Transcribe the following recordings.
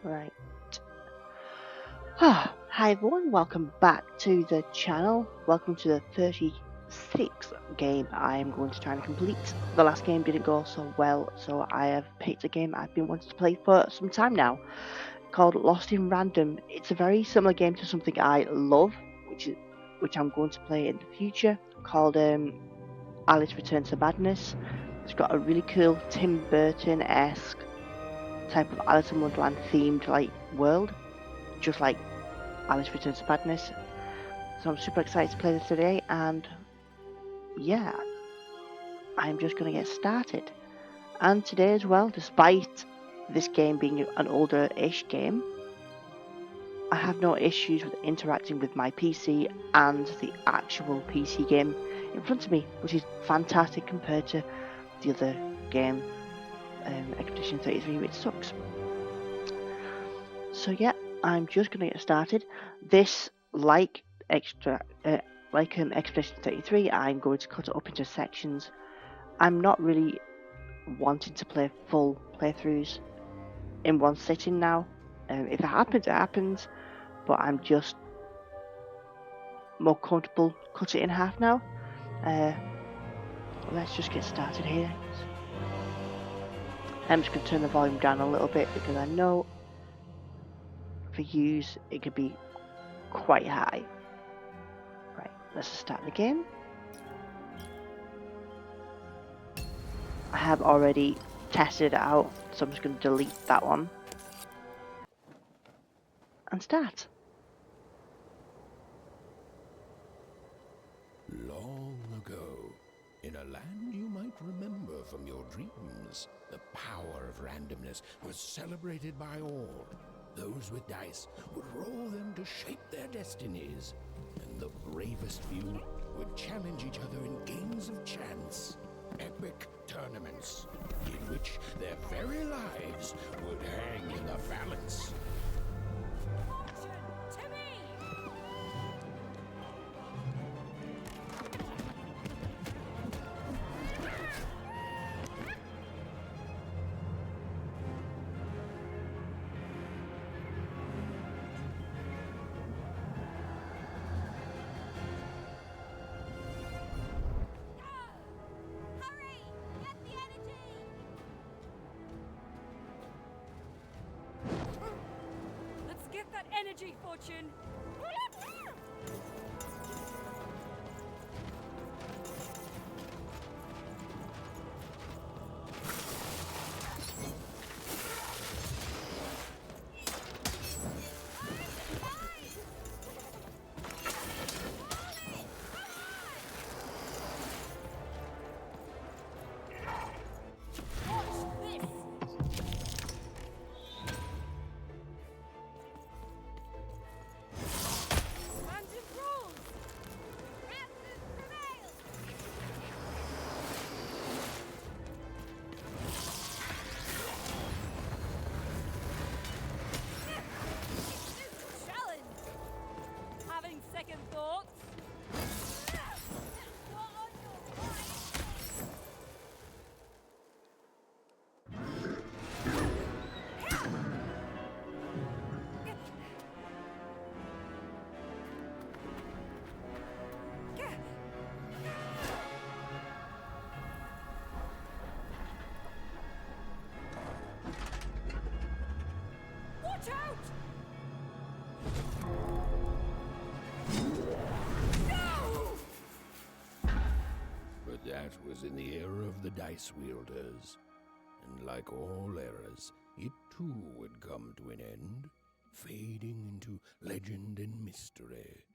Right. Hi everyone, welcome back to the channel. Welcome to the 36th game I am going to try and complete. The last game didn't go so well, so I have picked a game I've been wanting to play for some time now, called Lost in Random. It's a very similar game to something I love, which I'm going to play in the future, called Alice Returns to Madness. It's got a really cool Tim Burton-esque type of Alice in Wonderland themed world, just like Alice Returns to Madness. So I'm super excited to play this today, and yeah, I'm just going to get started. And today as well, despite this game being an older-ish game, I have no issues with interacting with my PC and the actual PC game in front of me, which is fantastic compared to the other game, Expedition 33, which sucks. So yeah, I'm just going to get started. This, like Expedition 33, I'm going to cut it up into sections. I'm not really wanting to play full playthroughs in one sitting now. If it happens, it happens, but I'm just more comfortable cut it in half now. Let's just get started here. I'm just going to turn the volume down a little bit because I know for use it could be quite high. Right, let's start the game. I have already tested it out, so I'm just going to delete that one and start. Long ago, in a land you might remember from your dreams, the power of randomness was celebrated by all. Those with dice would roll them to shape their destinies, and the bravest few would challenge each other in games of chance. Epic tournaments, in which their very lives would hang in the balance. Energy, Fortune! Watch out! No! But that was in the era of the dice wielders. And like all eras, it too would come to an end, fading into legend and mystery.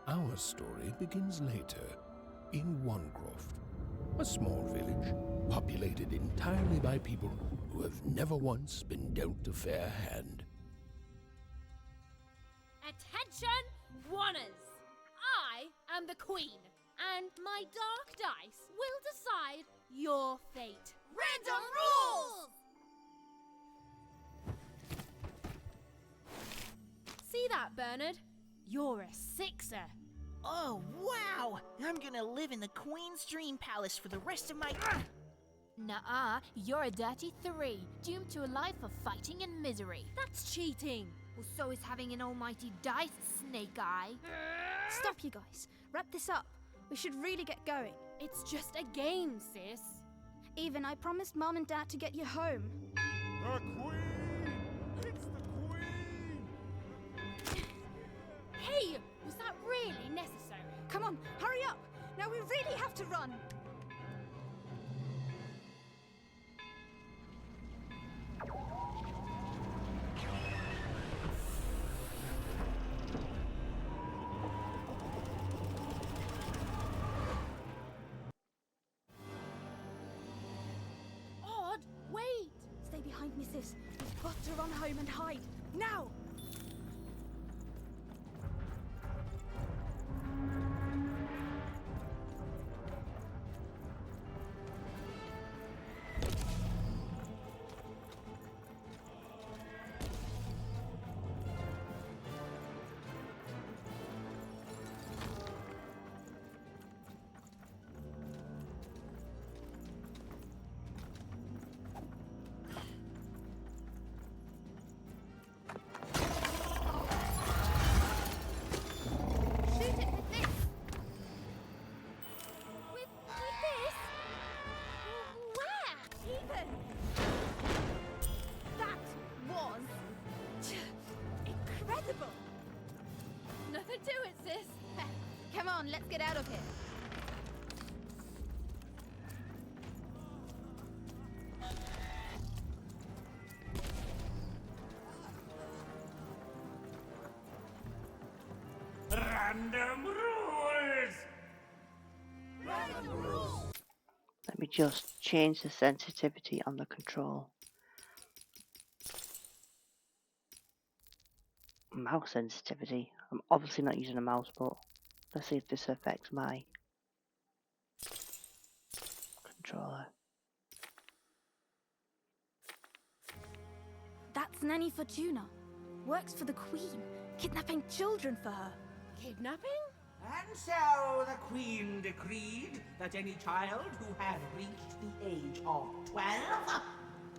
Our story begins later, in Wanecroft, a small village populated entirely by people who have never once been dealt a fair hand. Attention, Wanners! I am the Queen, and my dark dice will decide your fate. Random rules! See that, Bernard? You're a sixer. Oh, wow! I'm gonna live in the Queen's Dream Palace for the rest of my... Nuh-uh, you're a dirty 3, doomed to a life of fighting and misery. That's cheating. Well, so is having an almighty dice, Snake Eye. Stop, you guys. Wrap this up. We should really get going. It's just a game, sis. Even, I promised Mom and Dad to get you home. The Queen! It's the Queen! Hey, was that really necessary? Come on, hurry up! Now we really have to run! Odd, wait! Stay behind me, sis. We've got to run home and hide. Now! Shoot it with this! With this? Where? Even! That was... incredible! Nothing to it, sis. Come on, let's get out of here. Random rules! Let me just change the sensitivity on the control. Mouse sensitivity. I'm obviously not using a mouse, but let's see if this affects my controller. That's Nanny Fortuna. Works for the Queen, kidnapping children for her. Kidnapping? And so the Queen decreed that any child who had reached the age of 12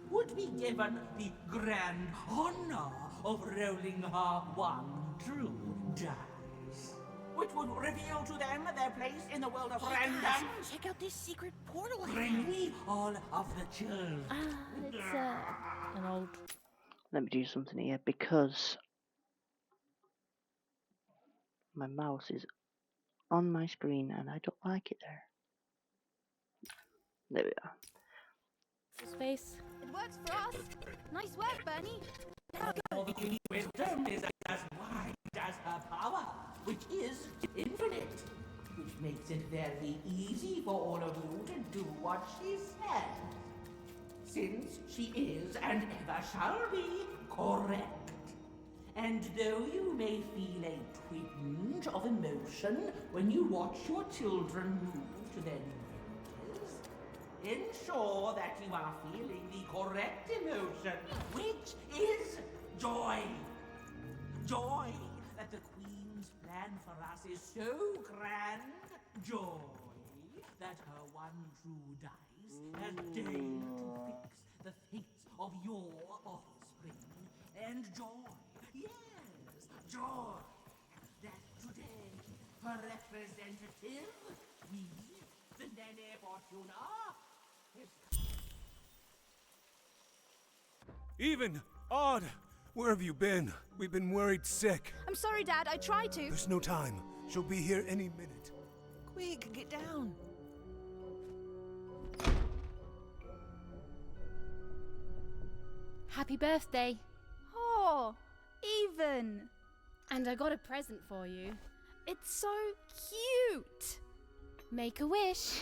would be given the grand honor of rolling her one true dice, which would reveal to them their place in the world of random. Check out this secret portal I Bring found. me all of the children. It's, an old... Let me do something here because my mouse is on my screen and I don't like it there. There we are. Space. It works for us. Nice work, Bernie. For the Queen's wisdom is as wide as her power, which is infinite, which makes it very easy for all of you to do what she says, since she is and ever shall be correct. And though you may feel a twinge of emotion when you watch your children move to their new adventures, ensure that you are feeling the correct emotion, which is joy. Joy that the Queen's plan for us is so grand. Joy that her one true dice has deigned to fix the fates of your offspring. And joy, yes, joy that today her representative, we, the Nene Fortuna, Even! Odd! Where have you been? We've been worried sick. I'm sorry, Dad. I tried to. There's no time. She'll be here any minute. Quick, get down. Happy birthday. Oh, Even. And I got a present for you. It's so cute. Make a wish.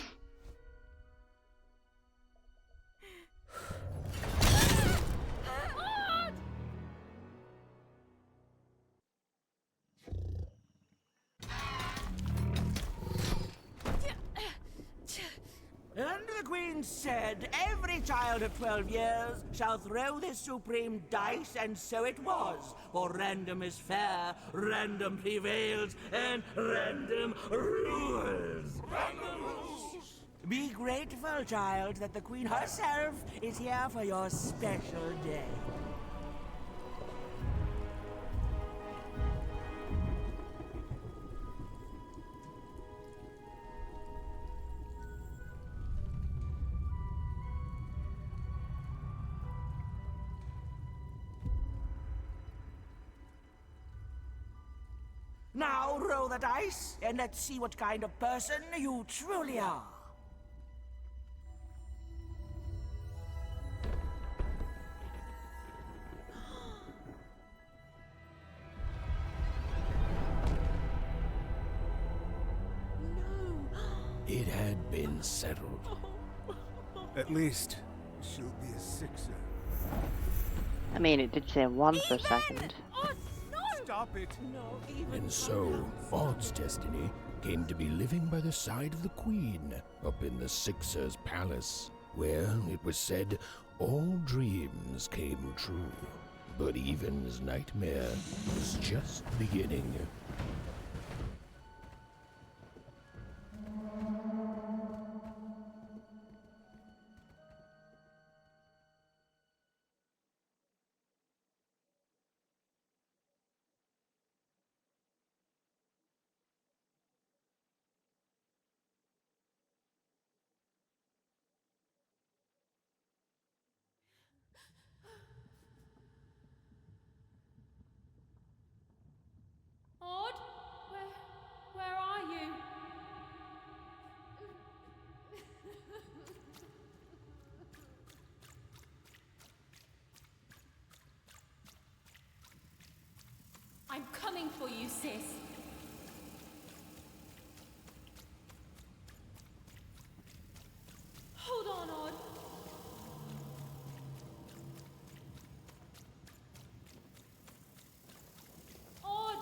Queen said, every child of 12 years shall throw this supreme dice, and so it was. For random is fair, random prevails, and random rules. Random rules! Be grateful, child, that the Queen herself is here for your special day. Now roll the dice, and let's see what kind of person you truly are. It had been settled. At least, she'll be a sixer. I mean, it did say 1 for a second. Oh, no! Stop it! And so, Odd's destiny came to be living by the side of the Queen up in the Sixer's palace, where it was said all dreams came true. But Even's nightmare was just beginning. Odd? Where are you? I'm coming for you, sis. Hold on, Odd. Odd.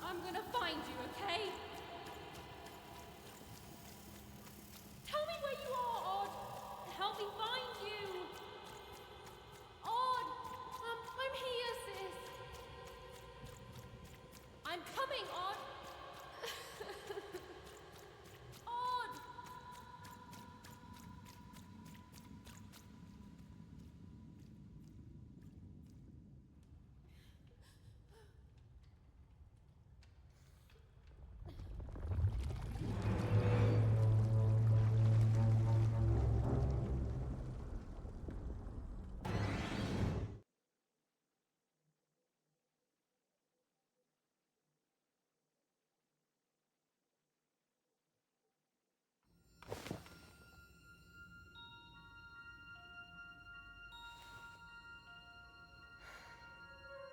I'm gonna find you, okay? Tell me where you are, Odd. Help me find you. Odd. I'm here, sis. I'm coming, Odd. Odd.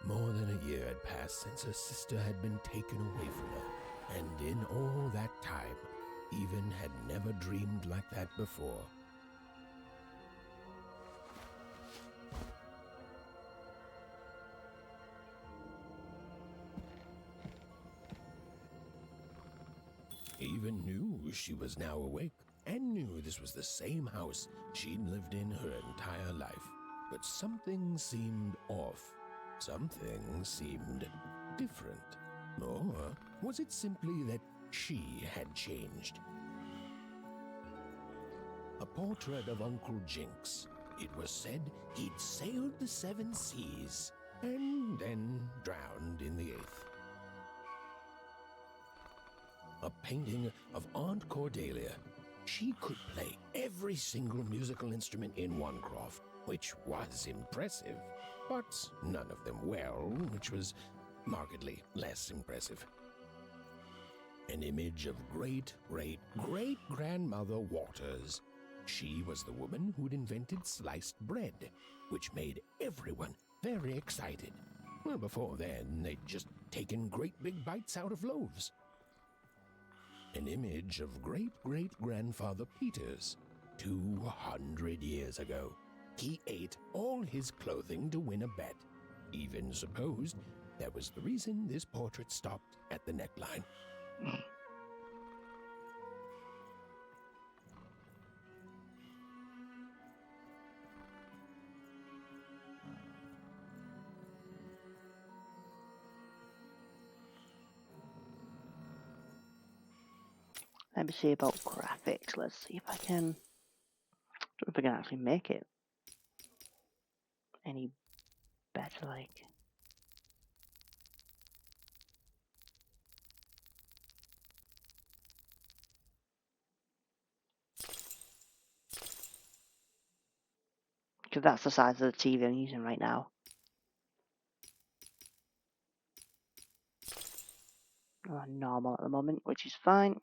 More than a year had passed since her sister had been taken away from her, and in all that time, Even had never dreamed like that before. Even knew she was now awake, and knew this was the same house she'd lived in her entire life. But something seemed off. Something seemed different. Or was it simply that she had changed? A portrait of Uncle Jinx. It was said he'd sailed the 7 seas and then drowned in the 8th. A painting of Aunt Cordelia. She could play every single musical instrument in Onecroft, which was impressive, but none of them well, which was markedly less impressive. An image of great-great-great-grandmother Waters. She was the woman who'd invented sliced bread, which made everyone very excited. Well, before then, they'd just taken great big bites out of loaves. An image of great-great-grandfather Peters, 200 years ago. He ate all his clothing to win a bet. Even supposed that was the reason this portrait stopped at the neckline. Let me see about graphics. Let's see if I can. I don't know if I can actually make it any better. Like, because that's the size of the TV I'm using right now. Normal at the moment, which is fine.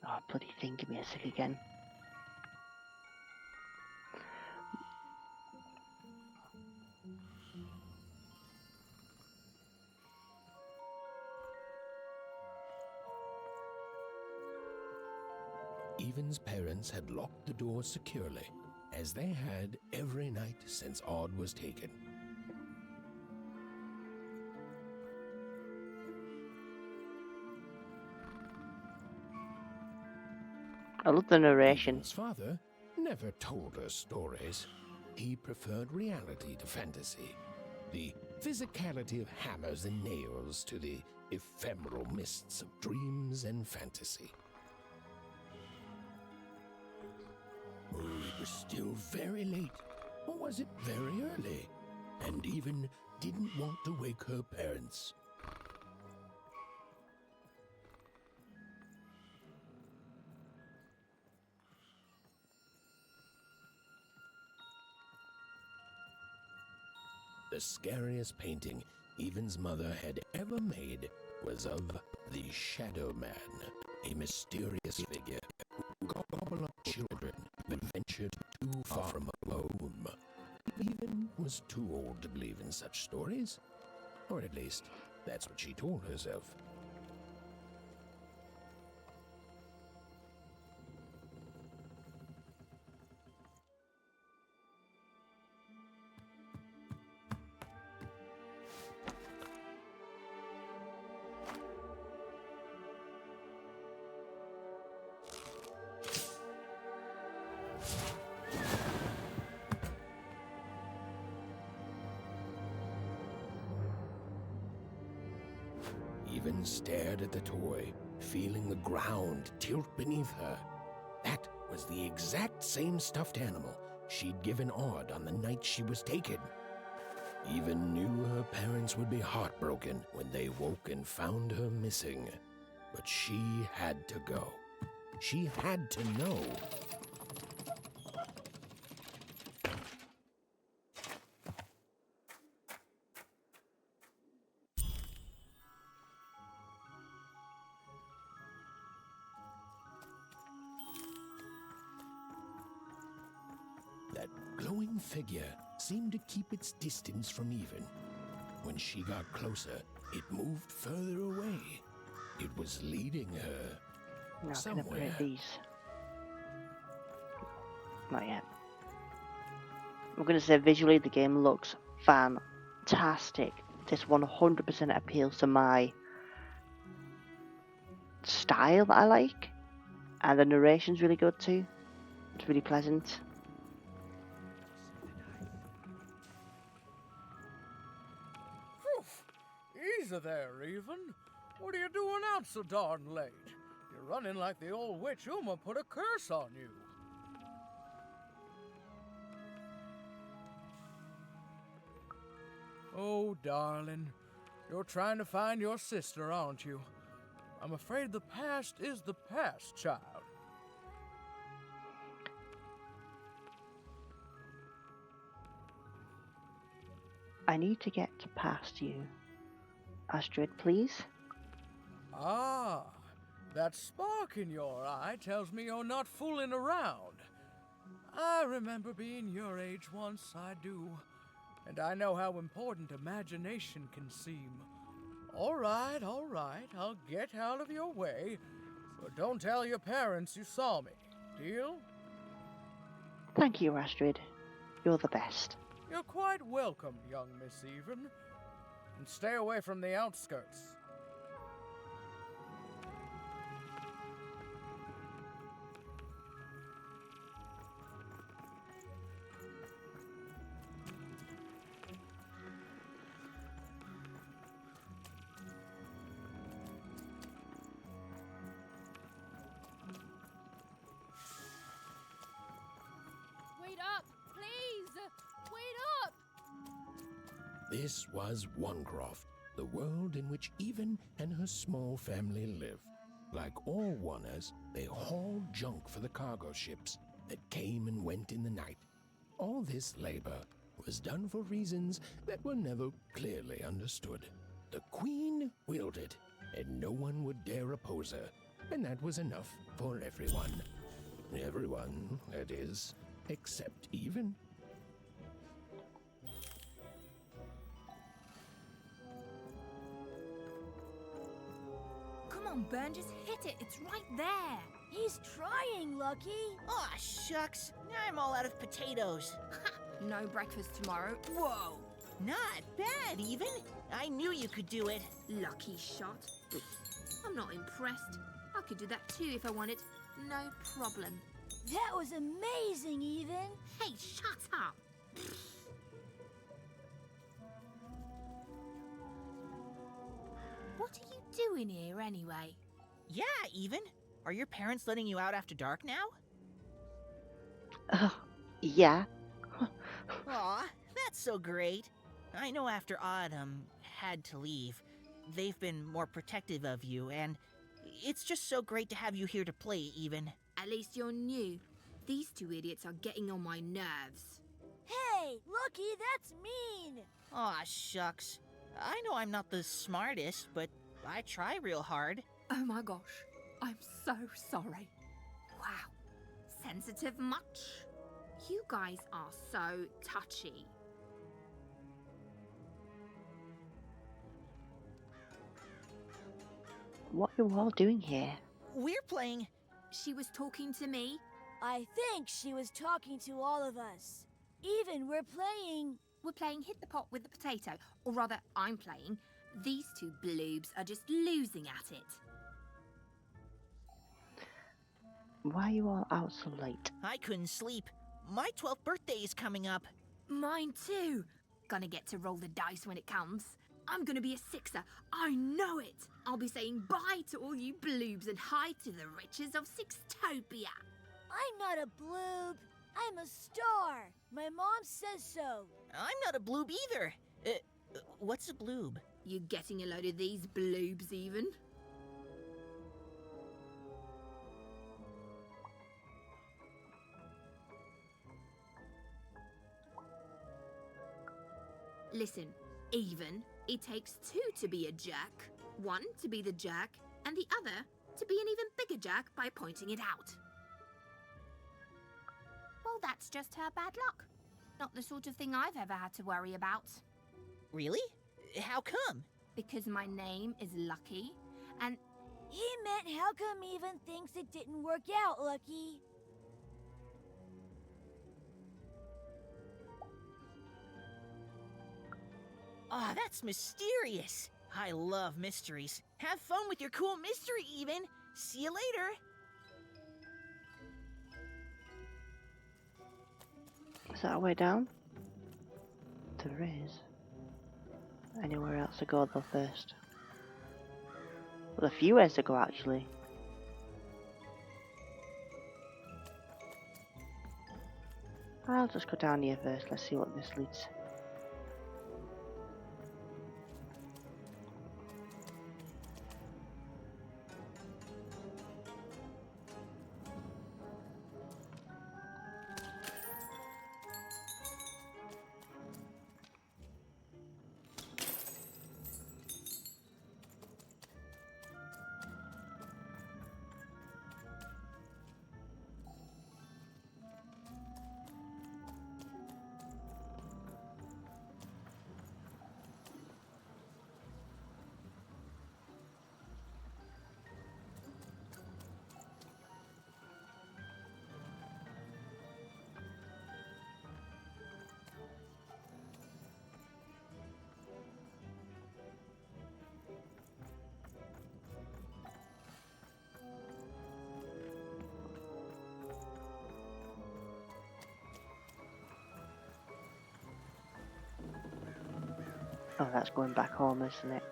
Oh, bloody thing, give me a sec again. Evan's parents had locked the door securely, as they had every night since Odd was taken. I love the narration. Evan's father never told her stories. He preferred reality to fantasy, the physicality of hammers and nails to the ephemeral mists of dreams and fantasy. Oh, it was still very late, or was it very early? And Even didn't want to wake her parents. The scariest painting Evan's mother had ever made was of the Shadow Man, a mysterious figure who gobbled up children who ventured too far from home. Even was too old to believe in such stories, or at least that's what she told herself. Even stared at the toy, feeling the ground tilt beneath her. That was the exact same stuffed animal she'd given Odd on the night she was taken. Even knew her parents would be heartbroken when they woke and found her missing. But she had to go. She had to know. That glowing figure seemed to keep its distance from Even. When she got closer, it moved further away. It was leading her Now, can I somewhere. upgrade these? Not yet. I'm going to say visually the game looks fantastic. This 100% appeals to my style that I like. And the narration's really good too. It's really pleasant. Easy there, Even. What are you doing out so darn late? You're running like the old witch Uma put a curse on you. Oh, darling. You're trying to find your sister, aren't you? I'm afraid the past is the past, child. I need to get past you. Astrid, please. Ah, that spark in your eye tells me you're not fooling around. I remember being your age once, I do. And I know how important imagination can seem. All right, I'll get out of your way. But don't tell your parents you saw me. Deal? Thank you, Astrid. You're the best. You're quite welcome, young Miss Even. And stay away from the outskirts. This was Onecroft, the world in which Even and her small family lived. Like all Oners, they hauled junk for the cargo ships that came and went in the night. All this labor was done for reasons that were never clearly understood. The Queen willed it, and no one would dare oppose her, and that was enough for everyone. Everyone, that is, except Even. Come on, Burn, just hit it. It's right there. He's trying, Lucky. Aw, shucks. I'm all out of potatoes. No breakfast tomorrow. Whoa! Not bad, Even. I knew you could do it. Lucky shot. I'm not impressed. I could do that too if I wanted. No problem. That was amazing, Even. Hey, shut up. What are you doing here anyway? Yeah, Even. Are your parents letting you out after dark now? Yeah. Aw, that's so great. I know after Autumn had to leave, they've been more protective of you, and it's just so great to have you here to play, Even. At least you're new. These two idiots are getting on my nerves. Hey, Lucky, that's mean. Aw, shucks. I know I'm not the smartest, but I try real hard. Oh my gosh, I'm so sorry. Wow, sensitive much? You guys are so touchy. What are you all doing here? We're playing... She was talking to me. I think she was talking to all of us. Even we're playing... We're playing Hit the Pot with the Potato. Or rather, I'm playing. These two bloobs are just losing at it. Why are you all out so late? I couldn't sleep. My 12th birthday is coming up. Mine too. Gonna get to roll the dice when it comes. I'm gonna be a sixer. I know it. I'll be saying bye to all you bloobs and hi to the riches of Sixtopia. I'm not a bloob. I'm a star. My mom says so. I'm not a bloob either. What's a bloob? You getting a load of these bloobs even? Listen, Even, it takes two to be a jerk. One to be the jerk, and the other to be an even bigger jerk by pointing it out. Well, that's just her bad luck. Not the sort of thing I've ever had to worry about. Really? How come? Because my name is Lucky, and... He meant how come Even thinks it didn't work out, Lucky? Aw, that's mysterious. I love mysteries. Have fun with your cool mystery, Even. See you later. Is that a way down? There is. Anywhere else to go though first? Well, a few ways to go actually. I'll just go down here first. Let's see what this leads. Oh, that's going back home, isn't it?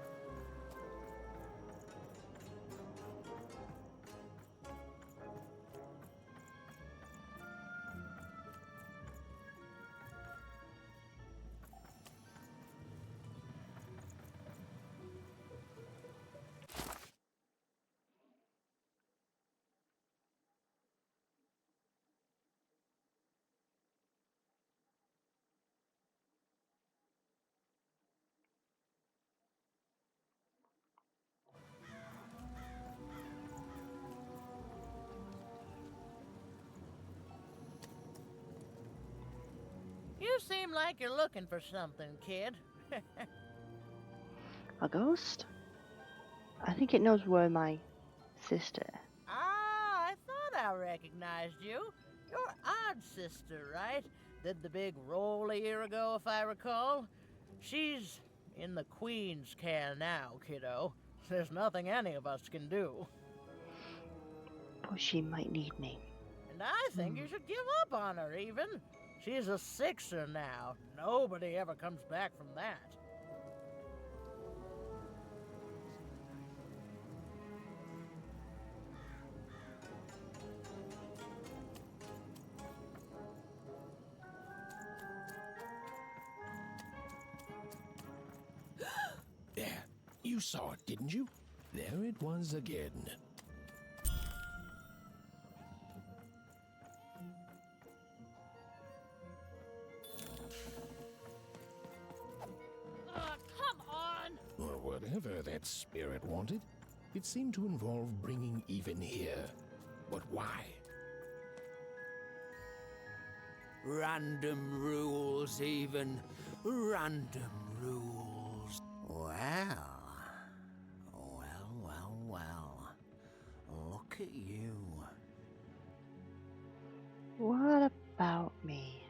seem like you're looking for something, kid. A ghost? I think it knows where my sister. Ah, I thought I recognized you. You're Odd Sister, right? Did the big roll a year ago, if I recall. She's in the Queen's care now, kiddo. There's nothing any of us can do. But she might need me. And I think you should give up on her, even. She's a sixer now. Nobody ever comes back from that. There, you saw it, didn't you? There it was again. Come on! Or whatever that spirit wanted. It seemed to involve bringing even here. But why? Random rules, even. Random rules. Well. Look at you. What about me?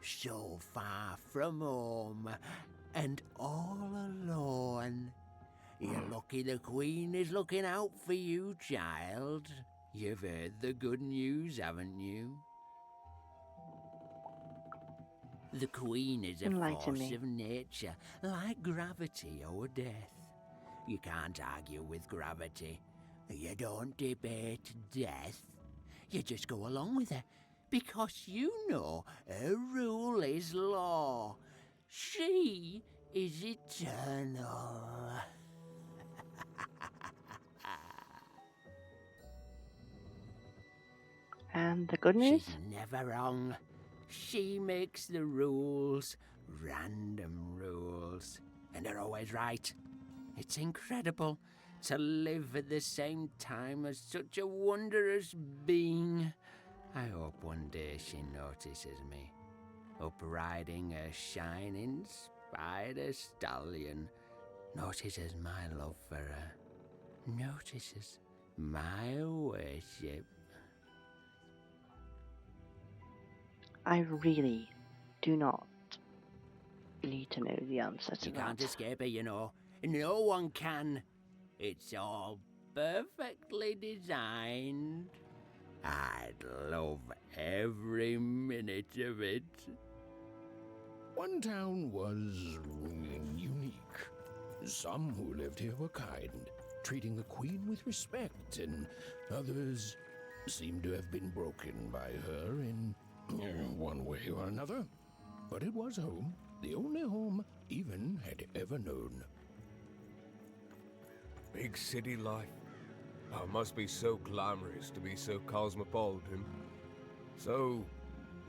So far from home, and all alone. You're lucky the Queen is looking out for you, child. You've heard the good news, haven't you? The Queen is a Enlighten force me. of nature, like gravity or death. You can't argue with gravity. You don't debate death. You just go along with her, because you know her rule is law. She is eternal. And the good news? She's never wrong. She makes the rules, random rules, and they're always right. It's incredible to live at the same time as such a wondrous being. I hope one day she notices me, up riding a shining spider stallion, notices my love for her, notices my worship. I really do not need to know the answer to You can't that. escape it, you know. No one can. It's all perfectly designed. I'd love every minute of it. One town was unique. Some who lived here were kind, treating the Queen with respect, and others seemed to have been broken by her in one way or another. But it was home, the only home Even had ever known. Big city life. Oh, it must be so glamorous to be so cosmopolitan. So,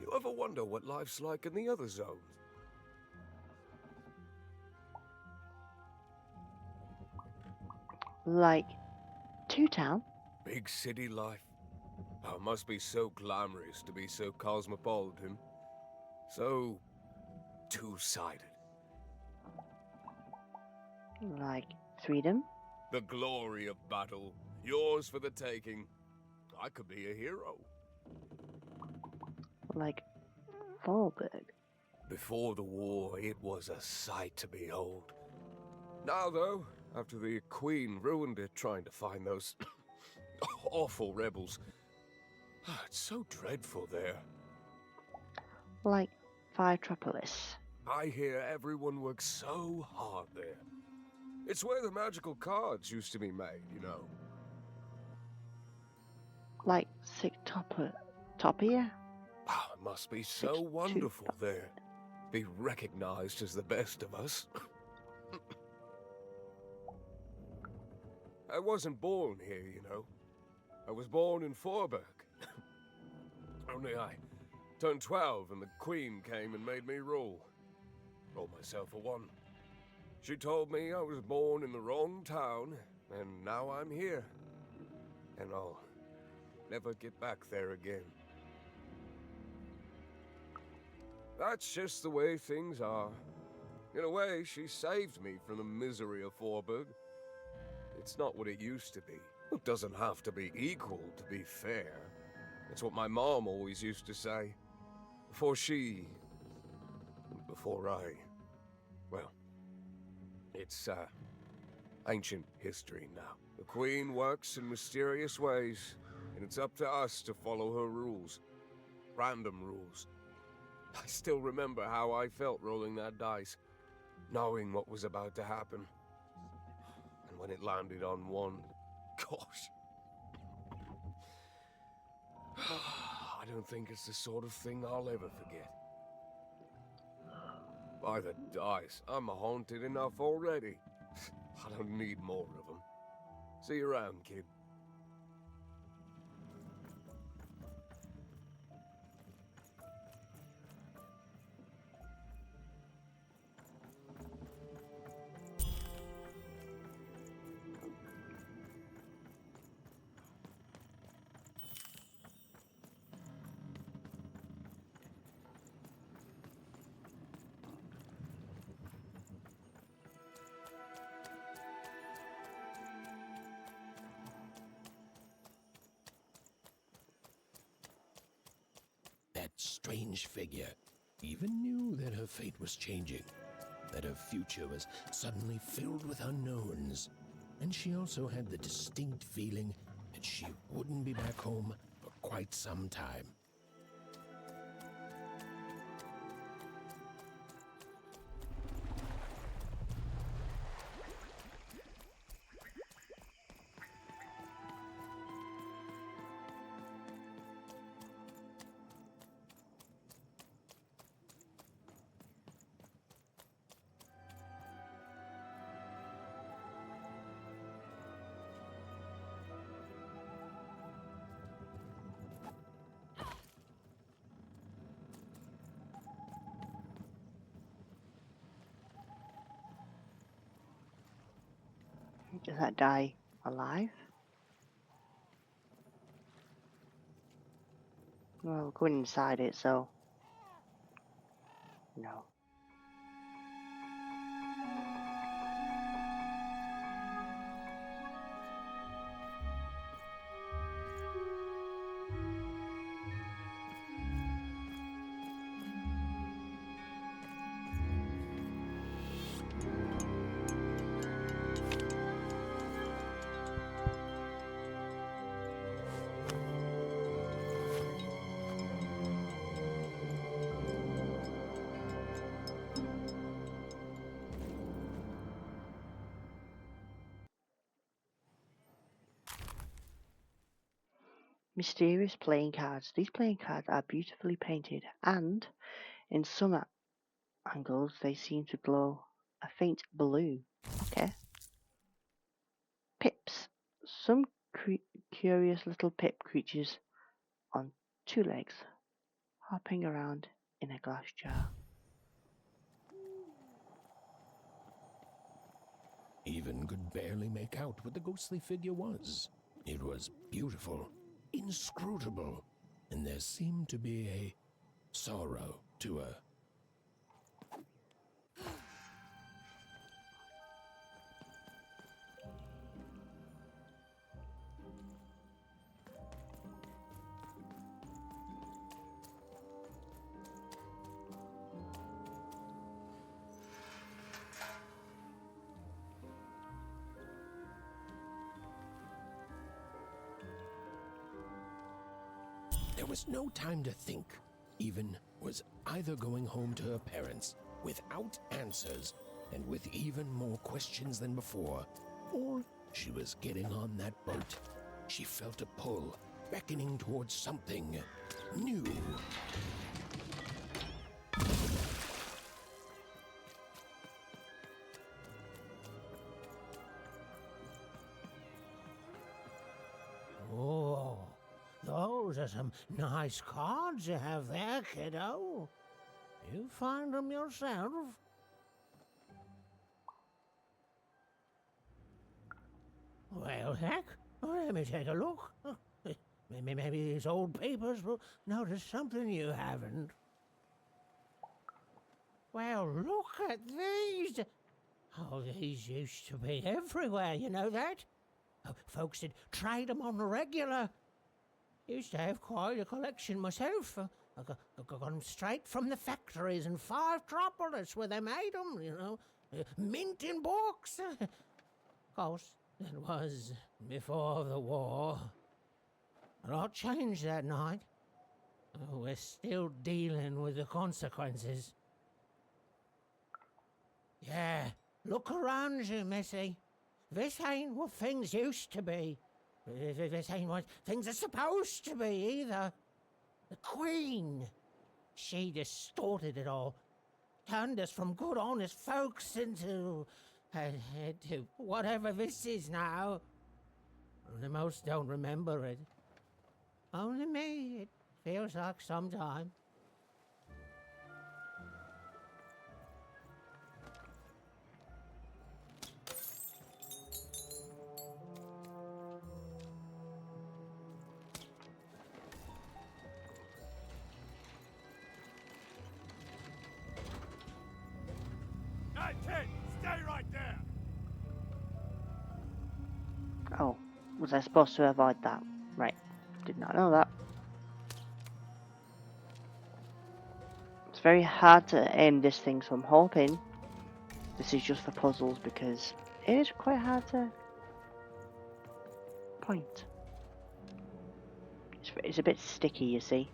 you ever wonder what life's like in the other zones? Like, Two Town? Big city life. Oh, it must be so glamorous to be so cosmopolitan. So, two-sided. Like, Freedom? The glory of battle, yours for the taking. I could be a hero. Like, Fallberg? Before the war, it was a sight to behold. Now, though, after the Queen ruined it trying to find those awful rebels, it's so dreadful there. Like, Firetropolis? I hear everyone works so hard there. It's where the magical cards used to be made, you know. Like, Topia? Oh, it must be so wonderful there. Be recognized as the best of us. I wasn't born here, you know. I was born in Forberg. Only I turned 12 and the Queen came and made me rule. Rolled myself a one. She told me I was born in the wrong town, and now I'm here. And I'll never get back there again. That's just the way things are. In a way, she saved me from the misery of Forberg. It's not what it used to be. It doesn't have to be equal to be fair. It's what my mom always used to say. Before I... Well, it's, ancient history now. The Queen works in mysterious ways, and it's up to us to follow her rules. Random rules. I still remember how I felt rolling that dice, knowing what was about to happen. And when it landed on one, gosh. I don't think it's the sort of thing I'll ever forget. By the dice, I'm haunted enough already. I don't need more of them. See you around, kid. That strange figure even knew that her fate was changing, that her future was suddenly filled with unknowns, and she also had the distinct feeling that she wouldn't be back home for quite some time. Does that die alive? Well, going inside it, so... No. Mysterious playing cards. These playing cards are beautifully painted, and in some angles they seem to glow a faint blue. Okay. Pips. Some curious little pip creatures on two legs, hopping around in a glass jar. Even could barely make out what the ghostly figure was. It was beautiful, inscrutable, and there seemed to be a sorrow to her. There was no time to think. Even was either going home to her parents without answers and with even more questions than before, or she was getting on that boat. She felt a pull, beckoning towards something new. Oh, those are some nice cards you have there, kiddo. You find them yourself? Well, heck, let me take a look. Maybe these old papers will notice something you haven't. Well, look at these. Oh, these used to be everywhere, you know that? Oh, folks would trade them on the regular. Used to have quite a collection myself. I got them straight from the factories in 5 Tropolis where they made them, you know. Mint in books. Of course, that was before the war. A lot changed that night. We're still dealing with the consequences. Yeah, look around you, Missy. This ain't what things used to be. This ain't what things are supposed to be, either. The Queen, she distorted it all. Turned us from good, honest folks into whatever this is now. The most don't remember it. Only me, it feels like sometime. Hey, kid! Stay right there! Oh, was I supposed to avoid that? Right, did not know that. It's very hard to aim this thing, so I'm hoping this is just for puzzles because it is quite hard to point. It's a bit sticky, you see.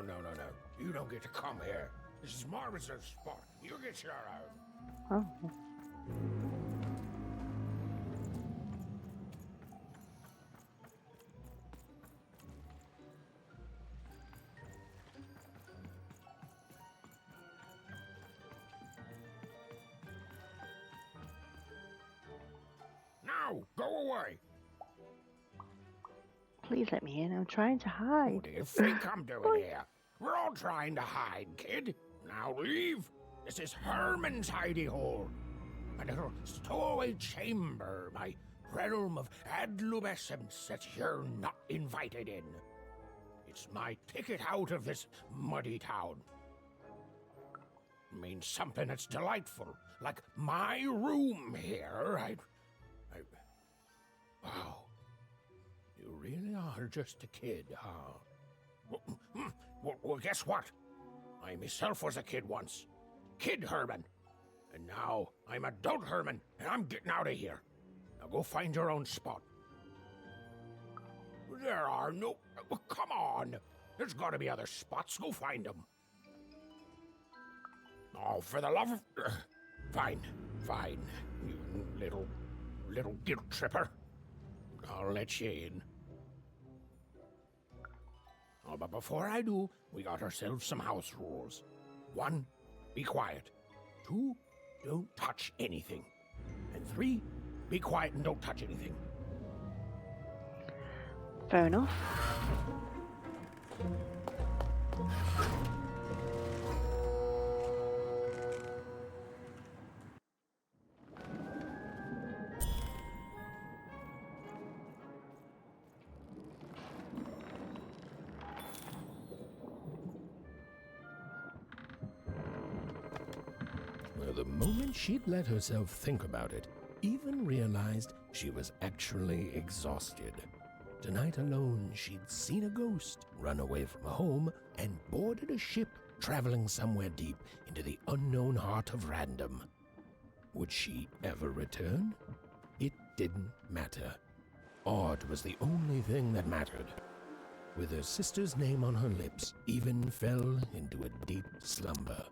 No. You don't get to come here. This is my reserved spot. You get your Oh. own. Now, go away. Please let me in. I'm trying to hide. What do you think I'm doing here? We're all trying to hide, kid. Now leave. This is Herman's hidey hole. My little stowaway chamber, my realm of adlubescence that you're not invited in. It's my ticket out of this muddy town. It means something that's delightful, like my room here. Wow. You really are just a kid, huh? Well, guess what? I myself was a kid once. Kid Herman. And now I'm adult Herman, and I'm getting out of here. Now go find your own spot. There are no... Come on! There's got to be other spots. Go find them. Oh, for the love of... Fine. You little guilt tripper. I'll let you in. Oh, but before I do, we got ourselves some house rules. 1, be quiet. 2, don't touch anything. And 3, be quiet and don't touch anything. Fair enough. Well, the moment she'd let herself think about it, even realized she was actually exhausted. Tonight alone, she'd seen a ghost, run away from home, and boarded a ship traveling somewhere deep into the unknown heart of random. Would she ever return? It didn't matter. Odd was the only thing that mattered. With her sister's name on her lips, Even fell into a deep slumber.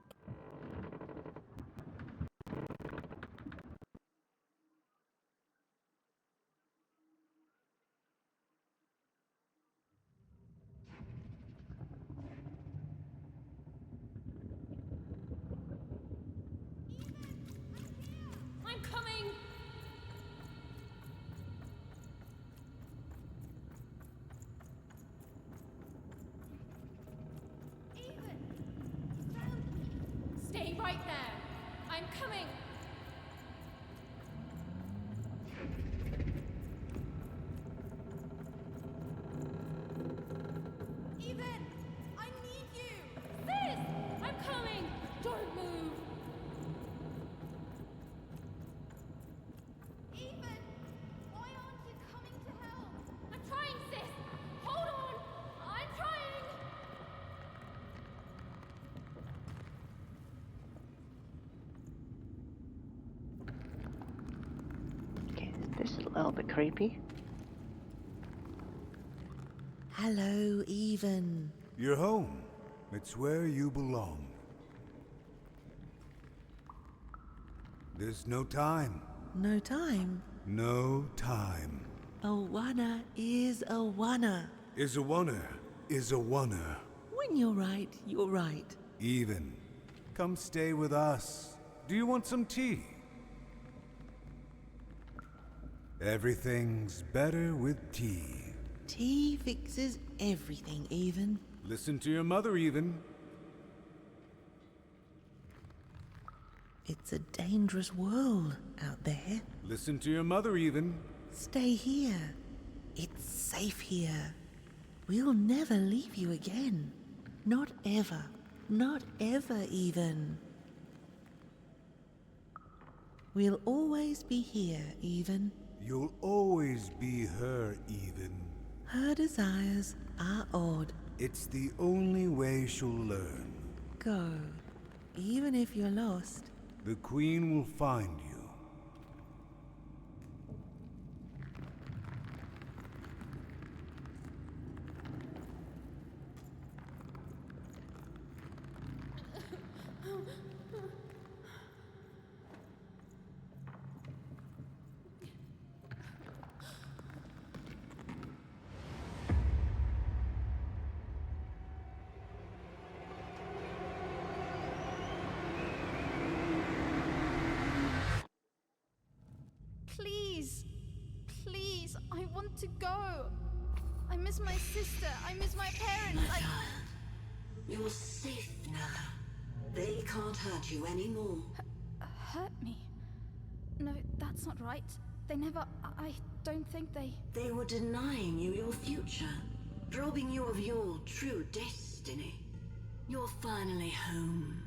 I'm coming! Stay right there! I'm coming! Even! I need you! Sis! I'm coming! Don't move! Even! Why aren't you coming to help? I'm trying, sis! Hold on! I'm trying! Okay, this is a little bit creepy. Hello, Even. You're home. It's where you belong. There's no time. No time. No time. A wanna is a wanna. Is a oneer. Is a oneer. When you're right, you're right. Even. Come stay with us. Do you want some tea? Everything's better with tea. Tea fixes everything, Even. Listen to your mother, Even. It's a dangerous world out there. Listen to your mother, Even. Stay here. It's safe here. We'll never leave you again. Not ever. Not ever, Even. We'll always be here, Even. You'll always be her, Even. Her desires are odd. It's the only way she'll learn. Go. Even if you're lost. The Queen will find you. Please! Please, I want to go! I miss my sister, I miss my parents, My child, you're safe now. They can't hurt you anymore. Hurt me? No, that's not right. They never... I don't think they... They were denying you your future, robbing you of your true destiny. You're finally home.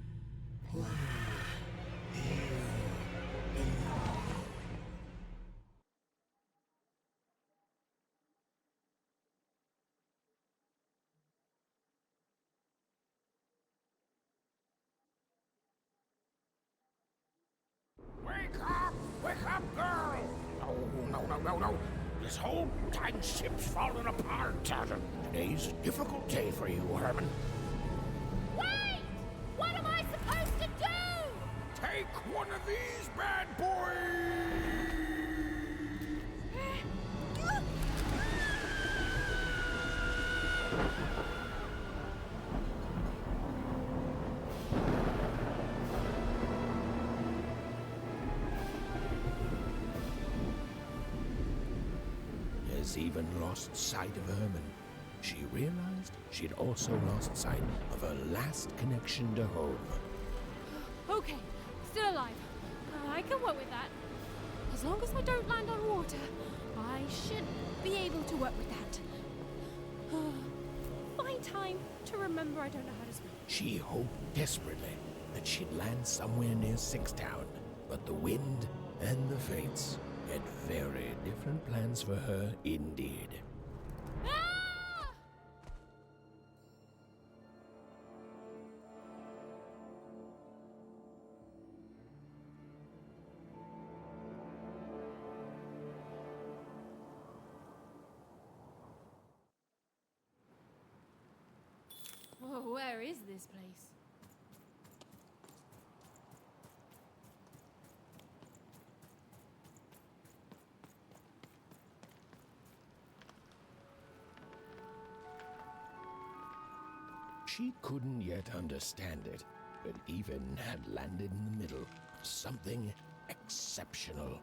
Where you belong. Wake up, girl! No. This whole time ship's falling apart. Today's a difficult day for you, Herman. Wait! What am I supposed to do? Take one of these bad boys! she's even lost sight of Herman. She realized she'd also lost sight of her last connection to home. Okay, still alive. I can work with that. As long as I don't land on water, I should be able to work with that. Find time to remember I don't know how to swim. She hoped desperately that she'd land somewhere near Sixtown, but the wind and the fates had very different plans for her indeed. Whoa, where is this place? She couldn't yet understand it, but even had landed in the middle of something exceptional.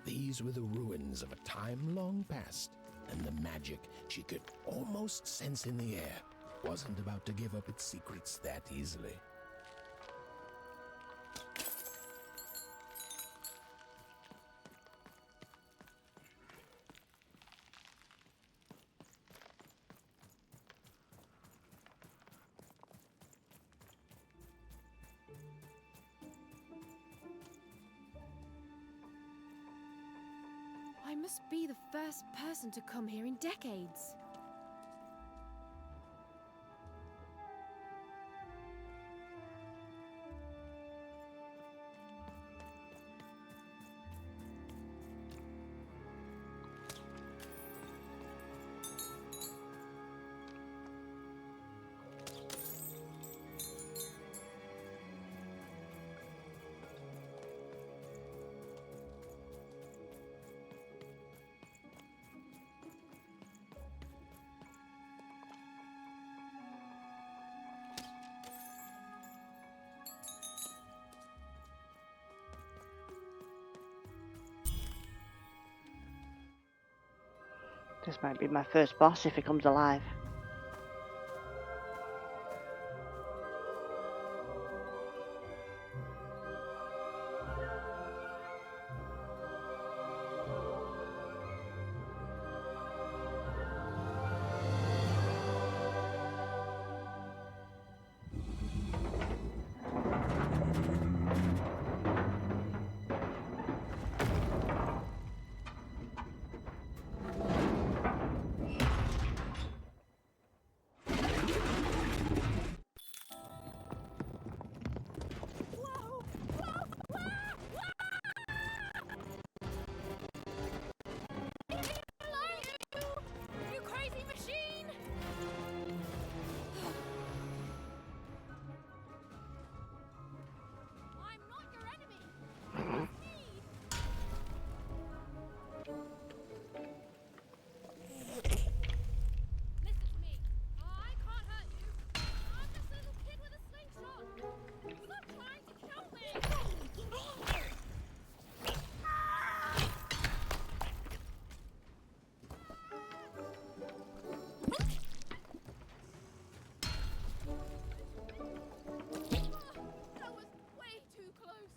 These were the ruins of a time long past, and the magic she could almost sense in the air wasn't about to give up its secrets that easily. I must be the first person to come here in decades. This might be my first boss if he comes alive. You crazy machine! I'm not your enemy. It's me. Listen to me. I can't hurt you. I'm just a little kid with a slingshot. Stop trying to kill me. That was way too close.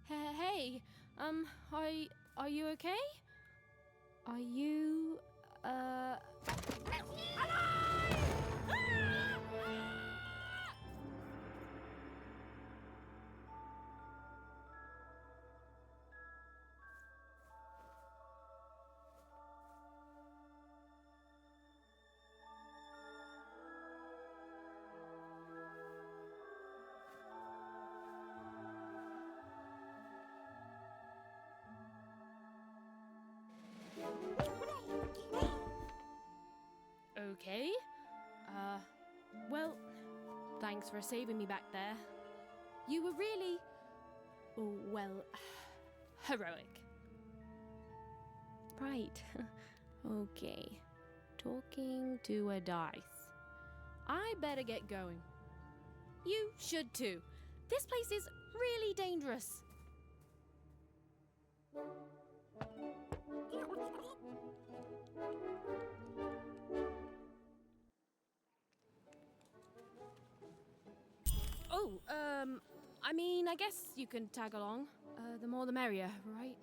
Hey, Are you okay? Are you, okay. Well, thanks for saving me back there. You were really, oh, well, heroic. Right. Okay. Talking to a dice. I better get going. You should too. This place is really dangerous. Oh, I mean, I guess you can tag along. The more the merrier, right?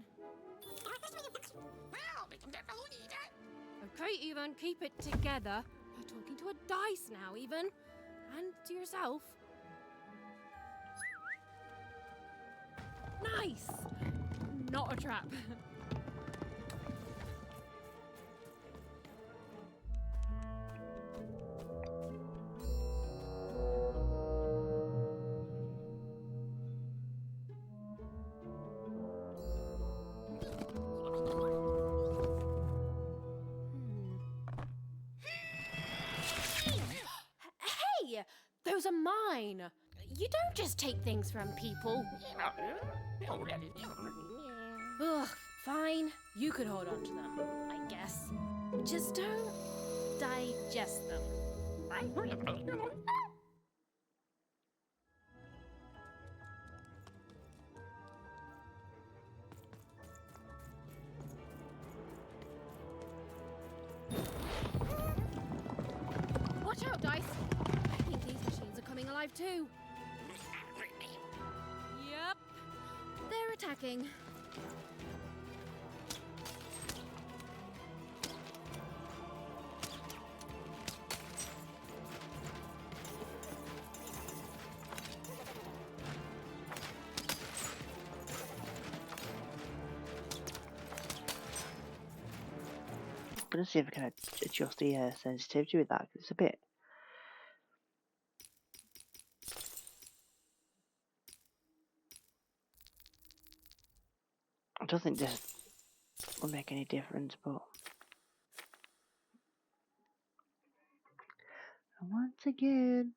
Okay, Even, keep it together. You're talking to a dice now, Even. And to yourself. Nice! Not a trap. Hey! Those are mine! You don't just take things from people. Ugh, fine. You could hold on to them, I guess. Just don't digest them. Watch out, Dice! I think these machines are coming alive too. Yep. They're attacking. I'm gonna see if I can adjust the sensitivity with that, 'cause it's a bit. I don't think this will make any difference, but once again.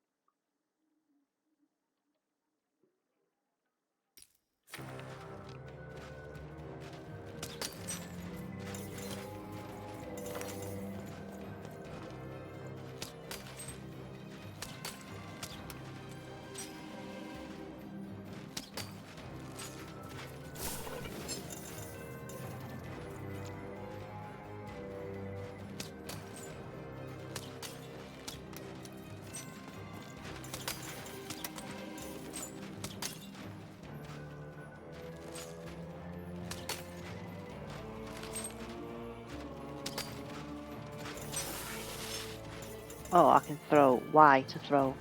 Oh, I can throw Y to throw.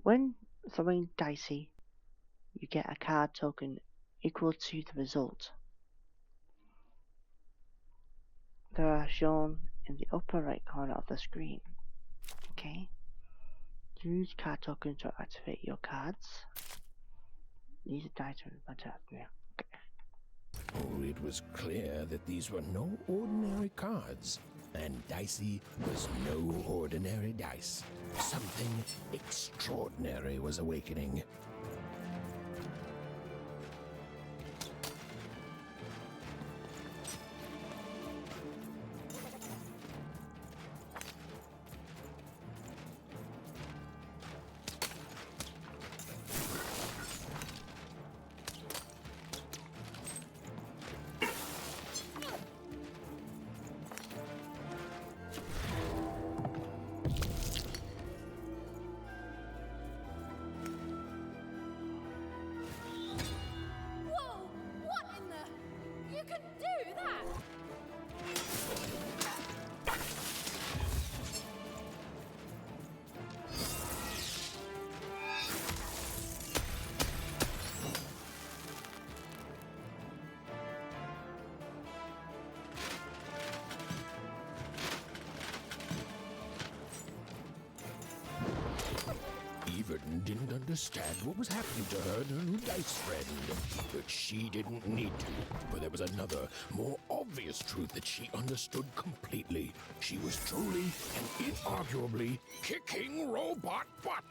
When throwing dicey, you get a card token equal to the result. They are shown in the upper right corner of the screen. Okay. Use card token to activate your cards. Use a die to attack. Yeah. Oh, it was clear that these were no ordinary cards, and Dicey was no ordinary dice. Something extraordinary was awakening. and didn't understand what was happening to her and her new dice friend. But she didn't need to, for there was another, more obvious truth that she understood completely. She was truly and inarguably kicking robot butt.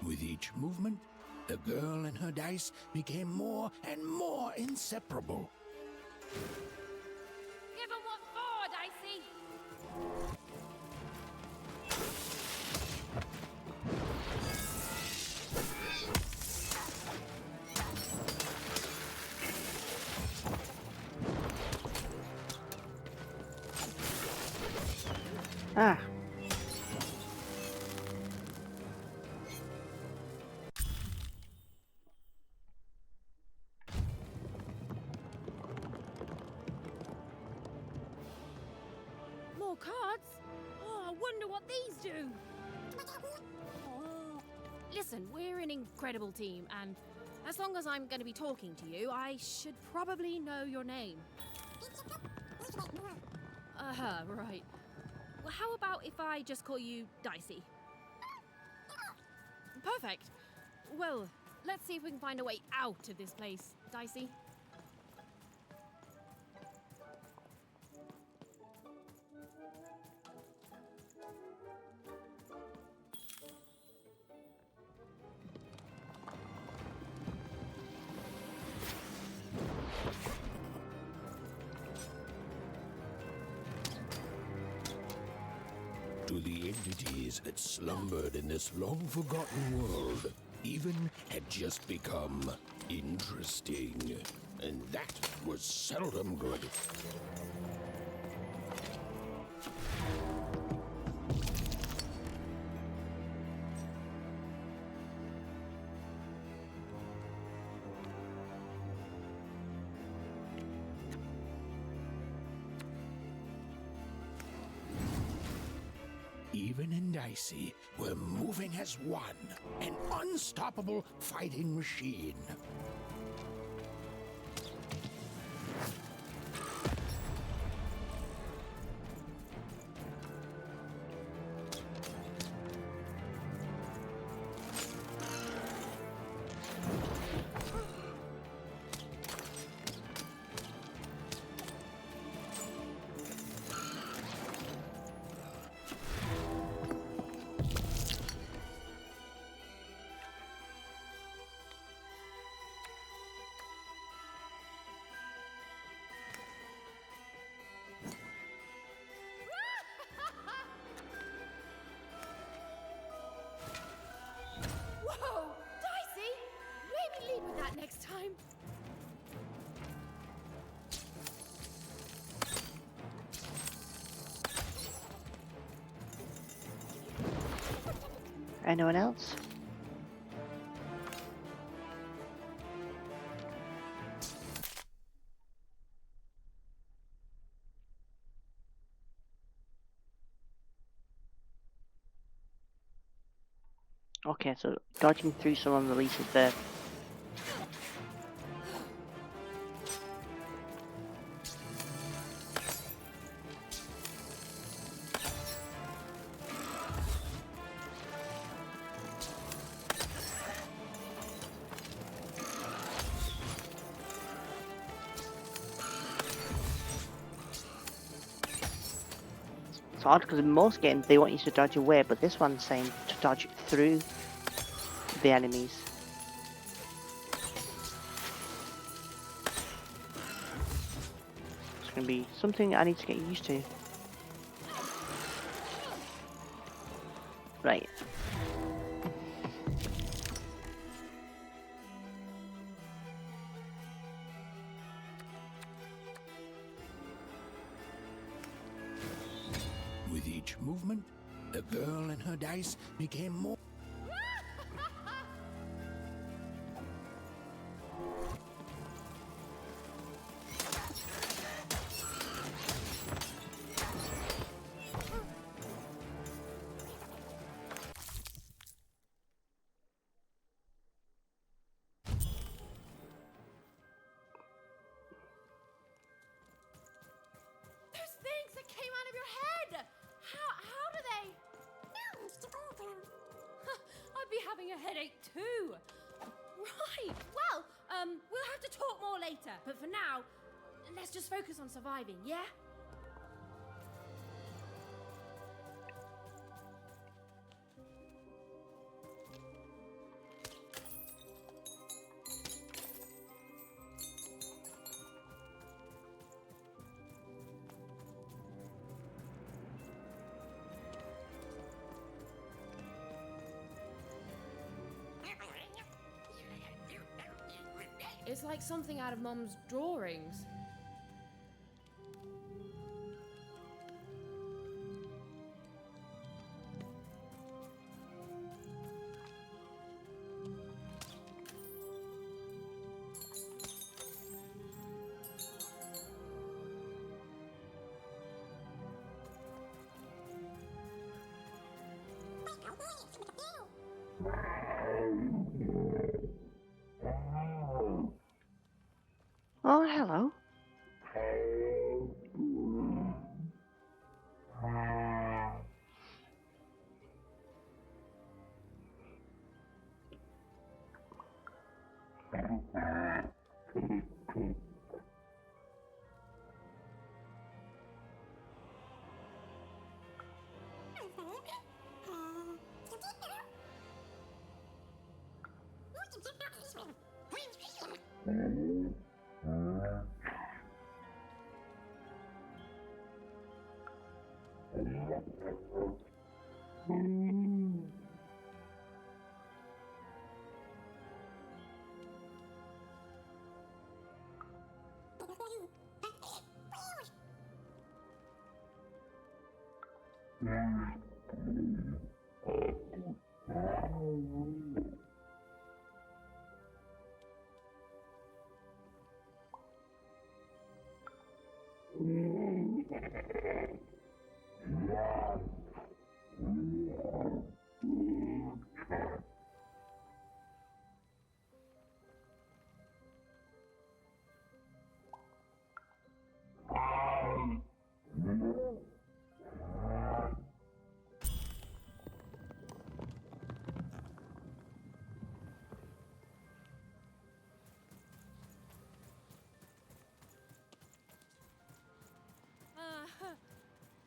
With each movement, the girl and her dice became more and more inseparable. Give 'em what for, Dicey! Ah. More cards? Oh, I wonder what these do. Oh. Listen, we're an incredible team, and as long as I'm going to be talking to you, I should probably know your name. Right. Well, how about if I just call you Dicey? Perfect. Well, let's see if we can find a way out of this place, Dicey. To the entities that slumbered in this long-forgotten world, even had just become interesting. And that was seldom good. Even and Dicey were moving as one, an unstoppable fighting machine. Whoa! Dicey! Maybe lead with that next time. Anyone else? Okay, so dodging through someone releases the It's odd because in most games they want you to dodge away, but this one's saying to dodge through the enemies. It's going to be something I need to get used to. Right. With each movement, the girl and her dice became more. having a headache too. Right, well, we'll have to talk more later. But for now, let's just focus on surviving, yeah? It's like something out of Mum's drawings. Oh, hello.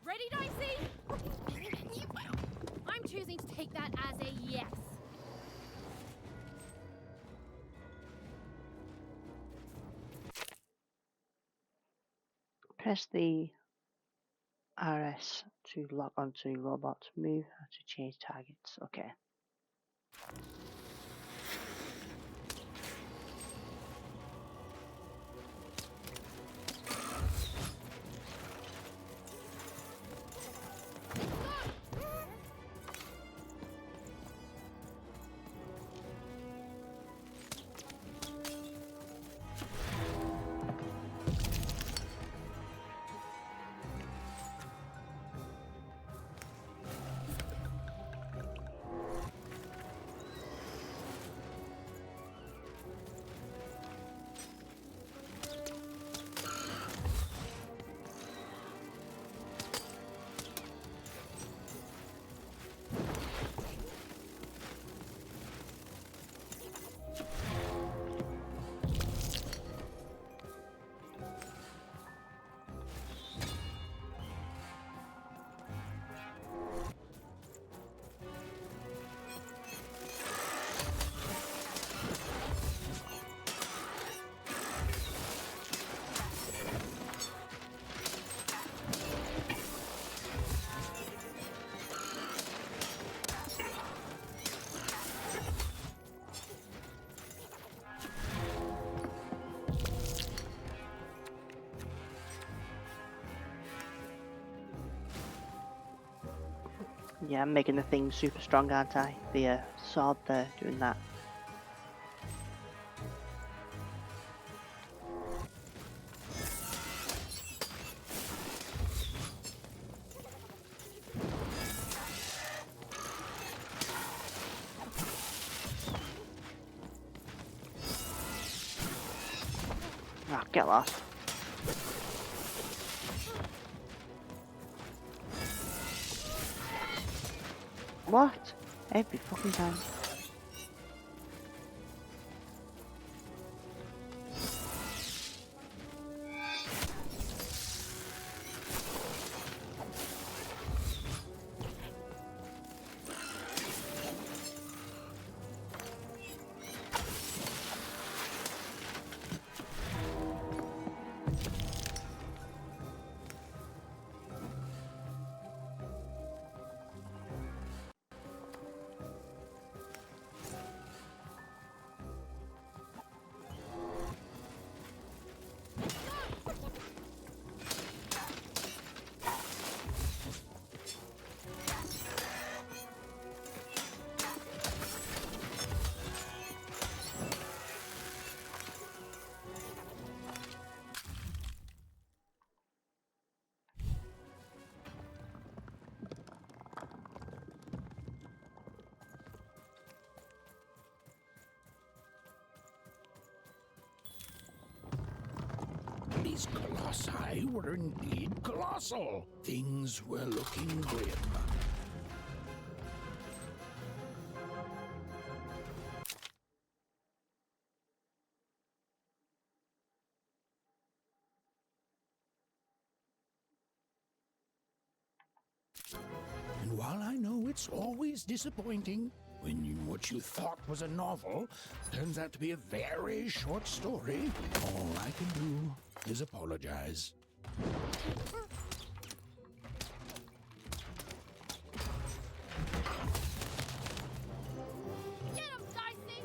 Ready, Dicey? I'm choosing to take that as a yes. Press the RS to lock onto robot. Move to change targets. Okay. Yeah, I'm making the thing super strong, aren't I? The sword there, doing that. Ah, get lost. What? Every fucking time. These colossi were indeed colossal. Things were looking grim. And while I know it's always disappointing when what you thought was a novel turns out to be a very short story, all I can do is apologize. Get him, Dicey!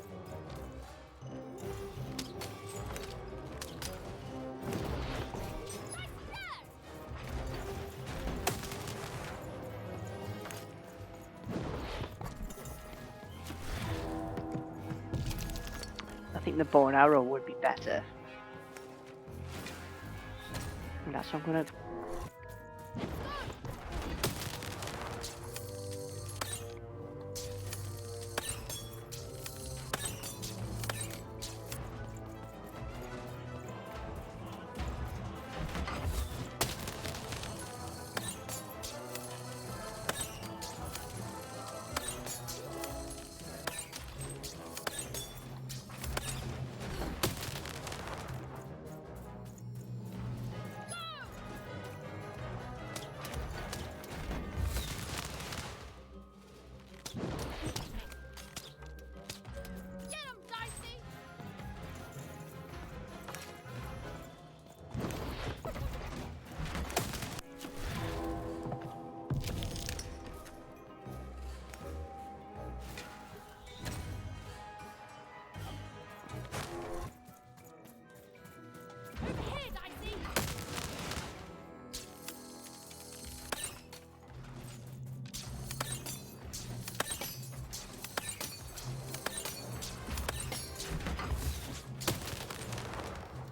I think the bow and arrow would be better. And that's what I'm gonna.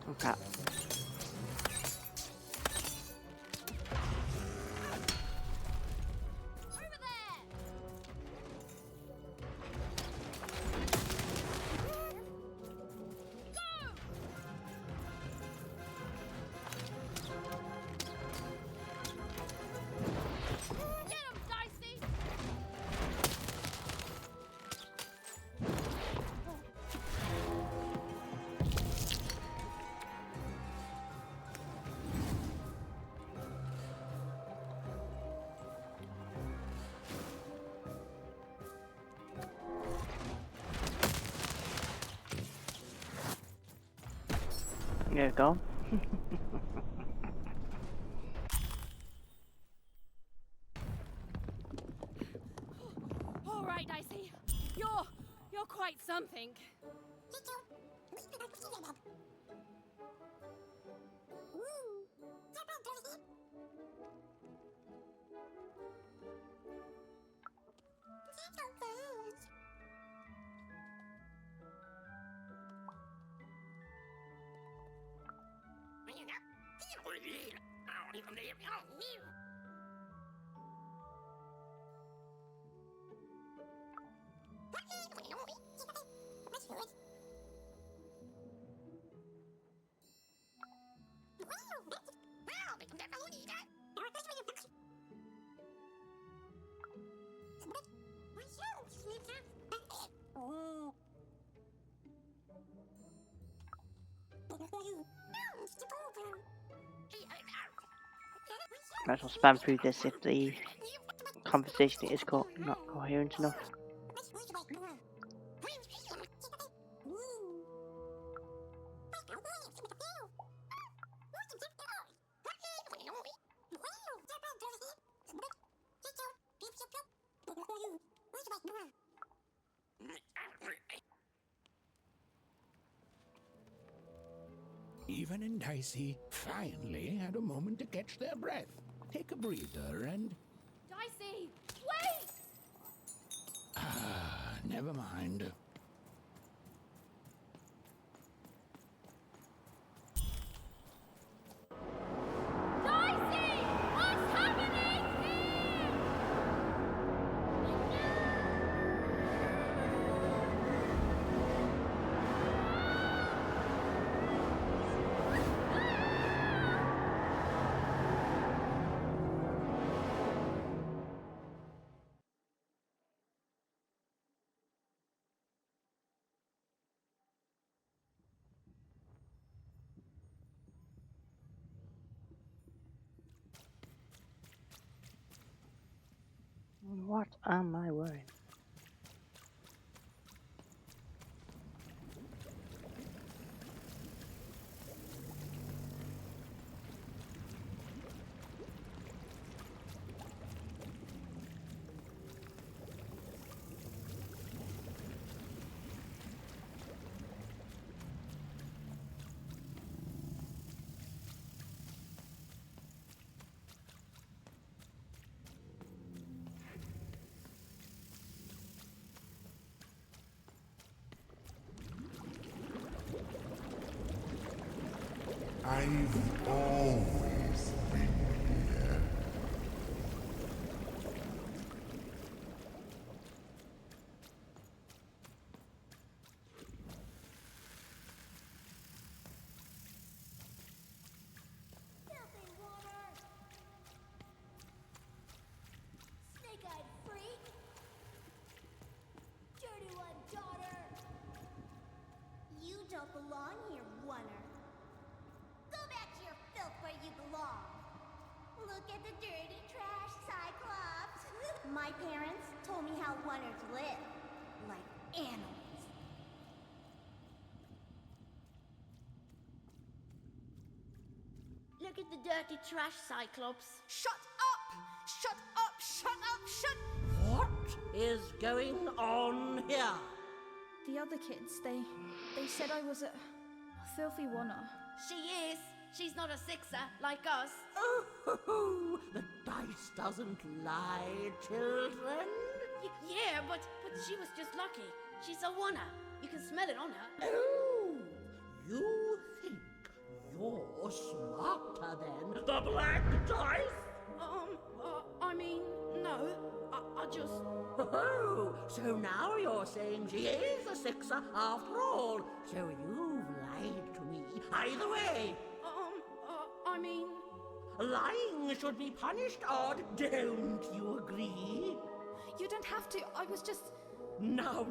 Okay. There we go. All right, Dicey. You're quite something. Might as well spam through this if the conversation is not coherent enough. Even and Dicey finally had a moment to catch their breath, take a breather, and... Dicey, wait! Ah, never mind. Dicey! What's happening here? What am I wearing? I've always been here. Filthy water! Snake-eyed freak! Dirty one, daughter! You don't belong here, oner. Go back to your filth where you belong. Look at the dirty trash, Cyclops. My parents told me how oners live. Like animals. Look at the dirty trash, Cyclops. Shut up! Shut up! Shut up! Shut... What is going on here? The other kids, they said I was a filthy oner. She is. She's not a sixer like us. Oh, the dice doesn't lie, children. Yeah, but she was just lucky. She's a oner. You can smell it on her. Oh, you think you're smarter than the black dice? I mean, no. I just... Oh, so now you're saying she is a sixer after all. So you've lied to me. Either way. I mean... Lying should be punished odd, don't you agree? You don't have to, I was just... Now,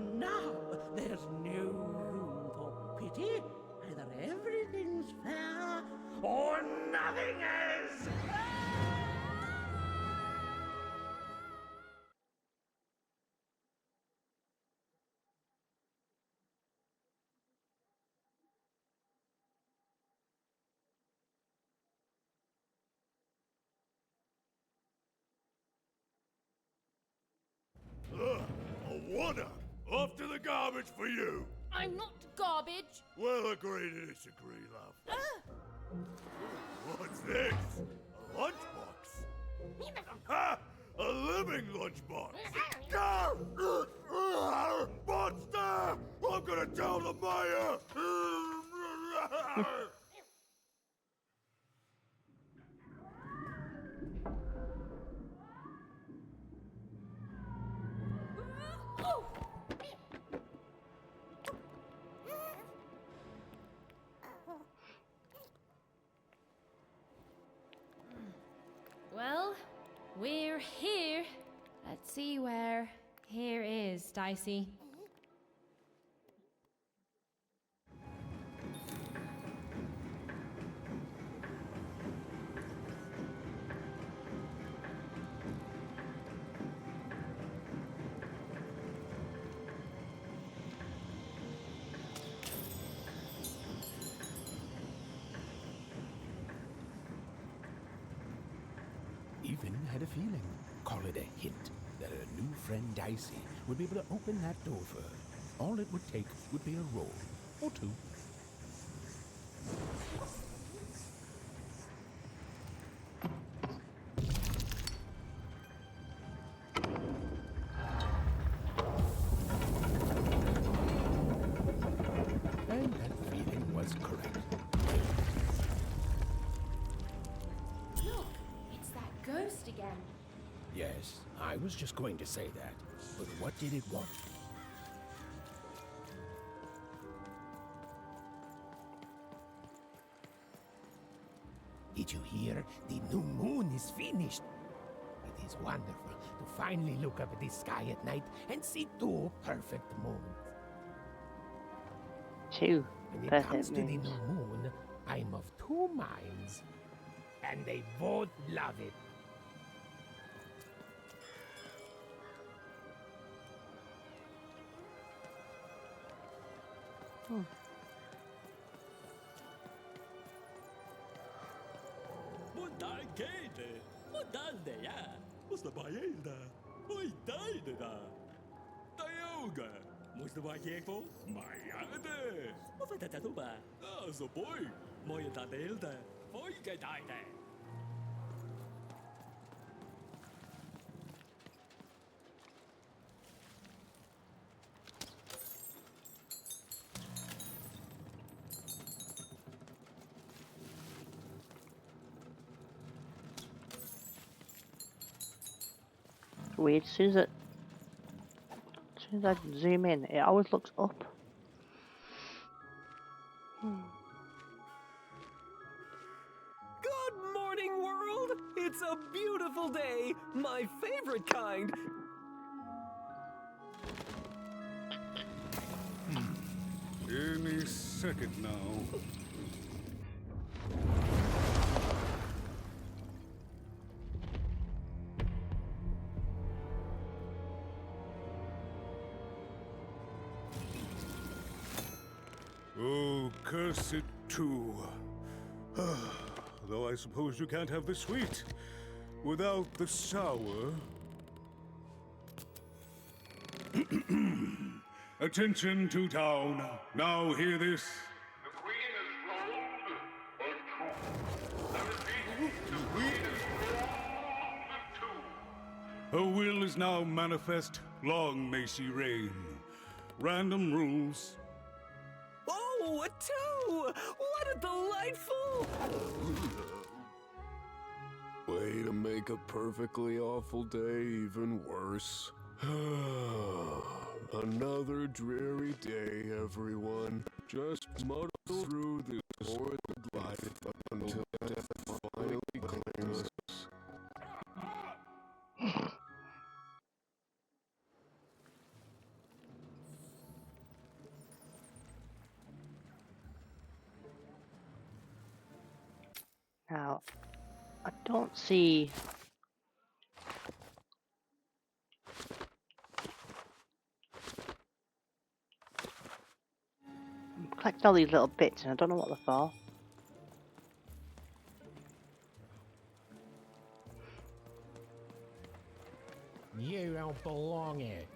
there's no room for pity. Either everything's fair, or nothing is! A wonder! Off to the garbage for you! I'm not garbage. We'll agree to disagree, love. What's this? A lunchbox? Ha! A living lunchbox! Monster! I'm gonna tell the mayor! Well, we're here. Let's see where here is, Dicey. Even had a feeling, call it a hint, that her new friend Dicey would be able to open that door for her. All it would take would be a roll, or two. And that feeling was correct. Look, it's that ghost again. Yes, I was just going to say that. But what did it want? Did you hear? The new moon is finished. It is wonderful to finally look up at the sky at night and see two perfect moons. Two When it perfect comes to the moons. new moon, I'm of two minds. And they both love it. Modagene, modaldeja, mustabajelda, oidaideda. Tayoga, mustabajeko, majade, mofatatatuba, azoboi, moyadadelda, oigedaide. Weird. As soon as I zoom in, it always looks up. Good morning, world! It's a beautiful day, my favorite kind. Any second now. Oh, curse it too. Though I suppose you can't have the sweet without the sour. Attention to town. Now hear this. The Queen is rolled a the Queen is rolled her will is now manifest. Long may she reign. Random rules. Oh, a 2! What a delightful... Way to make a perfectly awful day even worse. Another dreary day, everyone. Just muddle through this horrid life until death finally claims us. Now, I don't see. I'm collecting all these little bits and I don't know what they're for. You don't belong here.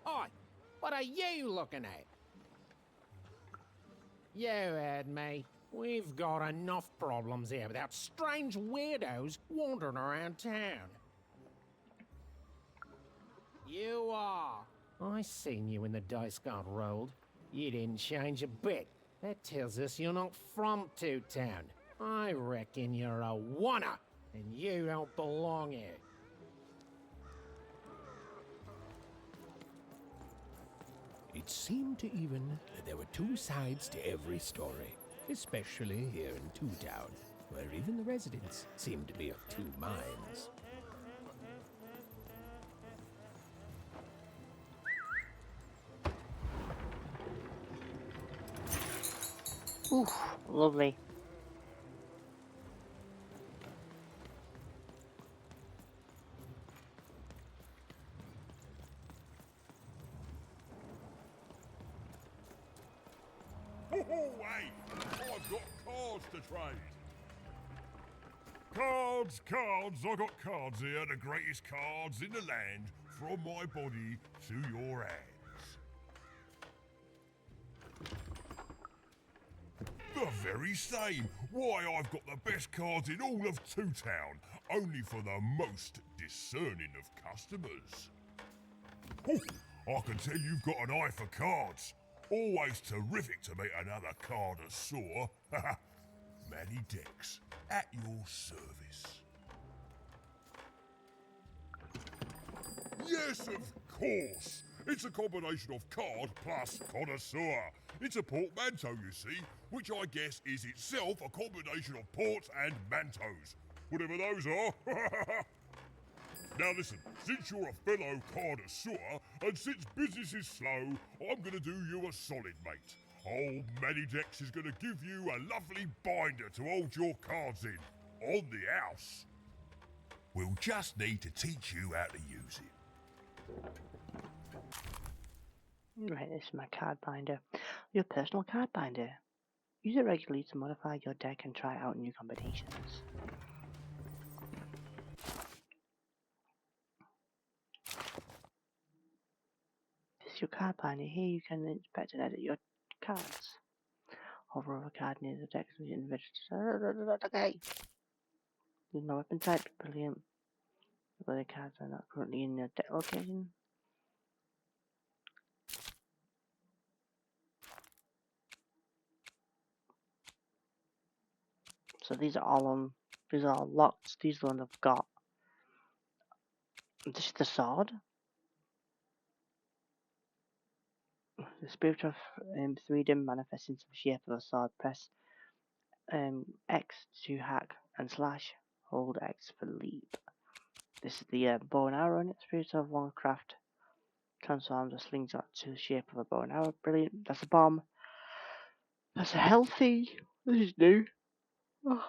Oi, what are you looking at? You heard me. We've got enough problems here without strange weirdos wandering around town. You are. I seen you when the dice got rolled. You didn't change a bit. That tells us you're not from Two Town. I reckon you're a oner, and you don't belong here. It seemed to even that there were two sides to every story, especially here in Two Town, where even the residents seemed to be of two minds. Oof, lovely. Wait! I've got cards to trade. Cards, cards, I got cards here, the greatest cards in the land, from my body to your hands. The very same. Why, I've got the best cards in all of Two Town, only for the most discerning of customers. Oh, I can tell you've got an eye for cards. Always terrific to meet another connoisseur. Manny Dex, at your service. Yes, of course. It's a combination of card plus connoisseur. It's a portmanteau, you see, which I guess is itself a combination of ports and mantos. Whatever those are. Now listen, since you're a fellow connoisseur, and since business is slow, I'm gonna do you a solid, mate. Old Manny Dex is gonna give you a lovely binder to hold your cards in, on the house. We'll just need to teach you how to use it. Right, this is my card binder. Your personal card binder. Use it regularly to modify your deck and try out new combinations. This is your card binder. Here you can inspect and edit your cards. Hover over a card near the deck so you can okay. There's no weapon type. Brilliant. The other cards are not currently in your deck location. So these are all locked. These are the ones I've got. This is the sword. The spirit of freedom manifests into the shape of a sword. Press X to hack and slash. Hold X for leap. This is the bow and arrow in it. Spirit of Warcraft transforms a slingshot to the shape of a bow and arrow. Brilliant. That's a bomb. That's a healthy. This is new. Oh.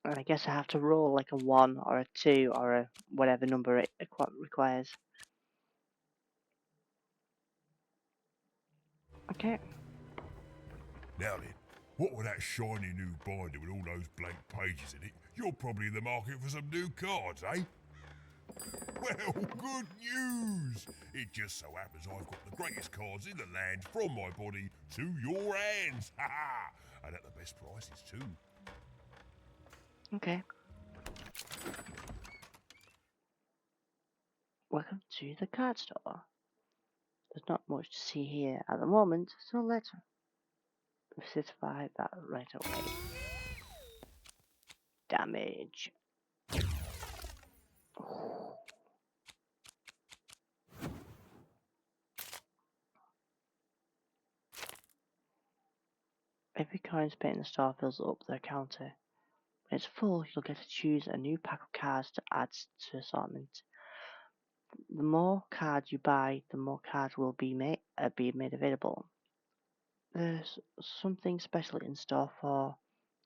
And I guess I have to roll like a 1 or a 2 or a whatever number it requires. Okay. Now then, what with that shiny new binder with all those blank pages in it, you're probably in the market for some new cards, eh? Well, good news! It just so happens I've got the greatest cards in the land from my body to your hands, ha! And at the best prices too. Okay. Welcome to the card store. There's not much to see here at the moment, so let's specify that right away. Damage. Every coin spent in the store fills up the counter. When it's full, you'll get to choose a new pack of cards to add to the assortment. The more cards you buy, the more cards will be made available. There's something special in store for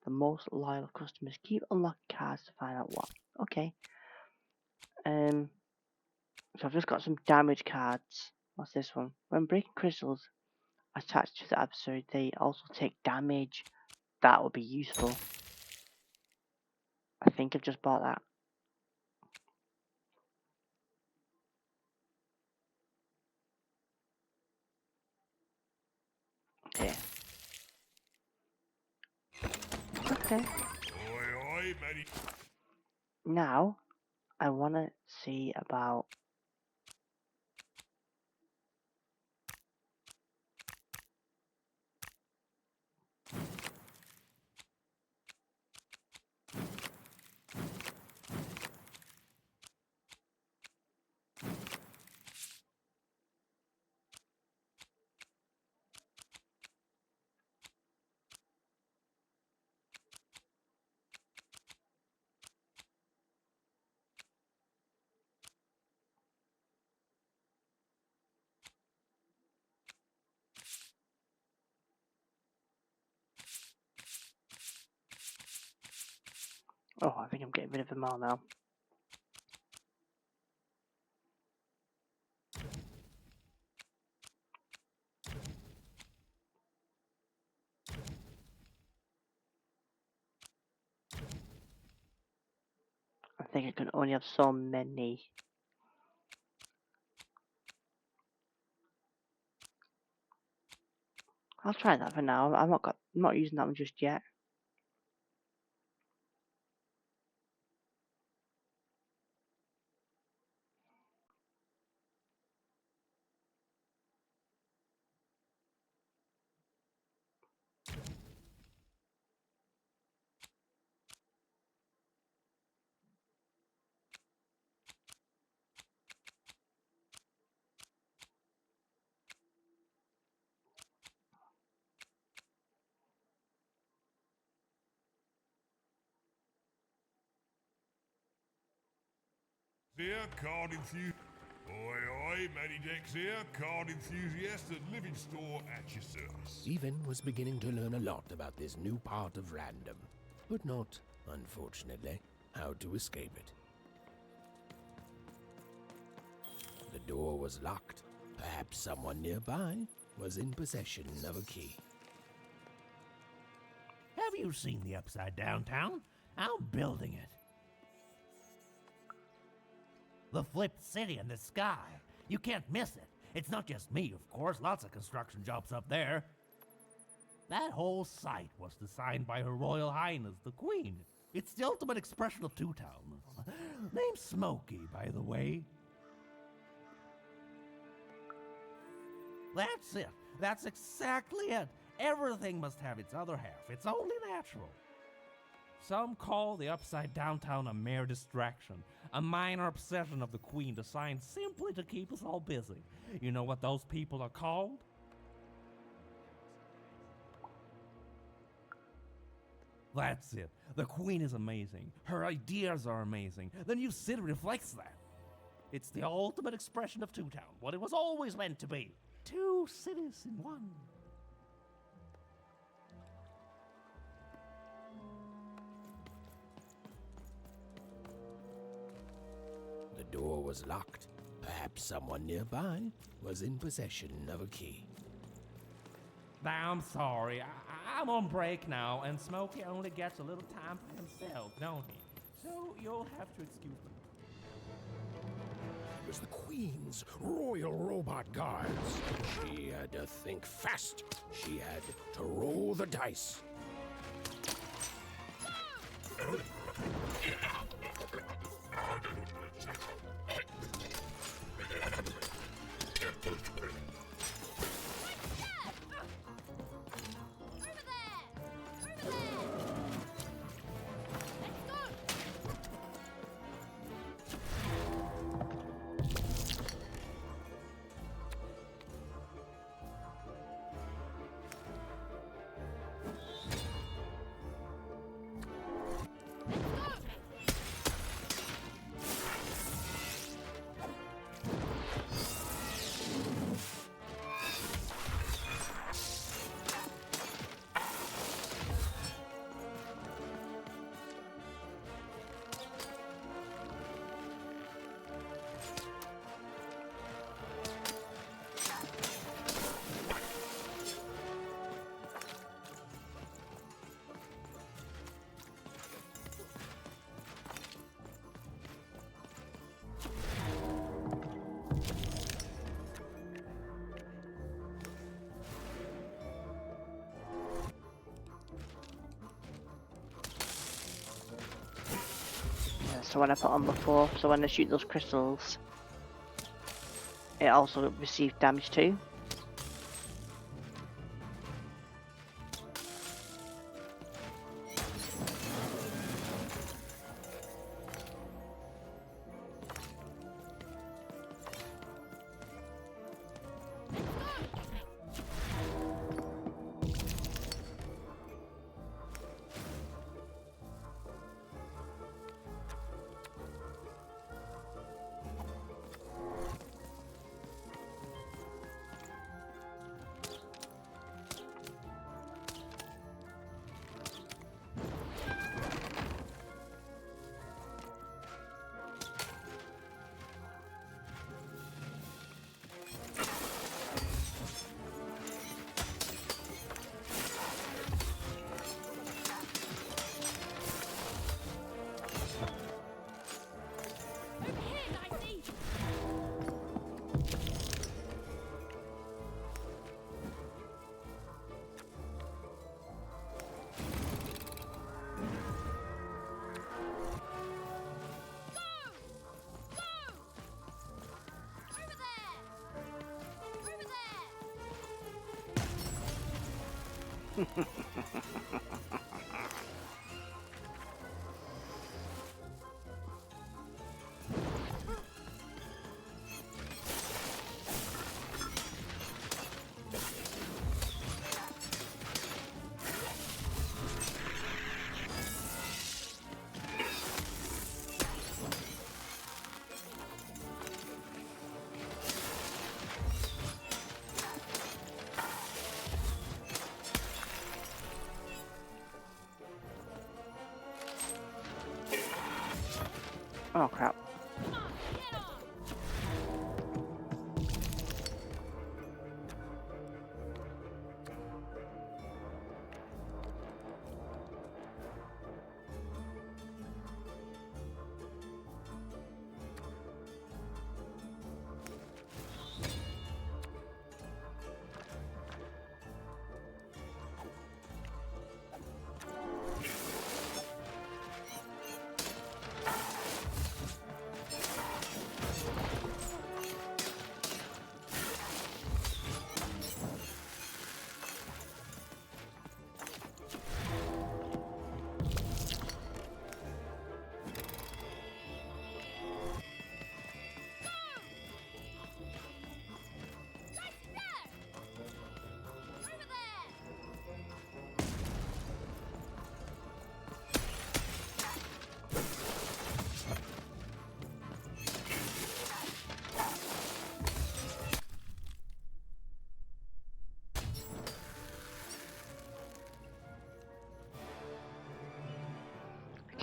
the most loyal customers. Keep unlocking cards to find out what. Okay. So I've just got some damage cards. What's this one? When breaking crystals attached to the adversary, they also take damage. That would be useful. I think I've just bought that. Okay. Okay. Now, I want to see about... Oh, I think I'm getting rid of them all now. I think I can only have so many. I'll try that for now. I'm not using that one just yet. Here, card enthusiast. Oi, Matty Dex here, card enthusiast and living store at your service. Stephen was beginning to learn a lot about this new part of random, but not, unfortunately, how to escape it. The door was locked. Perhaps someone nearby was in possession of a key. Have you seen the Upside Down Town? I'm building it. The flipped city in the sky. You can't miss it. It's not just me, of course. Lots of construction jobs up there. That whole site was designed by Her Royal Highness, the Queen. It's the ultimate expression of Two Town. Name's Smokey, by the way. That's it. That's exactly it. Everything must have its other half. It's only natural. Some call the Upside Down Town a mere distraction, a minor obsession of the Queen designed simply to keep us all busy. You know what those people are called? That's it. The Queen is amazing. Her ideas are amazing. The new city reflects that. It's the ultimate expression of Two Town, what it was always meant to be. Two cities in one. The door was locked. Perhaps someone nearby was in possession of a key. I'm sorry. I'm on break now, and Smokey only gets a little time for himself, don't he? So you'll have to excuse me. It was the Queen's royal robot guards. She had to think fast. She had to roll the dice. So when I put on before, so when I shoot those crystals, it also receives damage too.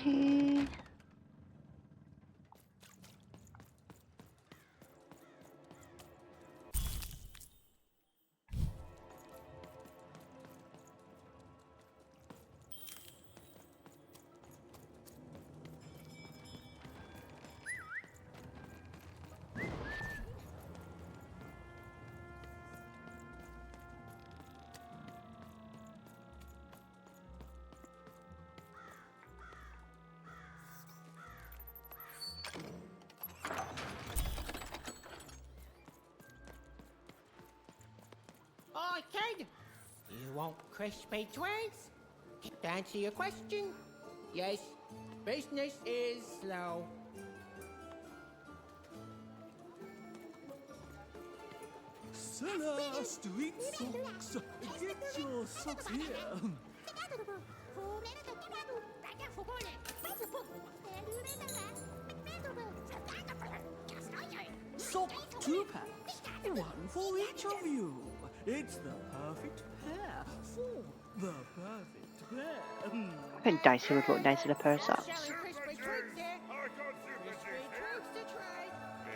Okay. Hi, kid. You want crispy twigs? To answer your question, yes, business is slow. Seller, street socks. Get your socks here. Sock 2-packs. One for each of you. It's the perfect pair for the perfect pair. I think Dicey would look nice in a pair of socks.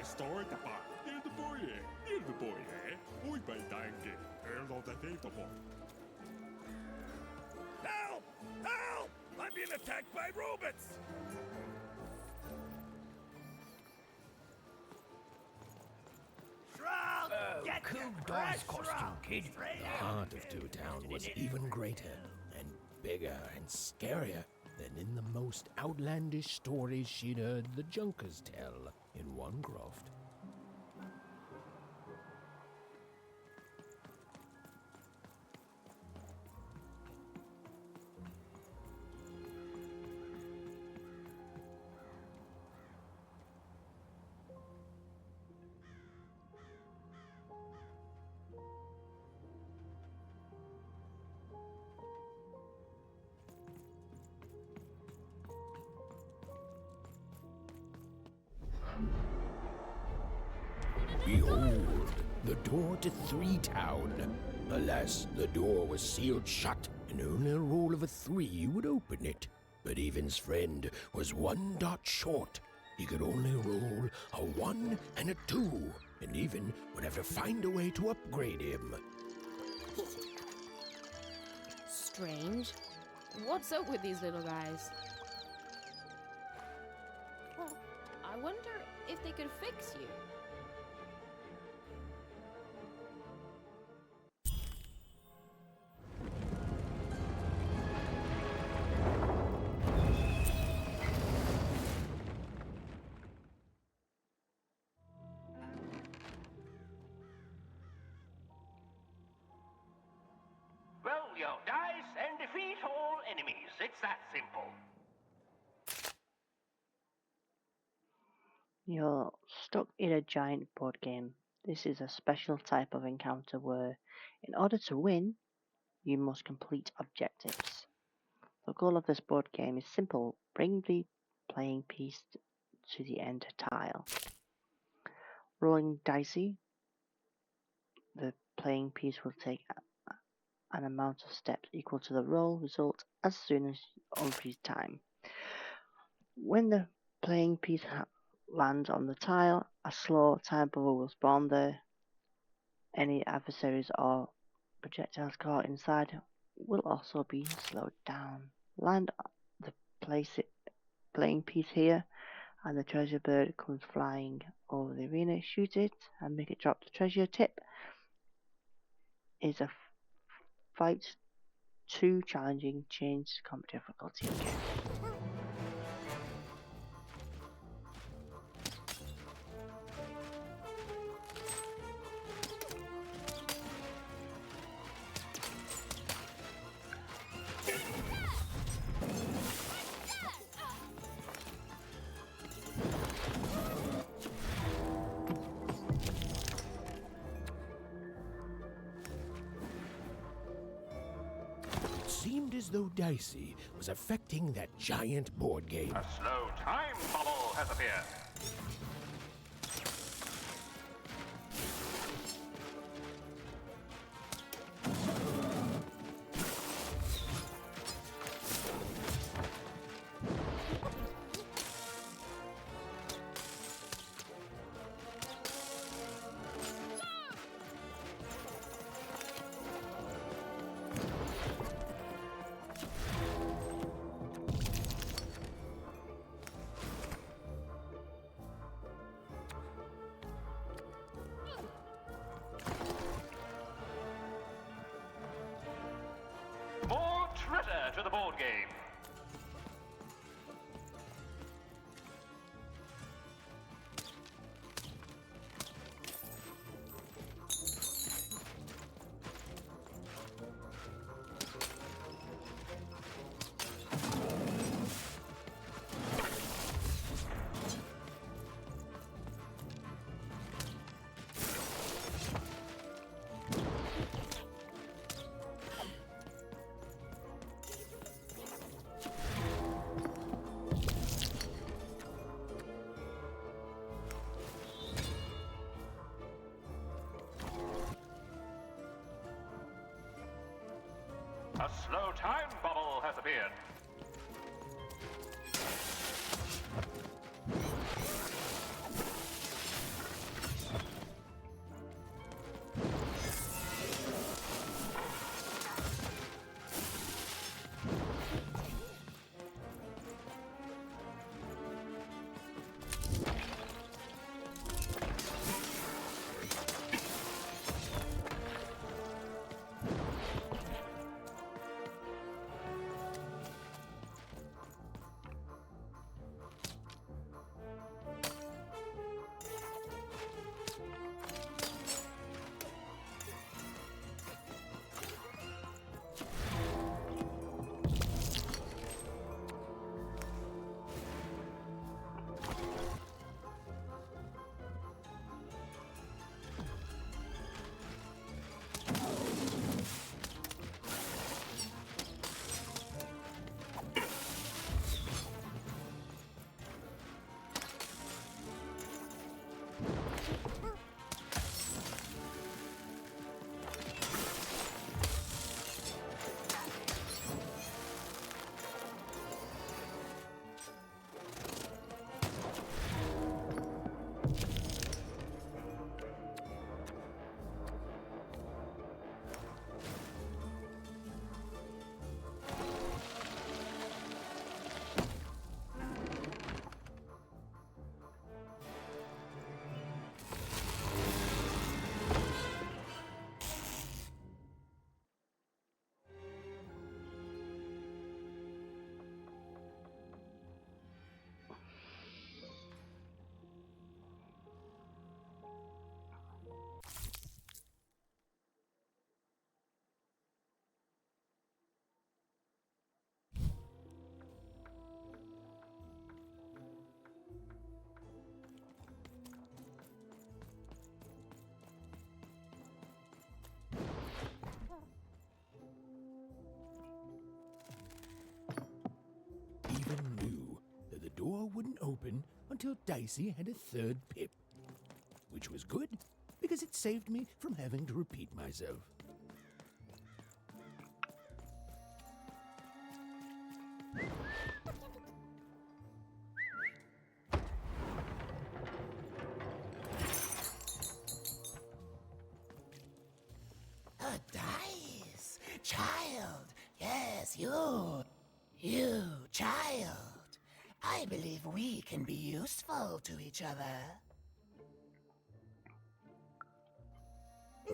Start the bar. Near the foyer. Near the foyer. Oi, by danke. Earl of the Datable. Help! Help! I'm being attacked by robots! Cool Doll's costume, kid. The heart of Two Town was even greater and bigger and scarier than in the most outlandish stories she'd heard the Junkers tell in Onecroft. Behold, the door to Three Town. Alas, the door was sealed shut, and only a roll of a 3 would open it. But Evan's friend was 1 dot short. He could only roll a 1 and a 2, and Even would have to find a way to upgrade him. Strange. What's up with these little guys? Well, I wonder if they could fix you. Roll your dice and defeat all enemies. It's that simple. You're stuck in a giant board game. This is a special type of encounter where, in order to win, you must complete objectives. The goal of this board game is simple: bring the playing piece to the end tile. Rolling dicey, the playing piece will take an amount of steps equal to the roll result as soon as over time. When the playing piece lands on the tile, a slow time bubble will spawn there. Any adversaries or projectiles caught inside will also be slowed down. Land the playing piece here, and the treasure bird comes flying over the arena. Shoot it and make it drop the treasure. Tip is a fight too challenging, change combat difficulty again. It seemed as though Dicey was affecting that giant board game. A slow time bubble has appeared. More treasure to the board game. A slow time bubble has appeared. Even knew that the door wouldn't open until Dicey had a third pip. Which was good, because it saved me from having to repeat myself. I believe we can be useful to each other.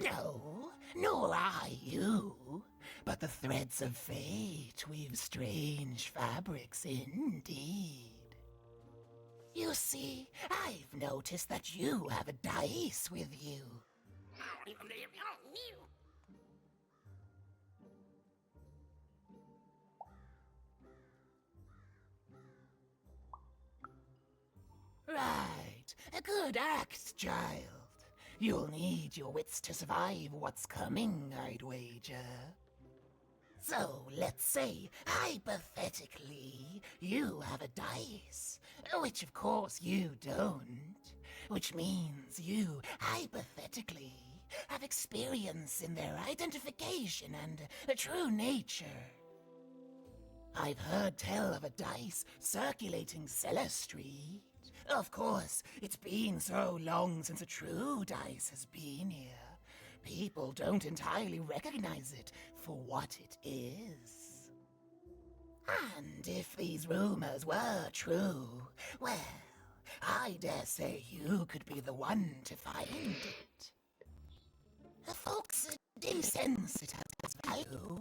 No, nor I you, but the threads of fate weave strange fabrics indeed. You see, I've noticed that you have a dice with you. Right, a good act, child. You'll need your wits to survive what's coming, I'd wager. So, let's say, hypothetically, you have a dice, which of course you don't, which means you, hypothetically, have experience in their identification and true nature. I've heard tell of a dice circulating Cellar Street. Of course, it's been so long since a true dice has been here. People don't entirely recognize it for what it is. And if these rumors were true, well, I dare say you could be the one to find it. Folks do sense it has value.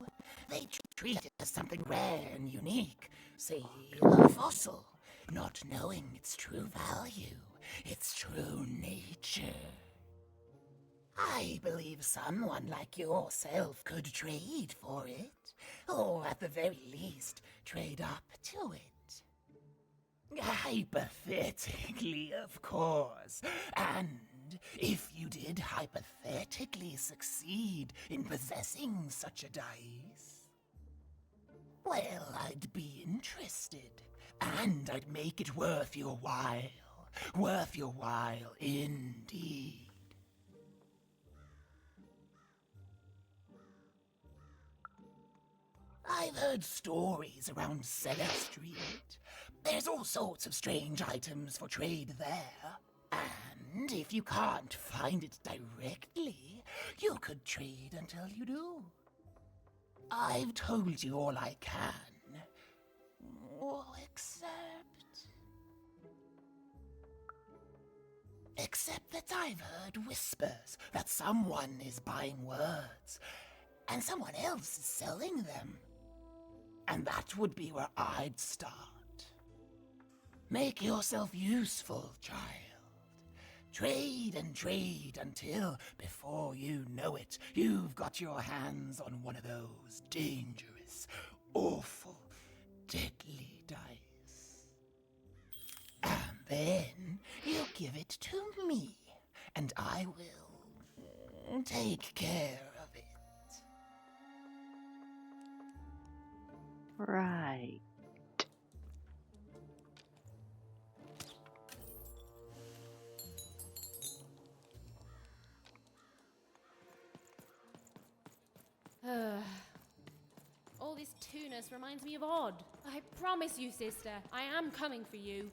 They treat it as something rare and unique, say a fossil, not knowing its true value, its true nature. I believe someone like yourself could trade for it, or at the very least, trade up to it. Hypothetically, of course, and if you did hypothetically succeed in possessing such a dice, well, I'd be interested, and I'd make it worth your while indeed. I've heard stories around Cellar Street. There's all sorts of strange items for trade there. And if you can't find it directly, you could trade until you do. I've told you all I can. Except that I've heard whispers that someone is buying words, and someone else is selling them. And that would be where I'd start. Make yourself useful, child. Trade and trade until, before you know it, you've got your hands on one of those dangerous, awful, deadly dice. And then you give it to me, and I will take care of it. Right. All this tunus reminds me of Odd. I promise you, sister, I am coming for you.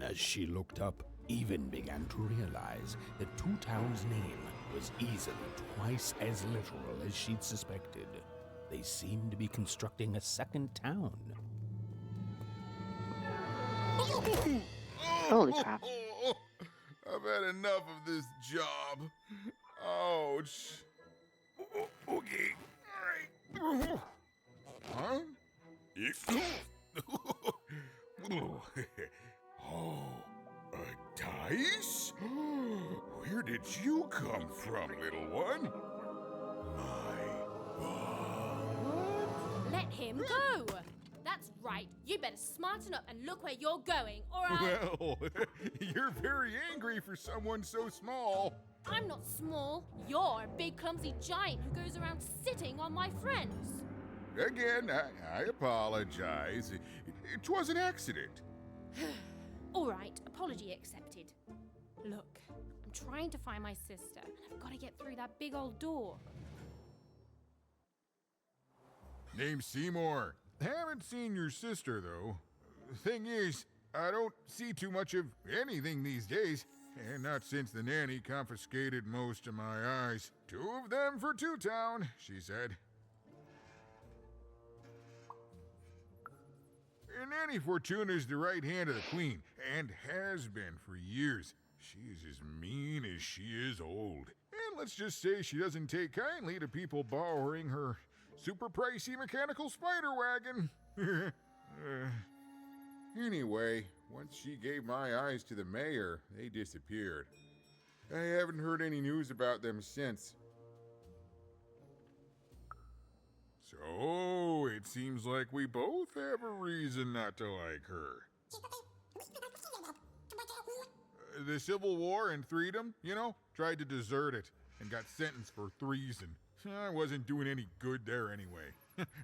As she looked up, Even began to realize that Two Town's name was easily twice as literal as she'd suspected. They seemed to be constructing a second town. Holy crap. I've had enough of this job. Ouch. Okay. All right. Huh? Oh, a dice? Where did you come from, little one? Let him go! That's right. You better smarten up and look where you're going, or I'll... Well, you're very angry for someone so small. I'm not small. You're a big, clumsy giant who goes around sitting on my friends. Again, I apologize. It was an accident. All right, apology accepted. Look, I'm trying to find my sister, and I've got to get through that big old door. Name's Seymour. Haven't seen your sister, though. Thing is, I don't see too much of anything these days. And not since the nanny confiscated most of my eyes. 2 of them for Two Town, she said. Nanny Fortuna's the right hand of the Queen, and has been for years. She's as mean as she is old. And let's just say she doesn't take kindly to people borrowing her super pricey mechanical spider wagon. Anyway, once she gave my eyes to the mayor, they disappeared. I haven't heard any news about them since. So, it seems like we both have a reason not to like her. The Civil War and Freedom, you know, tried to desert it and got sentenced for treason. I wasn't doing any good there anyway.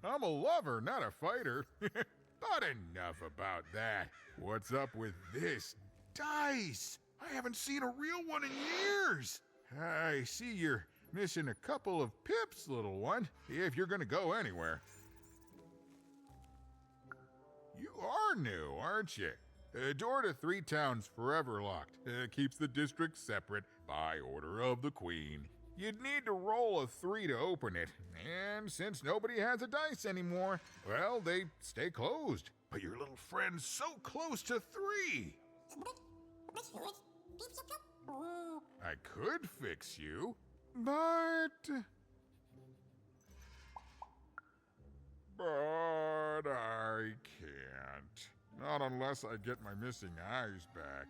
I'm a lover, not a fighter. But enough about that. What's up with this dice? I haven't seen a real one in years. I see you're missing a couple of pips, little one, if you're gonna go anywhere. You are new, aren't you? Door to 3 towns forever locked. Keeps the district separate by order of the Queen. You'd need to roll a 3 to open it, and since nobody has a dice anymore, well, they stay closed. But your little friend's so close to 3. I could fix you, but I can't. Not unless I get my missing eyes back.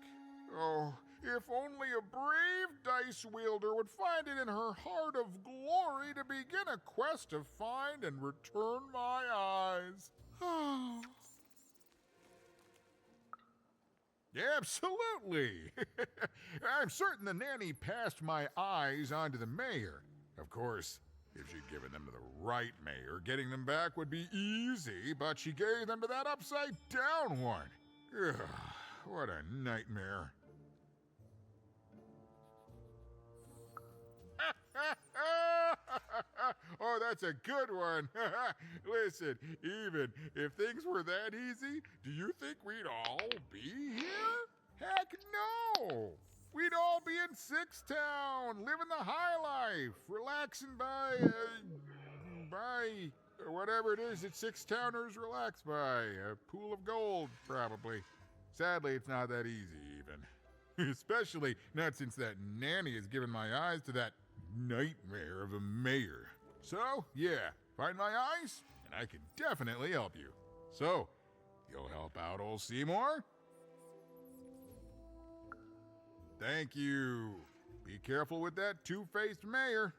Oh, if only a brave dice wielder would find it in her heart of glory to begin a quest to find and return my eyes. Absolutely. I'm certain the nanny passed my eyes on to the mayor. Of course, if she'd given them to the right mayor, getting them back would be easy, but she gave them to that upside-down one. Ugh, what a nightmare. Oh, that's a good one. Listen, even if things were that easy, do you think we'd all be here? Heck no! We'd all be in Six Town, living the high life, relaxing by whatever it is that Six Towners relax by. A pool of gold, probably. Sadly, it's not that easy, even. Especially not since that nanny has given my eyes to that nightmare of a mayor. So, yeah, find my eyes, and I can definitely help you. So, you'll help out old Seymour? Thank you. Be careful with that two-faced mayor.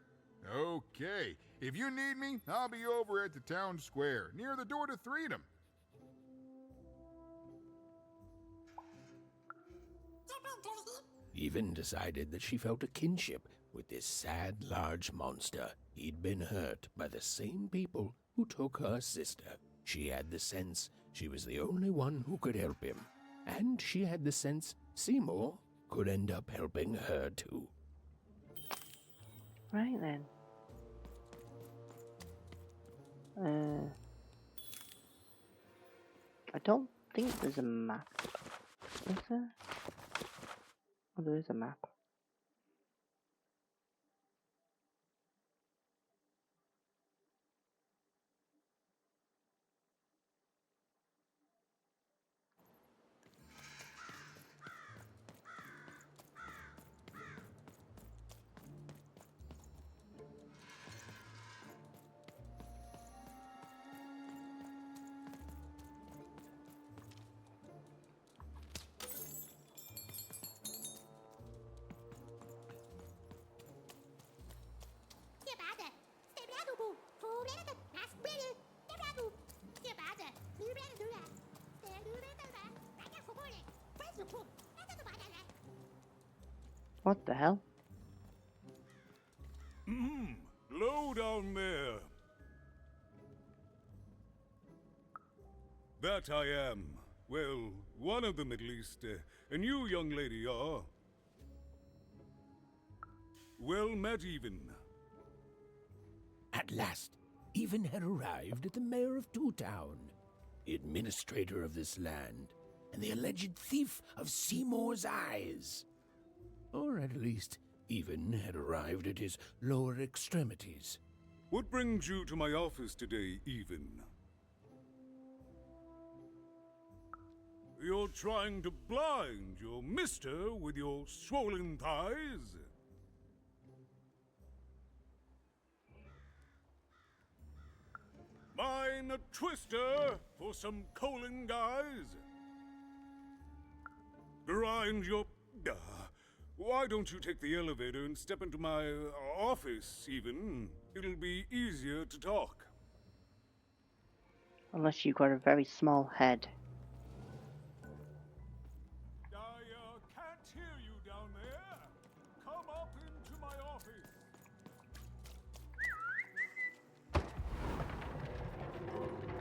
Okay, if you need me, I'll be over at the town square, near the door to Freedom. Even decided that she felt a kinship with this sad, large monster. He'd been hurt by the same people who took her sister. She had the sense she was the only one who could help him. And she had the sense Seymour could end up helping her too. Right then. I don't think there's a map. Is there? Oh, there is a map. What the hell? Low down there. That I am. Well, one of them at least. And you, young lady, are... well met, Even. At last, Even had arrived at the mayor of Two Town, the administrator of this land, and the alleged thief of Seymour's eyes. Or at least, Even had arrived at his lower extremities. What brings you to my office today, Even? You're trying to blind your mister with your swollen thighs? Mine a twister for some colon guys? Grind your... why don't you take the elevator and step into my office, even? It'll be easier to talk. Unless you've got a very small head. I can't hear you down there. Come up into my office.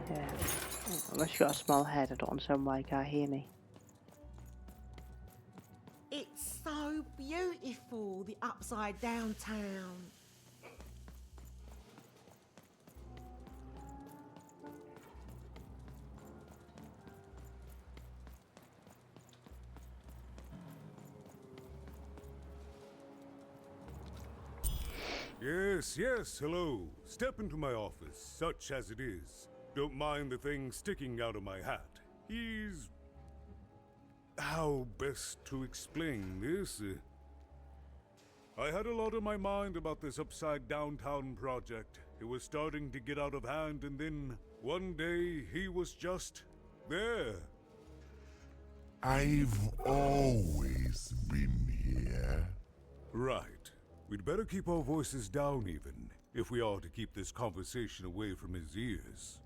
Yeah. Unless you've got a small head, I don't understand why you can't hear me. It's so beautiful, the upside down town. Yes, yes, hello. Step into my office, such as it is. Don't mind the thing sticking out of my hat. He's... how best to explain this? I had a lot on my mind about this upside downtown project. It was starting to get out of hand, and then one day he was just there. I've always been here. Right. We'd better keep our voices down even, if we are to keep this conversation away from his ears.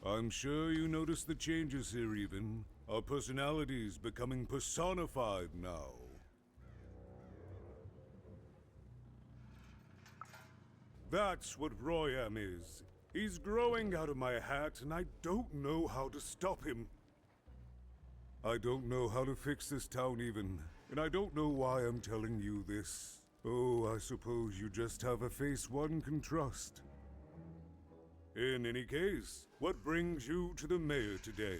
I'm sure you noticed the changes here even. Our personalities becoming personified now. That's what Royam is. He's growing out of my hat, and I don't know how to stop him. I don't know how to fix this town even, and I don't know why I'm telling you this. Oh, I suppose you just have a face one can trust. In any case, what brings you to the mayor today?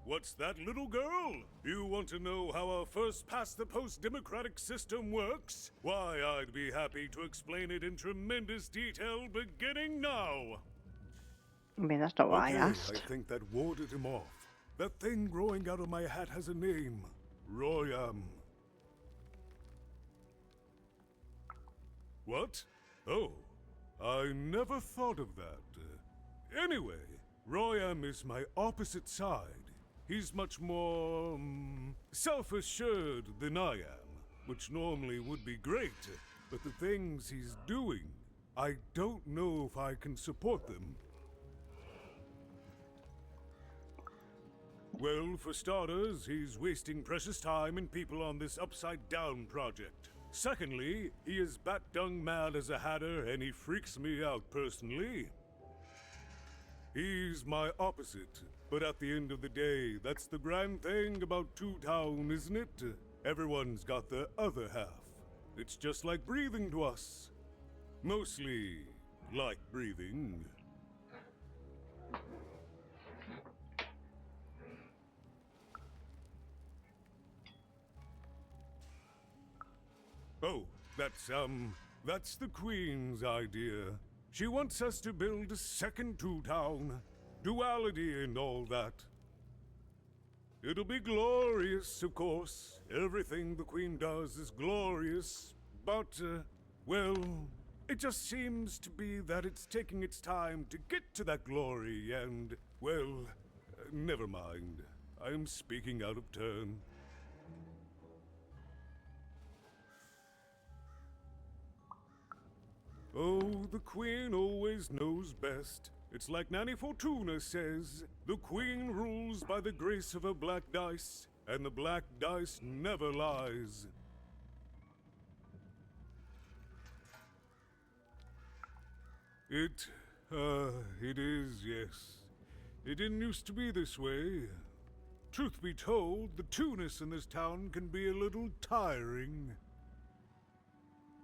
What's that, little girl? You want to know how our first-past-the-post democratic system works? Why, I'd be happy to explain it in tremendous detail beginning now. I mean, that's not what I Okay, asked. I think that warded him off. That thing growing out of my hat has a name. Royam. What? Oh, I never thought of that. Anyway, Royam is my opposite side. He's much more self-assured than I am, which normally would be great, but the things he's doing, I don't know if I can support them. Well, for starters, he's wasting precious time and people on this upside-down project. Secondly, he is bat-dung mad as a hatter, and he freaks me out personally. He's my opposite, but at the end of the day, that's the grand thing about Two Town, isn't it? Everyone's got the other half. It's just like breathing to us. Mostly like breathing. Oh, that's the Queen's idea. She wants us to build a second Two Town. Duality and all that. It'll be glorious, of course. Everything the Queen does is glorious. But, well, it just seems to be that it's taking its time to get to that glory and, well, never mind. I'm speaking out of turn. Oh, the Queen always knows best. It's like Nanny Fortuna says, the Queen rules by the grace of her black dice, and the black dice never lies. It is, yes. It didn't used to be this way. Truth be told, the two-ness in this town can be a little tiring.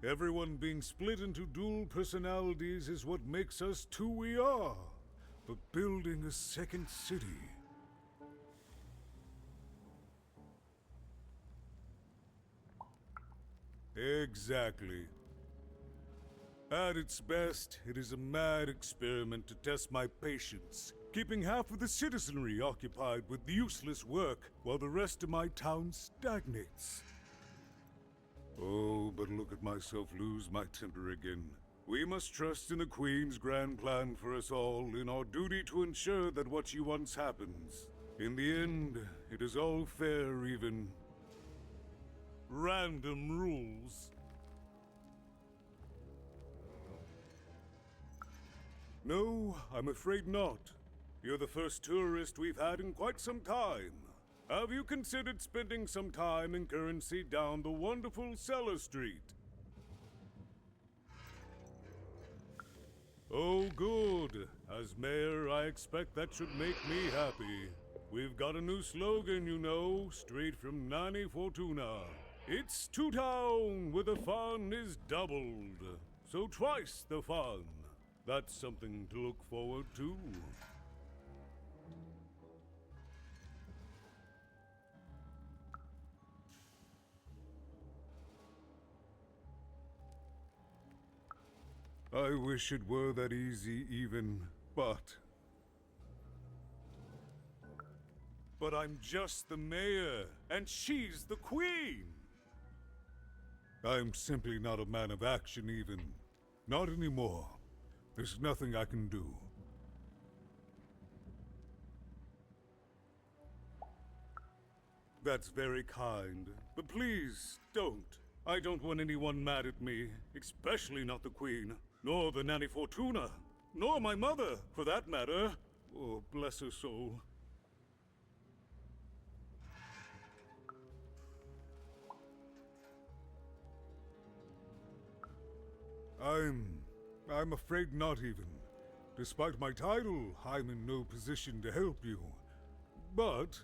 Everyone being split into dual personalities is what makes us who we are. But building a second city... Exactly. At its best, it is a mad experiment to test my patience, keeping half of the citizenry occupied with useless work while the rest of my town stagnates. Oh, but look at myself lose my temper again. We must trust in the Queen's grand plan for us all, in our duty to ensure that what she wants happens. In the end, it is all fair, even. Random rules. No, I'm afraid not. You're the first tourist we've had in quite some time. Have you considered spending some time in currency down the wonderful Cellar Street? Oh, good. As mayor, I expect that should make me happy. We've got a new slogan, you know, straight from Nanny Fortuna. It's two-town where the fun is doubled. So twice the fun. That's something to look forward to. I wish it were that easy, even, but I'm just the mayor, and she's the queen! I'm simply not a man of action, even. Not anymore. There's nothing I can do. That's very kind, but please, don't. I don't want anyone mad at me, especially not the Queen, nor the Nanny Fortuna, nor my mother, for that matter. Oh, bless her soul. I'm afraid not even. Despite my title, I'm in no position to help you. But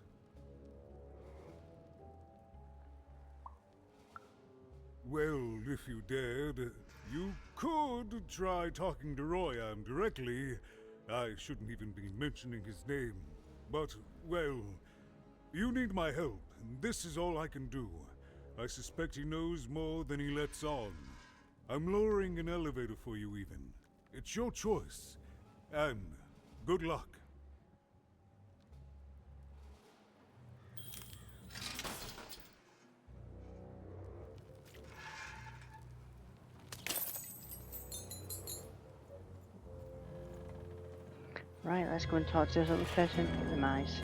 well, if you dared, you could try talking to Royan directly. I shouldn't even be mentioning his name. But, well, you need my help, and this is all I can do. I suspect he knows more than he lets on. I'm lowering an elevator for you, even. It's your choice. And good luck. Right, let's go and talk to this other person. Demise.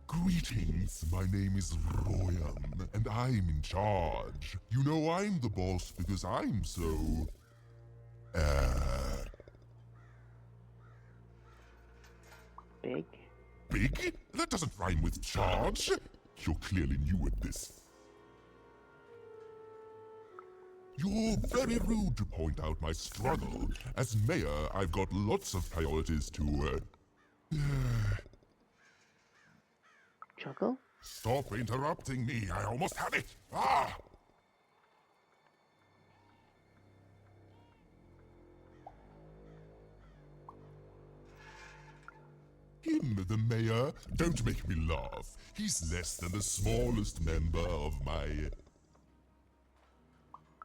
Greetings, my name is Royan, and I'm in charge. You know I'm the boss because I'm so... Big? Big? That doesn't rhyme with charge. You're clearly new at this. You're very rude to point out my struggle. As mayor, I've got lots of priorities to, Juggle? Stop interrupting me. I almost had it. Ah! Him, the mayor? Don't make me laugh. He's less than the smallest member of my...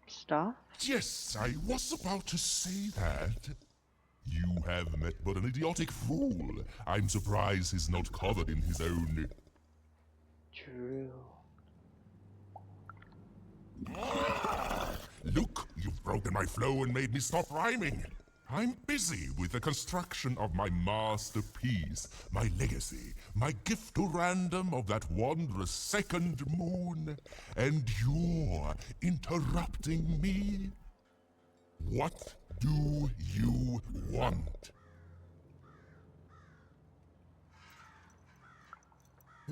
Staff? Yes, I was about to say that. You have met but an idiotic fool. I'm surprised he's not covered in his own... True. Look, you've broken my flow and made me stop rhyming. I'm busy with the construction of my masterpiece, my legacy, my gift to random of that wondrous second moon. And you're interrupting me? What do you want?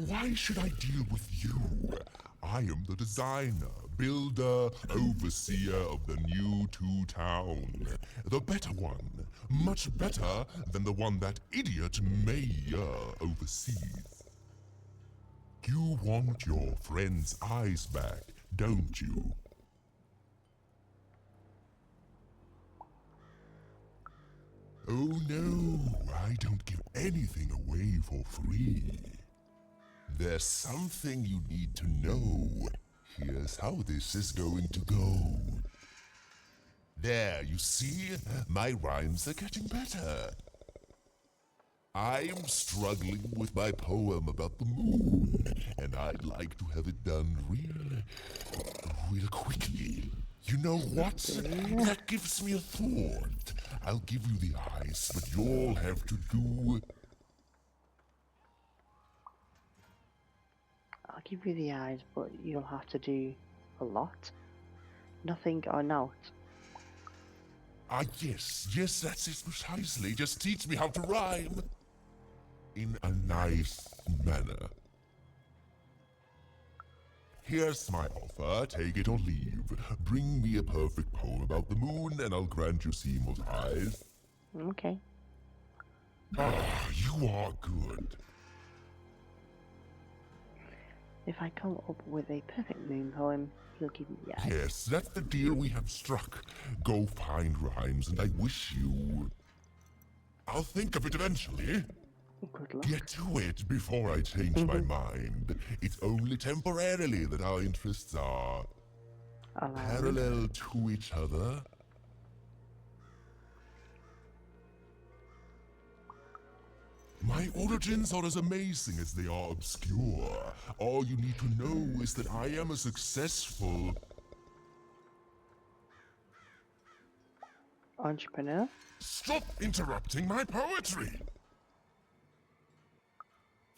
Why should I deal with you? I am the designer, builder, overseer of the new two-town. The better one. Much better than the one that idiot mayor oversees. You want your friend's eyes back, don't you? Oh no, I don't give anything away for free. There's something you need to know. Here's how this is going to go. There, you see? My rhymes are getting better. I'm struggling with my poem about the moon, and I'd like to have it done real quickly. You know what? That gives me a thought. I'll give you the eyes, but you'll have to do... I'll give you the eyes, but you'll have to do a lot. Nothing or not. Ah, yes, that's it precisely. Just teach me how to rhyme. In a nice manner. Here's my offer, take it or leave. Bring me a perfect poem about the moon, and I'll grant you Seymour's eyes. Okay. Ah, you are good. If I come up with a perfect moon poem, you'll give me the eyes. Yes, that's the deal we have struck. Go find rhymes, and I wish you... I'll think of it eventually. Good luck. Get to it before I change my mind. It's only temporarily that our interests are parallel to each other. My origins are as amazing as they are obscure. All you need to know is that I am a successful... entrepreneur? Stop interrupting my poetry!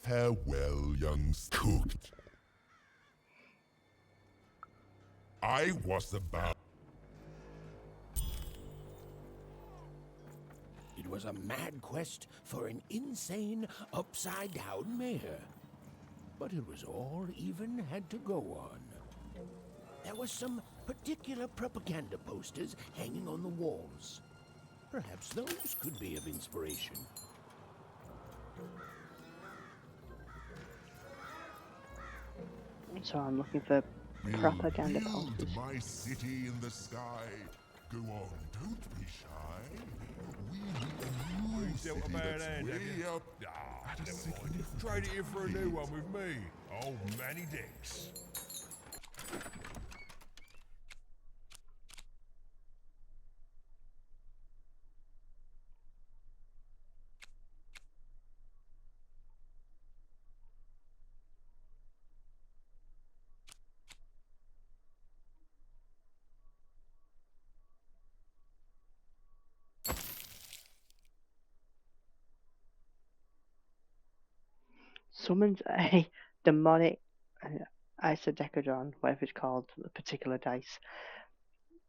Farewell, young cooked. I was about... It was a mad quest for an insane, upside-down mayor. But it was all even had to go on. There was some particular propaganda posters hanging on the walls. Perhaps those could be of inspiration. So I'm looking for propaganda posters. Build my city in the sky. Go on, don't be shy. We need a new city that's way up. Trade it in for a new one with me. Old Manny Dix. Summons a demonic isodecadron, whatever it's called, a particular dice,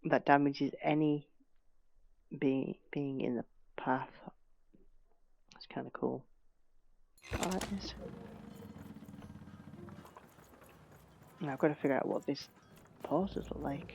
that damages any being in the path. That's kind of cool. I like this. Now I've got to figure out what these posters look like.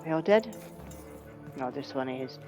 They all dead? No, this one is.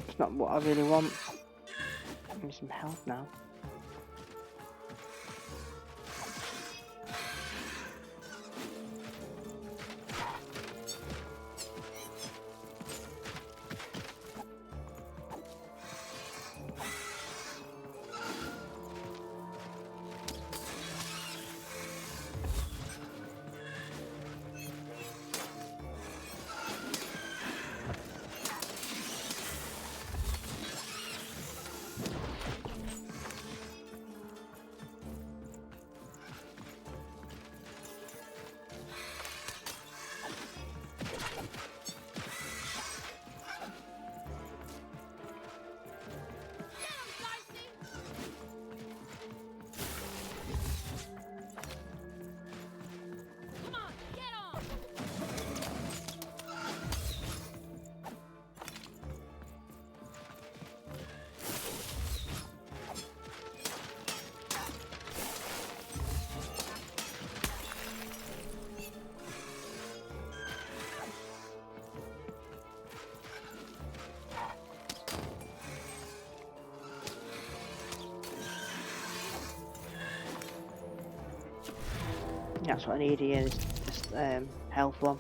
It's not what I really want. Give me some health now. That's what I need here, this health one.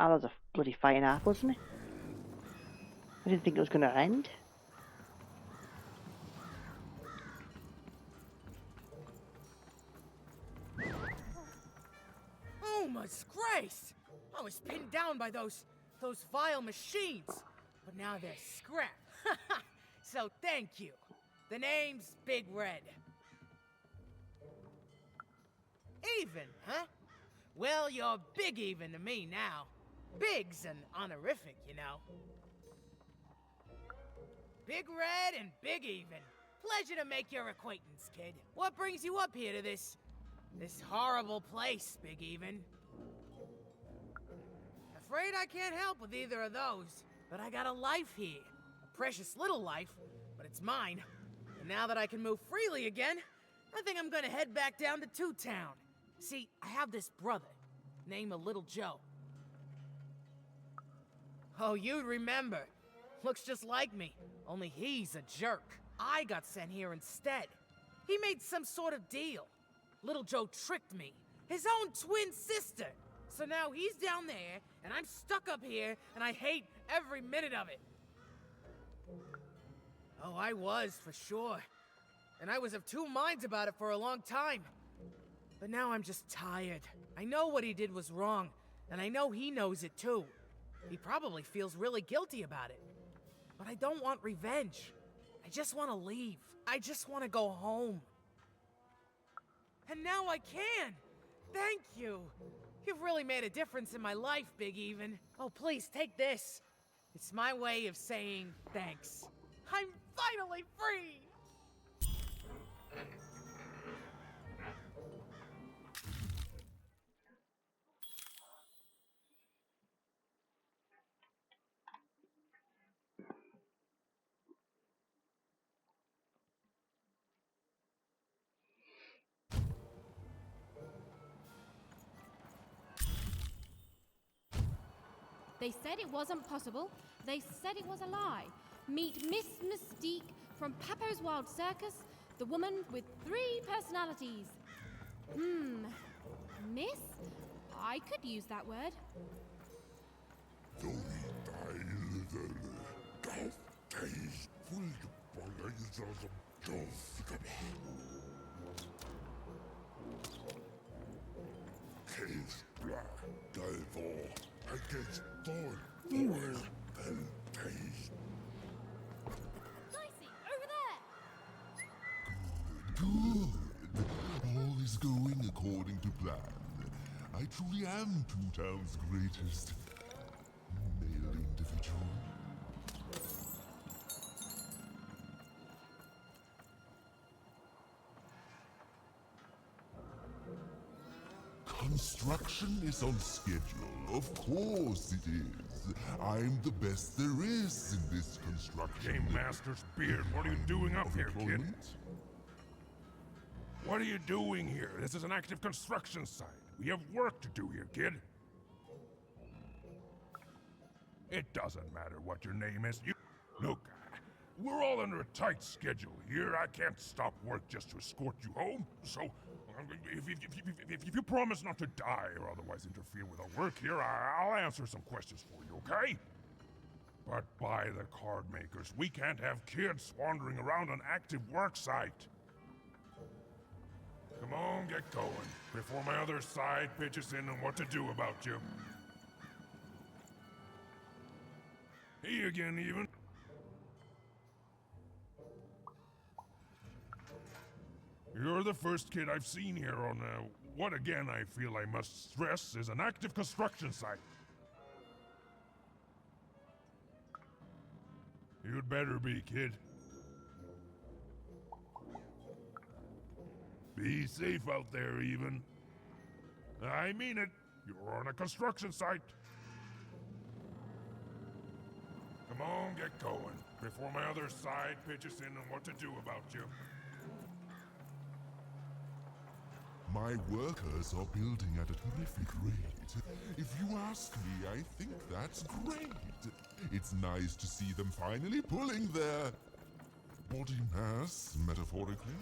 That was a bloody fighting half, wasn't it? I didn't think it was going to end. Oh my grace! I was pinned down by those vile machines, but now they're scrap. So thank you. The name's Big Red. Even, huh? Well, you're big even to me now. Big's an honorific, you know. Big Red and Big Even. Pleasure to make your acquaintance, kid. What brings you up here to this horrible place, Big Even? Afraid I can't help with either of those, but I got a life here. A precious little life, but it's mine. And now that I can move freely again, I think I'm gonna head back down to Two Town. See, I have this brother, named Little Joe. Oh, you'd remember. Looks just like me, only he's a jerk. I got sent here instead. He made some sort of deal. Little Joe tricked me, his own twin sister. So now he's down there, and I'm stuck up here, and I hate every minute of it. Oh, I was, for sure. And I was of two minds about it for a long time. But now I'm just tired. I know what he did was wrong, and I know he knows it too. He probably feels really guilty about it. But I don't want revenge. I just want to leave. I just want to go home. And now I can! Thank you! You've really made a difference in my life, Big Even. Oh, please, take this. It's my way of saying thanks. I'm finally free! They said it wasn't possible. They said it was a lie. Meet Miss Mystique from Papo's Wild Circus, the woman with 3 personalities. Miss? I could use that word. Dicey, over there! Good. All is going according to plan. I truly am Two Town's greatest male individual. Construction is on schedule. Of course it is. I'm the best there is in this construction. Game Master's beard, what are you doing up here, kid? What are you doing here? This is an active construction site. We have work to do here, kid. It doesn't matter what your name is. Look, we're all under a tight schedule here. I can't stop work just to escort you home. So, if you promise not to die or otherwise interfere with our work here, I'll answer some questions for you, okay? But by the card makers, we can't have kids wandering around an active work site. Come on, get going, before my other side pitches in on what to do about you. Hey again, Even. You're the first kid I've seen here on, what again I feel I must stress is an active construction site. You'd better be, kid. Be safe out there, Even. I mean it. You're on a construction site. Come on, get going, before my other side pitches in on what to do about you. My workers are building at a terrific rate. If you ask me, I think that's great. It's nice to see them finally pulling their body mass, metaphorically.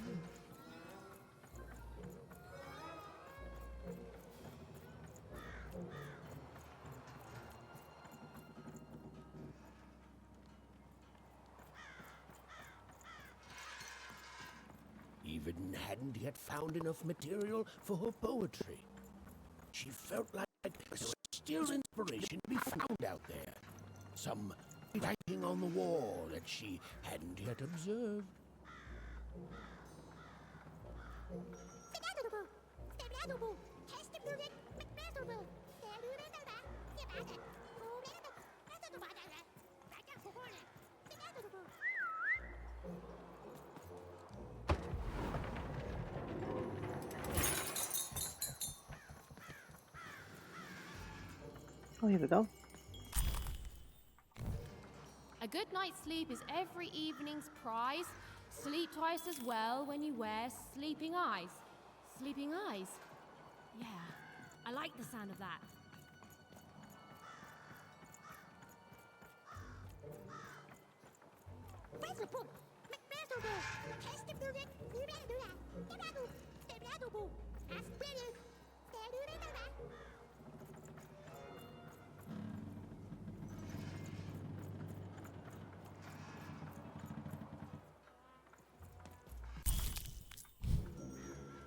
even hadn't yet found enough material for her poetry. She felt like there was still inspiration to be found out there. Some writing on the wall that she hadn't yet observed. Oh, here we go. A good night's sleep is every evening's prize. Sleep twice as well when you wear sleeping eyes. Sleeping eyes? Yeah, I like the sound of that.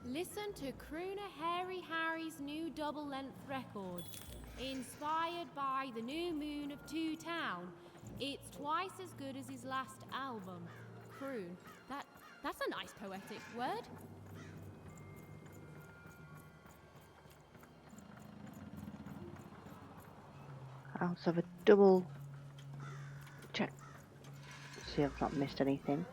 Listen to Crooner Hairy Harry's new double-length record, inspired by the new moon of Two Town. It's twice as good as his last album, Croon. That's a nice poetic word. I'll also have a double check. See if I've not missed anything.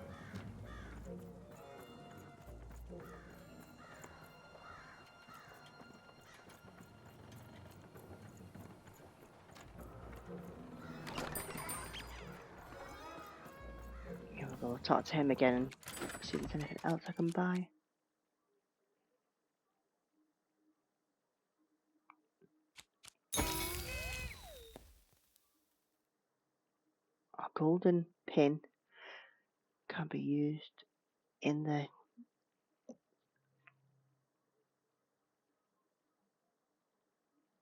Here we go, talk to him again and see if there's anything else I can buy. A golden pin can be used in the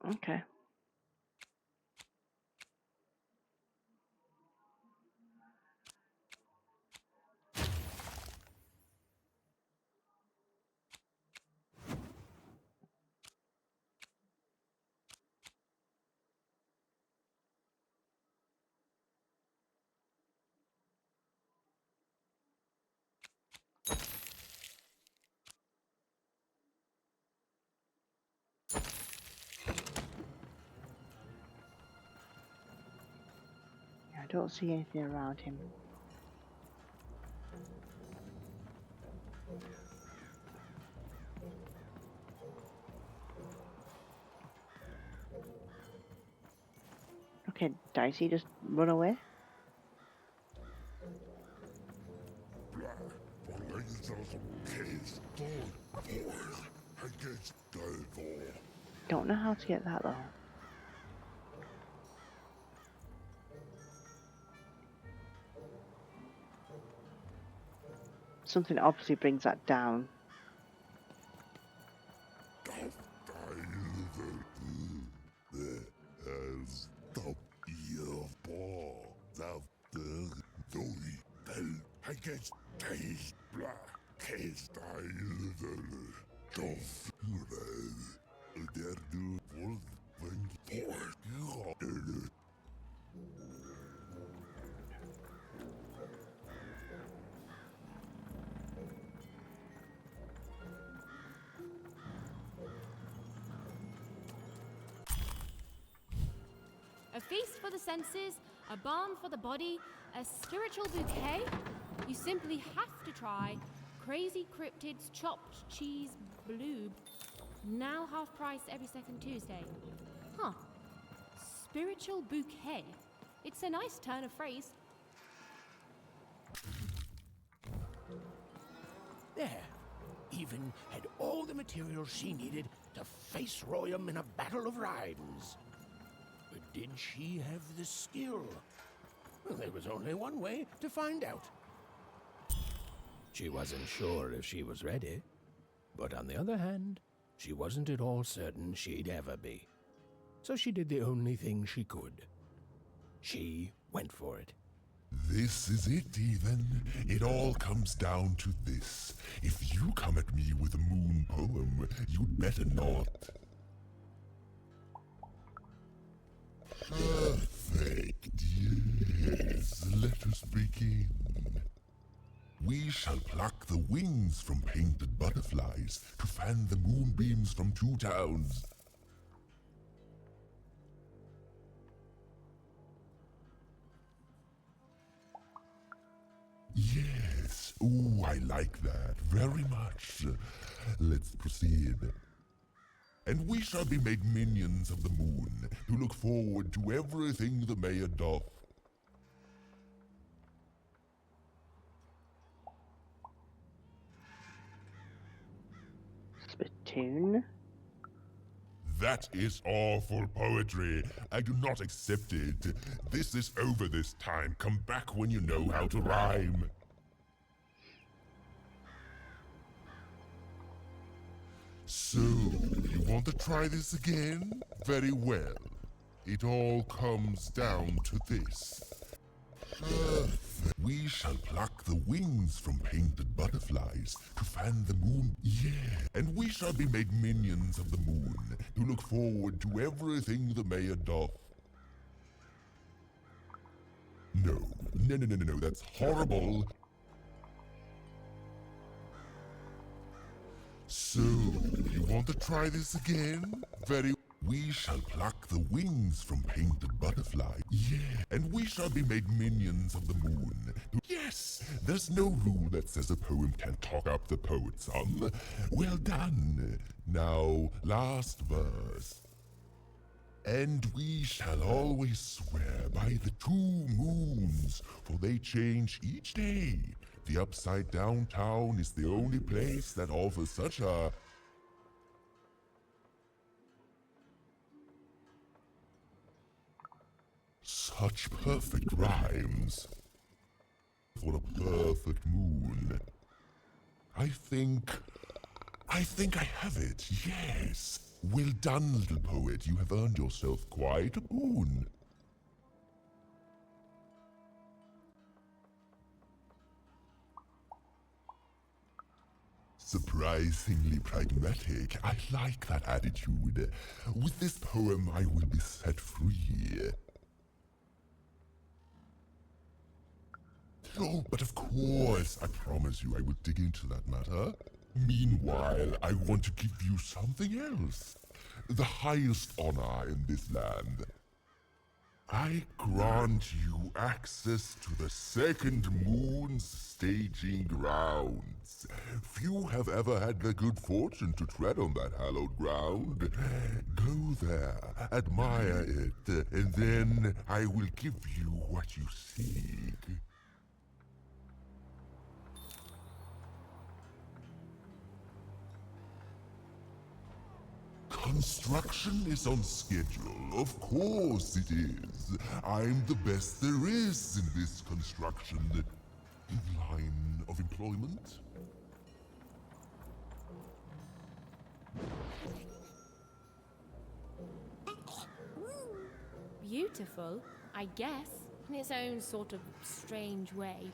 okay. I don't see anything around him. Okay, Dicey, just run away. Don't know how to get that though. Something obviously brings that down. A feast for the senses, a balm for the body, a spiritual bouquet? You simply have to try Crazy Cryptid's chopped cheese bloob. Now half price every second Tuesday. Huh. Spiritual bouquet. It's a nice turn of phrase. There. Even had all the materials she needed to face Royum in a battle of rhymes. But did she have the skill? Well, there was only one way to find out. She wasn't sure if she was ready, but on the other hand, she wasn't at all certain she'd ever be. So she did the only thing she could. She went for it. This is it, even. It all comes down to this. If you come at me with a moon poem, you'd better not. Perfect, yes. Let us begin. We shall pluck the wings from painted butterflies to fan the moonbeams from two towns. Yes. Ooh, I like that very much. Let's proceed. And we shall be made minions of the moon to look forward to everything the mayor doth. Spittoon? That is awful poetry. I do not accept it. This is over this time. Come back when you know how to rhyme. So, you want to try this again? Very well. It all comes down to this. We shall pluck the wings from painted butterflies to fan the moon. Yeah, and we shall be made minions of the moon to look forward to everything the mayor doth. No, that's horrible. So, you want to try this again? Very. We shall pluck the wings from painted butterflies. Yeah, and we shall be made minions of the moon. Yes, there's no rule that says a poem can't talk up the poet, son. Well done. Now, last verse. And we shall always swear by the 2 moons, for they change each day. The upside down town is the only place that offers such a... Such perfect rhymes. For a perfect moon. I think I have it, yes. Well done, little poet. You have earned yourself quite a boon. Surprisingly pragmatic. I like that attitude. With this poem, I will be set free. Oh, but of course, I promise you I will dig into that matter. Meanwhile, I want to give you something else. The highest honor in this land. I grant you access to the second moon's staging grounds. Few have ever had the good fortune to tread on that hallowed ground. Go there, admire it, and then I will give you what you seek. Construction is on schedule. Of course it is. I'm the best there is in this construction line of employment. Beautiful, I guess, in its own sort of strange way.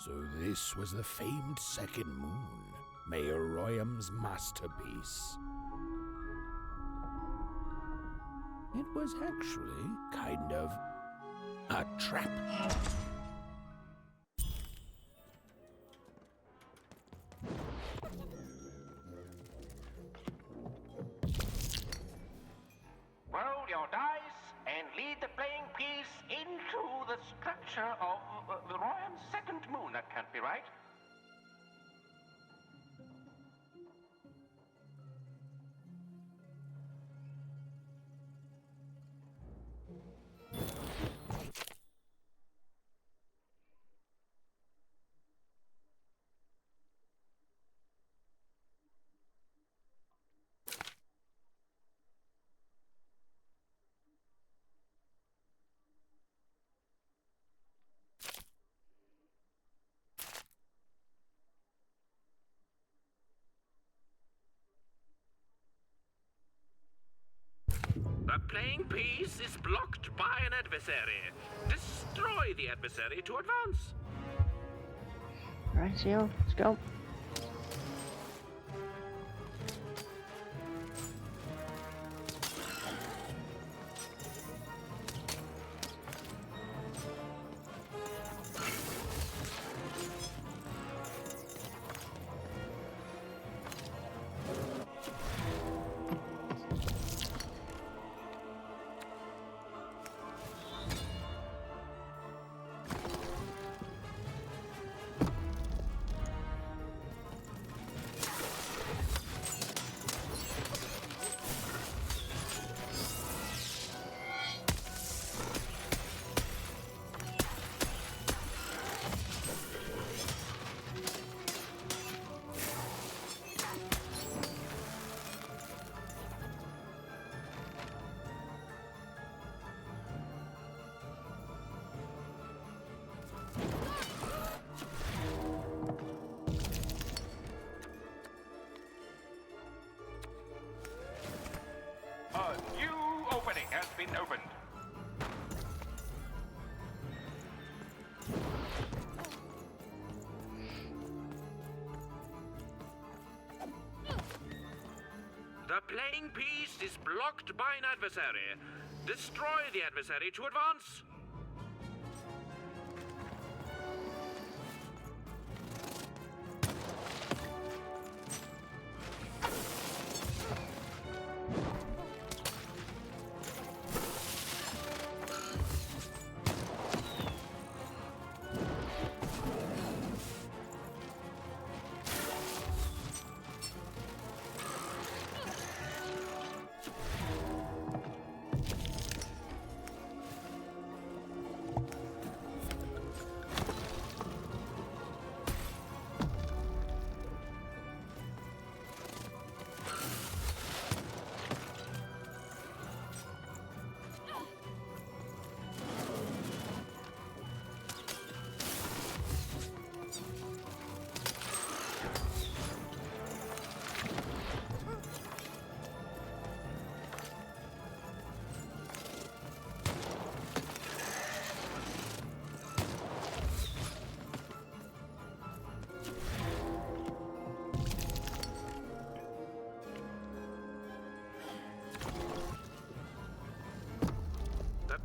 So this was the famed second moon, Mayor Royam's masterpiece. It was actually kind of a trap. Roll your dice and lead the playing piece into the structure of the Royam's second moon. That can't be right. The playing piece is blocked by an adversary. Destroy the adversary to advance. Right, Seal, let's go. A new opening has been opened. The playing piece is blocked by an adversary. Destroy the adversary to advance.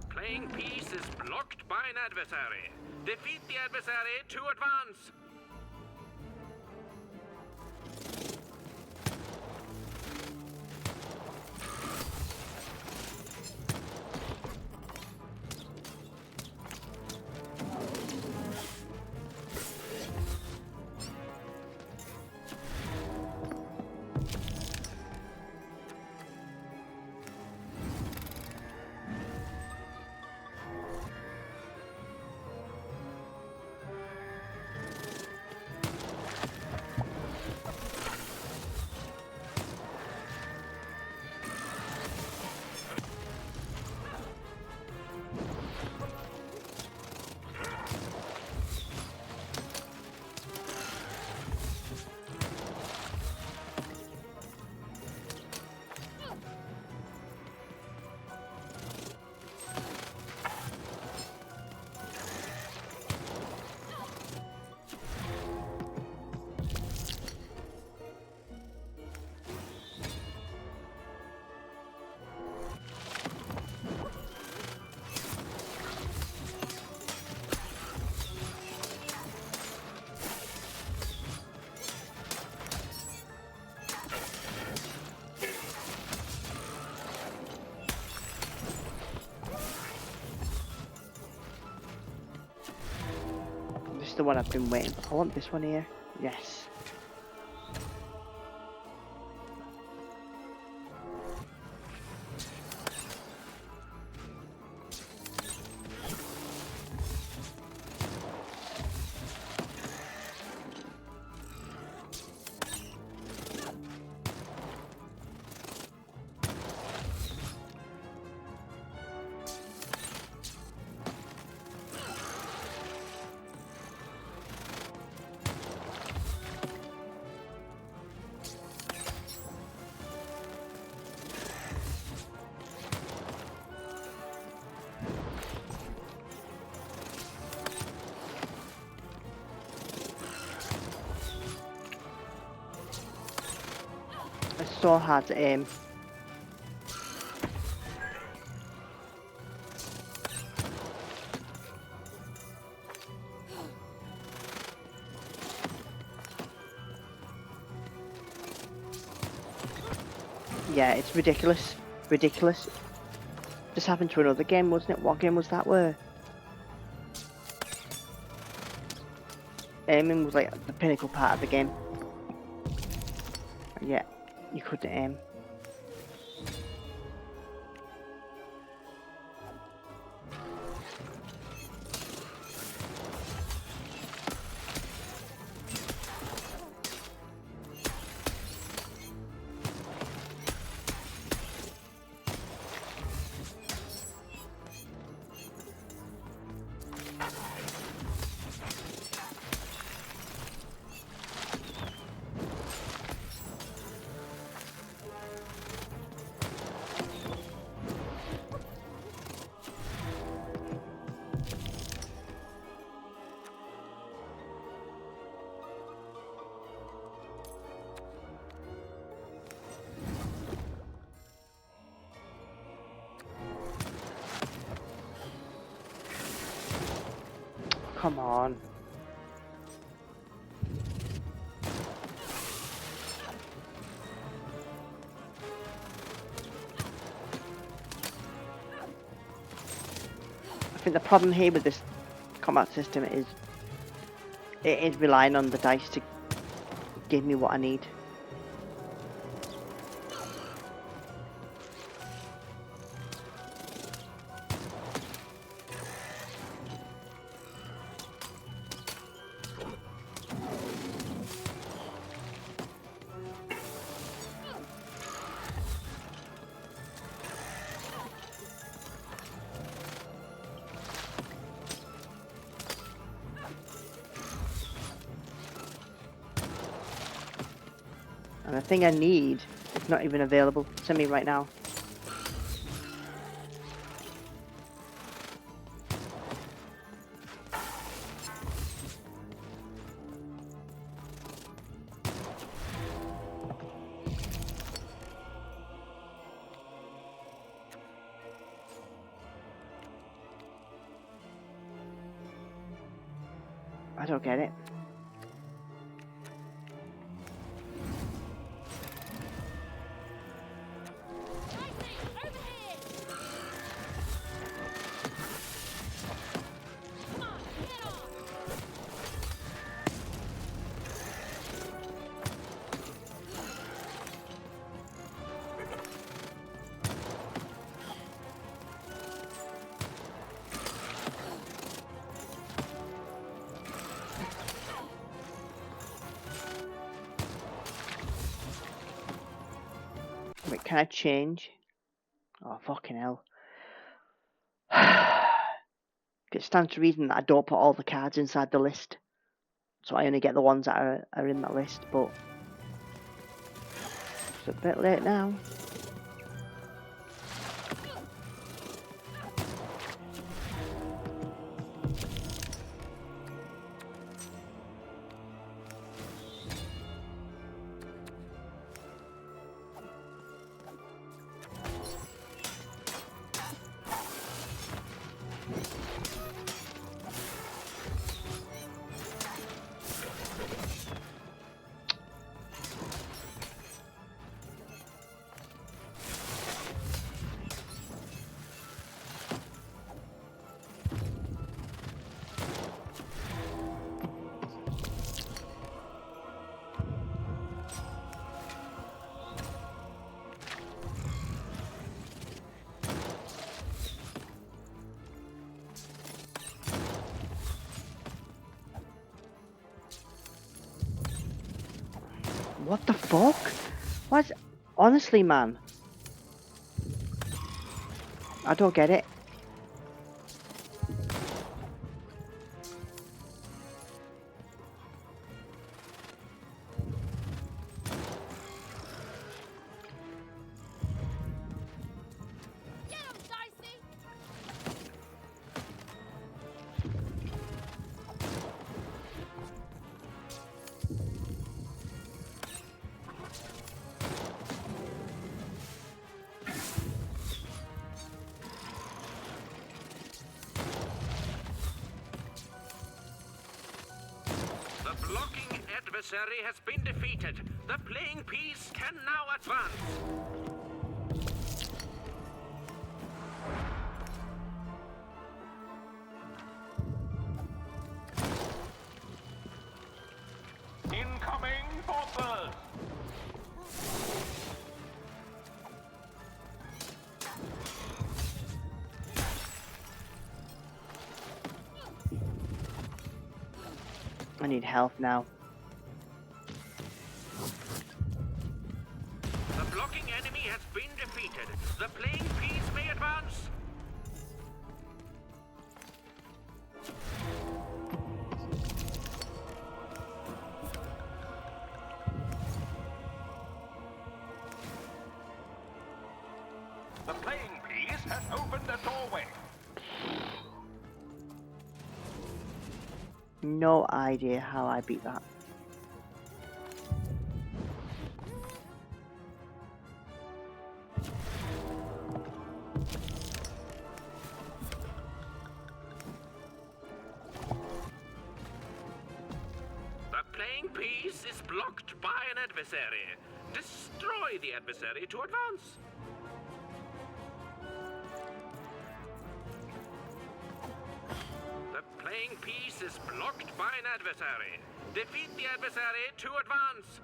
Playing piece is blocked by an adversary. Defeat the adversary to advance. the one I've been waiting for. I want this one here. Yes. It's so hard to aim. Yeah, it's ridiculous. Ridiculous. This happened to another game, wasn't it? What game was that where aiming was like the pinnacle part of the game? Yeah, you couldn't aim. Come on. I think the problem here with this combat system is it is relying on the dice to give me what I need. And the thing I need is not even available to me right now. I don't get it. Wait, can I change? Oh, fucking hell. It stands to reason that I don't put all the cards inside the list. So I only get the ones that are in that list, but it's a bit late now. What the fuck? What? Honestly, man. I don't get it. The blocking adversary has been defeated. The playing piece can now advance. Incoming forces! I need health now. The blocking enemy has been defeated. The playing piece may advance. The playing piece has opened a doorway. No idea how I beat that. The playing piece is blocked by an adversary. Destroy the adversary to advance. The playing piece is blocked by an adversary. Defeat the adversary to advance.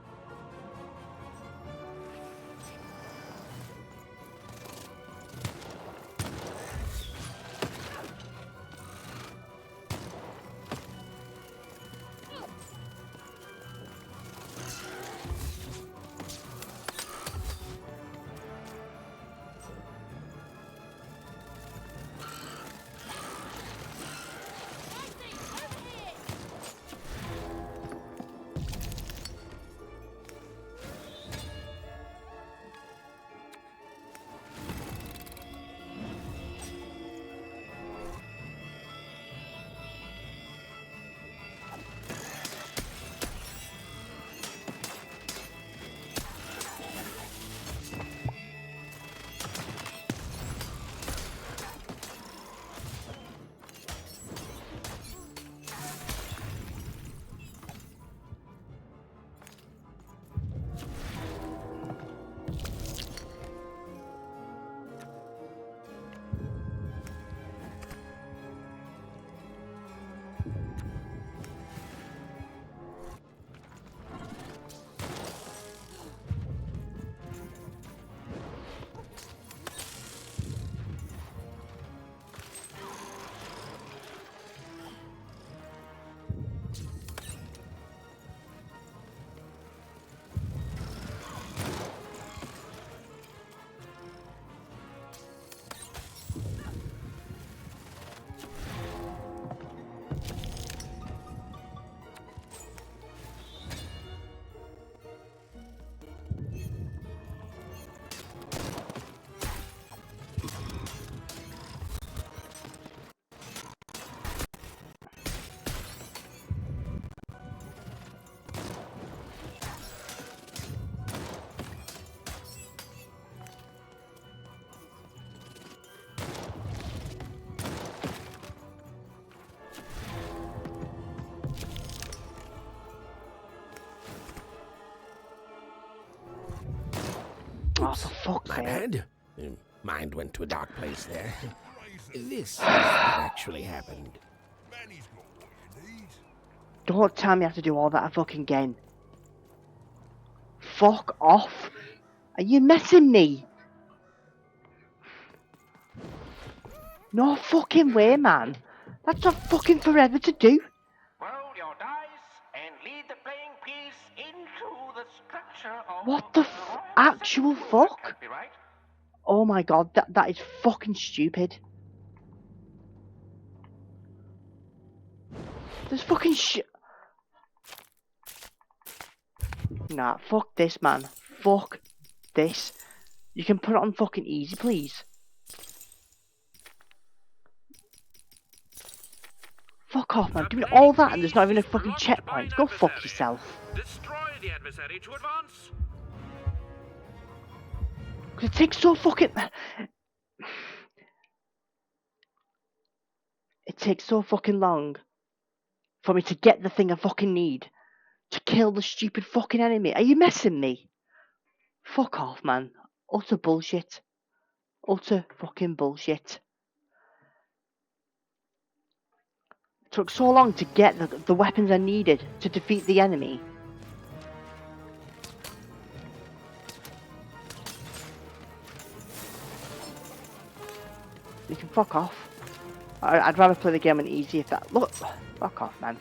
Oh, for fuck's My sake. bad. Mind went to a dark place there. This is what actually happened. Don't tell me I have to do all that fucking again. Fuck off. Are you messing me? No fucking way, man. That's not fucking forever to do. Roll your dice and lead the playing piece into the structure of What the actual fuck? Can't be right. Oh my god, that is fucking stupid. There's fucking shit. Nah, fuck this, man. Fuck this. You can put it on fucking easy, please. Fuck off, man. Doing all that and there's not even a fucking checkpoint. Go fuck yourself. Destroy the adversary to advance. Cause it takes so fucking... It takes so fucking long for me to get the thing I fucking need to kill the stupid fucking enemy. Are you messing me? Fuck off, man. Utter bullshit. Utter fucking bullshit. It took so long to get the weapons I needed to defeat the enemy. You can fuck off. I'd rather play the game on easy if that... Look! Fuck off, man.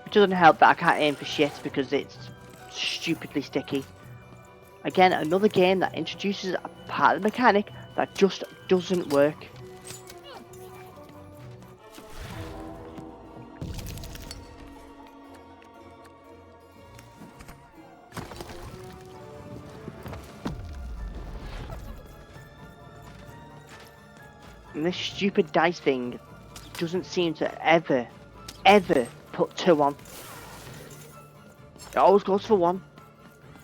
It doesn't help that I can't aim for shit because it's stupidly sticky. Again, another game that introduces a part of the mechanic that just doesn't work. And this stupid dice thing doesn't seem to ever put 2 on. It always goes for 1.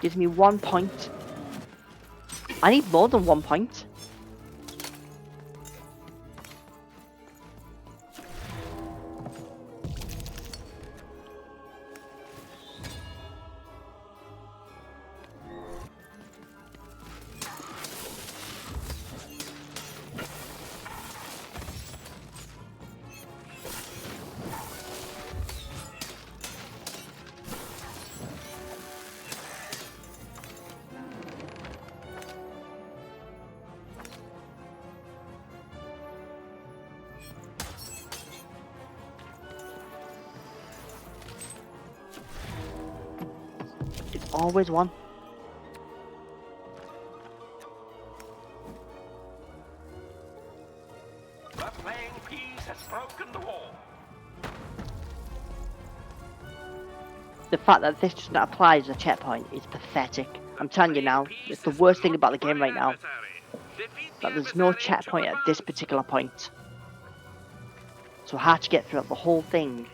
Gives me 1 point. I need more than 1 point. Always 1. The playing piece has broken the wall. The fact that this does not apply as a checkpoint is pathetic. I'm telling you now, it's the worst thing about the game right now. That there's no checkpoint at this particular point. So I had to get through the whole thing.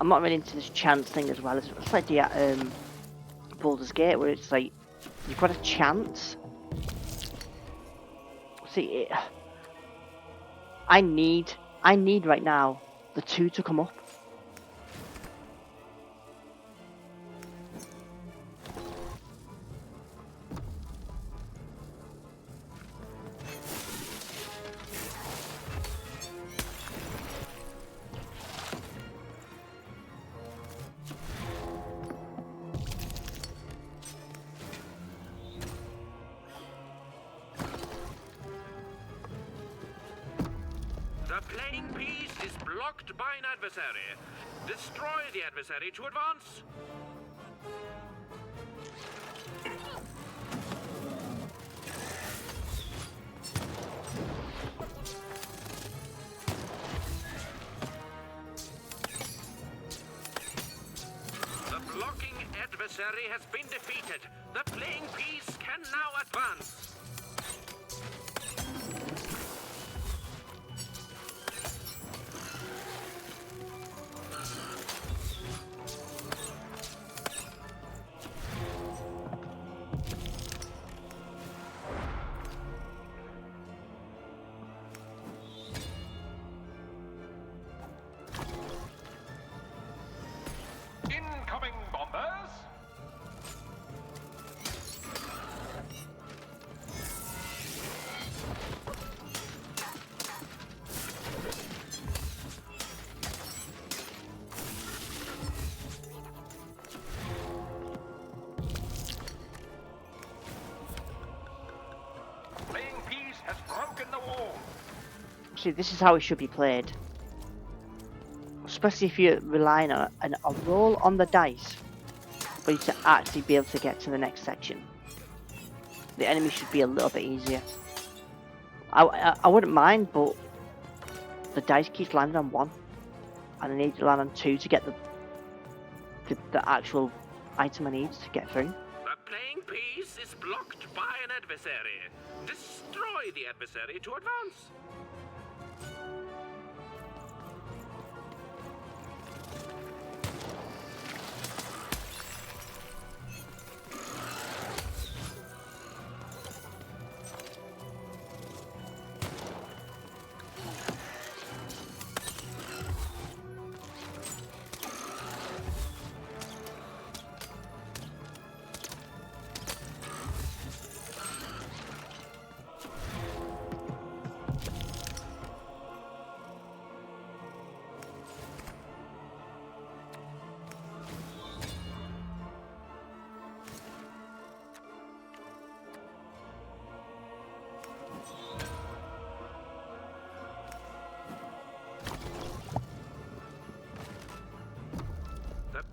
I'm not really into this chance thing as well. It's like the Baldur's Gate, where it's like you've got a chance. See, I need right now the 2 to come up. The playing piece is blocked by an adversary. Destroy the adversary to advance. The blocking adversary has been defeated. The playing piece can now advance. broken the wall. See, this is how it should be played. Especially if you're relying on a roll on the dice for you to actually be able to get to the next section. The enemy should be a little bit easier. I wouldn't mind, but the dice keeps landing on 1. And I need to land on 2 to get the actual item I need to get through. The playing piece is blocked by an adversary. Destroy the adversary to advance.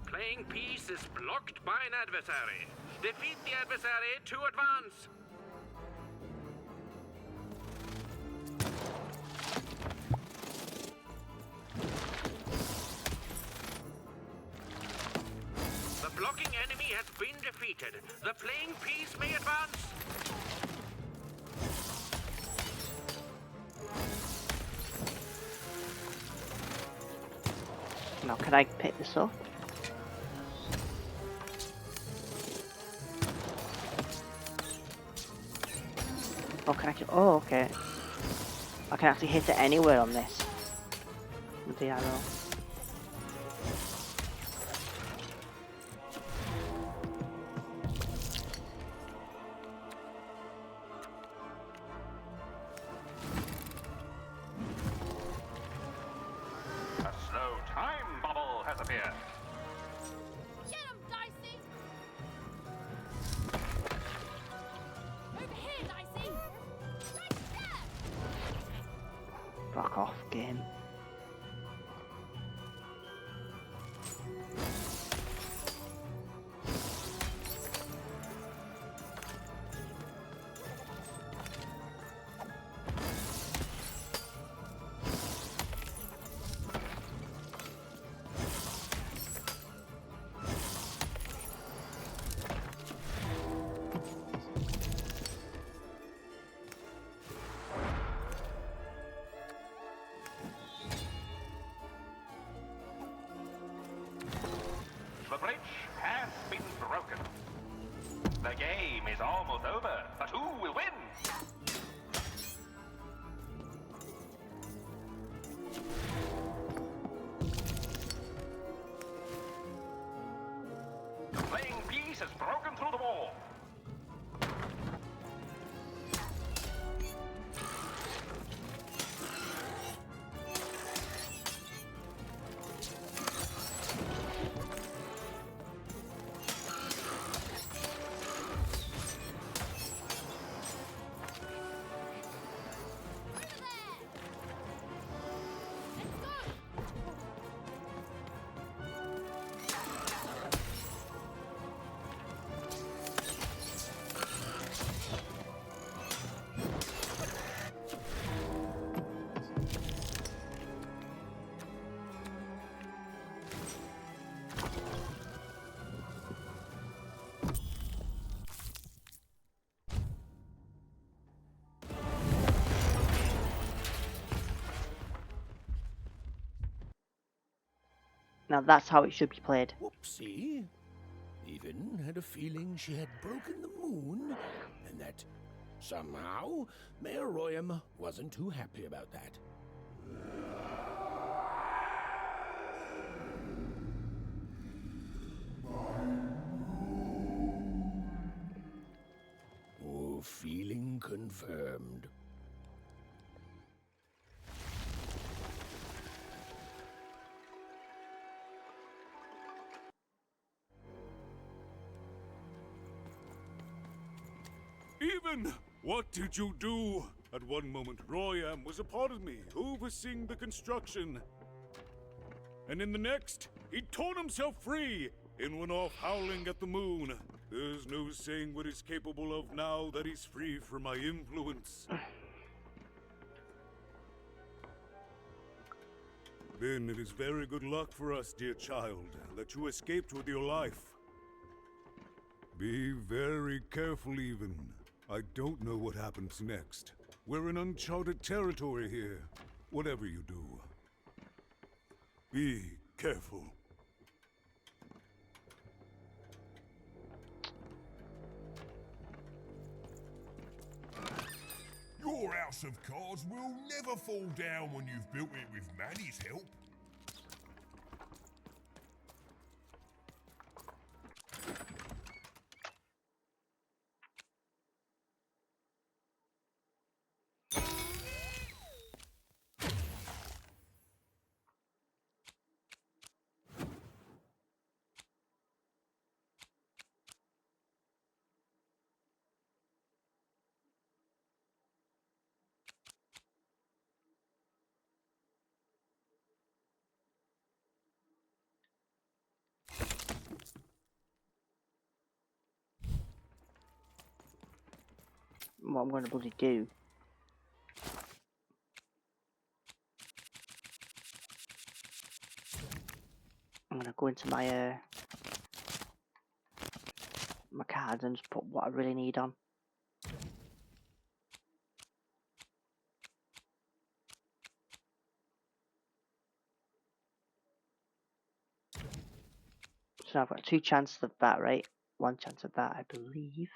Playing piece is blocked by an adversary. Defeat the adversary to advance. The blocking enemy has been defeated. The playing piece may advance. Now, can I pick this up? Oh, can I? Oh, okay. I can actually hit it anywhere on this with the arrow. A slow time bubble has appeared. Get him, Dicey! Over here, Dicey! Right there! Fuck off, game. The bridge has been broken. The game is almost over, but who will win? The playing piece has broken through the wall. Now that's how it should be played. Whoopsie. Even had a feeling she had broken the moon, and that somehow Mayor Royam wasn't too happy about that. Oh, feeling confirmed. Even, what did you do? At one moment, Royam was a part of me, overseeing the construction. And in the next, he torn himself free and went off howling at the moon. There's no saying what he's capable of now that he's free from my influence. Then it is very good luck for us, dear child, that you escaped with your life. Be very careful, even. I don't know what happens next. We're in uncharted territory here, whatever you do. Be careful. Your house of cards will never fall down when you've built it with Manny's help. What I'm going to bloody do. I'm going to go into my my cards and just put what I really need on. So I've got 2 chances of that, right? 1 chance of that, I believe.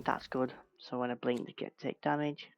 That's good. So when I blink, they take damage.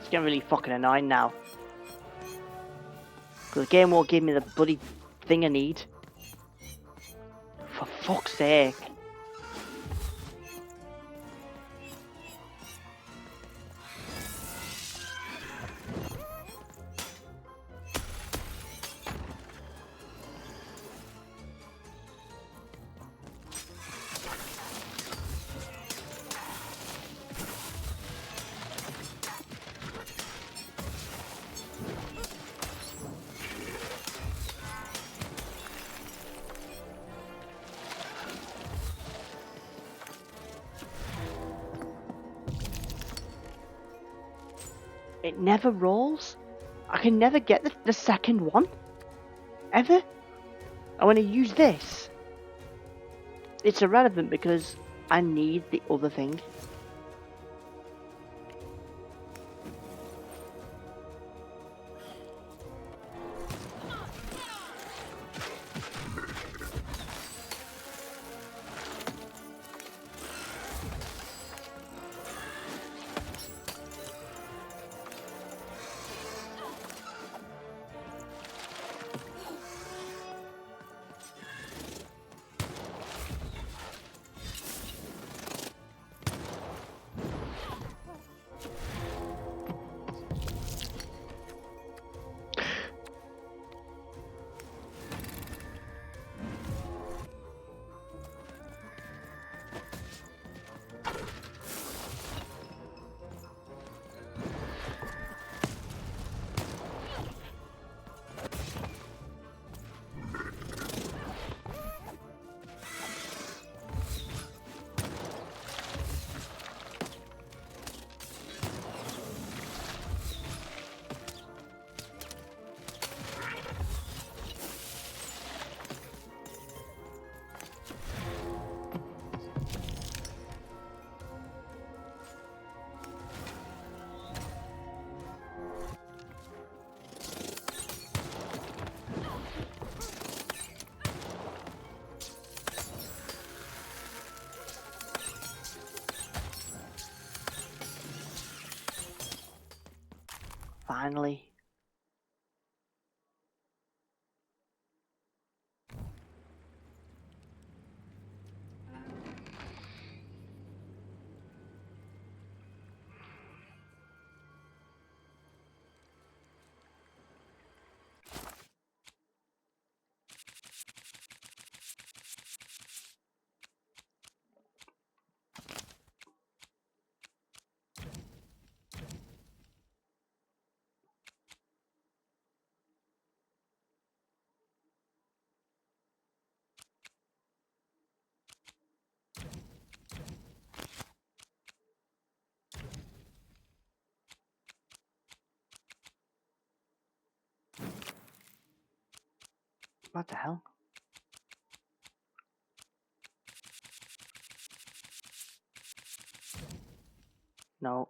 It's getting really fucking annoying now. Because the game won't give me the bloody thing I need. For fuck's sake. It never rolls. I can never get the second one. Ever. And when I use this, it's irrelevant because I need the other thing. Finally. What the hell? No.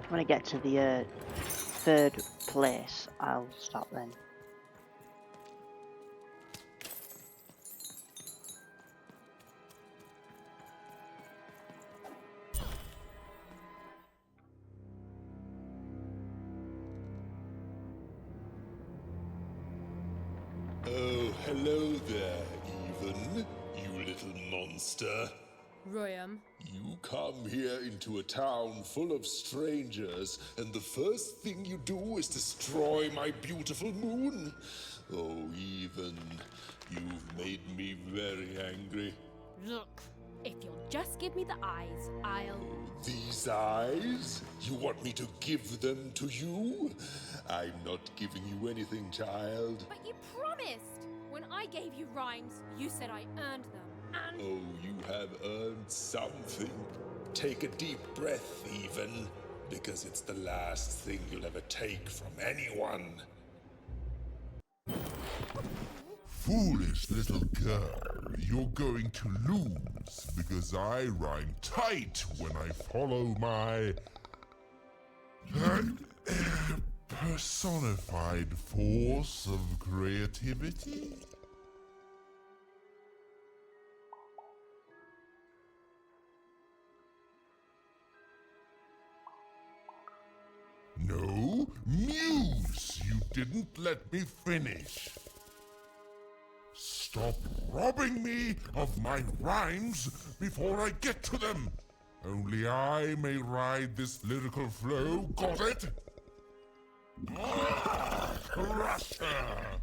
When I get to the third place, I'll stop then. Hello there, Even, you little monster. Royam. You come here into a town full of strangers, and the first thing you do is destroy my beautiful moon? Oh, Even, you've made me very angry. Look, if you'll just give me the eyes, I'll... These eyes? You want me to give them to you? I'm not giving you anything, child. But you promised! When I gave you rhymes, you said I earned them, and... Oh, you have earned something. Take a deep breath, Even, because it's the last thing you'll ever take from anyone. Foolish little girl, you're going to lose, because I rhyme tight when I follow my... personified force of creativity? No, Muse, you didn't let me finish. Stop robbing me of my rhymes before I get to them. Only I may ride this lyrical flow, got it? Crush her!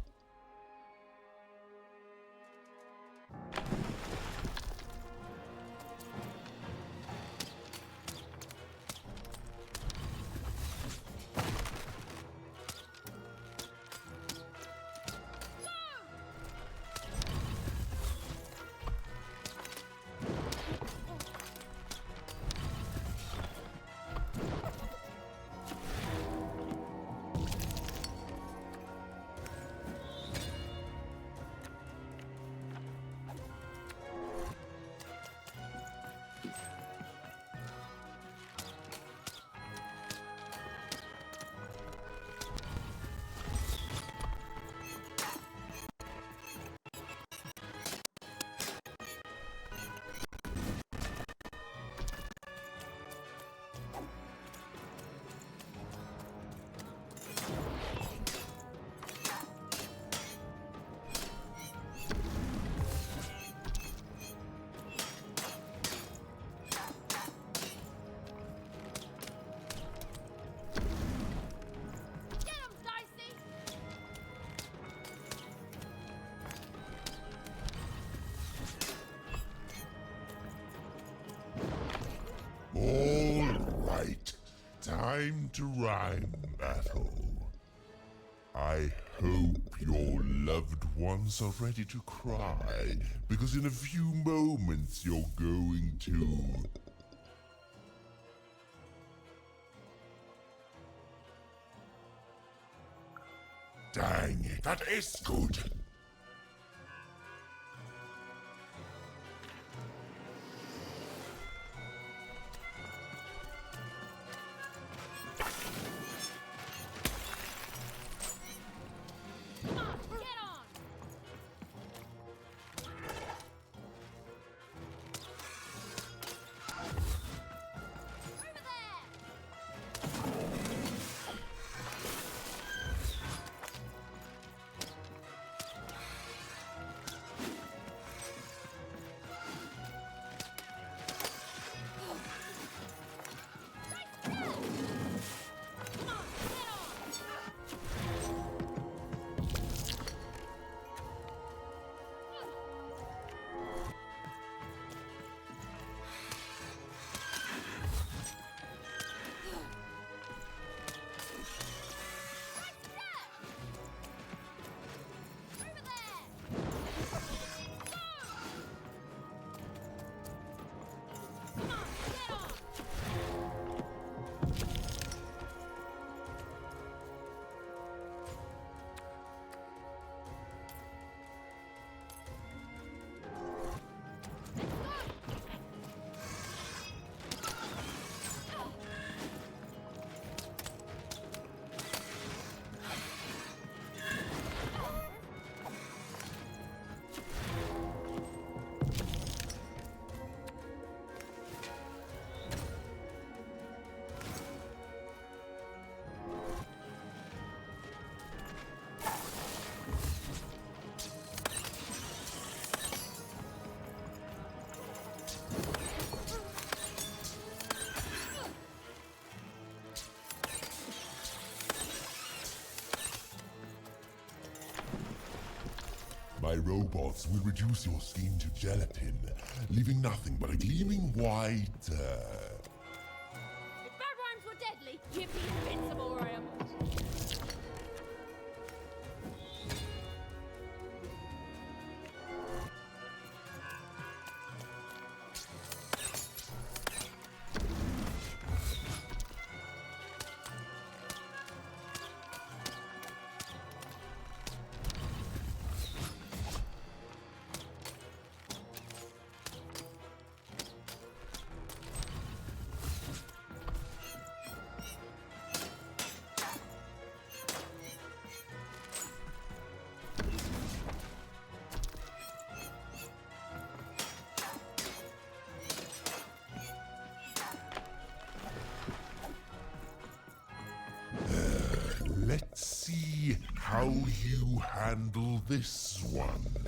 All right, time to rhyme battle. I hope your loved ones are ready to cry, because in a few moments you're going to... Dang it, that is good. robots will reduce your skin to gelatin, leaving nothing but a gleaming white, If bad rhymes were deadly, you'd be invincible, Graham. Let's see how you handle this one.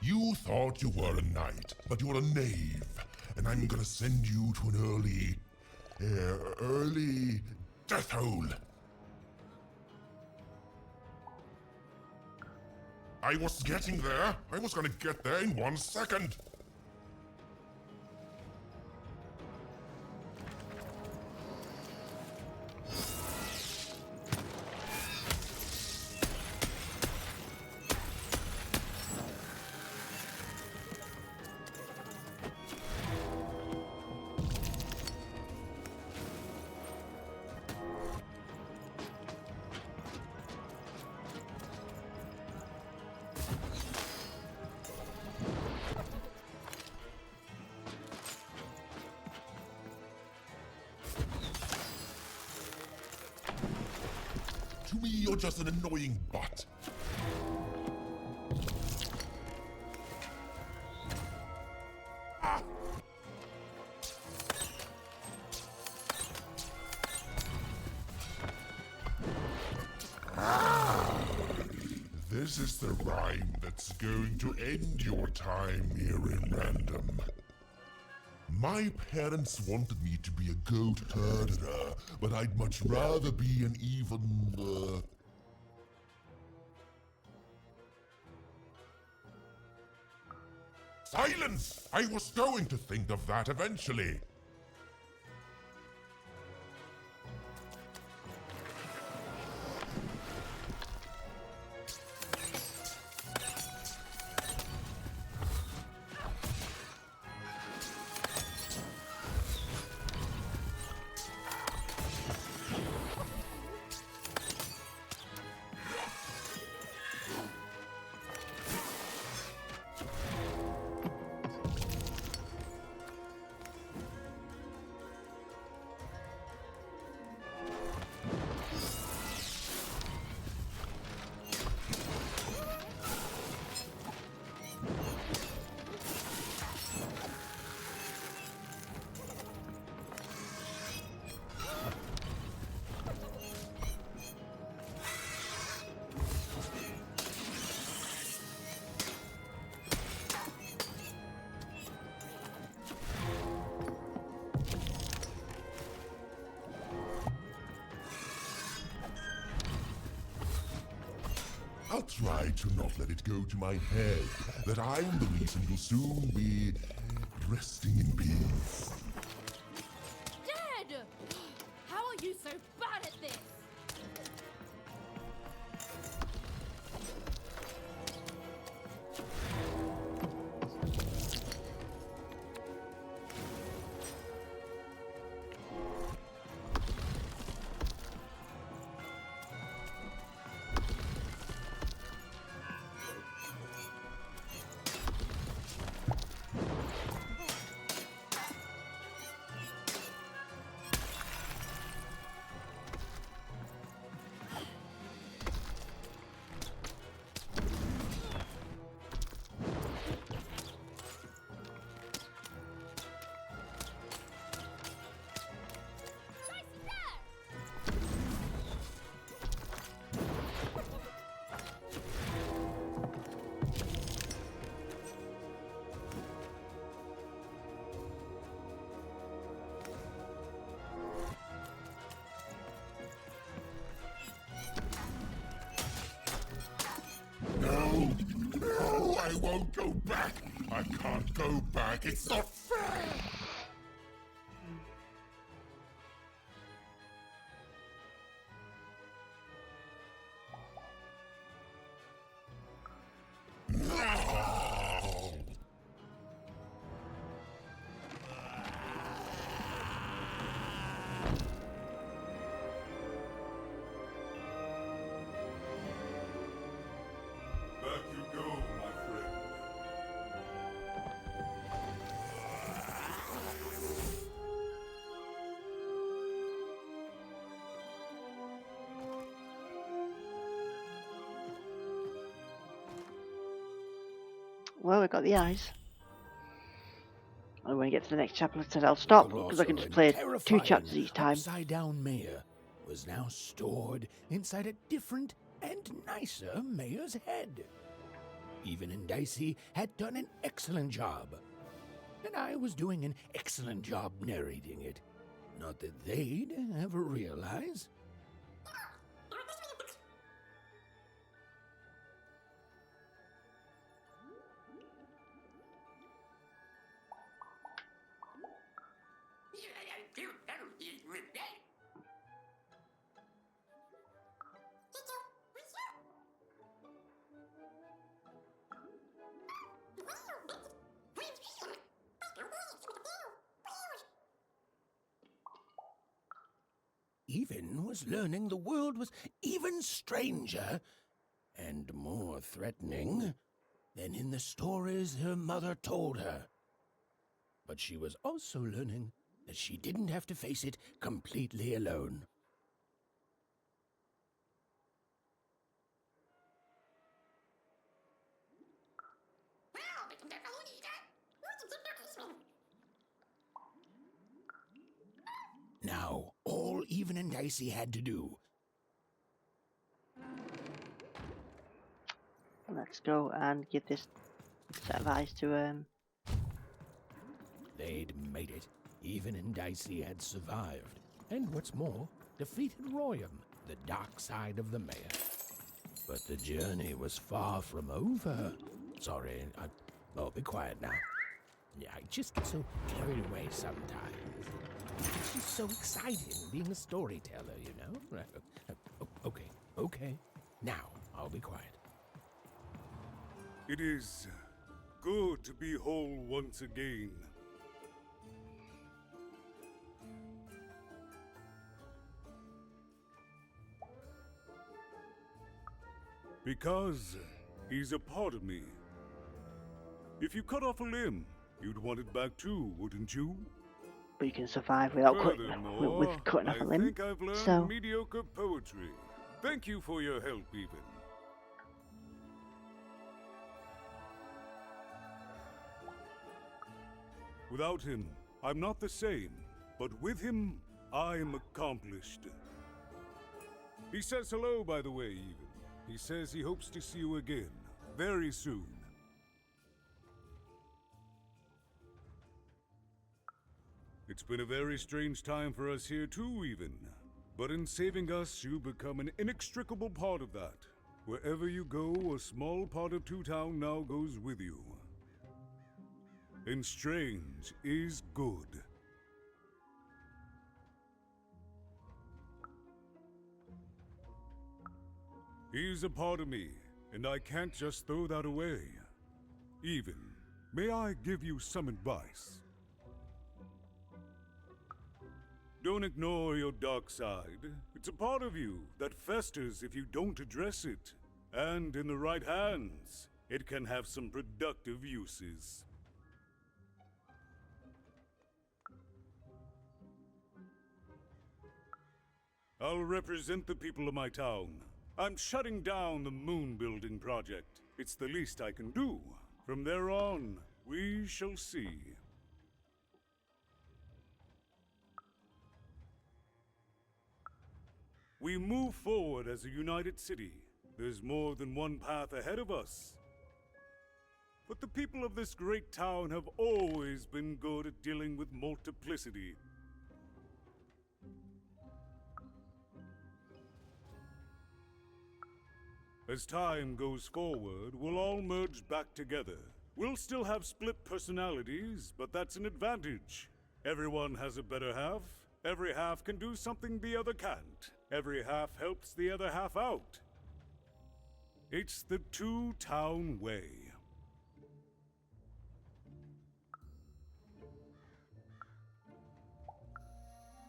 You thought you were a knight, but you're a knave, and I'm gonna send you to an early death hole. I was getting there. I was gonna get there in 1 second. To me, you're just an annoying butt. This is the rhyme that's going to end your time here in Random. My parents wanted me to be a goat herder, but I'd much rather be an even, Silence! I was going to think of that eventually. I'll try to not let it go to my head that I'm the reason you'll soon be resting in peace. Dead! How are you so bad at this? won't go back. I can't go back. It's not fair. Back you go, my friend. Well, we got the eyes. And when we get to the next chapter, I said I'll stop because I can just play 2 chapters each time. Upside-down mayor was now stored inside a different and nicer mayor's head. Even and Dicey had done an excellent job, and I was doing an excellent job narrating it. Not that they'd ever realize. Even was learning the world was even stranger and more threatening than in the stories her mother told her. But she was also learning that she didn't have to face it completely alone. Now, all Even and Dicey had to do. Let's go and give this set of eyes to They'd made it. Even and Dicey had survived. And what's more, defeated Royam, the dark side of the mayor. But the journey was far from over. Sorry, oh, be quiet now. Yeah, I just get so carried away sometimes. It's just so exciting being a storyteller, you know? Okay. Now, I'll be quiet. It is good to be whole once again. Because he's a part of me. If you cut off a limb, you'd want it back too, wouldn't you? but you can survive without cutting off a limb. I think I've learned So mediocre poetry. Thank you for your help, even. Without him, I'm not the same, but with him, I'm accomplished. He says hello, by the way, even. He says he hopes to see you again, very soon. It's been a very strange time for us here too, even. But in saving us, you become an inextricable part of that. Wherever you go, a small part of Two Town now goes with you. And strange is good. He's a part of me, and I can't just throw that away. Even, may I give you some advice? Don't ignore your dark side. It's a part of you that festers if you don't address it. And in the right hands, it can have some productive uses. I'll represent the people of my town. I'm shutting down the moon building project. It's the least I can do. From there on, we shall see. We move forward as a united city. There's more than one path ahead of us. But the people of this great town have always been good at dealing with multiplicity. As time goes forward, we'll all merge back together. We'll still have split personalities, but that's an advantage. Everyone has a better half. Every half can do something the other can't. Every half helps the other half out. It's the two-town way.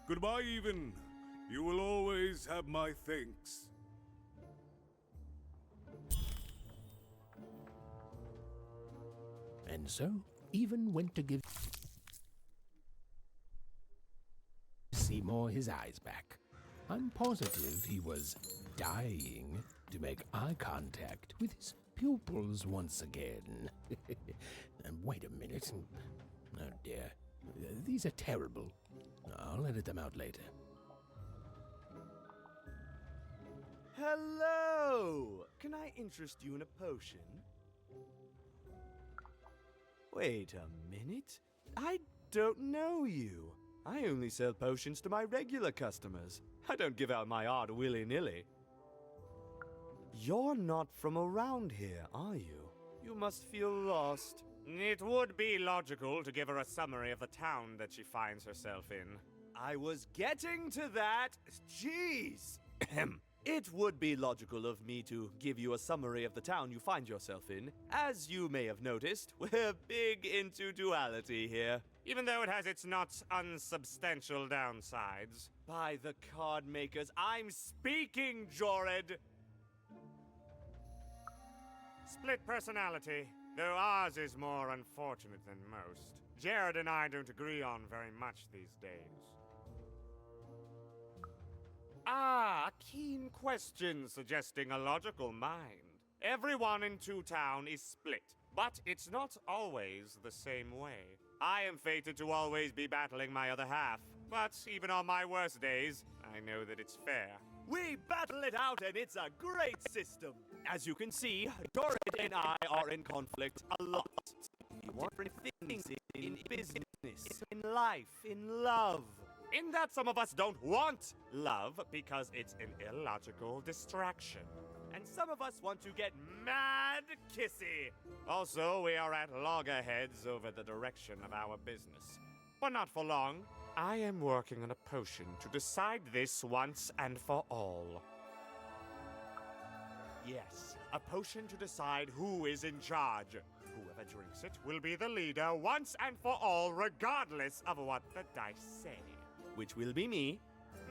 Goodbye, Even. You will always have my thanks. And so, Even went to give Seymour his eyes back. I'm positive he was dying to make eye contact with his pupils once again. Wait a minute. Oh dear. These are terrible. I'll edit them out later. Hello! Can I interest you in a potion? Wait a minute. I don't know you. I only sell potions to my regular customers. I don't give out my art willy-nilly. You're not from around here, are you? You must feel lost. It would be logical to give her a summary of the town that she finds herself in. I was getting to that. Jeez! It would be logical of me to give you a summary of the town you find yourself in. As you may have noticed, we're big into duality here. Even though it has its not unsubstantial downsides. By the card makers, I'm speaking, Jorid! Split personality, though ours is more unfortunate than most. Jared and I don't agree on very much these days. Ah, a keen question suggesting a logical mind. Everyone in Two Town is split, but it's not always the same way. I am fated to always be battling my other half, but even on my worst days, I know that it's fair. We battle it out and it's a great system. As you can see, Dorid and I are in conflict a lot. We want different things in business, in life, in love. In that some of us don't want love because it's an illogical distraction. And some of us want to get mad kissy. Also, we are at loggerheads over the direction of our business. But not for long. I am working on a potion to decide this once and for all. Yes, a potion to decide who is in charge. Whoever drinks it will be the leader once and for all, regardless of what the dice say. Which will be me.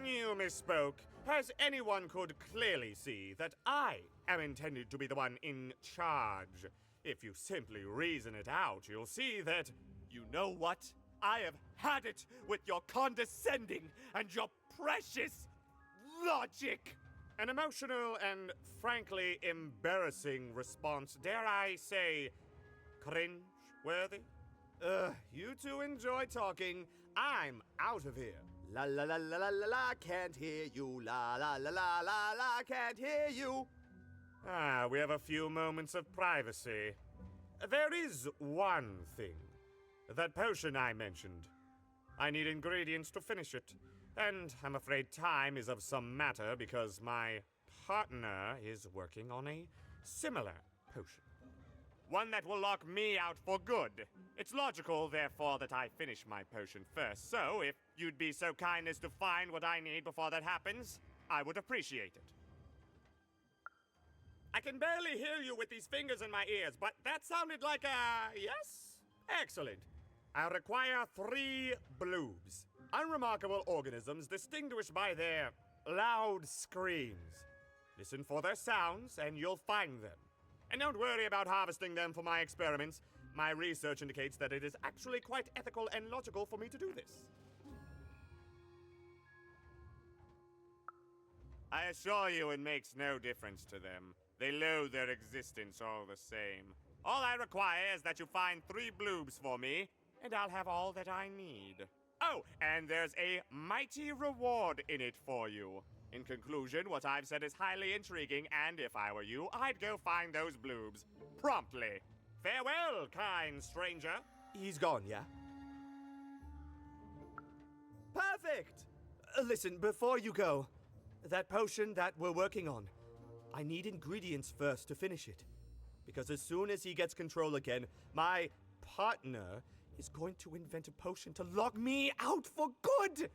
You misspoke, as anyone could clearly see that I am intended to be the one in charge. If you simply reason it out, you'll see that... You know what? I have had it with your condescending and your precious logic! An emotional and frankly embarrassing response, dare I say, cringe-worthy? You two enjoy talking. I'm out of here. La la la la la la la, can't hear you. La la la la la la, can't hear you. Ah, we have a few moments of privacy. There is one thing. That potion I mentioned. I need ingredients to finish it. And I'm afraid time is of some matter because my partner is working on a similar potion. One that will lock me out for good. It's logical, therefore, that I finish my potion first. So, if you'd be so kind as to find what I need before that happens, I would appreciate it. I can barely hear you with these fingers in my ears, but that sounded like a yes? Excellent. I require 3 bloobs. Unremarkable organisms distinguished by their loud screams. Listen for their sounds, and you'll find them. And don't worry about harvesting them for my experiments. My research indicates that it is actually quite ethical and logical for me to do this. I assure you it makes no difference to them. They loathe their existence all the same. All I require is that you find 3 bloobs for me, and I'll have all that I need. Oh, and there's a mighty reward in it for you. In conclusion, what I've said is highly intriguing, and if I were you, I'd go find those bloobs. Promptly. Farewell, kind stranger. He's gone, yeah? Perfect! Listen, before you go, that potion that we're working on, I need ingredients first to finish it. Because as soon as he gets control again, my partner is going to invent a potion to lock me out for good.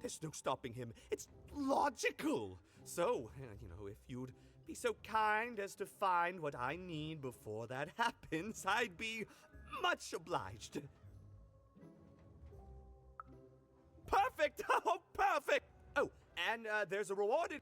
There's no stopping him. It's logical. So, if you'd be so kind as to find what I need before that happens, I'd be much obliged. Perfect! Oh, perfect! Oh, and there's a reward.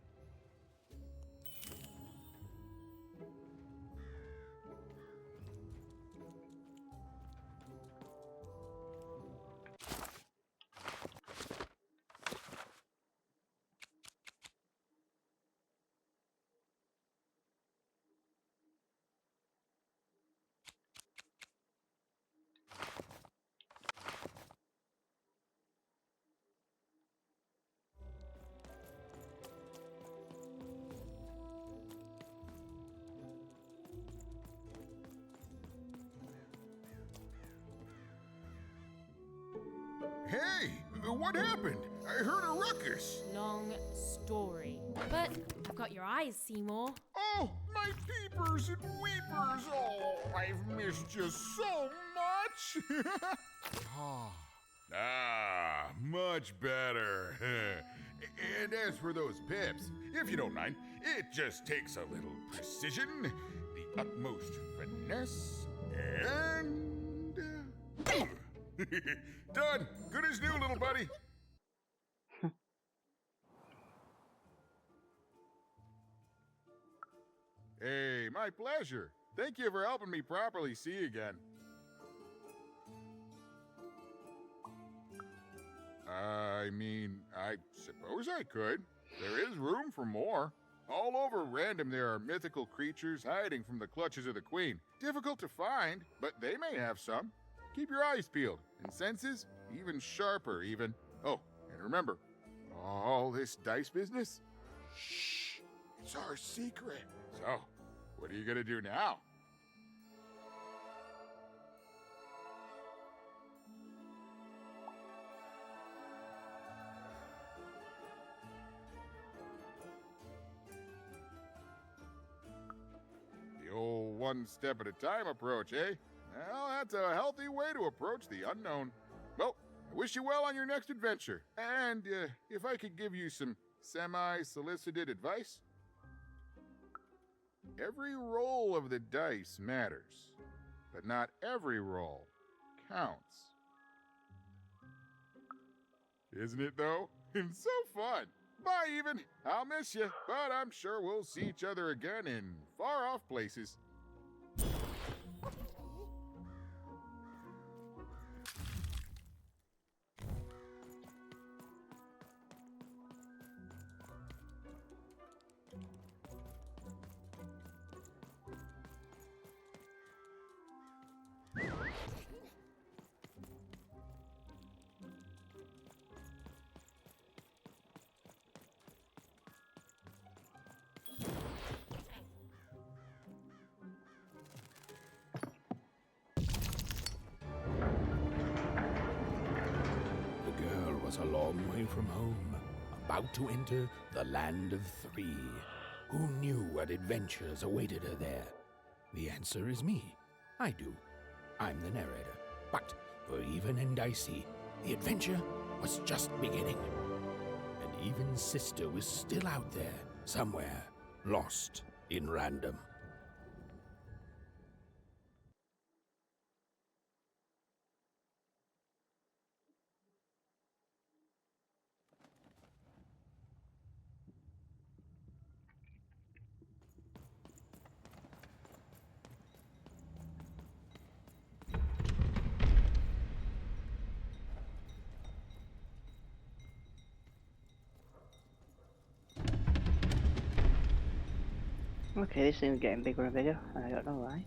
Hey, what happened? I heard a ruckus. Long story. But I've got your eyes, Seymour. Oh, my peepers and weepers. Oh, I've missed you so much. Much better. And as for those pips, if you don't mind, it just takes a little precision, the utmost finesse, and... Done. Good as new, little buddy. Hey, my pleasure. Thank you for helping me properly see again. I mean, I suppose I could. There is room for more. All over Random there are mythical creatures hiding from the clutches of the Queen. Difficult to find, but they may have some. Keep your eyes peeled, and senses even sharper even. Oh, and remember, all this dice business? Shh, it's our secret. So, what are you gonna do now? The old one step at a time approach, eh? Well, that's a healthy way to approach the unknown. Well, I wish you well on your next adventure. And if I could give you some semi-solicited advice. Every roll of the dice matters, but not every roll counts. Isn't it, though? And so fun. Bye, even. I'll miss you, but I'm sure we'll see each other again in far-off places. A long way from home, about to enter the land of three. Who knew what adventures awaited her there? The answer is me. I do. I'm the narrator. But for Even and Dicey, the adventure was just beginning. And Even's sister was still out there, somewhere, lost in Random. Okay, this thing's getting bigger and bigger, and I don't know why.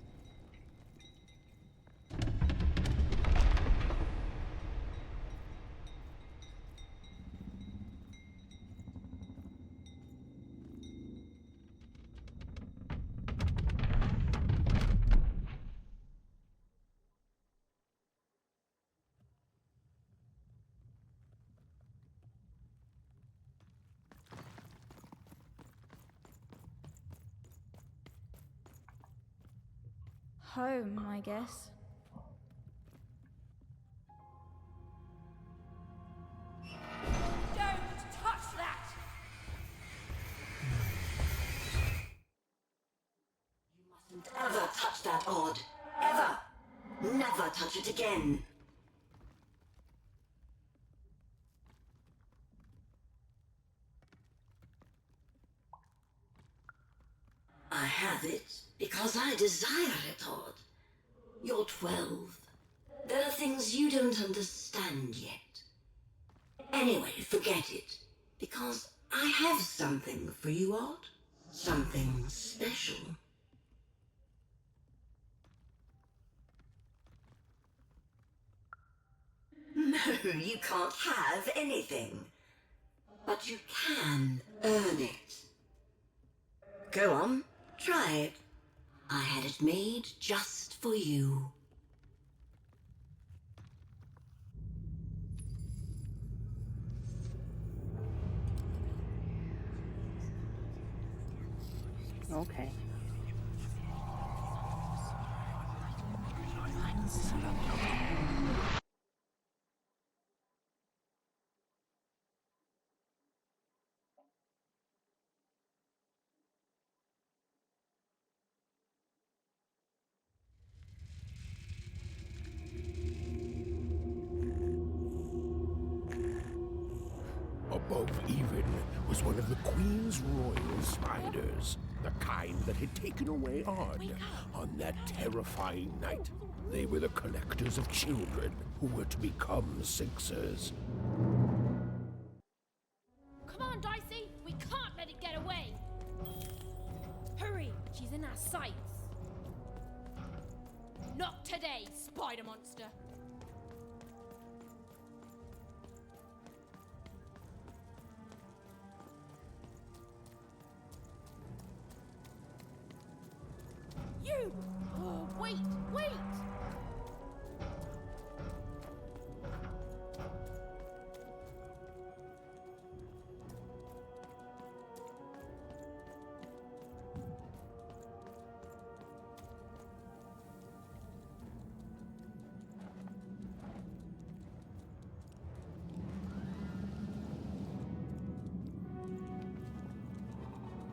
home, I guess. Don't touch that! You mustn't ever touch that odd. Ever! Never touch it again. I have it because I desire it, Odd. You're 12. There are things you don't understand yet. Anyway, forget it, because I have something for you, Odd. Something special. No, you can't have anything. But you can earn it. Go on, try it. I had it made just for you. Okay. Above even was one of the Queen's royal spiders, the kind that had taken away Odd on that terrifying night. They were the collectors of children who were to become Sixers. Come on, Dicey! We can't let it get away! Hurry! She's in our sights! Not today, spider monster! You! Oh, wait! Wait!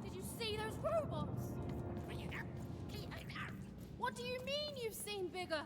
Did you see those robots? What do you mean you've seen bigger?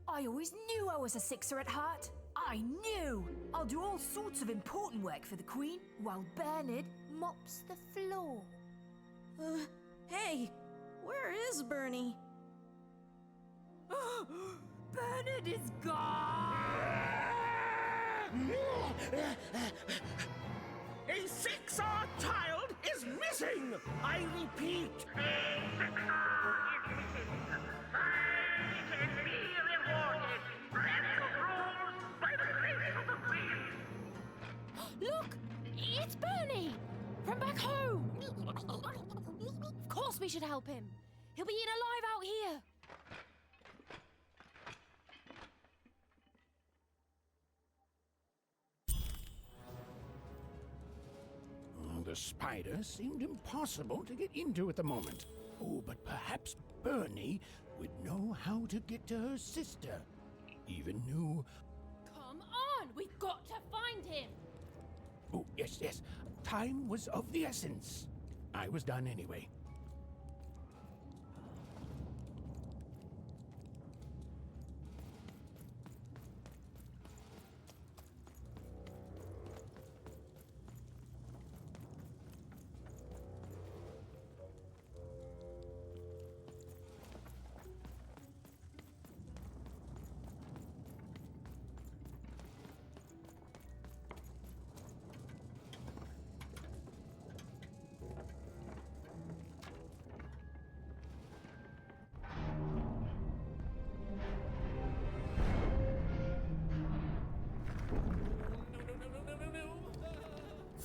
I always knew I was a Sixer at heart. I knew! I'll do all sorts of important work for the Queen, while Bernard mops the floor. Hey! Where is Bernie? Bernard is gone! A Sixer child is missing! I repeat, a Sixer is missing. Fight and be rewarded. Radical rules by the grace of the Queen. Look! It's Bernie! From back home! Of course we should help him. He'll be eaten alive out here. The spider seemed impossible to get into at the moment. Oh, but perhaps Bernie would know how to get to her sister. Even knew... Come on! We've got to find him! Oh, yes, yes. Time was of the essence. I was done anyway.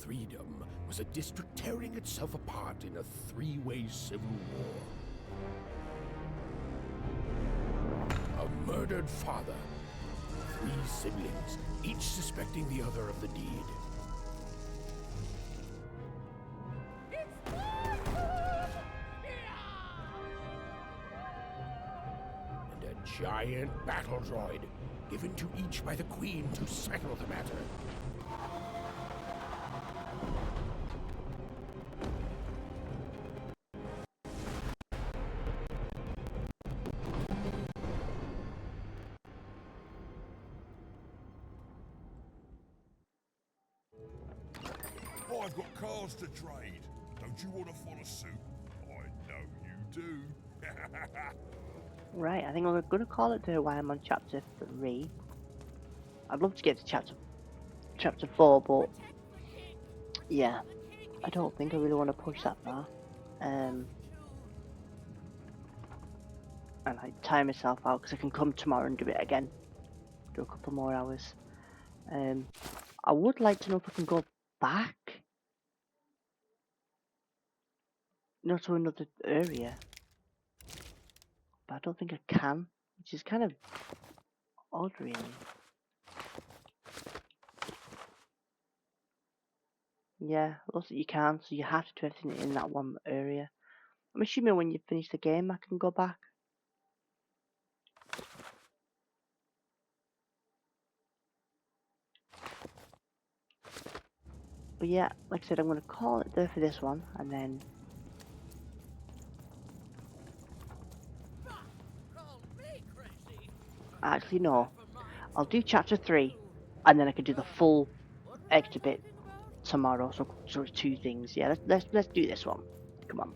Threedom was a district tearing itself apart in a three-way civil war. A murdered father, three siblings, each suspecting the other of the deed. And a giant battle droid, given to each by the Queen to settle the matter. I've got cars to trade. Don't you want to follow suit? I know you do. Right, I think I'm going to call it there while I'm on chapter 3. I'd love to get to chapter 4, but yeah, I don't think I really want to push that far. And I time myself out because I can come tomorrow and do it again. Do a couple more hours. I would like to know if I can go back. Not to another area. But I don't think I can. Which is kind of odd, really. Yeah, looks like you can, so you have to do everything in that one area. I'm assuming when you finish the game I can go back. But yeah, like I said, I'm going to call it there for this one, and then... Actually, no. I'll do chapter 3, and then I can do the full extra bit tomorrow. So sort of 2 things. Yeah, let's do this one. Come on.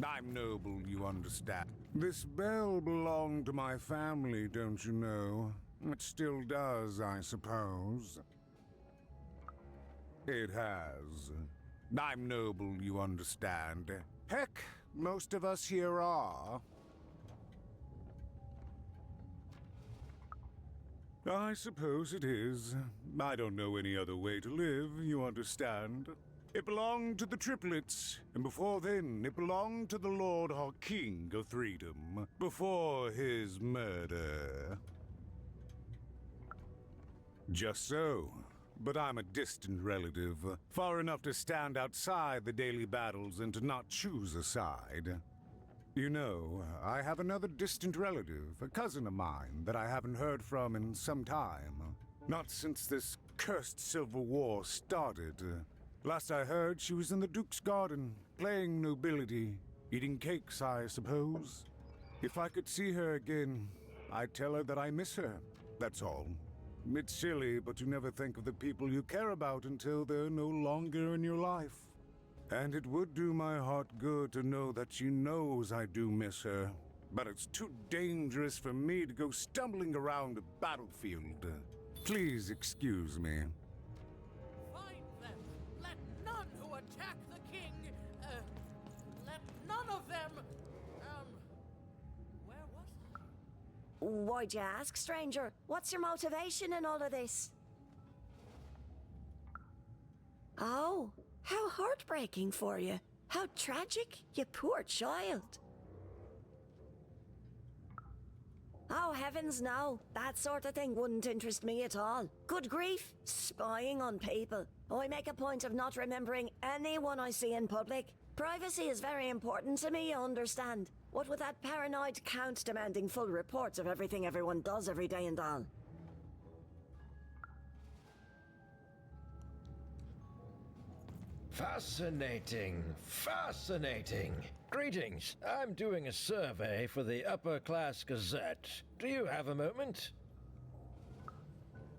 I'm noble, you understand. This bell belonged to my family, don't you know? It still does, I suppose. It has. I'm noble, you understand. Heck, most of us here are. I suppose it is. I don't know any other way to live, you understand. It belonged to the triplets, and before then, it belonged to the Lord or King of Threedom, before his murder. Just so. But I'm a distant relative, far enough to stand outside the daily battles and to not choose a side. You know, I have another distant relative, a cousin of mine, that I haven't heard from in some time. Not since this cursed Civil War started. Last I heard, she was in the Duke's garden, playing nobility, eating cakes, I suppose. If I could see her again, I'd tell her that I miss her, that's all. It's silly, but you never think of the people you care about until they're no longer in your life. And it would do my heart good to know that she knows I do miss her. But it's too dangerous for me to go stumbling around a battlefield. Please excuse me. Find them! Let none who attack the king, let none of them, where was I? Why'd you ask, stranger? What's your motivation in all of this? Oh, how heartbreaking for you. How tragic, you poor child. Oh, heavens no. That sort of thing wouldn't interest me at all. Good grief, spying on people. I make a point of not remembering anyone I see in public. Privacy is very important to me, you understand. What with that paranoid count demanding full reports of everything everyone does every day and all. Fascinating, fascinating. Greetings. I'm doing a survey for the Upper Class Gazette. Do you have a moment?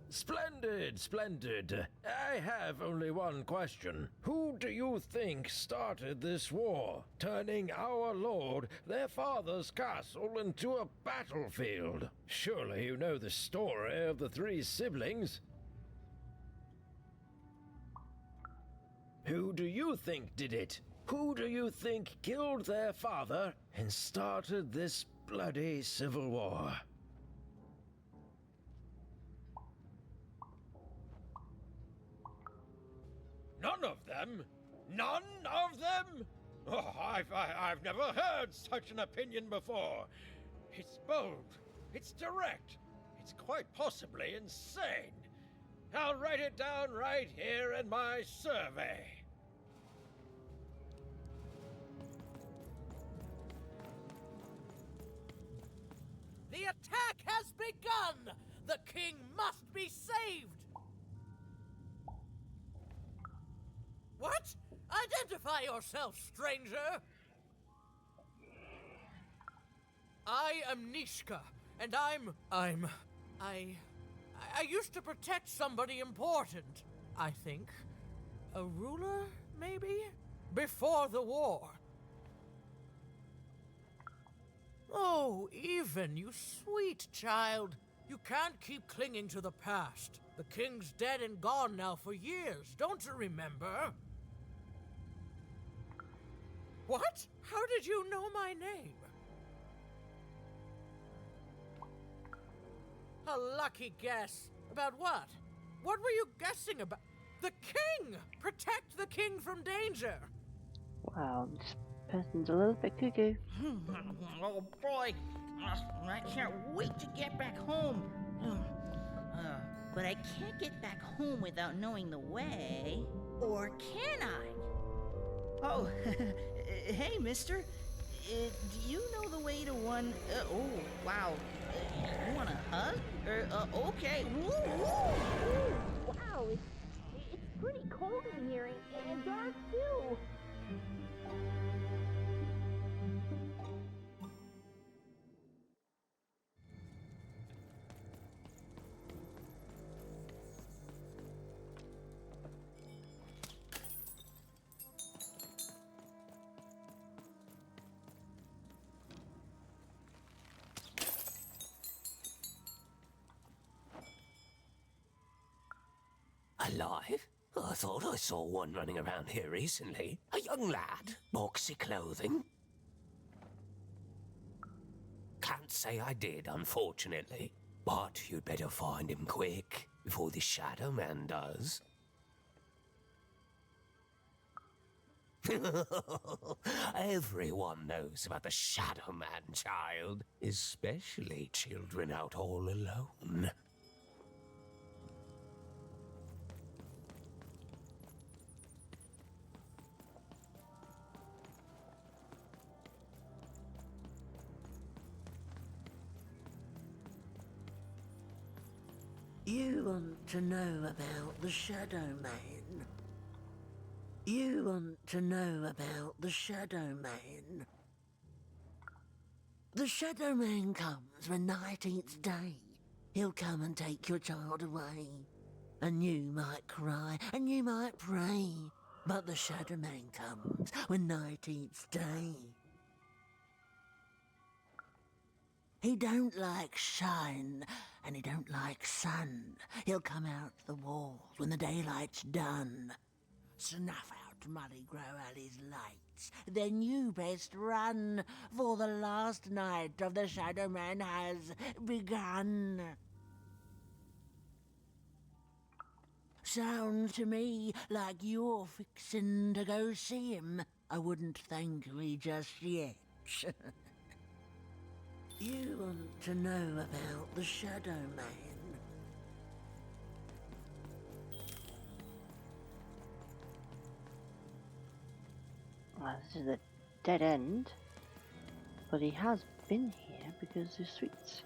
Splendid, splendid. I have only one question. Who do you think started this war, turning our lord, their father's castle, into a battlefield? Surely you know the story of the three siblings. Who do you think did it? Who do you think killed their father and started this bloody civil war? None of them? None of them? Oh, I've never heard such an opinion before. It's bold. It's direct. It's quite possibly insane. I'll write it down right here in my survey. The attack has begun! The king must be saved! What? Identify yourself, stranger! I am Nishka, and I used to protect somebody important, I think. A ruler, maybe? Before the war. Oh, Even, you sweet child. You can't keep clinging to the past. The king's dead and gone now for years, don't you remember? What? How did you know my name? A lucky guess. About what? What were you guessing about? The king! Protect the king from danger! Wow, this person's a little bit cuckoo. Oh boy, I can't wait to get back home. But I can't get back home without knowing the way. Or can I? Oh, hey, mister. Do you know the way to one... oh, wow. You want a hug? Okay. Woo, woo, woo. Wow, it's pretty cold in here and dark, too. Alive? I thought I saw one running around here recently. A young lad, boxy clothing. Can't say I did, unfortunately. But you'd better find him quick, before the Shadow Man does. Everyone knows about the Shadow Man, child. Especially children out all alone. You want to know about the Shadow Man? You want to know about the Shadow Man? The Shadow Man comes when night eats day. He'll come and take your child away. And you might cry, and you might pray. But the Shadow Man comes when night eats day. He don't like shine, and he don't like sun. He'll come out the walls when the daylight's done. Snuff out Muddy Grow Alley's lights. Then you best run, for the last night of the Shadow Man has begun. Sounds to me like you're fixin' to go see him. I wouldn't thank me just yet. You want to know about the Shadow Man? Well, this is a dead end, but he has been here because there's sweets.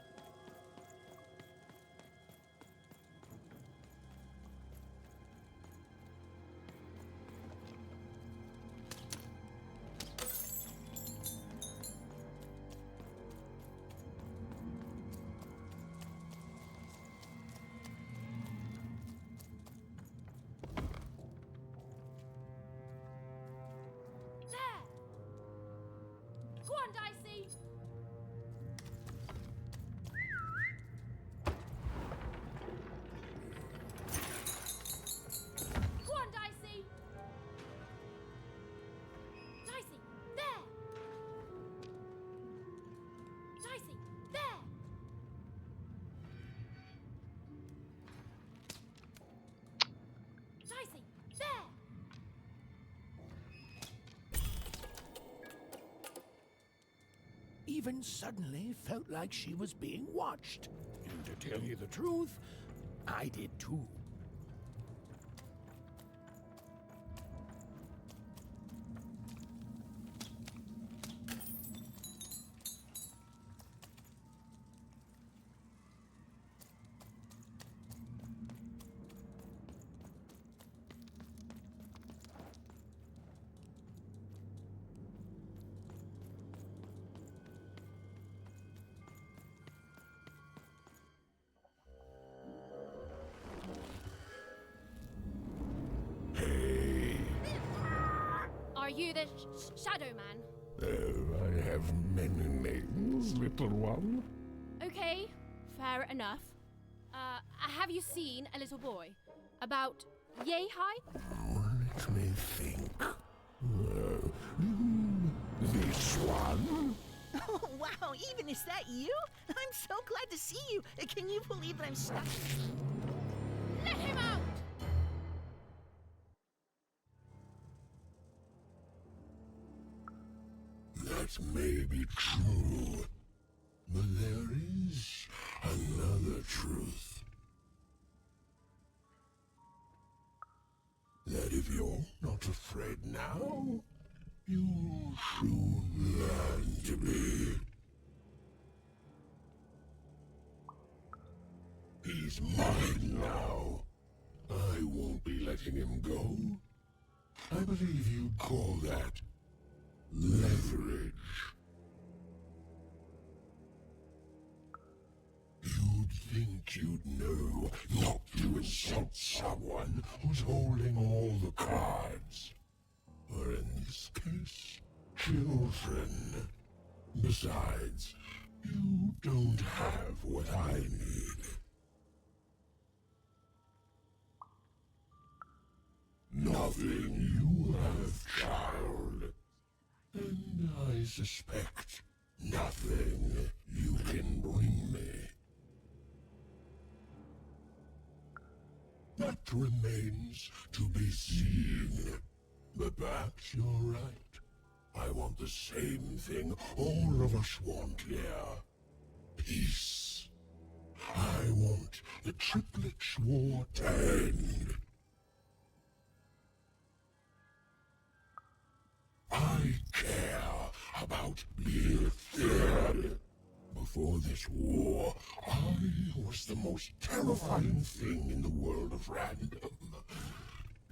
even suddenly felt like she was being watched. And to tell you the truth, I did too. Are you the Shadow Man? Oh, I have many names, little one. Okay, fair enough. Have you seen a little boy? About yay high? Let me think. This one? Oh, wow, even is that you? I'm so glad to see you. Can you believe that I'm stuck? Let him out! That may be true, but there is another truth. That if you're not afraid now, you'll soon learn to be. He's mine now. I won't be letting him go. I believe you'd call that leverage. You'd think you'd know not to insult someone who's holding all the cards. Or in this case, children. Besides, you don't have what I need. Nothing you have, child. And I suspect nothing you can bring me. That remains to be seen. But perhaps you're right. I want the same thing all of us want here. Peace. I want the triplets' war to end. I care about being feared. Before this war, I was the most terrifying thing in the world of random.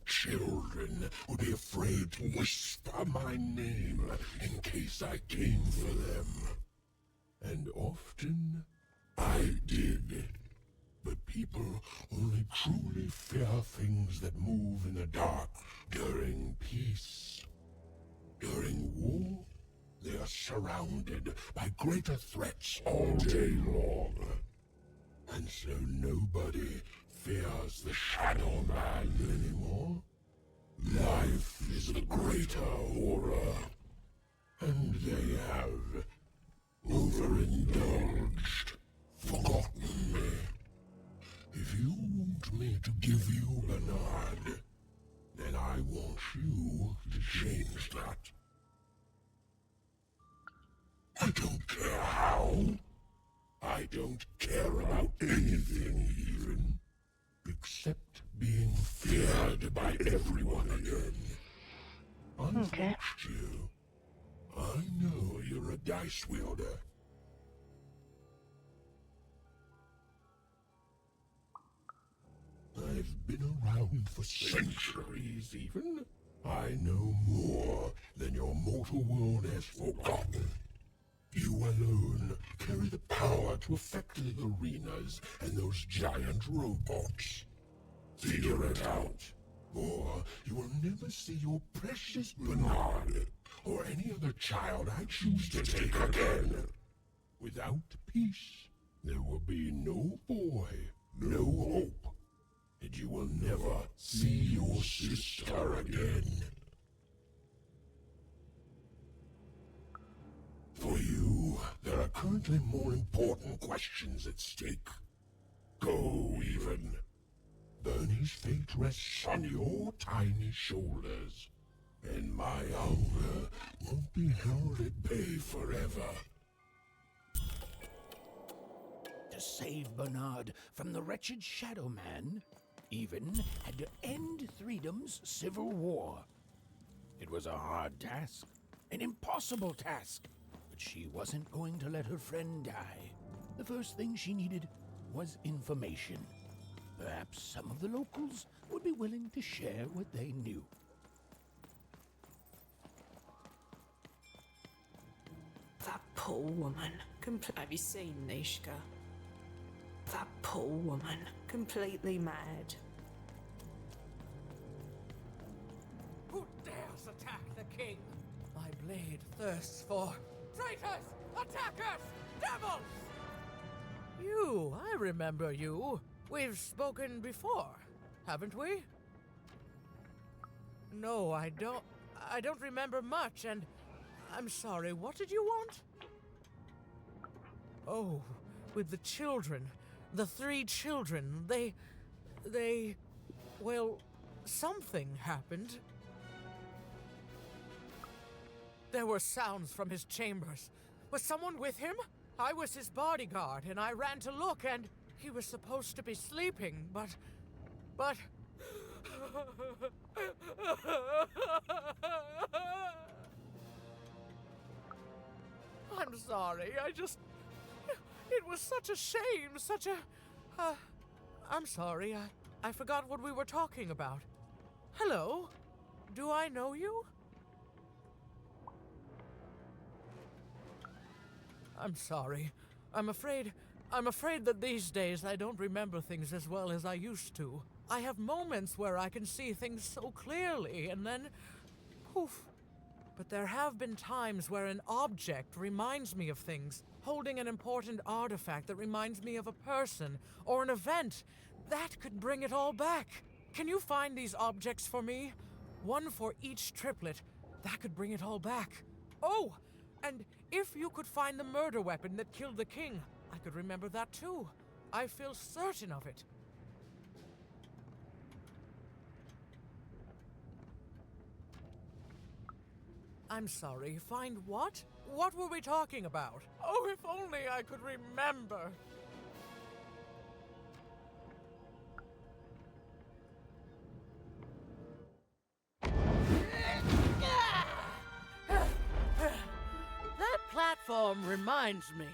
Children would be afraid to whisper my name in case I came for them. And often, I did. But people only truly fear things that move in the dark during peace. During war, they are surrounded by greater threats all day long. And so nobody fears the Shadow Man anymore. Life is the greater horror. And they have overindulged, forgotten me. If you want me to give you Bernard, then I want you to change that. I don't care how. I don't care about anything even, except being feared by everyone again. I've watched you. I know you're a dice wielder. I've been around for centuries even. I know more than your mortal world has forgotten. You alone carry the power to affect the arenas and those giant robots. Figure it out, or you will never see your precious Bernard or any other child I choose to take again. Without peace, there will be no boy, no hope, and you will never see your sister again. For you, there are currently more important questions at stake. Go, even. Bernie's fate rests on your tiny shoulders, and my hunger won't be held at bay forever. save Bernard from the wretched Shadow Man, even had to end Threedom's civil war. It was a hard task, an impossible task, but she wasn't going to let her friend die. The first thing she needed was information. Perhaps some of the locals would be willing to share what they knew. That poor woman. Have you seen Nishka? That poor woman. Completely mad. Who dares attack the king? My blade thirsts for traitors, attackers, devils! You, I remember you. We've spoken before, haven't we? No, I don't remember much, and I'm sorry, what did you want? Oh, with the children. The 3 children, well, something happened. There were sounds from his chambers. Was someone with him? I was his bodyguard, and I ran to look, and he was supposed to be sleeping, but... I'm sorry, it was such a shame, such a... I'm sorry, I forgot what we were talking about. Hello? Do I know you? I'm sorry. I'm afraid that these days I don't remember things as well as I used to. I have moments where I can see things so clearly, and then... poof. But there have been times where an object reminds me of things, holding an important artifact that reminds me of a person or an event. That could bring it all back. Can you find these objects for me? One for each triplet. That could bring it all back. Oh, and if you could find the murder weapon that killed the king, I could remember that too. I feel certain of it. I'm sorry, find what? What were we talking about? Oh, if only I could remember. That platform reminds me.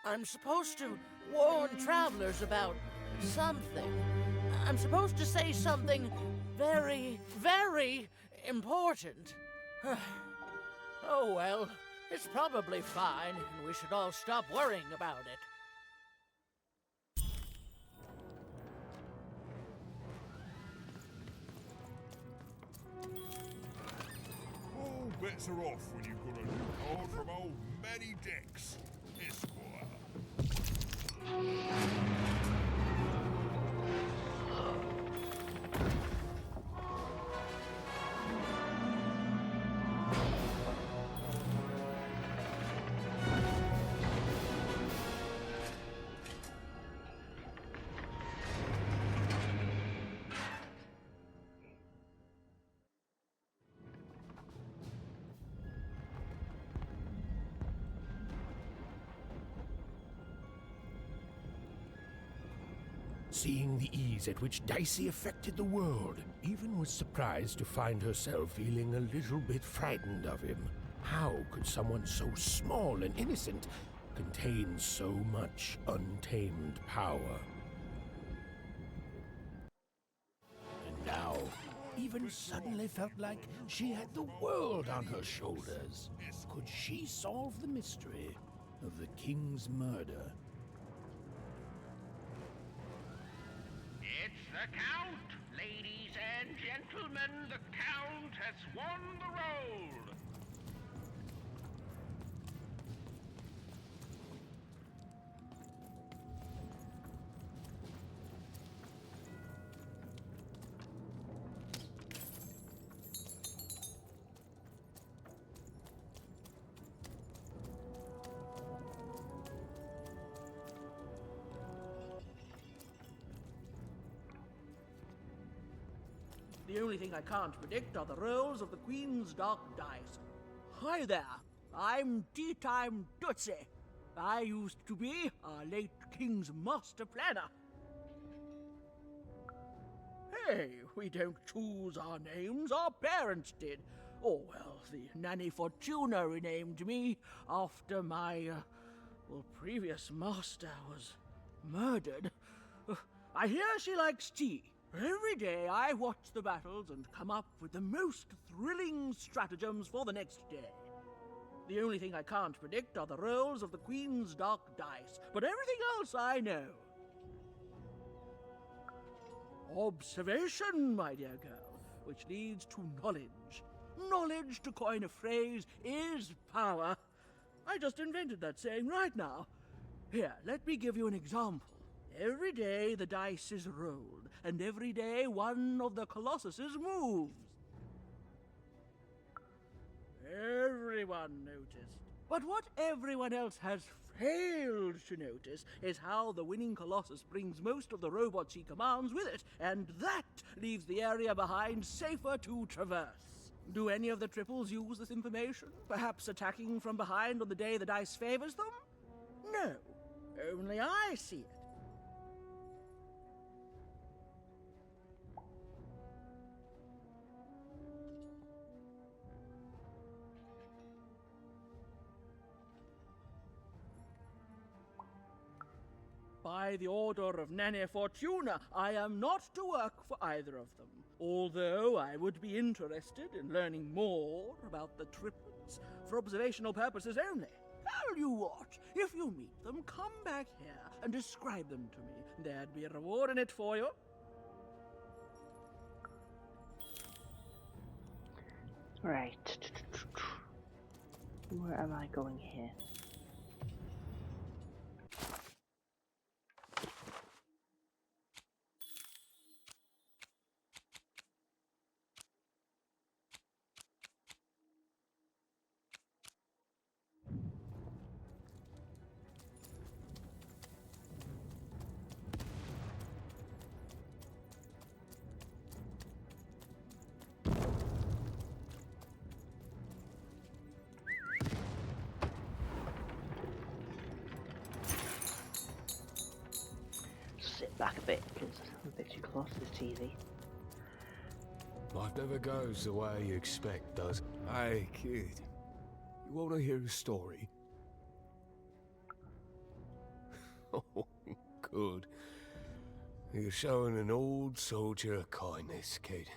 I'm supposed to warn travelers about something. I'm supposed to say something very, very important. Oh well, it's probably fine, and we should all stop worrying about it. All bets are off when you've got a new card from old Manny Dex, Esquire. Seeing the ease at which Dicey affected the world, Even was surprised to find herself feeling a little bit frightened of him. How could someone so small and innocent contain so much untamed power? And now, Even suddenly felt like she had the world on her shoulders. Could she solve the mystery of the king's murder? It's the Count! Ladies and gentlemen, the Count has won the role! The only thing I can't predict are the rolls of the Queen's dark dice. Hi there, I'm Tea Time Tootsie. I used to be a late king's master planner. Hey, we don't choose our names, our parents did. Oh, well, the Nanny Fortuna renamed me after my, previous master was murdered. I hear she likes tea. Every day I watch the battles and come up with the most thrilling stratagems for the next day. The only thing I can't predict are the rolls of the Queen's dark dice, but everything else I know. Observation, my dear girl, which leads to knowledge. Knowledge, to coin a phrase, is power. I just invented that saying right now. Here, let me give you an example. Every day the dice is rolled, and every day one of the colossuses moves. Everyone noticed. But what everyone else has failed to notice is how the winning colossus brings most of the robots he commands with it, and that leaves the area behind safer to traverse. Do any of the triples use this information? Perhaps attacking from behind on the day the dice favors them? No, only I see it. By the order of Nanny Fortuna, I am not to work for either of them, although I would be interested in learning more about the triplets for observational purposes only. Tell you what, if you meet them, come back here and describe them to me. There'd be a reward in it for you. Right. Where am I going here? Sit back a bit because I'm a bit too close to this TV. Life never goes the way you expect, does it? Hey, kid. You want to hear a story? Oh, good. You're showing an old soldier a kindness, kid.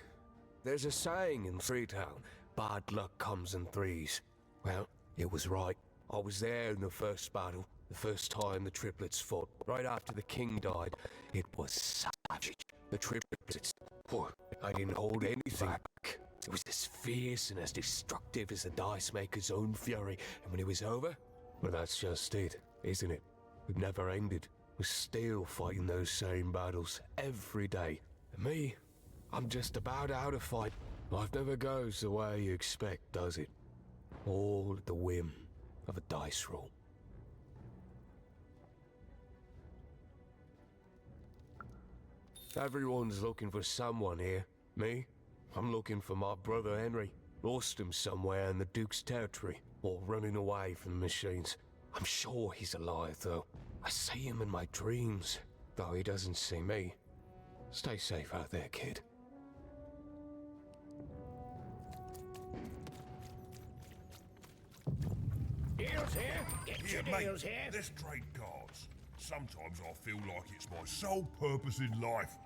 There's a saying in Freetown, bad luck comes in threes. Well, it was right. I was there in the first battle, the first time the triplets fought, right after the king died. It was savage. The triplets, oh, I didn't hold anything back. It was as fierce and as destructive as the dice maker's own fury. And when it was over, well, that's just it, isn't it? It never ended. We're still fighting those same battles every day. And me, I'm just about out of fight. Life never goes the way you expect, does it? All at the whim of a dice roll. Everyone's looking for someone here. Me? I'm looking for my brother Henry. Lost him somewhere in the Duke's territory, or running away from the machines. I'm sure he's alive, though. I see him in my dreams, though he doesn't see me. Stay safe out there, kid. Deals here? Get your Mate, deals here. let's trade cards. Sometimes I feel like it's my sole purpose in life.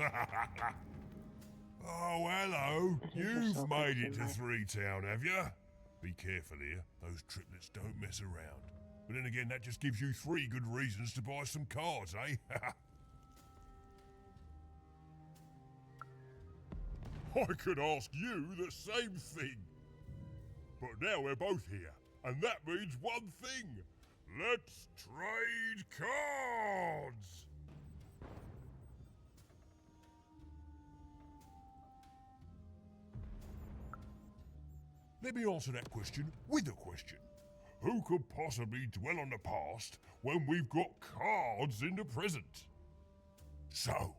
Oh, hello. You've made it to Three Town, have you? Be careful here. Those triplets don't mess around. But then again, that just gives you 3 good reasons to buy some cards, eh? I could ask you the same thing. But now we're both here, and that means one thing. Let's trade cards! Let me answer that question with a question. Who could possibly dwell on the past when we've got cards in the present? So,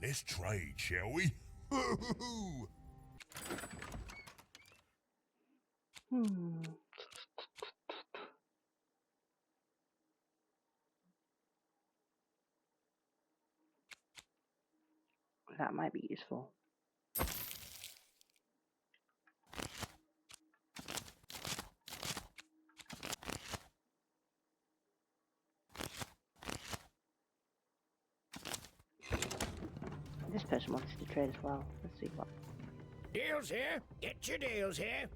let's trade, shall we? That might be useful. This person wants to trade as well. Let's see what. Deals here. Get your deals here.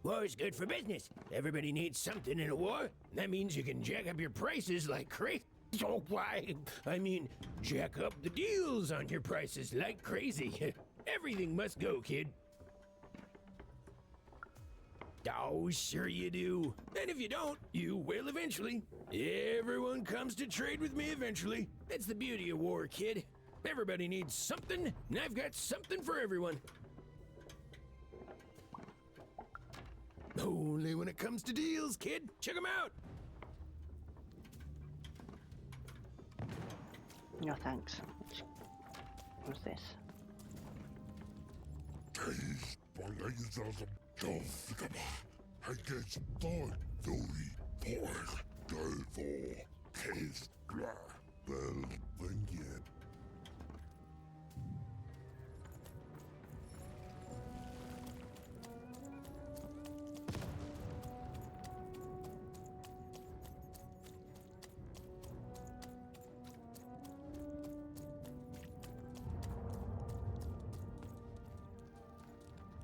War's good for business. Everybody needs something in a war. That means you can jack up your prices like crazy. Oh, why? I mean, jack up the deals on your prices like crazy. Everything must go, kid. Oh, sure you do. And if you don't, you will eventually. Everyone comes to trade with me eventually. That's the beauty of war, kid. Everybody needs something, and I've got something for everyone. Only when it comes to deals, kid. Check them out. No thanks. What's this?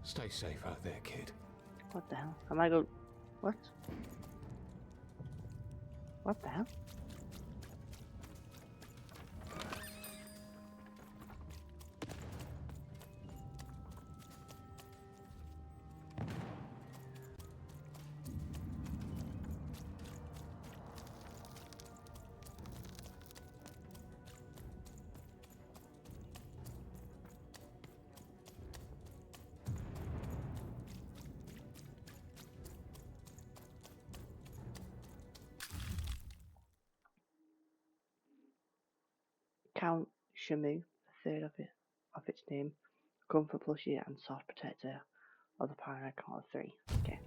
Stay safe out there, kid. What the hell? Am I going? What? What the hell? Count Shamu, a third of its name, comfort plushie and soft protector of the paranoid count of 3. Okay.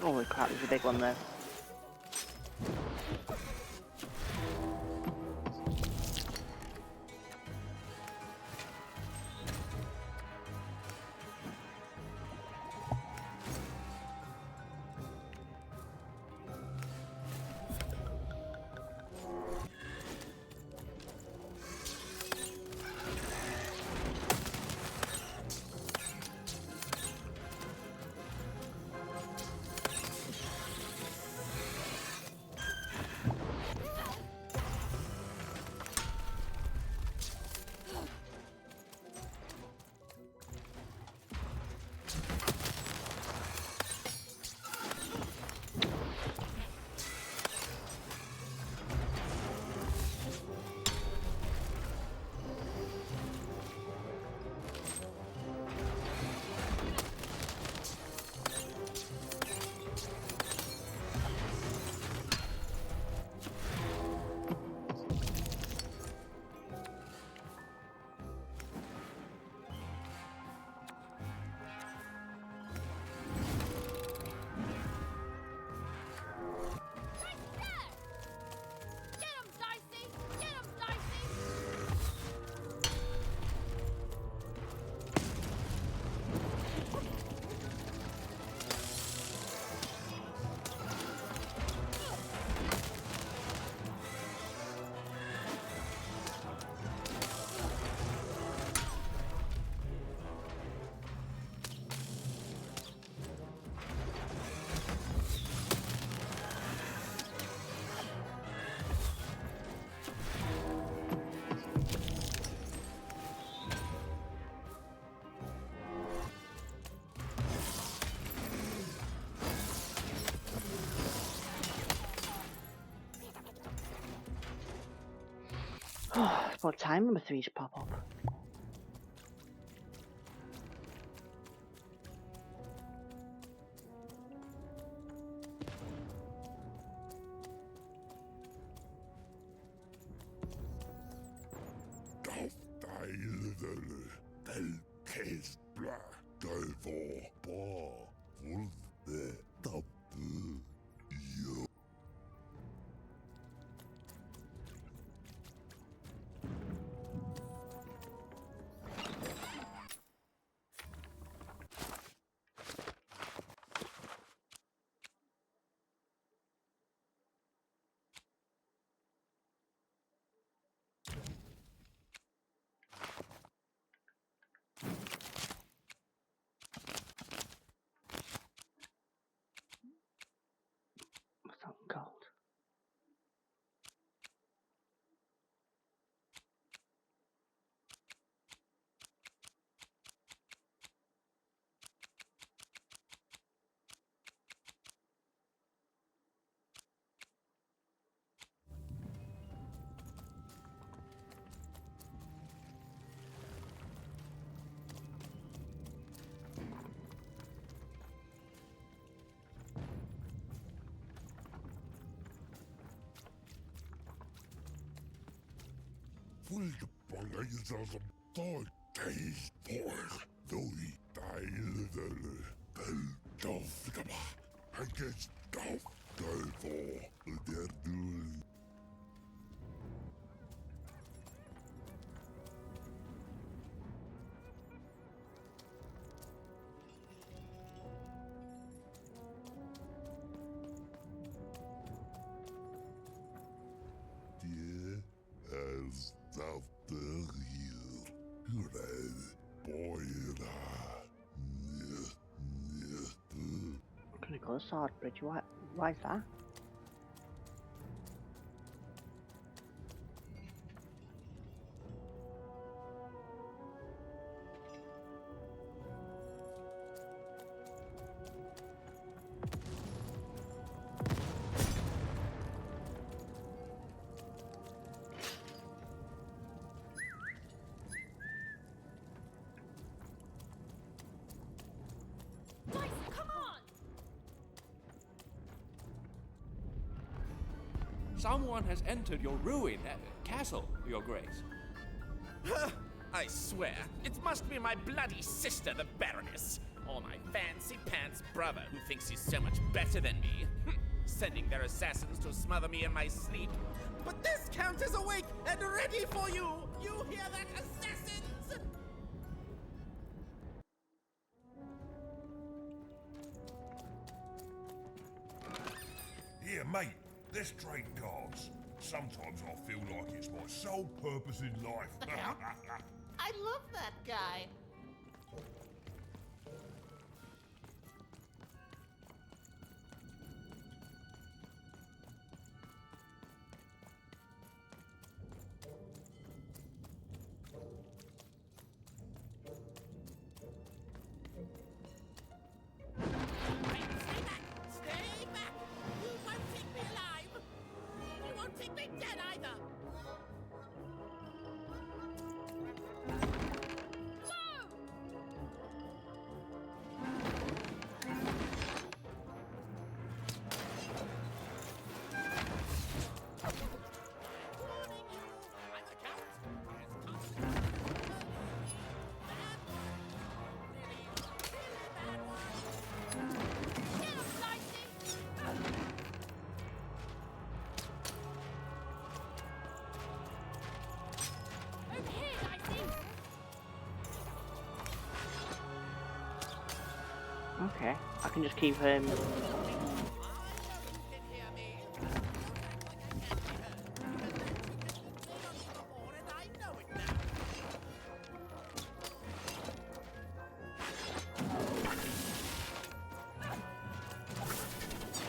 Holy crap, there's a big one there. It's about time number 3 should pop up. What's that one called? I'm gonna go sword bridge. Why is that? Someone has entered your ruined castle, Your Grace. I swear, it must be my bloody sister, the Baroness. or my fancy pants brother who thinks he's so much better than me, sending their assassins to smother me in my sleep. But this count is awake and ready for you! You hear that, assassins? Here, mate, let's trade cards. Sometimes I feel like it's my sole purpose in life. I love that guy. Stay back! You won't take me alive! You won't take me dead either! Okay, I can just keep him.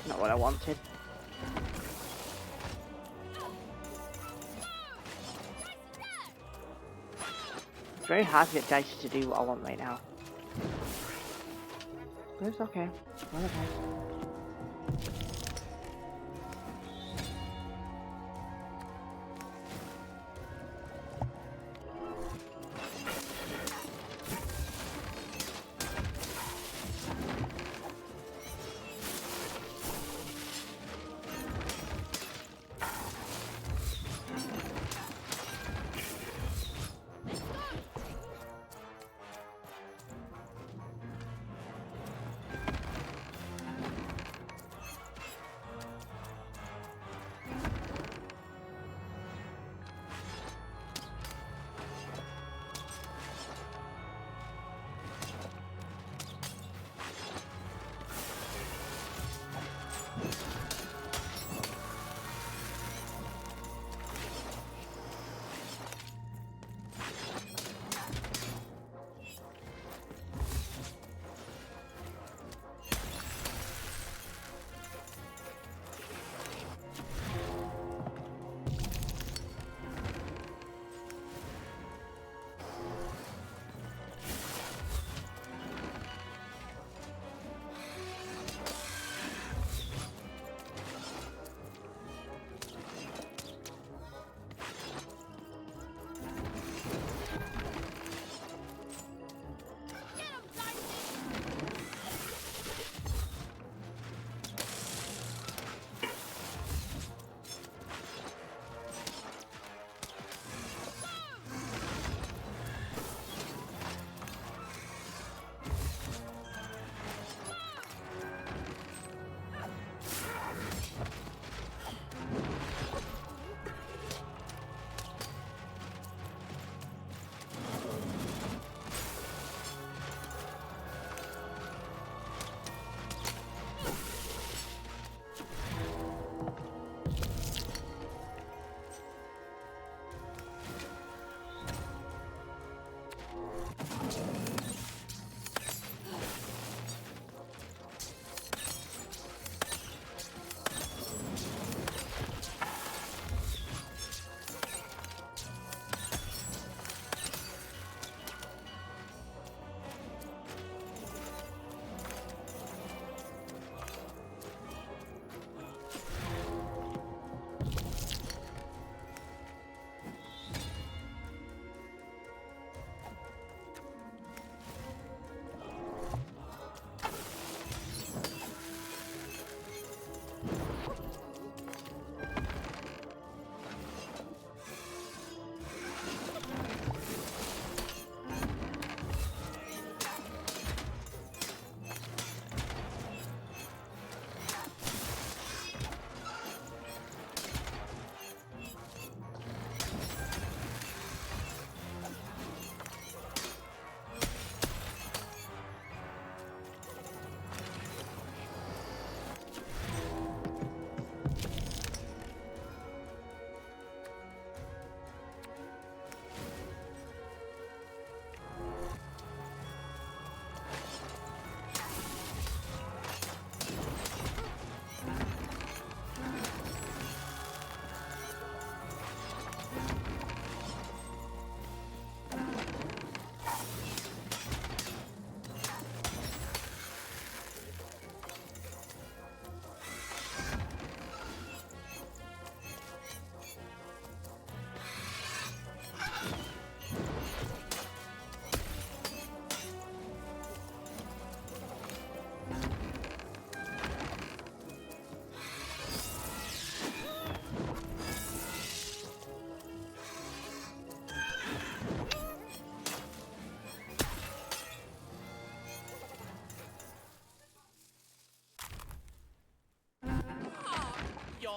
Not what I wanted. It's very hard to get Dicey to do what I want right now. But it's okay. Well, okay.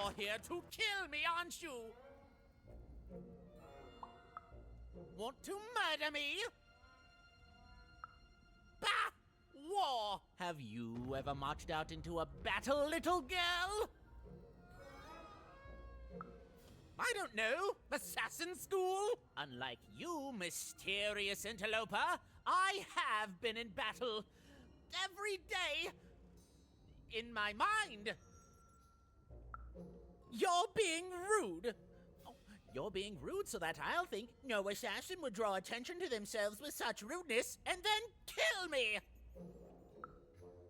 You're here to kill me, aren't you? Want to murder me? Bah! War! Have you ever marched out into a battle, little girl? I don't know. Assassin school? Unlike you, mysterious interloper, I have been in battle. Every day. In my mind. You're being rude. Oh, you're being rude so that I'll think no assassin would draw attention to themselves with such rudeness and then kill me.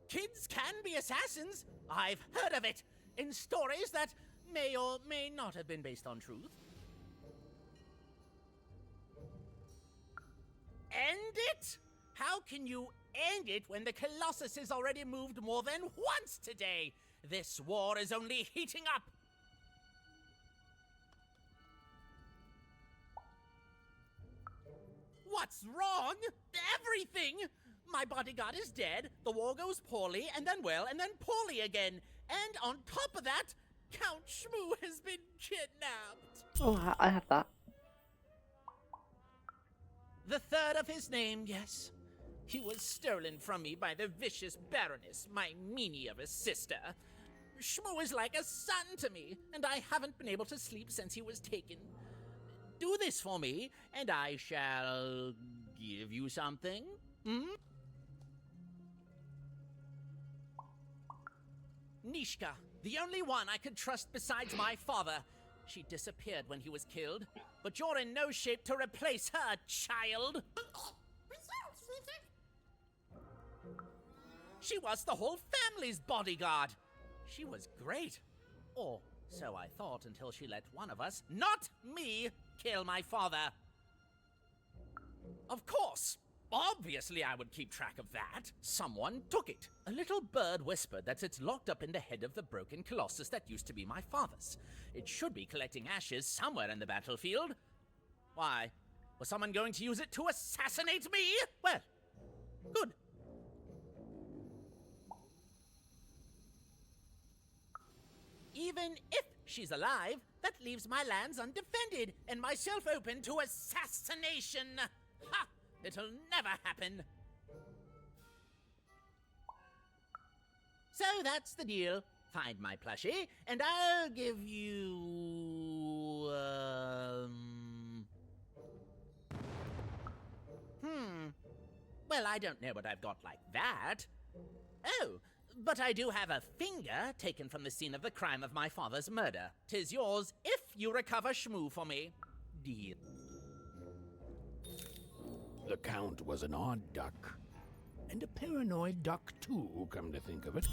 Kids can be assassins. I've heard of it in stories that may or may not have been based on truth. End it? How can you end it when the Colossus has already moved more than once today? This war is only heating up. What's wrong? Everything! My bodyguard is dead, the war goes poorly, and then well, and then poorly again. And on top of that, Count Shmoo has been kidnapped. Oh, I have that. The third of his name, yes. He was stolen from me by the vicious Baroness, my meanie of a sister. Shmoo is like a son to me, and I haven't been able to sleep since he was taken. Do this for me, and I shall give you something. Nishka, the only one I could trust besides my father. She disappeared when he was killed, but you're in no shape to replace her, child. She was the whole family's bodyguard. She was great. Or so I thought until she let one of us, not me, kill my father. Of course. Obviously I would keep track of that. Someone took it. A little bird whispered that it's locked up in the head of the broken colossus that used to be my father's. It should be collecting ashes somewhere in the battlefield. Why? Was someone going to use it to assassinate me? Well, good. Even if she's alive, that leaves my lands undefended and myself open to assassination. Ha! It'll never happen. So that's the deal. Find my plushie, and I'll give you... Well, I don't know what I've got like that. Oh, but I do have a finger taken from the scene of the crime of my father's murder. 'Tis yours if you recover Shmoo for me. Deal. The Count was an odd duck. And a paranoid duck too, come to think of it.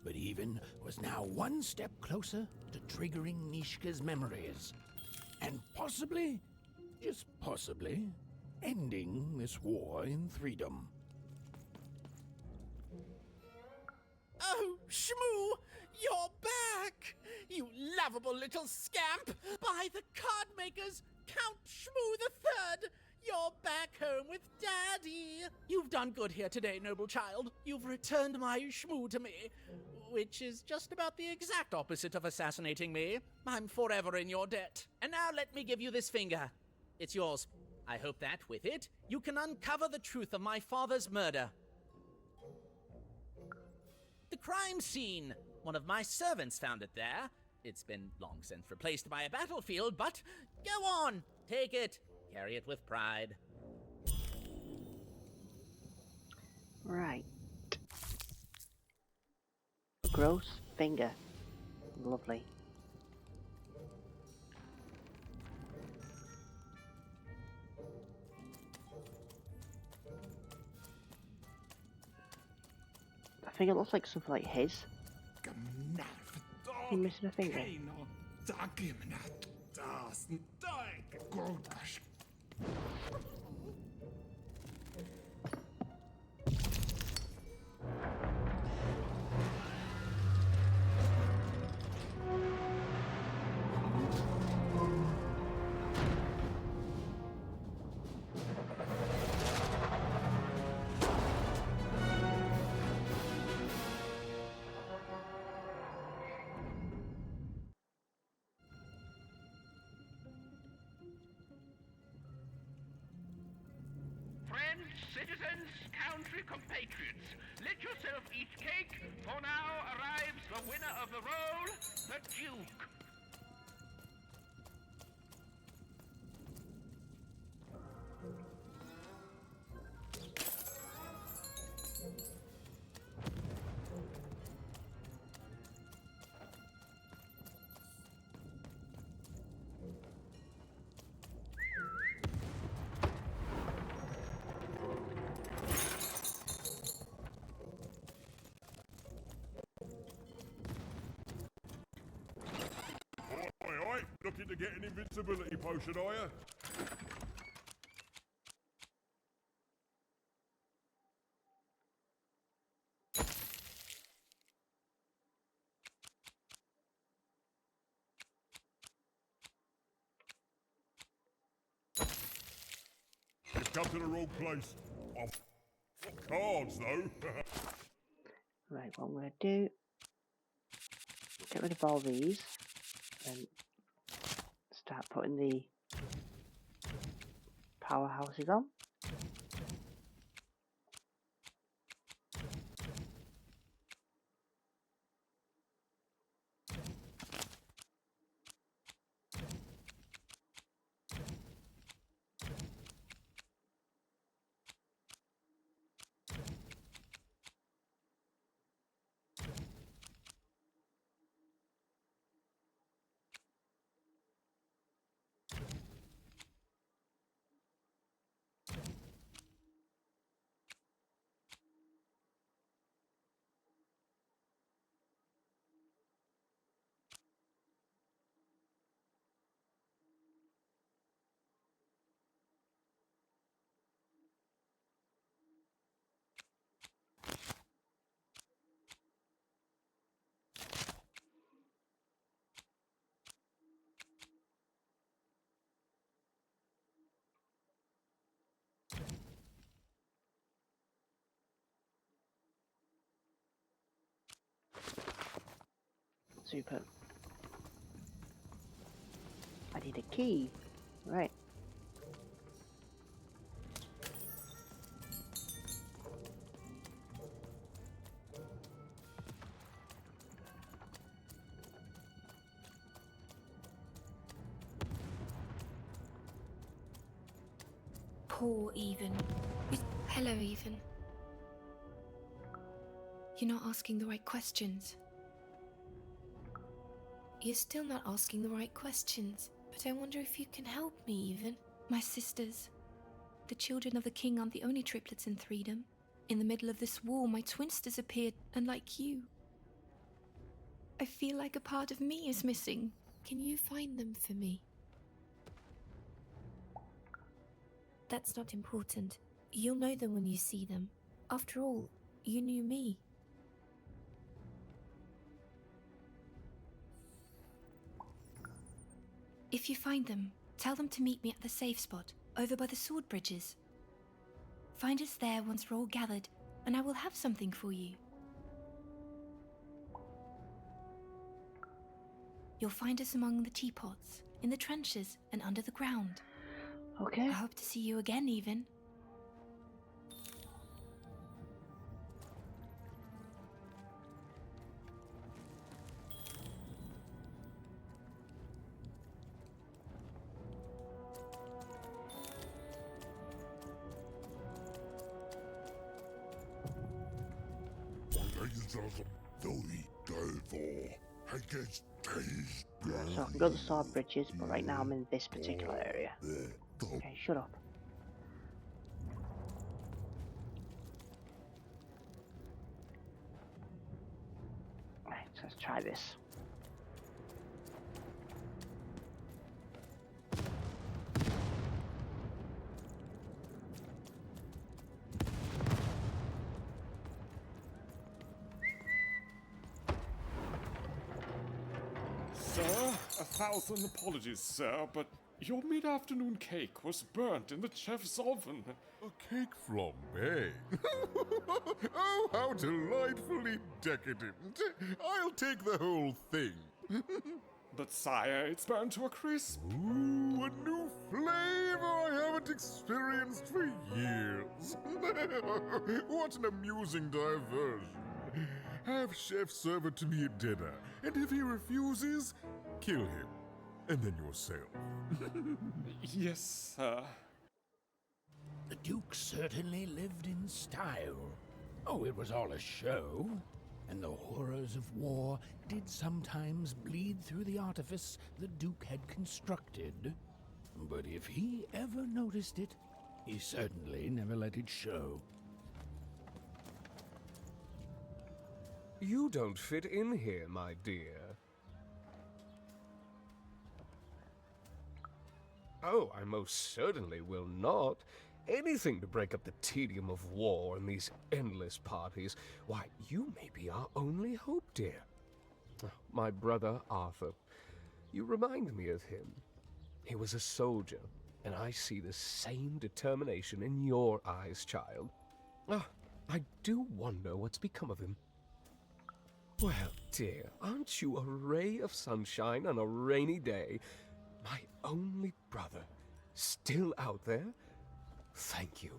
But Even was now one step closer to triggering Nishka's memories. And possibly, just possibly, ending this war in freedom. Oh, Shmoo! You're back! You lovable little scamp! By the card makers, Count Shmoo III! You're back home with Daddy! You've done good here today, noble child. You've returned my Shmoo to me, which is just about the exact opposite of assassinating me. I'm forever in your debt. And now let me give you this finger. It's yours. I hope that, with it, you can uncover the truth of my father's murder. The crime scene. One of my servants found it there. It's been long since replaced by a battlefield, but go on, take it. Carry it with pride. Right. Gross finger. Lovely. I think it looks like something like his. He missing a finger. Citizens, country compatriots, let yourself eat cake, for now arrives the winner of the role, the Duke. Oi, looking to get an invincibility potion, are you? You've come to the wrong place. Cards, though. Right, what I'm going to do, get rid of all these, and start putting the powerhouses on. Super. I need a key. Right. Poor Even. Hello, Even. You're not asking the right questions. You're still not asking the right questions, but I wonder if you can help me, Even. My sisters. The children of the king aren't the only triplets in Threedom. In the middle of this war, my twins disappeared, unlike you. I feel like a part of me is missing. Can you find them for me? That's not important. You'll know them when you see them. After all, you knew me. If you find them, tell them to meet me at the safe spot, over by the sword bridges. Find us there once we're all gathered, and I will have something for you. You'll find us among the teapots, in the trenches, and under the ground. Okay. I hope to see you again, Even. So I can go to the sword bridges, but right now I'm in this particular area. Okay, shut up. Right, so let's try this. Sir, 1,000 apologies, sir, but your mid-afternoon cake was burnt in the chef's oven. A cake flambe? Oh, how delightfully decadent. I'll take the whole thing. But sire, it's burned to a crisp. Ooh, a new flavor I haven't experienced for years. What an amusing diversion. Have Chef serve it to me at dinner, and if he refuses, kill him. And then yourself. Yes, sir. The Duke certainly lived in style. Oh, it was all a show. And the horrors of war did sometimes bleed through the artifice the Duke had constructed. But if he ever noticed it, he certainly never let it show. You don't fit in here, my dear. Oh, I most certainly will not. Anything to break up the tedium of war and these endless parties. Why, you may be our only hope, dear. My brother Arthur. You remind me of him. He was a soldier, and I see the same determination in your eyes, child. I do wonder what's become of him. Well, dear, aren't you a ray of sunshine on a rainy day? My only brother, still out there? Thank you.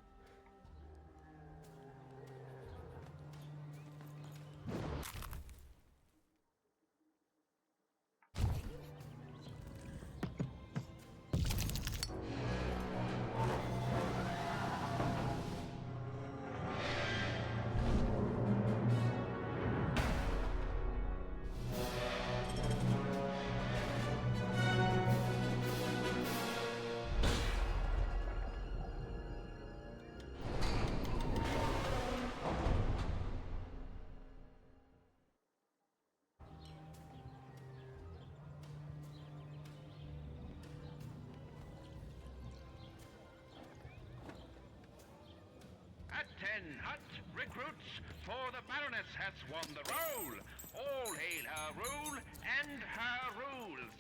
Ten hot recruits, for the Baroness has won the roll. All hail her rule and her rules.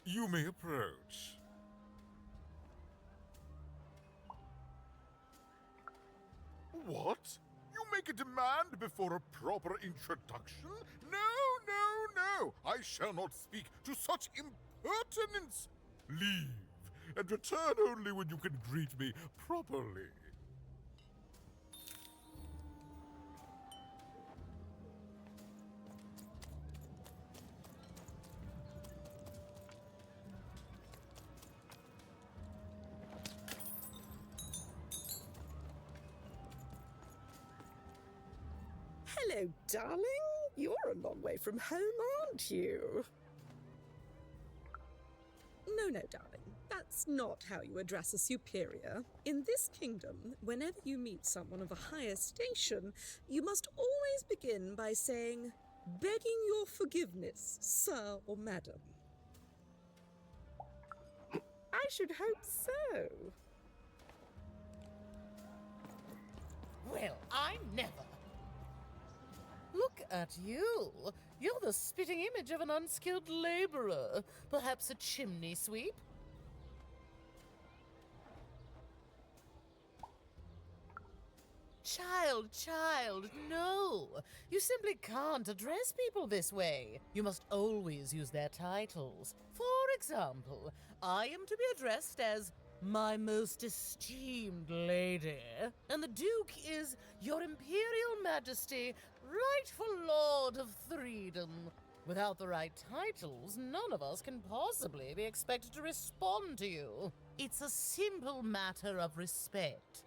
You may approach. What? You make a demand before a proper introduction? No. I shall not speak to such impertinence. Leave, and return only when you can greet me properly. Hello, darling. You're a long way from home, aren't you? No, darling. That's not how you address a superior. In this kingdom, whenever you meet someone of a higher station, you must always begin by saying, "Begging your forgiveness, sir or madam." I should hope so. Well, I never. Look at you. You're the spitting image of an unskilled laborer. Perhaps a chimney sweep? Child, no. You simply can't address people this way. You must always use their titles. For example, I am to be addressed as my most esteemed lady, and the Duke is Your Imperial Majesty, rightful Lord of Threedom. Without the right titles, none of us can possibly be expected to respond to you. It's a simple matter of respect.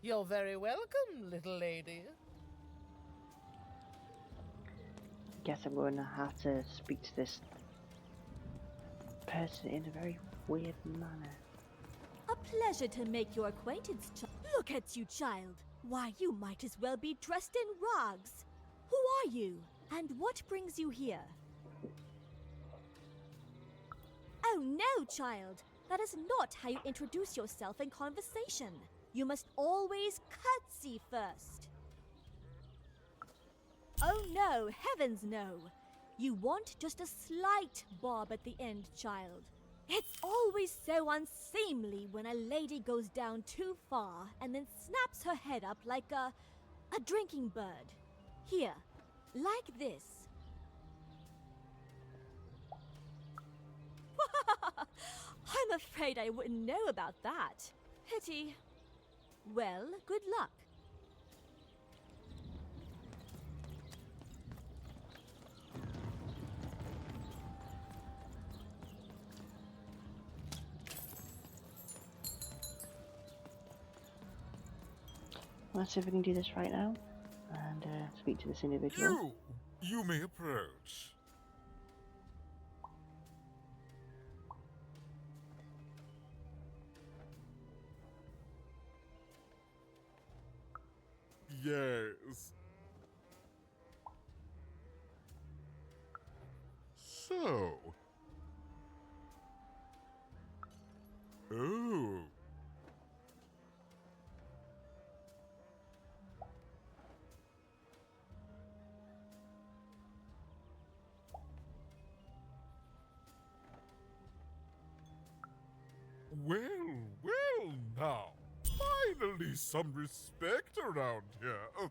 You're very welcome, little lady. Guess I'm going to have to speak to this person in a very weird manner. A pleasure to make your acquaintance, Look at you, child. Why, you might as well be dressed in rags. Who are you, and what brings you here? Oh no, child. That is not how you introduce yourself in conversation. You must always curtsy first. Oh no, heavens no. You want just a slight bob at the end, child. It's always so unseemly when a lady goes down too far and then snaps her head up like a drinking bird. Here, like this. I'm afraid I wouldn't know about that. Pity. Well, good luck. Let's see if we can do this right now and speak to this individual. You may approach. Yes. So. Oh. Well, well now. Finally some respect around here.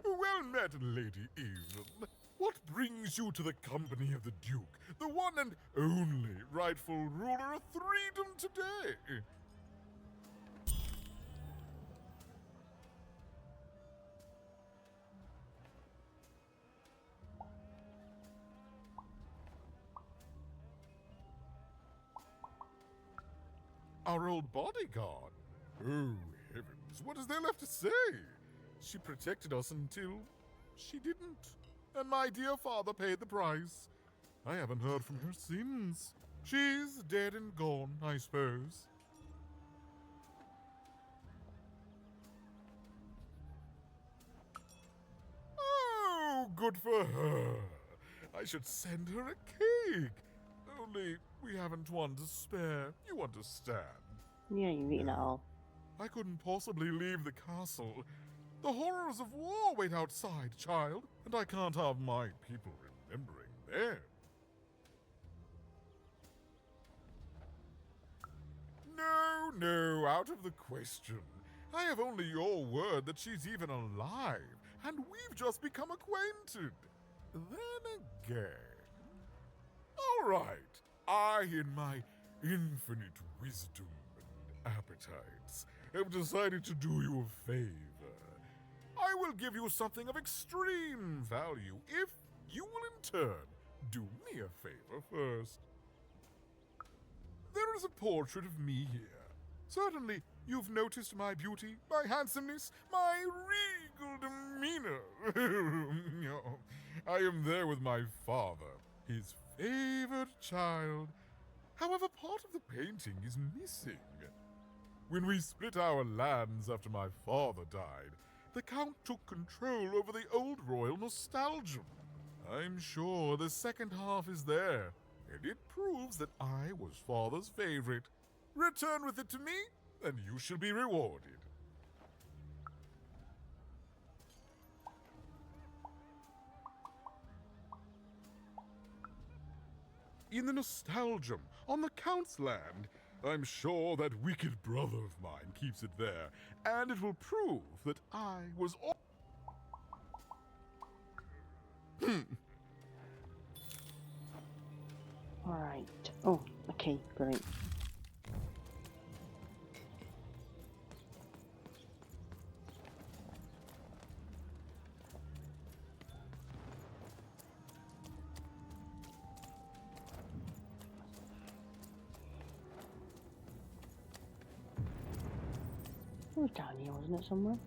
Well met, Lady Even. What brings you to the company of the Duke, the one and only rightful ruler of Freedom today? Our old bodyguard. Oh, heavens, what is there left to say? She protected us until she didn't. And my dear father paid the price. I haven't heard from her since. She's dead and gone, I suppose. Oh, good for her. I should send her a cake. Only we haven't one to spare, you understand. Yeah, you've eaten it all. I couldn't possibly leave the castle. The horrors of war wait outside, child, and I can't have my people remembering them. No, out of the question. I have only your word that she's even alive, and we've just become acquainted. Then again... All right, I, in my infinite wisdom and appetites, have decided to do you a favor. I will give you something of extreme value if you will in turn do me a favor first. There is a portrait of me here. Certainly, you've noticed my beauty, my handsomeness, my regal demeanor. I am there with my father, his favored child. However, part of the painting is missing. When we split our lands after my father died, the Count took control over the old royal nostalgia. I'm sure the second half is there, and it proves that I was father's favorite. Return with it to me, and you shall be rewarded. In the nostalgium, on the Count's land, I'm sure that wicked brother of mine keeps it there, and it will prove that I was Alright. Oh, okay, brilliant. It was down here, wasn't it, somewhere?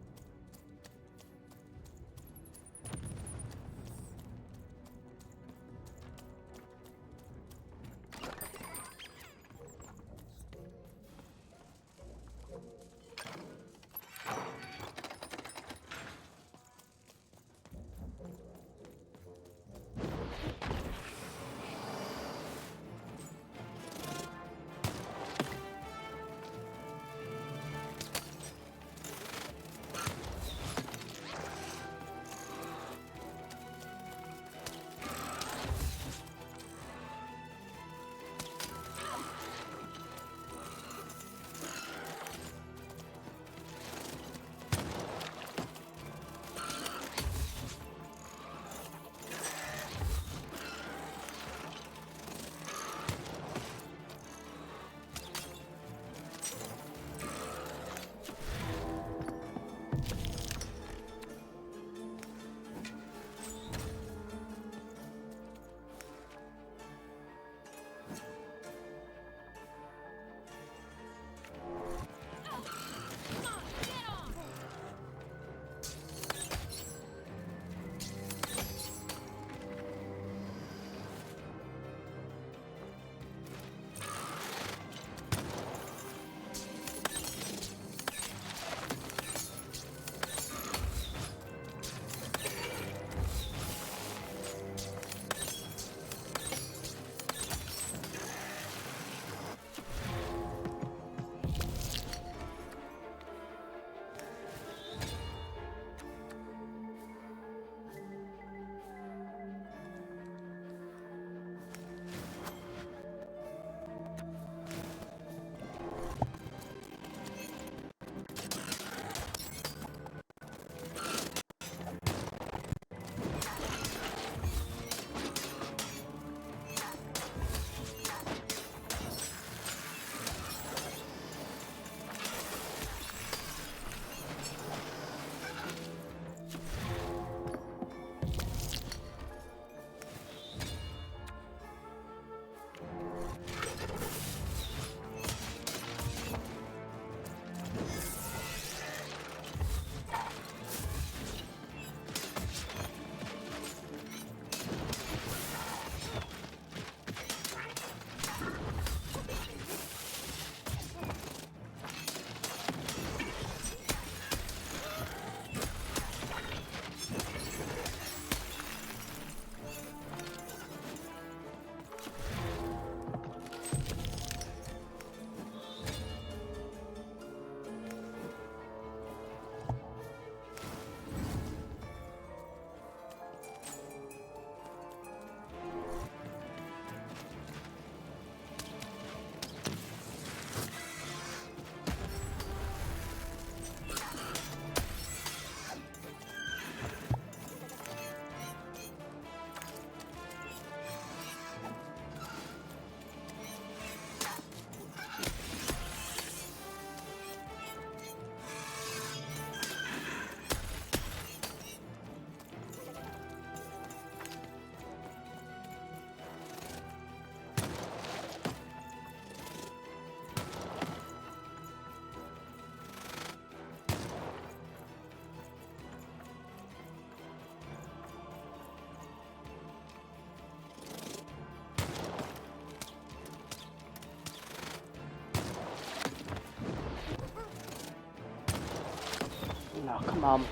Oh, come on.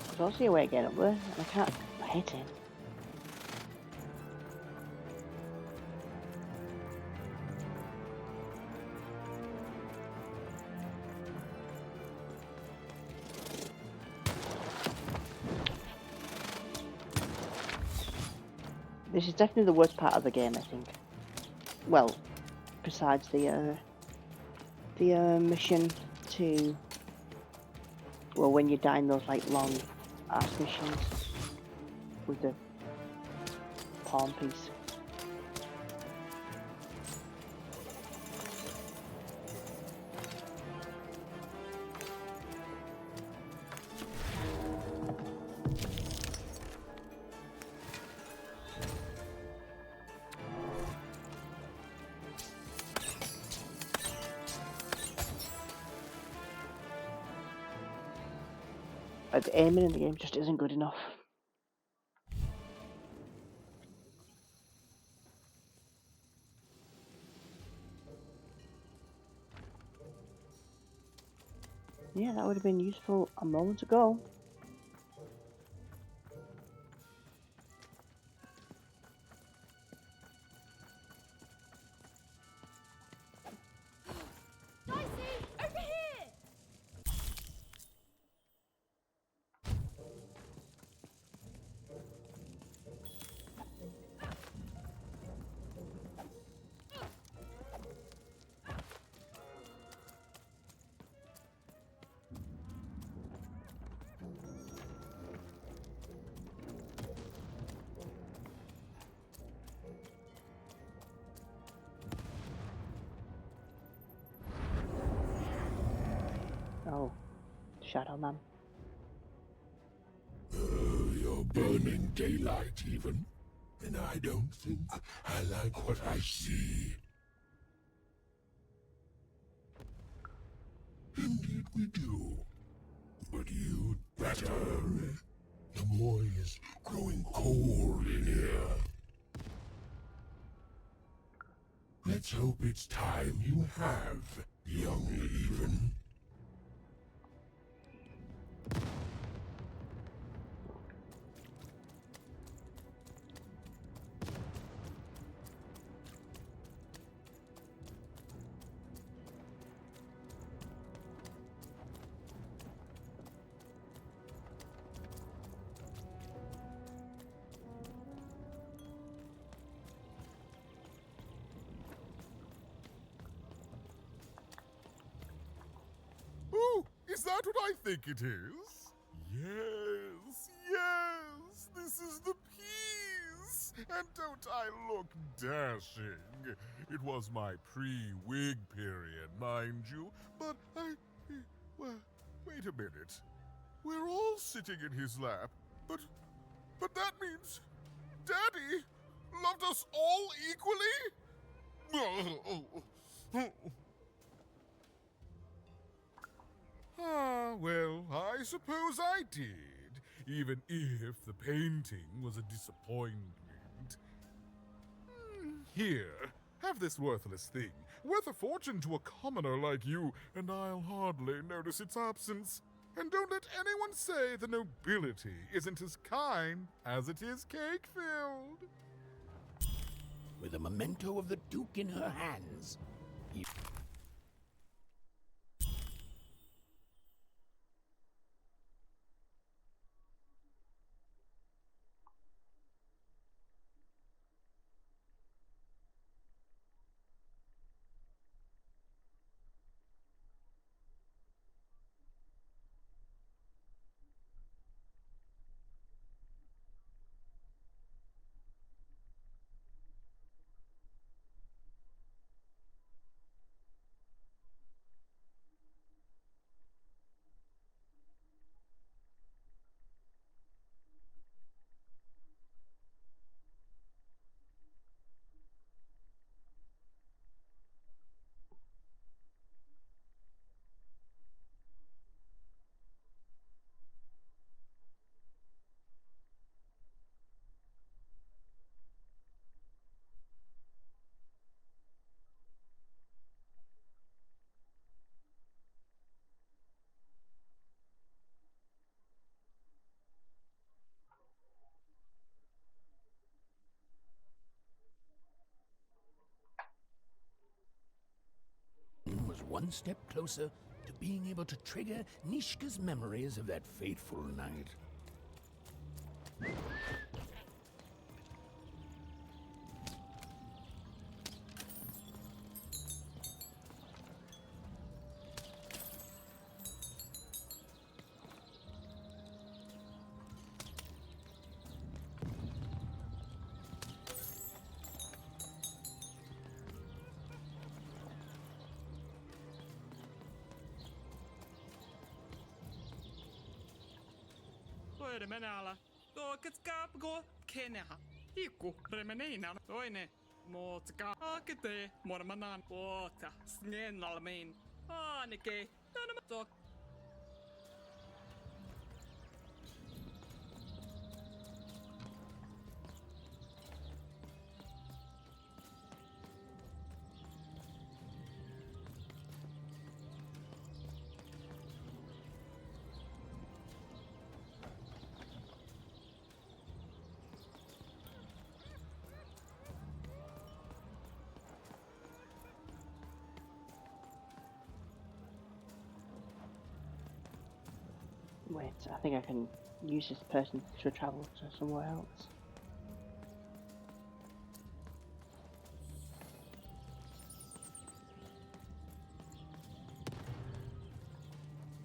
I don't see a way to get up there, and I can't hit him. This is definitely the worst part of the game, I think. Well, besides the mission to, well, when you die in those like long ass missions with the pawn piece. But the aiming in the game just isn't good enough. Yeah, that would have been useful a moment ago. Oh, Shadow Man. You're burning daylight even, and I don't think I like what I see. Indeed we do. But you'd better. The boy is growing cold in here. Let's hope it's time you have, young even. Oh, is that what I think it is? Yes, yes, this is the piece! And don't I look dashing? It was my pre-wig period, mind you, but well, wait a minute. We're all sitting in his lap, but that means Daddy loved us all equally? Ah, well, I suppose I did, even if the painting was a disappointment. Here, have this worthless thing, worth a fortune to a commoner like you, and I'll hardly notice its absence. And don't let anyone say the nobility isn't as kind as it is cake-filled. With a memento of the Duke in her hands. one step closer to being able to trigger Nishka's memories of that fateful night. Wait a minute, go get go Kenya. Iku remenina, oine. Motka, akete, mormanan, water, snen almain. Ah, Nike, none of Wait, I think I can use this person to travel to somewhere else.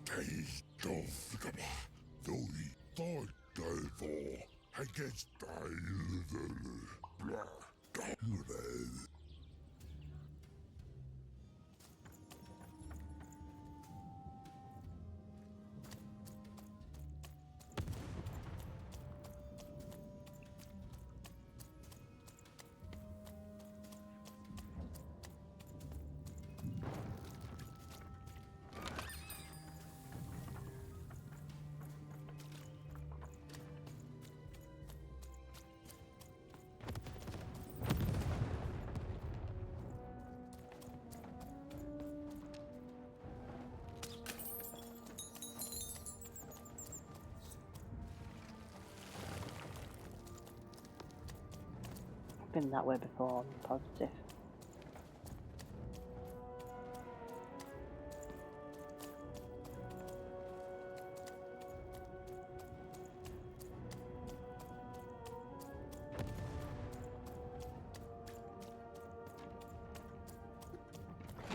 Taste of the thought for against Been that way before, I'm positive.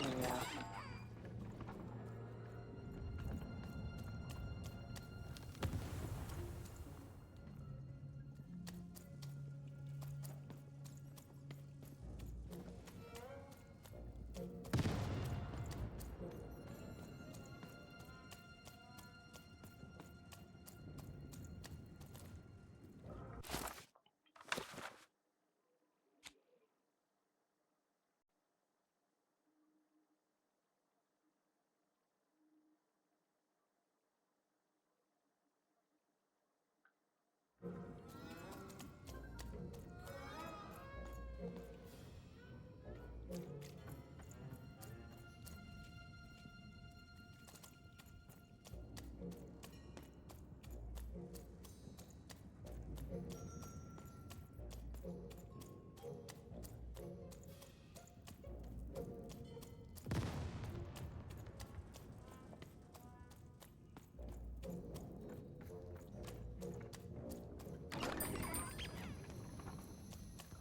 Yeah.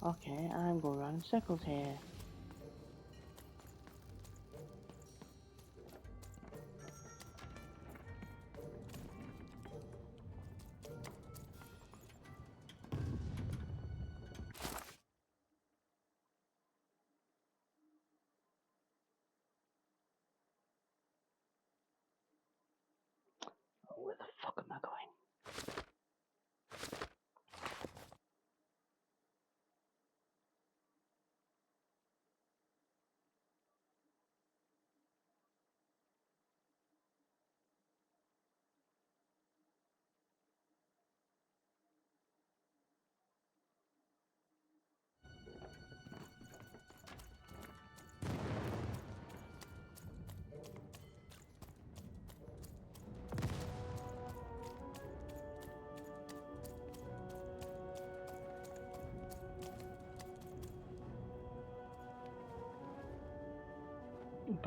Okay, I'm going around in circles here. Where the fuck am I going?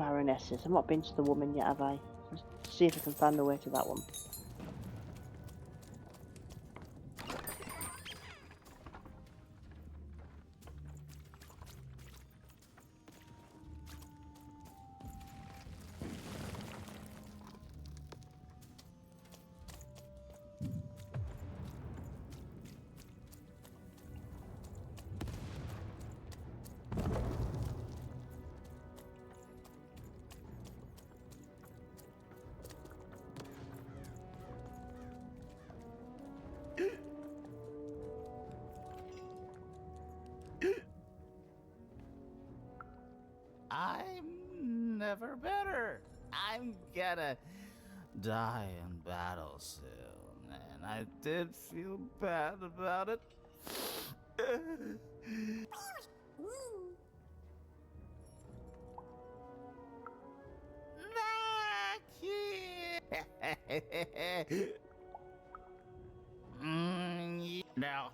baronesses. I've not been to the woman yet, have I? Let's see if I can find the way to that one. I'm never better. I'm gonna die in battle soon, and I did feel bad about it. Back here. Now.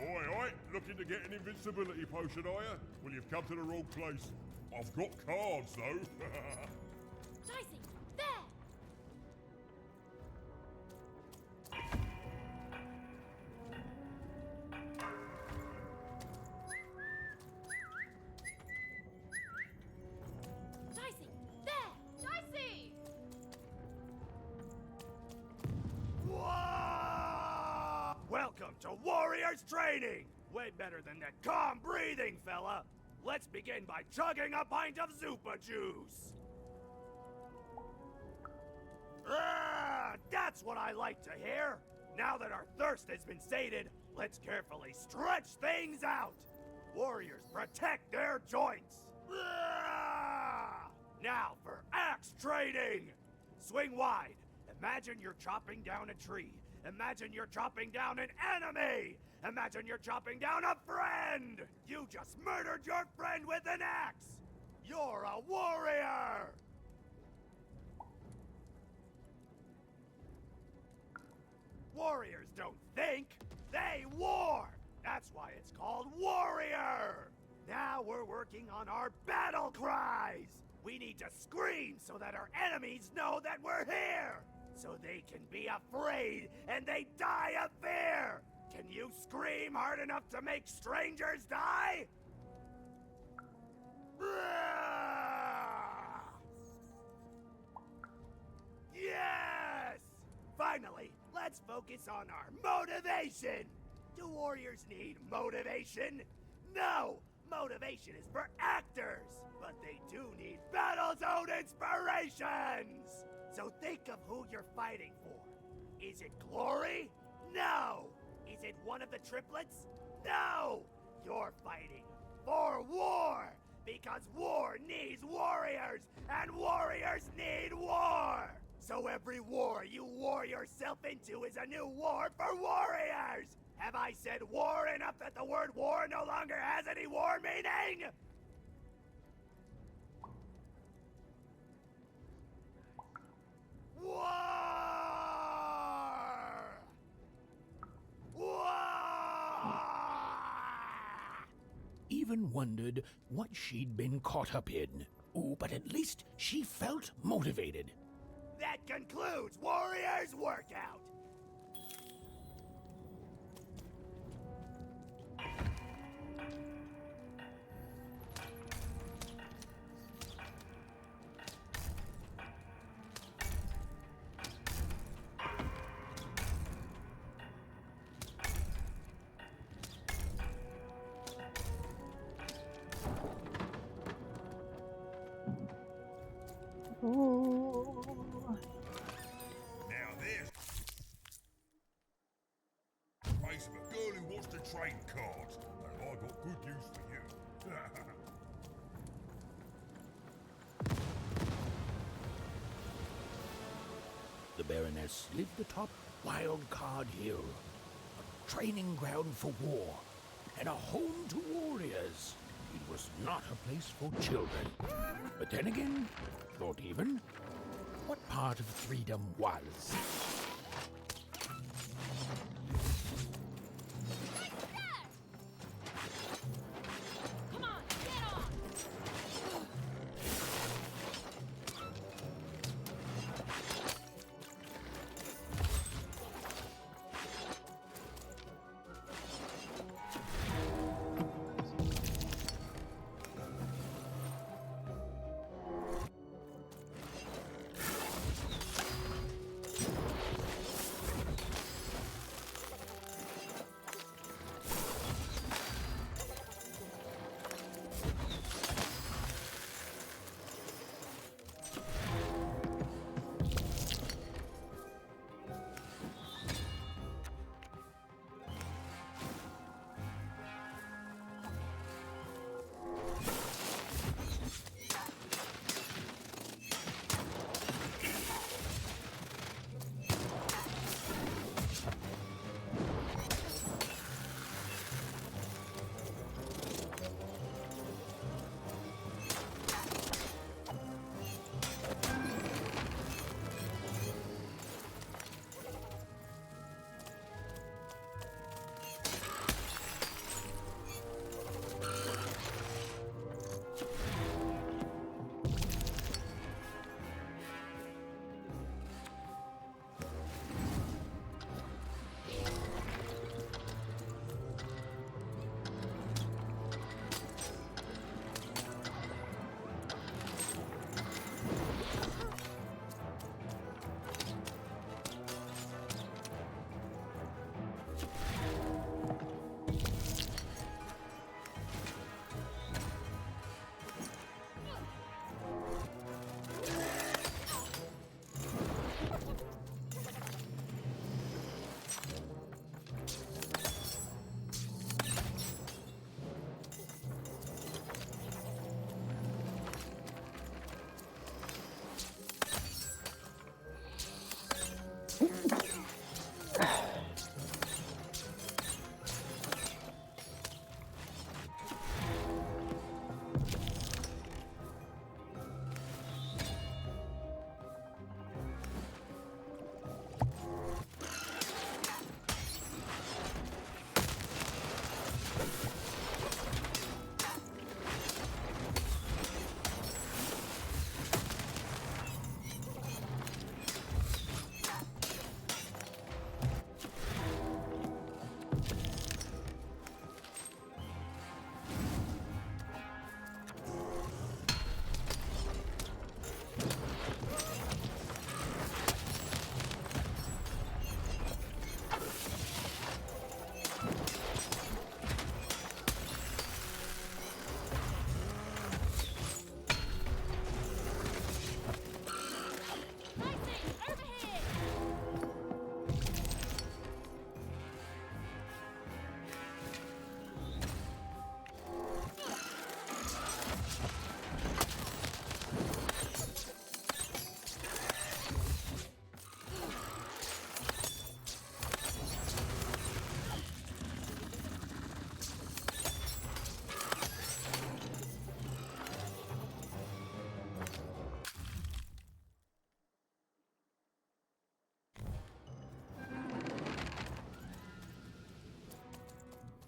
Oi, looking to get an invincibility potion, are you? Well, you've come to the wrong place. I've got cards, though. Dicey, there! Dicey, there! Dicey! Welcome to Warriors Training! Way better than that calm breathing, fella! Let's begin by chugging a pint of Zupa juice! That's what I like to hear! Now that our thirst has been sated, let's carefully stretch things out! Warriors protect their joints! Now for axe training! Swing wide. Imagine you're chopping down a tree. Imagine you're chopping down an enemy! Imagine you're chopping down a friend! You just murdered your friend with an axe! You're a warrior! Warriors don't think, they war! That's why it's called Warrior! Now we're working on our battle cries! We need to scream so that our enemies know that we're here! So they can be afraid and they die of fear! Can you scream hard enough to make strangers die? Yes! Finally, let's focus on our motivation! Do warriors need motivation? No! Motivation is for actors! But they do need battle zone inspirations! So think of who you're fighting for. Is it glory? No! Is it one of the triplets? No! You're fighting for war! Because war needs warriors, and warriors need war! So every war you war yourself into is a new war for warriors! Have I said war enough that the word war no longer has any war meaning? War! Even wondered what she'd been caught up in. Ooh, but at least she felt motivated. That concludes Warriors Workout! Now there's face of a girl who wants to trade cards, and I got good news for you. The Baroness lived atop Wildcard Hill, a training ground for war, and a home to warriors. It was not a place for children. But then again, not even. What part of freedom was?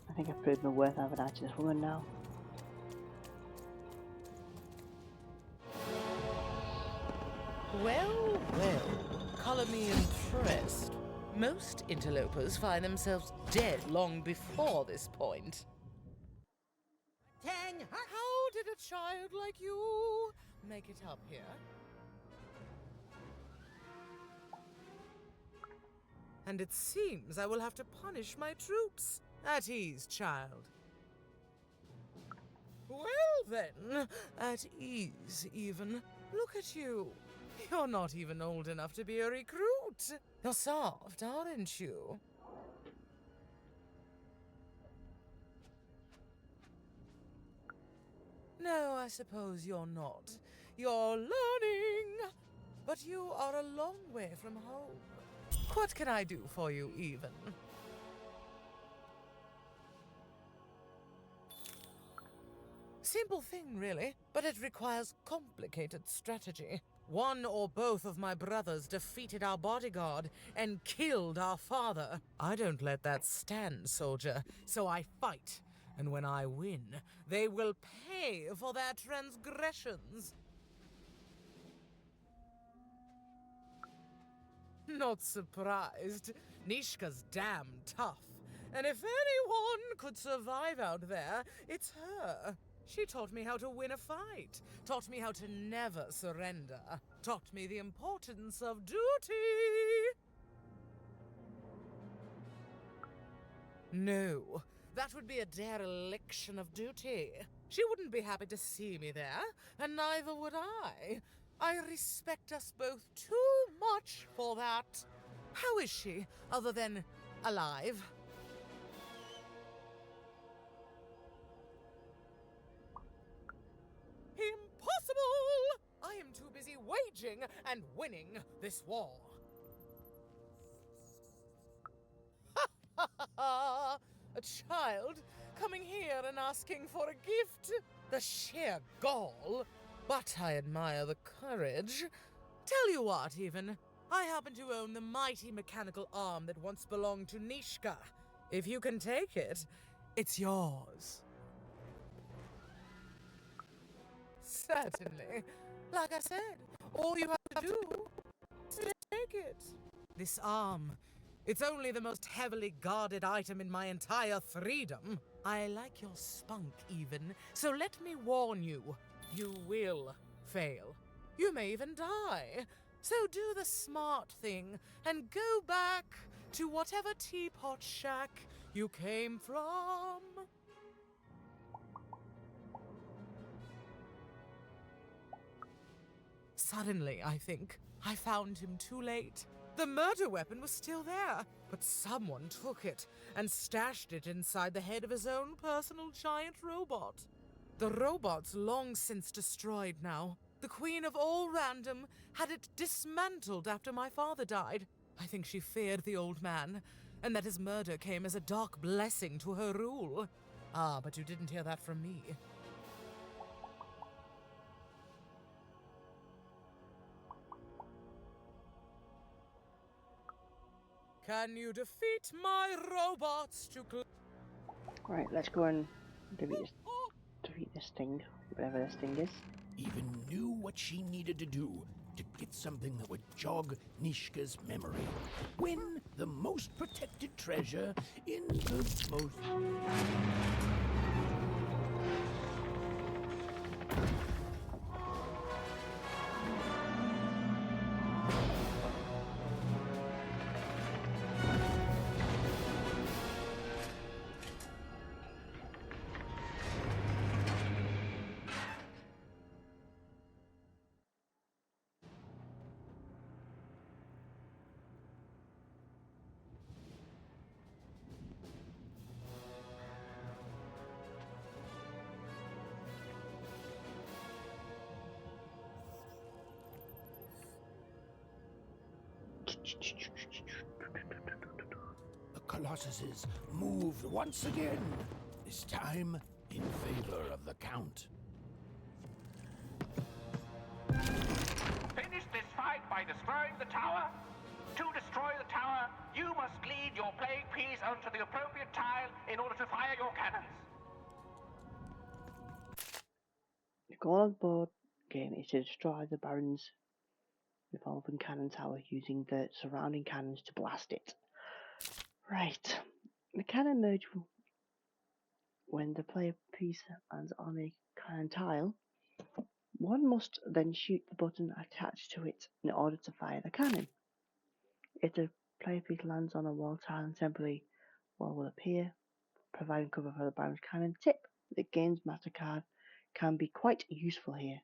I think I've proved my worth, haven't I, to this woman now? Well, well, colour me impressed. Most interlopers find themselves dead long before this point. How did a child like you make it up here? And it seems I will have to punish my troops. At ease, child. Well then, at ease even. Look at you. You're not even old enough to be a recruit. You're soft, aren't you? No, I suppose you're not. You're learning. but you are a long way from home. What can I do for you, even? Simple thing, really, but it requires complicated strategy. One or both of my brothers defeated our bodyguard and killed our father. I don't let that stand, soldier, so I fight. And when I win, they will pay for their transgressions. Not surprised. Nishka's damn tough. And if anyone could survive out there, it's her. She taught me how to win a fight, taught me how to never surrender, taught me the importance of duty. No, that would be a dereliction of duty. She wouldn't be happy to see me there, and neither would I. I respect us both too much for that. How is she, other than alive? Impossible! I am too busy waging and winning this war. Ha ha ha ha! A child coming here and asking for a gift? The sheer gall. But I admire the courage. Tell you what, even. I happen to own the mighty mechanical arm that once belonged to Nishka. If you can take it, it's yours. Certainly. Like I said, all you have to do is to take it. This arm, it's only the most heavily guarded item in my entire freedom. I like your spunk, even, so let me warn you. You will fail. You may even die. So do the smart thing and go back to whatever teapot shack you came from. Suddenly, I think, I found him too late. The murder weapon was still there, but someone took it and stashed it inside the head of his own personal giant robot. The robot's long since destroyed now. The Queen of All Random had it dismantled after my father died. I think she feared the old man, and that his murder came as a dark blessing to her rule. Ah, but you didn't hear that from me. Can you defeat my robots to... Right, let's go and defeat this thing, whatever this thing is. Even knew what she needed to do to get something that would jog Nishka's memory. Win the most protected treasure in the most... The Colossuses moved once again, this time in favor of the Count. Finish this fight by destroying the tower. To destroy the tower, you must lead your playing piece onto the appropriate tile in order to fire your cannons. The goal of the board game is to destroy the Baron's revolving cannon tower using the surrounding cannons to blast it. Right. The cannon merge when the player piece lands on a cannon tile. One must then shoot the button attached to it in order to fire the cannon. If the player piece lands on a wall tile, and temporary wall will appear, providing cover for the Baron's cannon. Tip: the game's master card can be quite useful here.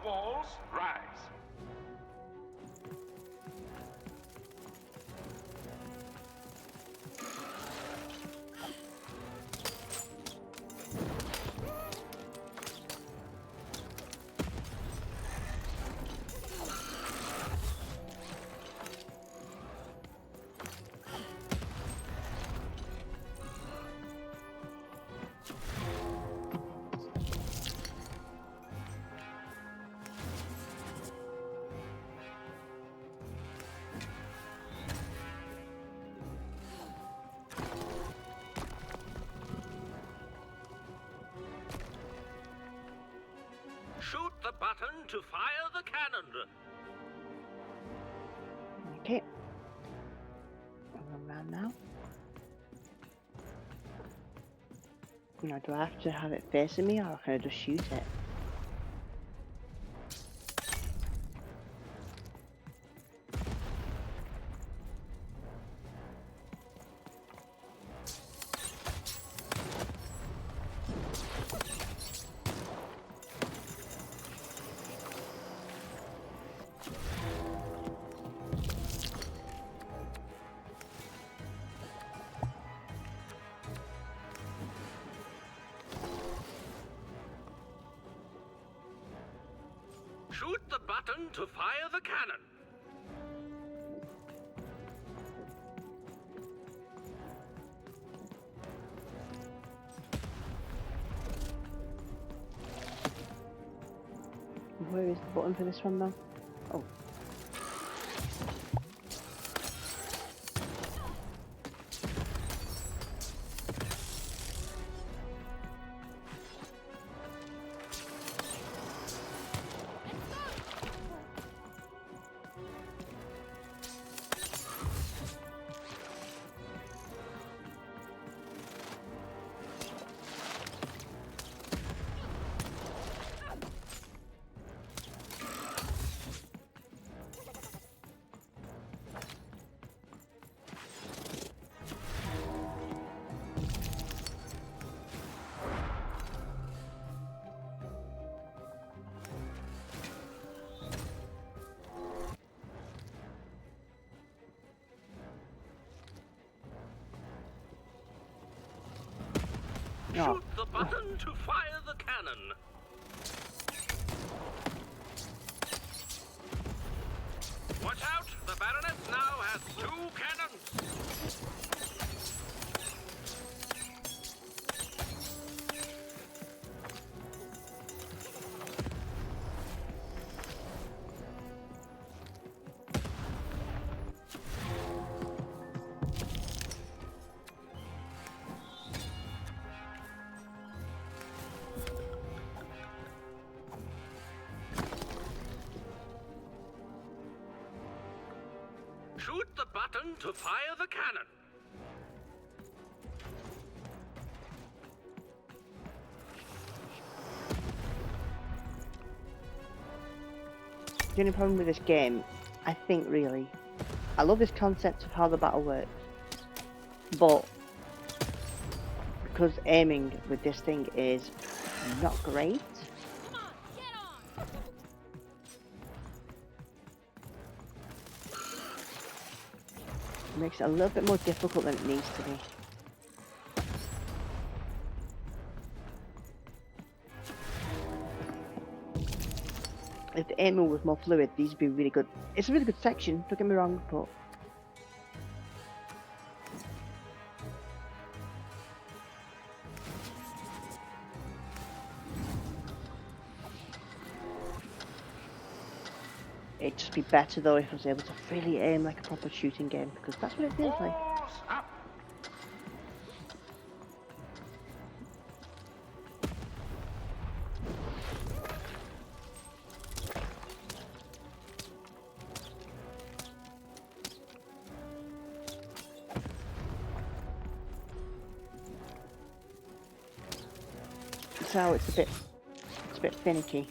walls rise. Shoot the button to fire the cannon. Okay. I'll run around now. Now, do I have to have it facing me, or can I just shoot it? Shoot the button to fire the cannon. Where is the button for this one though? Oh. Shoot the button to fire the cannon. Watch out! The Baroness now has 2 cannons. Shoot the button to fire the cannon. The only problem with this game, I think really, I love this concept of how the battle works, but because aiming with this thing is not great, it makes it a little bit more difficult than it needs to be. If the aiming was more fluid, these would be really good. It's a really good section, don't get me wrong, but it'd just be better though if I was able to really aim like a proper shooting game, because that's what it feels like. So it's a bit finicky.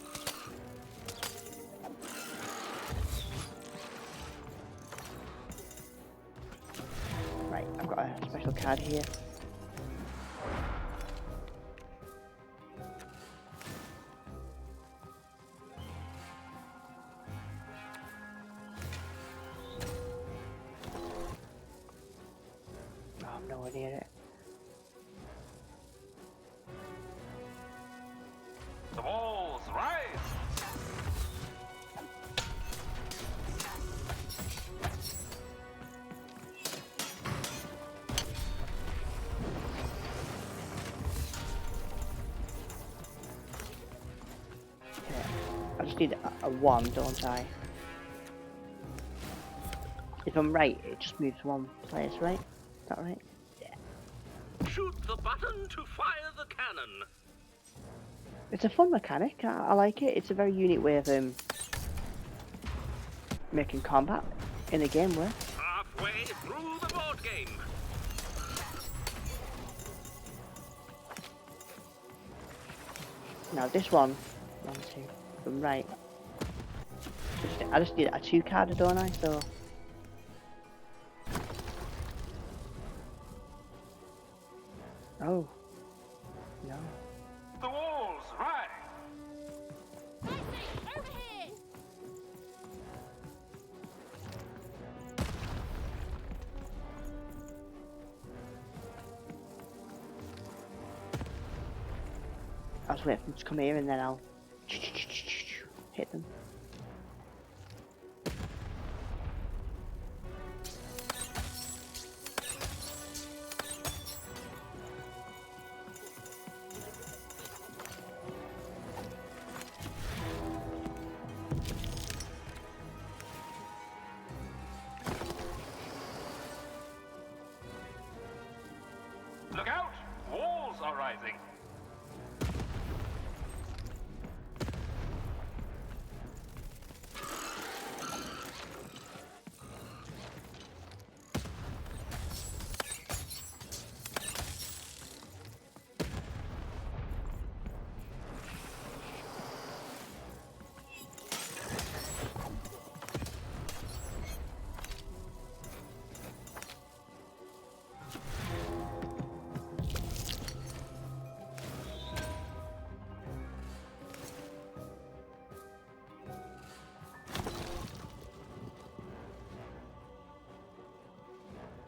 Right, I've got a special card here. nowhere near it. The walls rise! Okay. I just need a 1, don't I? If I'm right, it just moves one place, right? Is that right? Shoot the button to fire the cannon. It's a fun mechanic. I like it. It's a very unique way of making combat in a game work. Halfway through the board game. Now this one, 1, 2, if I'm right. I just need a 2 card, don't I? So. Oh. No. The walls rise. Over here! I'll just wait for them to come here and then I'll hit them. Look out! Walls are rising.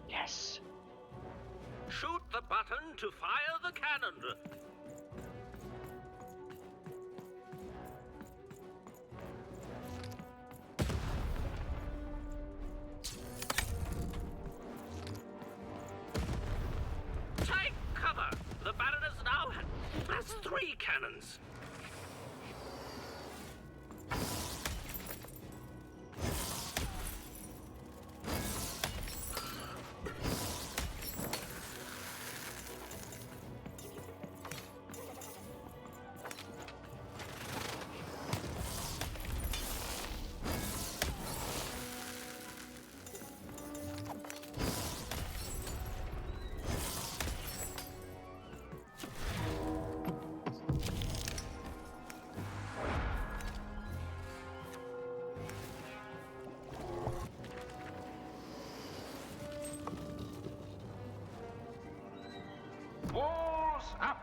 Yes. Shoot the button to fire the cannon. Take cover. The Baroness now has 3 cannons. Walls up.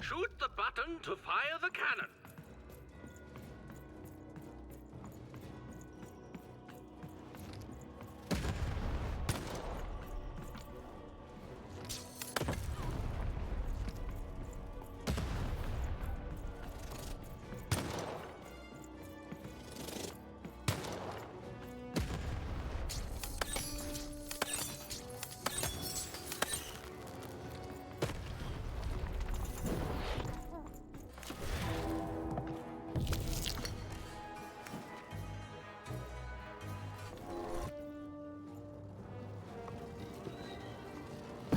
Shoot the button to fire the cannon.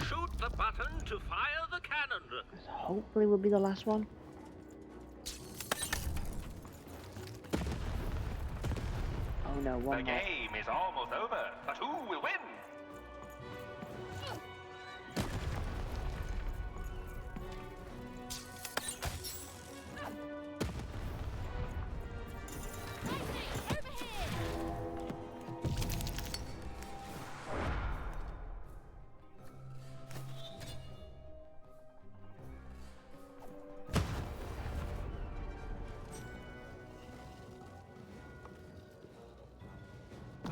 Shoot the button to fire the cannon. This hopefully will be the last one. Oh no, one more. The game is almost over, but who will win?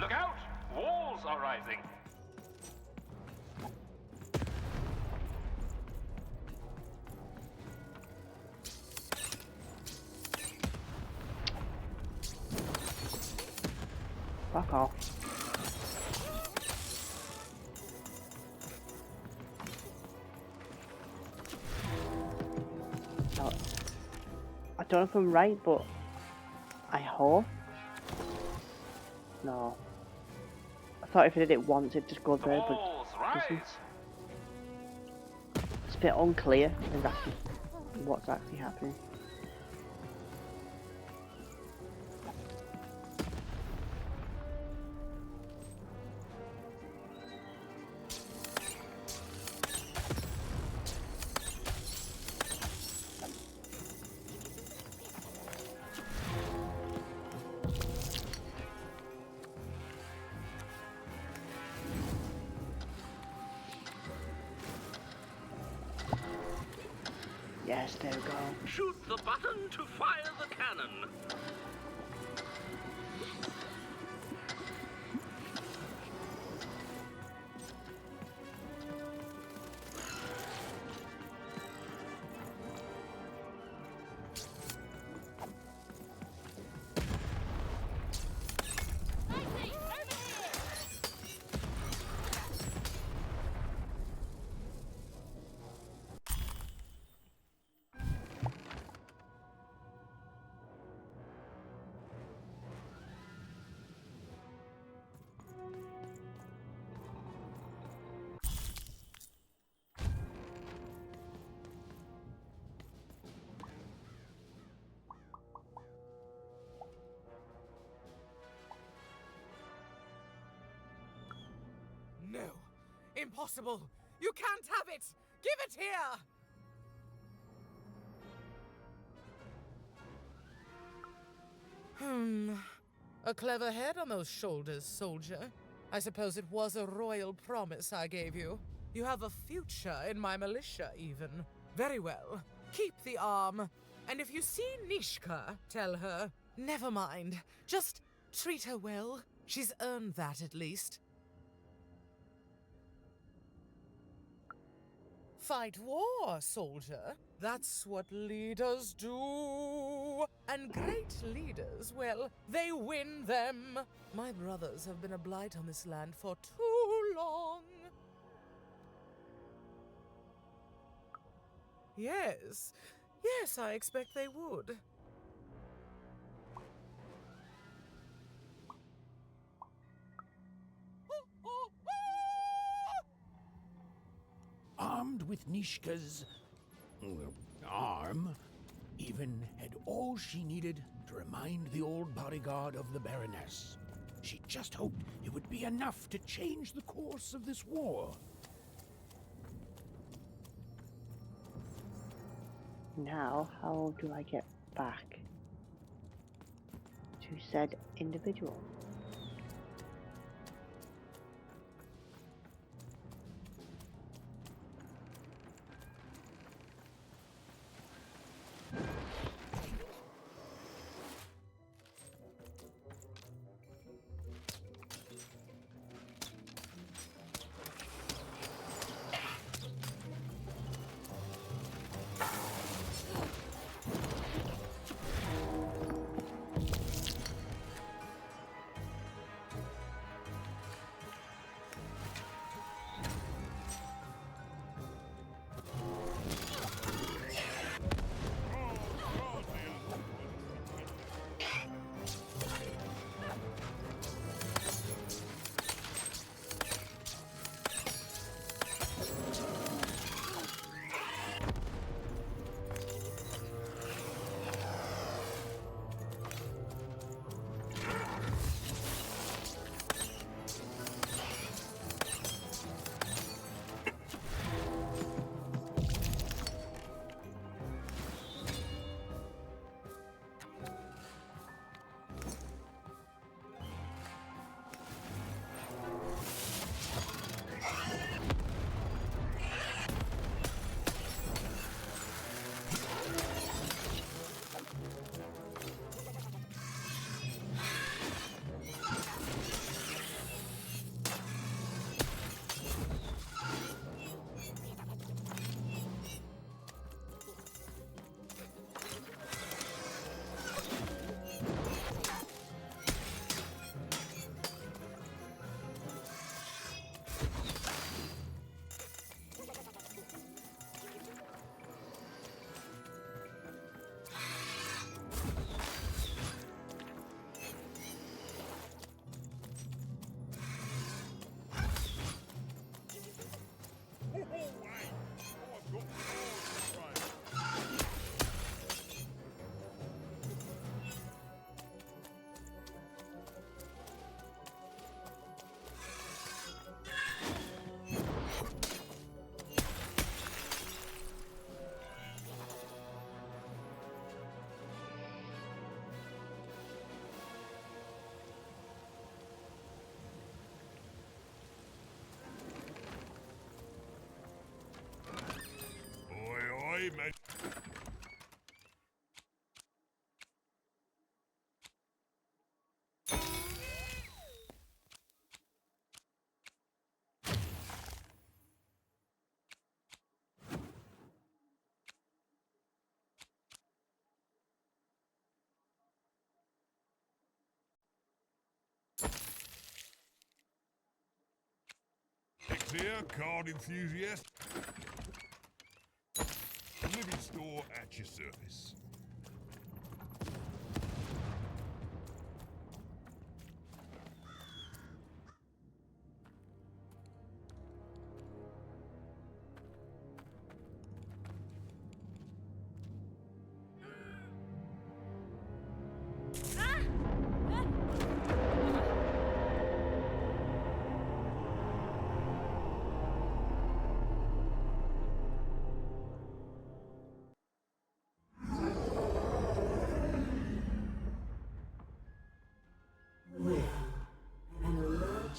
Look out! Walls are rising. Fuck off. No. I don't know if I'm right, but I hope. No. I thought if I did it once, it'd just go there, but it doesn't. It's a bit unclear exactly what's actually happening. Yes, there we go. Shoot the button to fire the cannon. No. Impossible. You can't have it. Give it here. A clever head on those shoulders, soldier. I suppose it was a royal promise I gave you. You have a future in my militia, even. Very well. Keep the arm. And if you see Nishka, tell her. Never mind. Just treat her well. She's earned that, at least. Fight war, soldier. That's what leaders do. And great leaders, well, they win them. My brothers have been a blight on this land for too long. Yes. Yes, I expect they would. Armed with Nishka's arm, even had all she needed to remind the old bodyguard of the Baroness. She just hoped it would be enough to change the course of this war. Now, how do I get back to said individual? man. Here, card enthusiast. Living store at your service.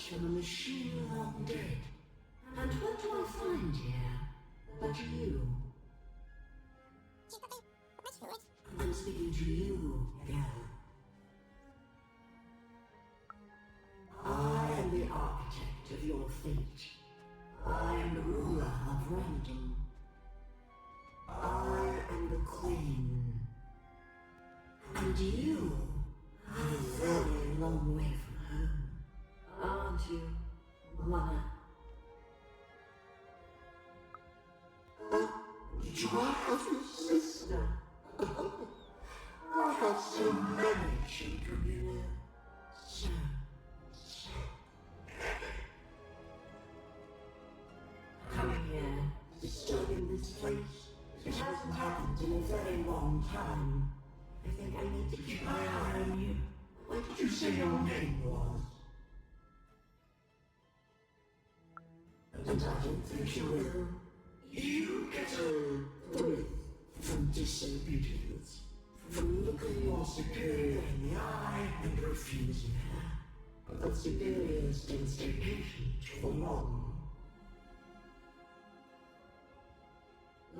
From a machine long dead. And what do I find here but you? I'm speaking to you, girl. I am the architect of your fate. I am the ruler of random. I am the queen. And you are a very long way from home. Aren't you, Mother? Do I have a sister? I have so many children, you know. So coming here, disturbing this place, it hasn't happened in a very long time. I think I need to keep my eye on you. What did you say your name was? And I don't think you will. You get a thrill from disobedience, from looking your superior in the eye and refusing her. But superiors don't stay patient for long.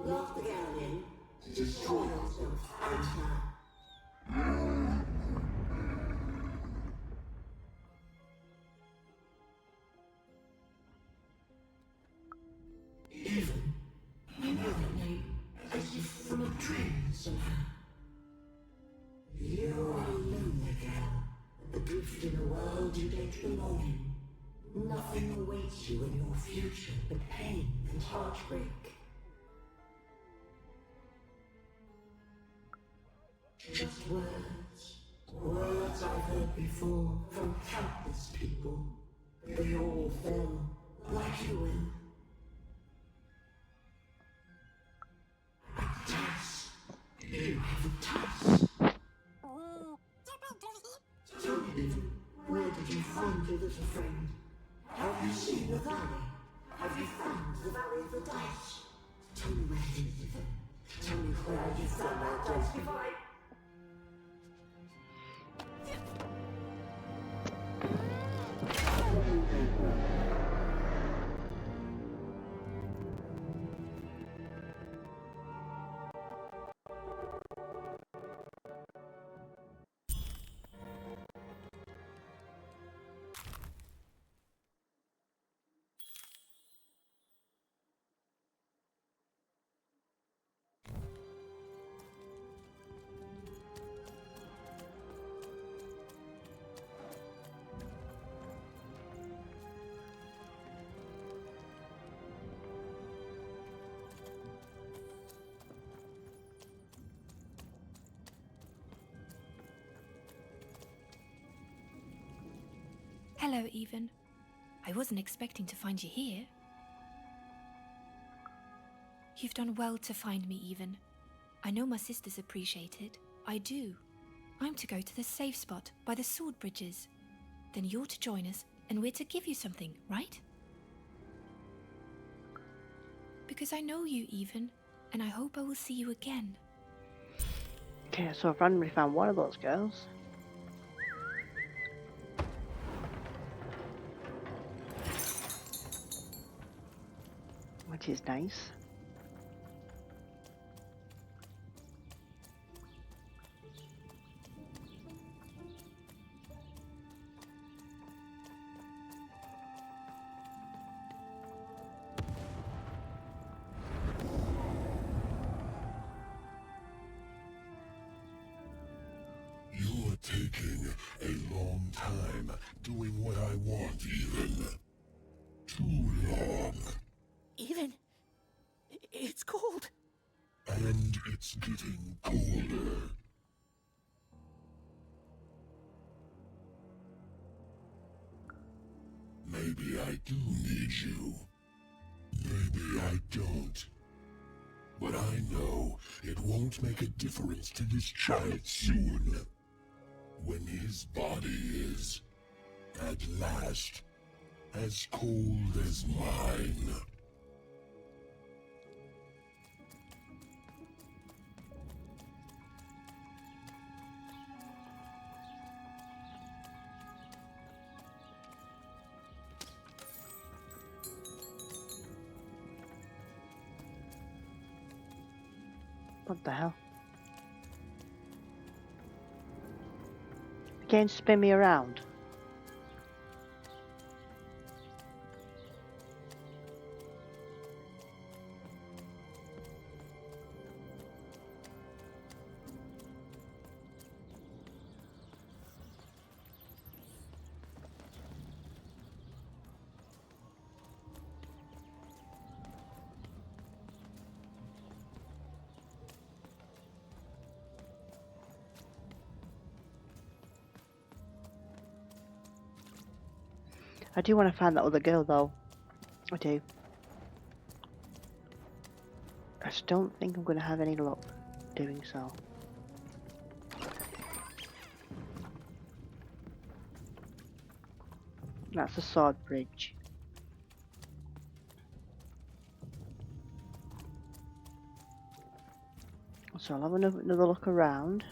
Lock the girl in, destroy yourself and her. Even, I know that name, as if from a dream somehow. You are a lonely girl, adrift in a world you don't belong in. Nothing awaits you in your future but pain and heartbreak. Just words, words I've heard before from countless people. They all fell like you will. Tass. You have a tass. Tell me, Ethan, where did you find your little friend? Have you seen the valley? Have you found the valley of the dice? Tell me where it is, Ethan. Tell me where you found that dice before I... Hello, Even. I wasn't expecting to find you here. You've done well to find me, Even. I know my sisters appreciate it. I do. I'm to go to the safe spot by the sword bridges. Then you're to join us, and we're to give you something, right? Because I know you, Even, and I hope I will see you again. Okay, so I've randomly found one of those girls. Which is nice. doing what I want, even. Too long. Even? It's cold. And it's getting colder. Maybe I do need you. Maybe I don't. But I know it won't make a difference to this child soon. When his body is, at last, as cold as mine. What the hell? Again, spin me around. I do want to find that other girl though. I do. I just don't think I'm going to have any luck doing so. That's the sword bridge. So I'll have another look around.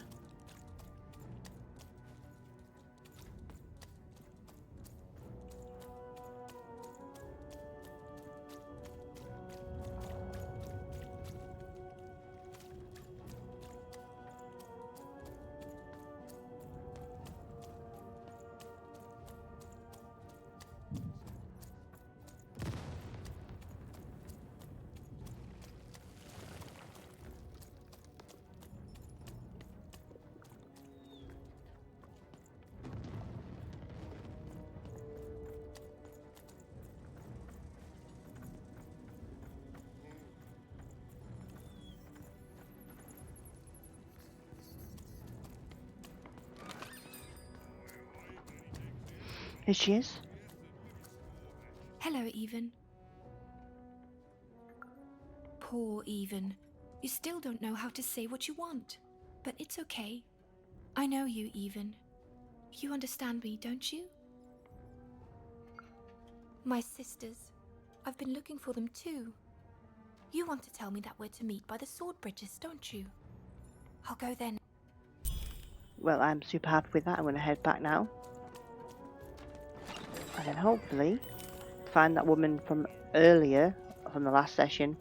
Here she is. Hello, Even. Poor Even. You still don't know how to say what you want. But it's okay. I know you, Even. You understand me, don't you? My sisters. I've been looking for them too. You want to tell me that we're to meet by the sword bridges, don't you? I'll go then. Well, I'm super happy with that. I'm going to head back now. And then hopefully find that woman from earlier, from the last session,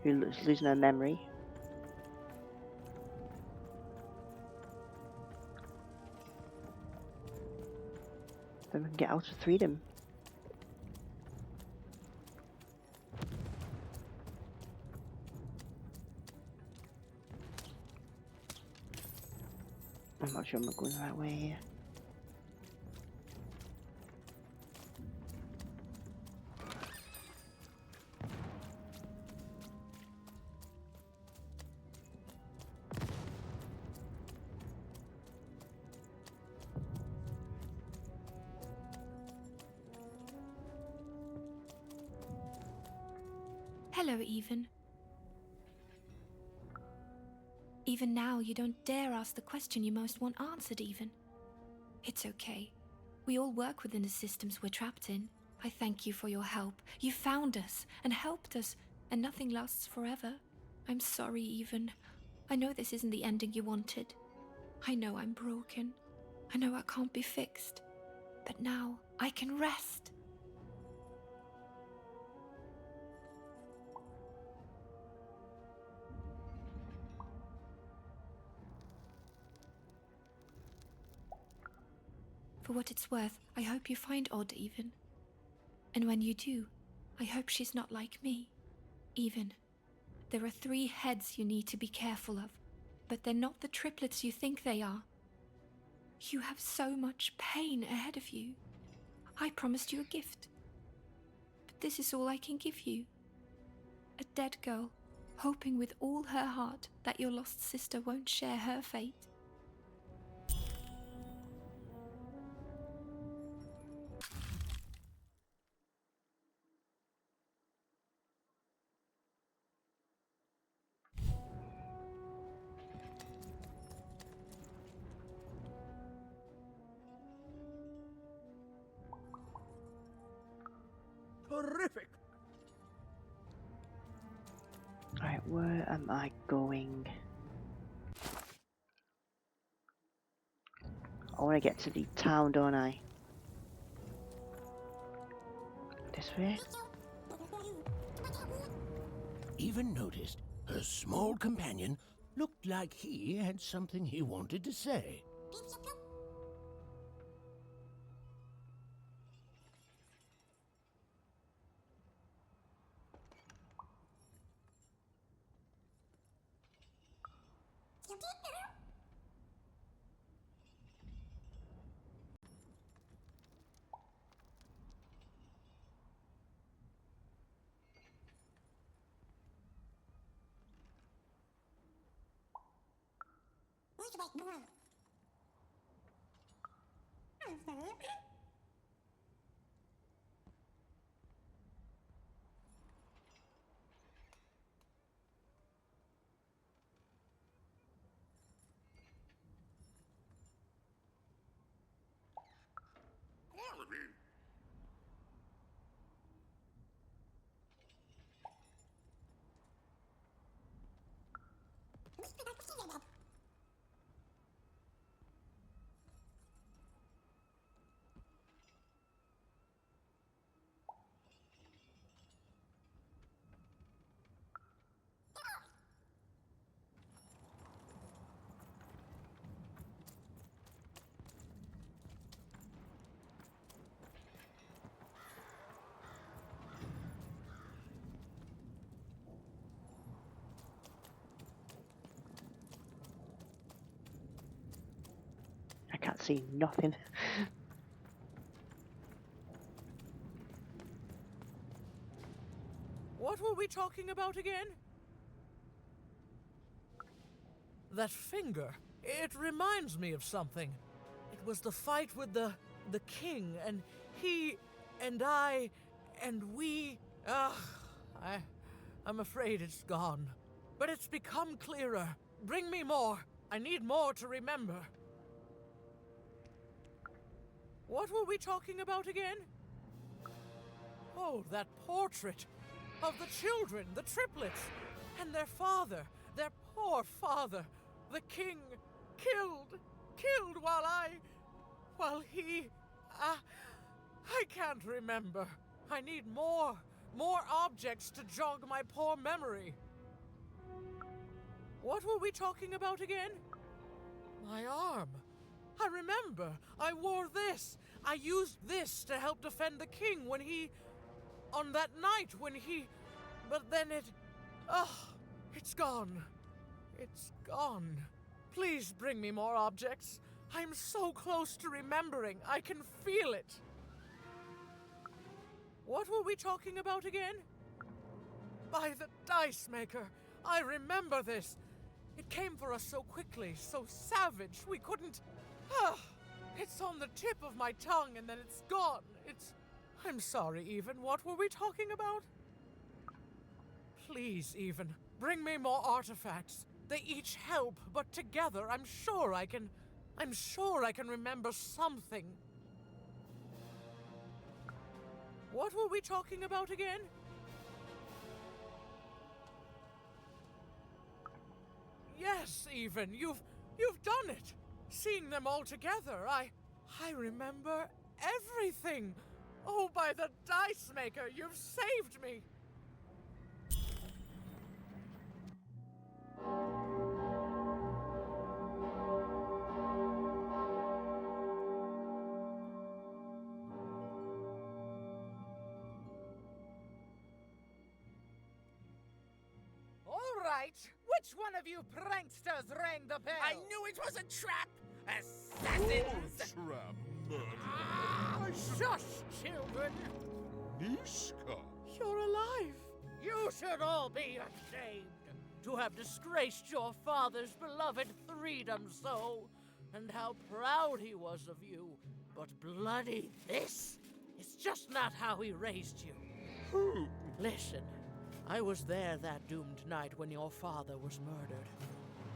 who's losing her memory. Then we can get out of freedom. I'm not sure I'm not going the right way here. Hello, Even. Even now, you don't dare ask the question you most want answered, Even. It's okay. We all work within the systems we're trapped in. I thank you for your help. You found us and helped us, and nothing lasts forever. I'm sorry, Even. I know this isn't the ending you wanted. I know I'm broken. I know I can't be fixed. But now I can rest. For what it's worth, I hope you find Odd, Even. And when you do, I hope she's not like me. Even. There are 3 heads you need to be careful of, but they're not the triplets you think they are. You have so much pain ahead of you. I promised you a gift. But this is all I can give you. A dead girl, hoping with all her heart that your lost sister won't share her fate. Terrific! Right, where am I going? I want to get to the town, don't I? This way? Even noticed her small companion looked like he had something he wanted to say. I can't see nothing. What were we talking about again? That finger. It reminds me of something. It was the fight with the king, and he, and I, and we. I'm afraid it's gone. But it's become clearer. Bring me more. I need more to remember. What were we talking about again? Oh, that portrait of the children, the triplets, and their father, their poor father, the king, killed while he, I can't remember. I need more objects to jog my poor memory. What were we talking about again? My arm. I remember. I wore this. I used this to help defend the king when he... on that night when he... But then it... it's gone. It's gone. Please bring me more objects. I'm so close to remembering. I can feel it. What were we talking about again? By the dice maker. I remember this. It came for us so quickly, so savage, we couldn't... It's on the tip of my tongue and then it's gone. I'm sorry, Even. What were we talking about? Please, Even, bring me more artifacts. They each help, but together I'm sure I can remember something. What were we talking about again? Yes, Even, you've done it. Seeing them all together, I remember everything. Oh, by the dice maker, you've saved me. All right, which one of you pranksters rang the bell? I knew it was a trap! assassins! Trap murder. Ah, shush, children! Nishka? You're alive! You should all be ashamed to have disgraced your father's beloved freedom so, and how proud he was of you. But bloody this is just not how he raised you. Who? Listen, I was there that doomed night when your father was murdered.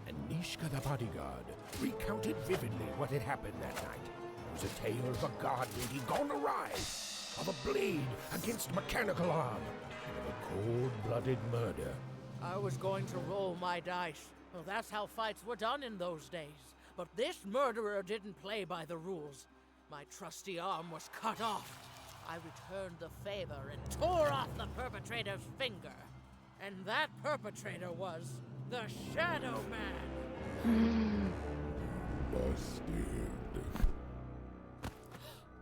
And Nishka the bodyguard recounted vividly what had happened that night. It was a tale of a guard duty gone awry, of a blade against mechanical arm, and of a cold-blooded murder. I was going to roll my dice. Well, that's how fights were done in those days. But this murderer didn't play by the rules. My trusty arm was cut off. I returned the favor and tore off the perpetrator's finger. And that perpetrator was the Shadow Man. Busted.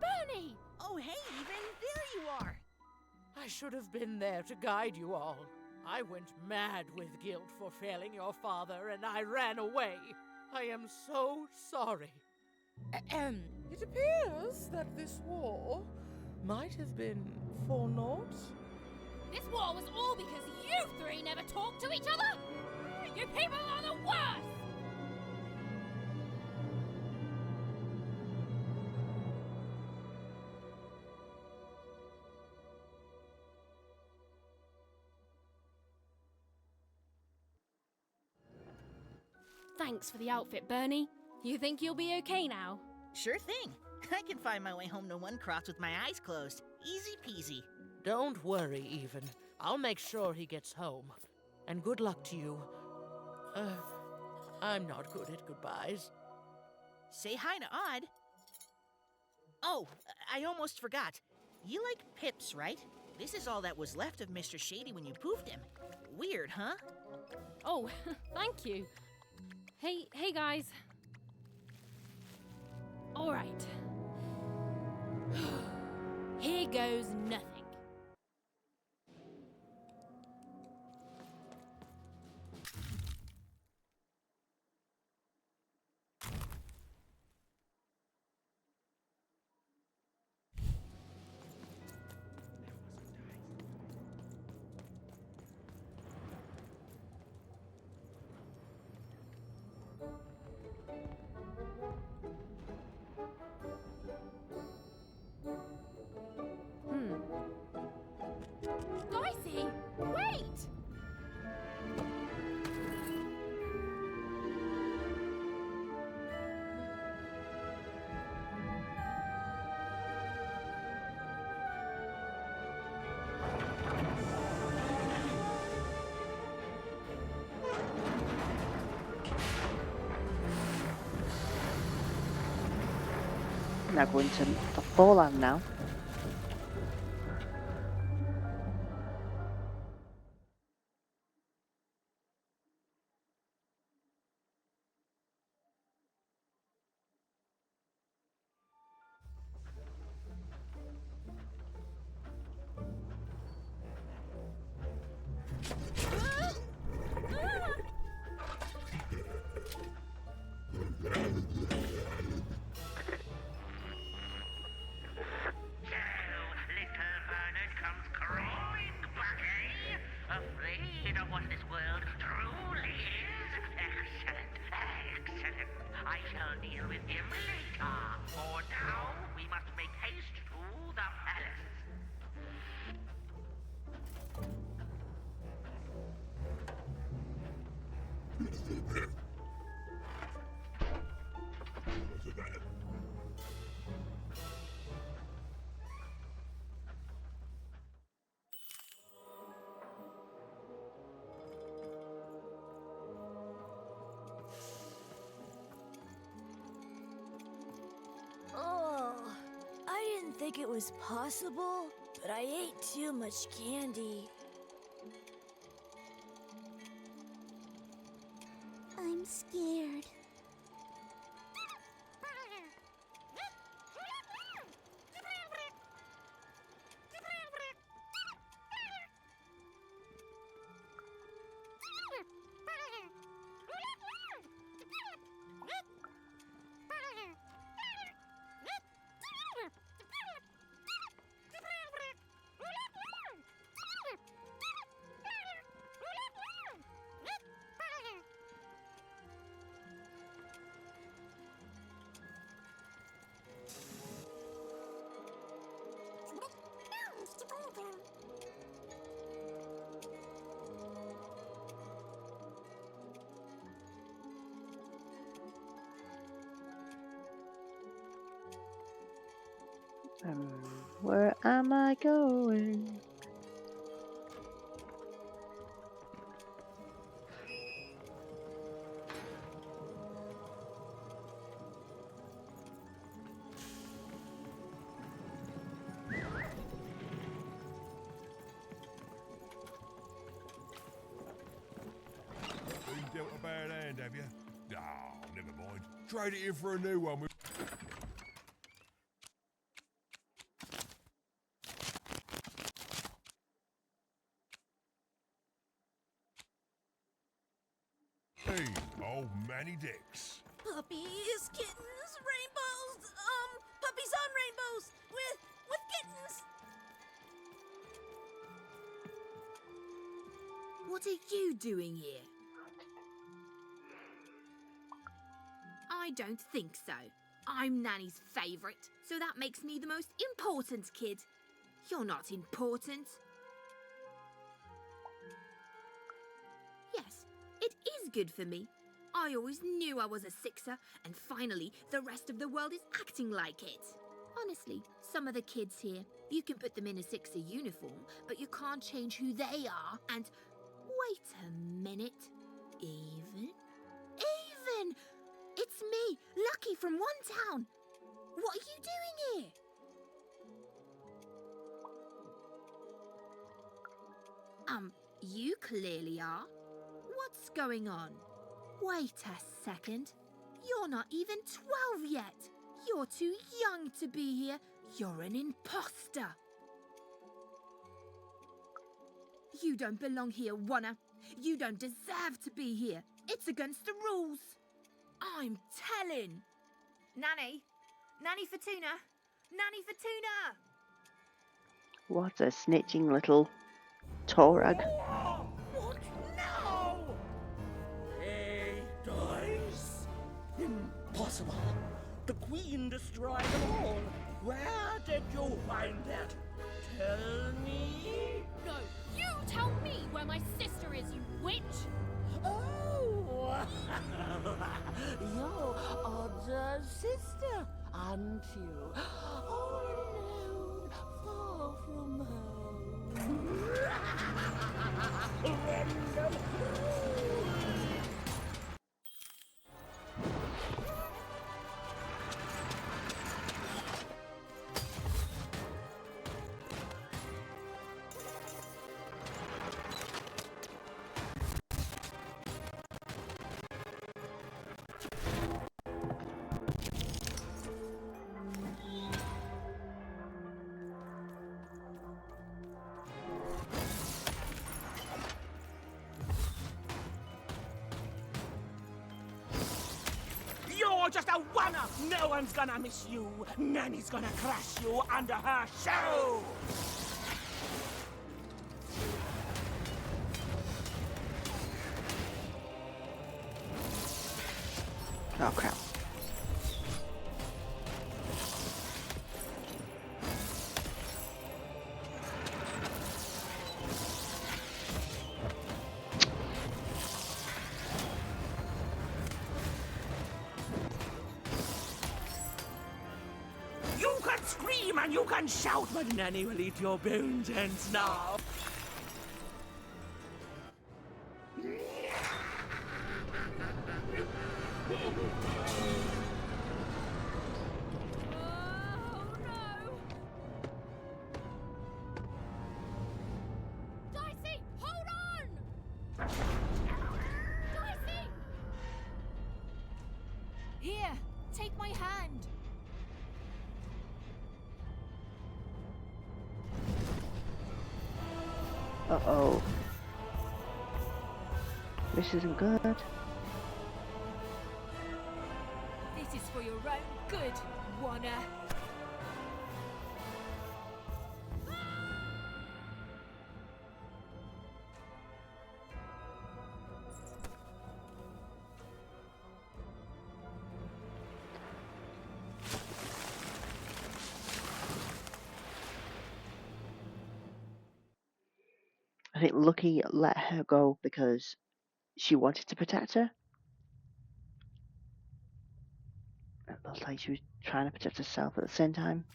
Bernie! Oh, hey, even there you are. I should have been there to guide you all. I went mad with guilt for failing your father, and I ran away. I am so sorry. It appears that this war might have been for naught. This war was all because you three never talked to each other? You people are the worst! Thanks for the outfit, Bernie. You think you'll be okay now? Sure thing. I can find my way home to One Cross with my eyes closed. Easy peasy. Don't worry, Even. I'll make sure he gets home. And good luck to you. I'm not good at goodbyes. Say hi to Odd. Oh, I almost forgot. You like pips, right? This is all that was left of Mr. Shady when you poofed him. Weird, huh? Oh, thank you. Hey guys. All right. Here goes nothing. Dicey, wait! Now going to the foreland now. I didn't think it was possible, but I ate too much candy. I'm scared. Where am I going? Been dealt a bad hand, have you? Oh, never mind. Trade it in for a new one with... Hey, old Manny Dix. Puppies, kittens, rainbows, puppies on rainbows with kittens. What are you doing here? I don't think so. I'm Nanny's favourite, so that makes me the most important kid. You're not important. Yes, it is good for me. I always knew I was a sixer, and finally the rest of the world is acting like it. Honestly, some of the kids here, you can put them in a sixer uniform, but you can't change who they are, and... Wait a minute. Even? It's me, Lucky from One Town. What are you doing here? You clearly are. What's going on? Wait a second. You're not even 12 yet. You're too young to be here. You're an imposter. You don't belong here, Wanna. You don't deserve to be here. It's against the rules. I'm telling. Nanny. Nanny for tuna. Nanny for tuna. What a snitching little Torag. What now? Hey, dice. Impossible. The Queen destroyed them all. Where did you find that? Tell me. No, you tell me where my sister is, you witch! Oh, your odd sister, aren't you? All alone, far from home. Random You're just a wanna! No one's gonna miss you! Nanny's gonna crush you under her shoe! Oh crap. You can scream and you can shout, but Nanny will eat your bones and now. Dicey, hold on! Dicey! Here, take my hand. Uh-oh. This isn't good. This is for your own good, Wanna. I think Lucky let her go because she wanted to protect her. It looked like she was trying to protect herself at the same time.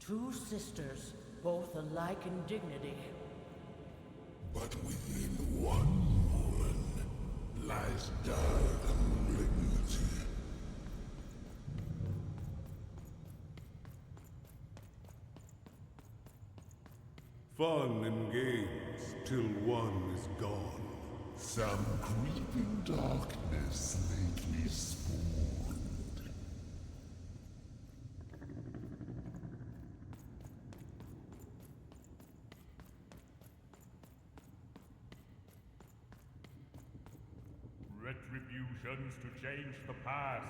Two sisters, both alike in dignity. But within one woman lies dark malignity. Fun and games till one is gone. Some creeping darkness lately spawned. Retributions to change the past.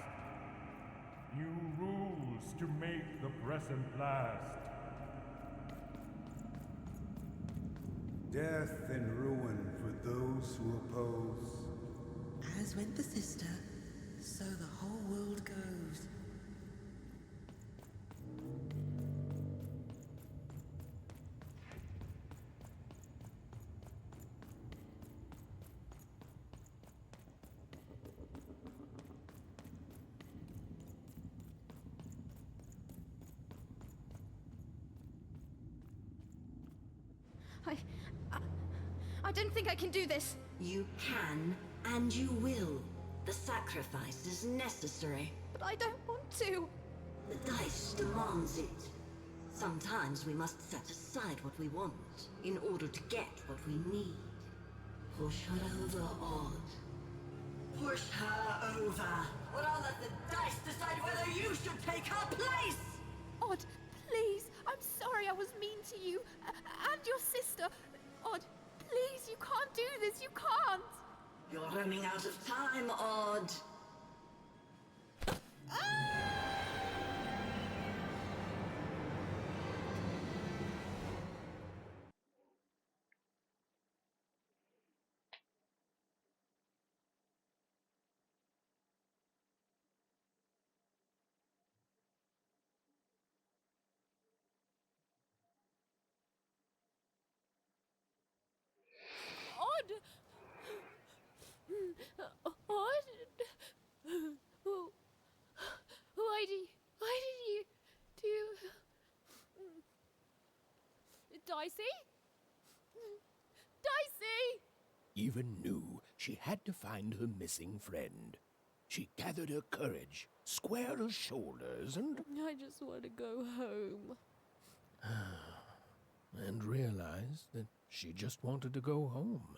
New rules to make the present last. Death and ruin for those who oppose. As went the sister, so the whole world goes. I don't think I can do this. You can, and you will. The sacrifice is necessary. But I don't want to. The dice demands it. Sometimes we must set aside what we want in order to get what we need. Push her over, Odd. Push her over. Or I'll let the dice decide whether you should take her place! Odd, please. I'm sorry I was mean to you. And your sister. Odd, please, you can't do this. You can't. You're running out of time, Odd. Odd. Odd. Why did you do... Dicey? Dicey! Eva knew she had to find her missing friend. She gathered her courage, squared her shoulders, and... I just want to go home. and realized that she just wanted to go home.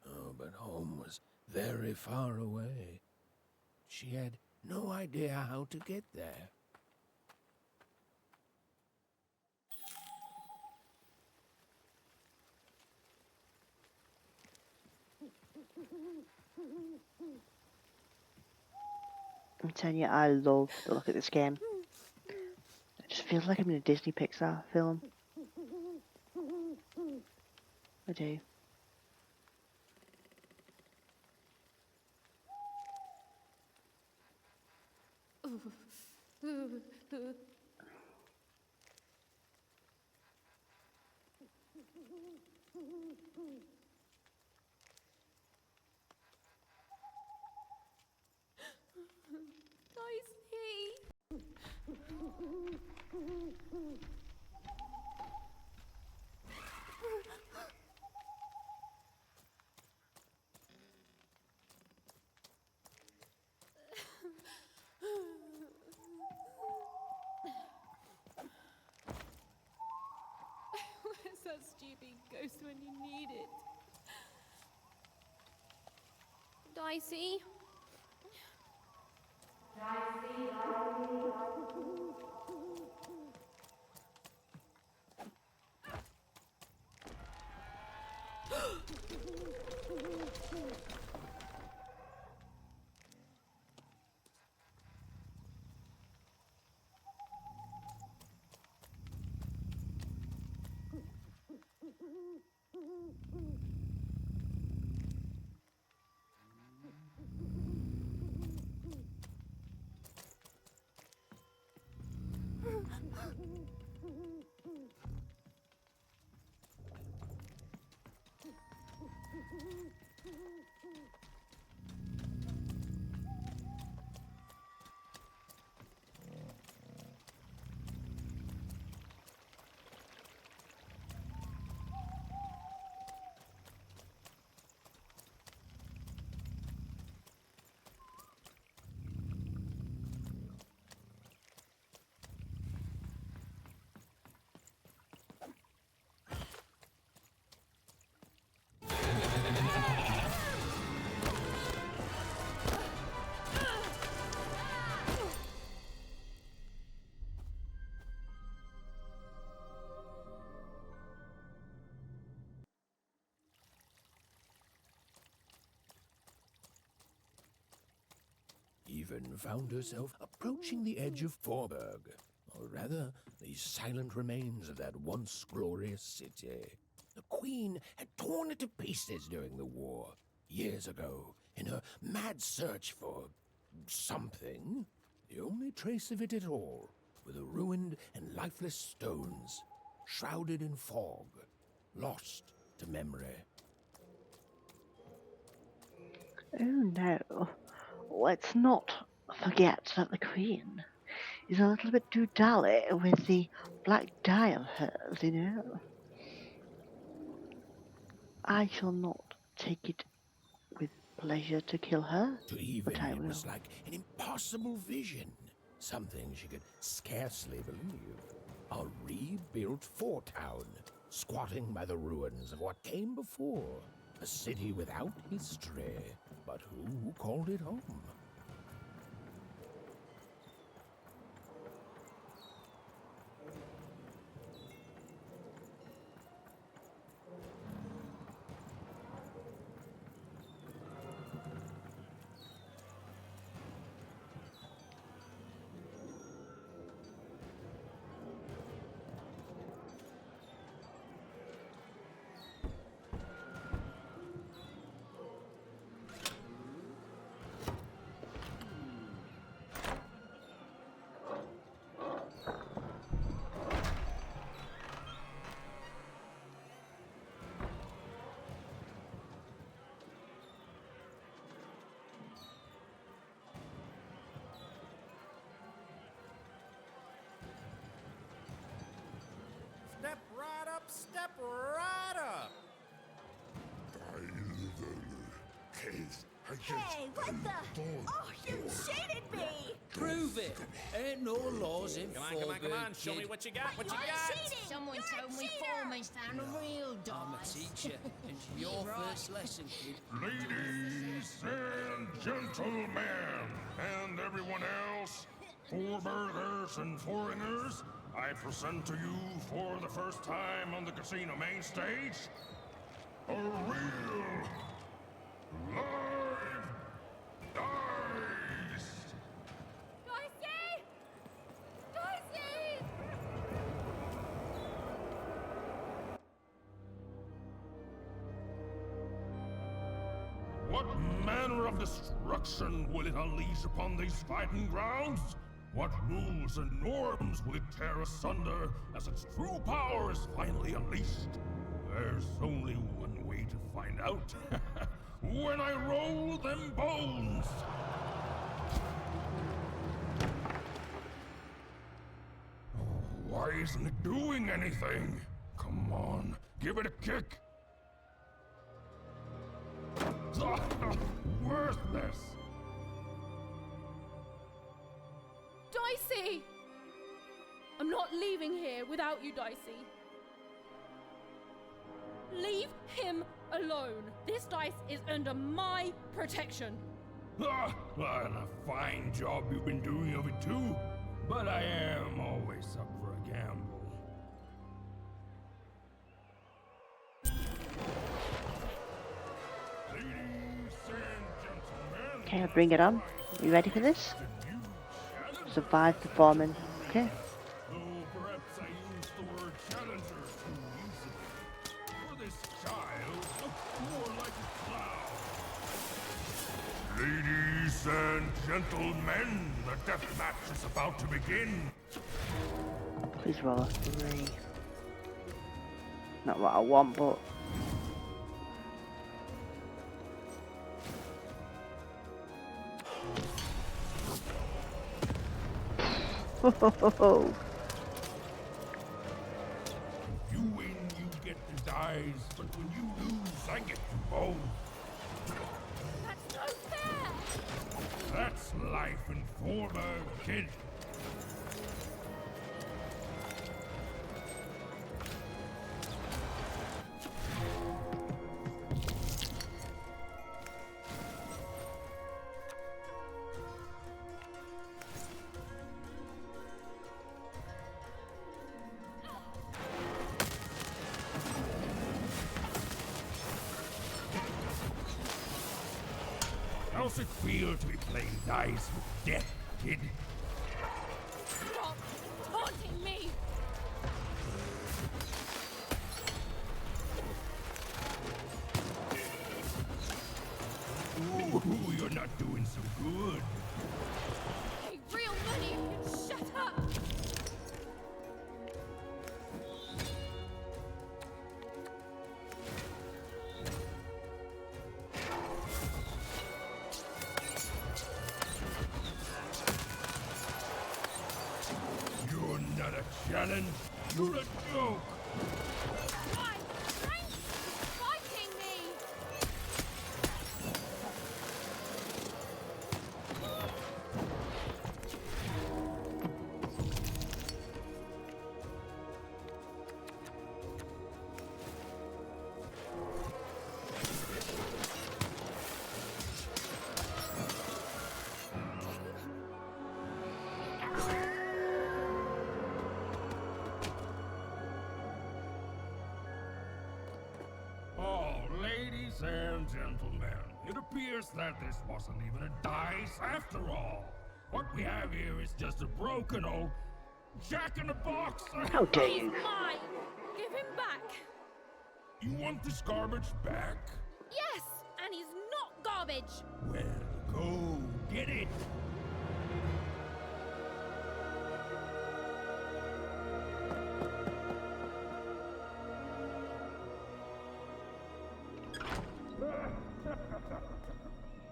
Oh, but home was very far away. She had no idea how to get there. I'm telling you, I love the look at this game. It just feels like I'm in a Disney Pixar film. I do. Where's that stupid ghost when you need it? Dicey? even found herself approaching the edge of Forberg, or rather, the silent remains of that once glorious city. The Queen had torn it to pieces during the war, years ago, in her mad search for something. The only trace of it at all were the ruined and lifeless stones, shrouded in fog, lost to memory. Oh no. Let's not forget that the Queen is a little bit too dally with the black dye of hers, you know. I shall not take it with pleasure to kill her, To Eve, but I it will. was like an impossible vision, something she could scarcely believe. A rebuilt fort town, squatting by the ruins of what came before. A city without history, but who called it home? Step right up, step right up. Hey, what the? Oh, you cheated me! Prove it. Ain't no laws in Come on, Forberg, show me kid. what you got, what you got. Someone told me foreman's found a real I'm a dice. teacher, and it's your first lesson, kid. Ladies and gentlemen, and everyone else, Forbergers and foreigners, I present to you for the first time on the casino main stage, a real live dice! Dicey! Dicey! What manner of destruction will it unleash upon these fighting grounds? What rules and norms will it tear asunder as its true power is finally unleashed? There's only one way to find out. When I roll them bones! Why isn't it doing anything? Come on, give it a kick! Worthless! Dicey! I'm not leaving here without you, Dicey. Leave him alone. This dice is under my protection. And a fine job you've been doing of it too. But I am always up for a gamble. Ladies and gentlemen. Okay, I'll bring it on. You ready for this? Survive the foreman. Okay. Though perhaps I used the word challenger too easily. For this child looks more like a clown. Ladies and gentlemen, the death match is about to begin. Please roll a 3. Not what I want, but... You win, you get the dice, but when you lose, I get you both. That's no fair! That's life in Forberg, kid. How's it feel to be playing dice with death, kid? Stop taunting me! Ooh, you're not doing so good. Hey, real money, you can shut up! You're not a challenge. You're a joke. Why? Frank? Fighting me! Oh, ladies and gentlemen, it appears that this wasn't even a dice after all. What we have here is just a broken old jack-in-the-box. How dare you? Mine! Give him back! You want this garbage back? Yes! And he's not garbage! Well, go get it.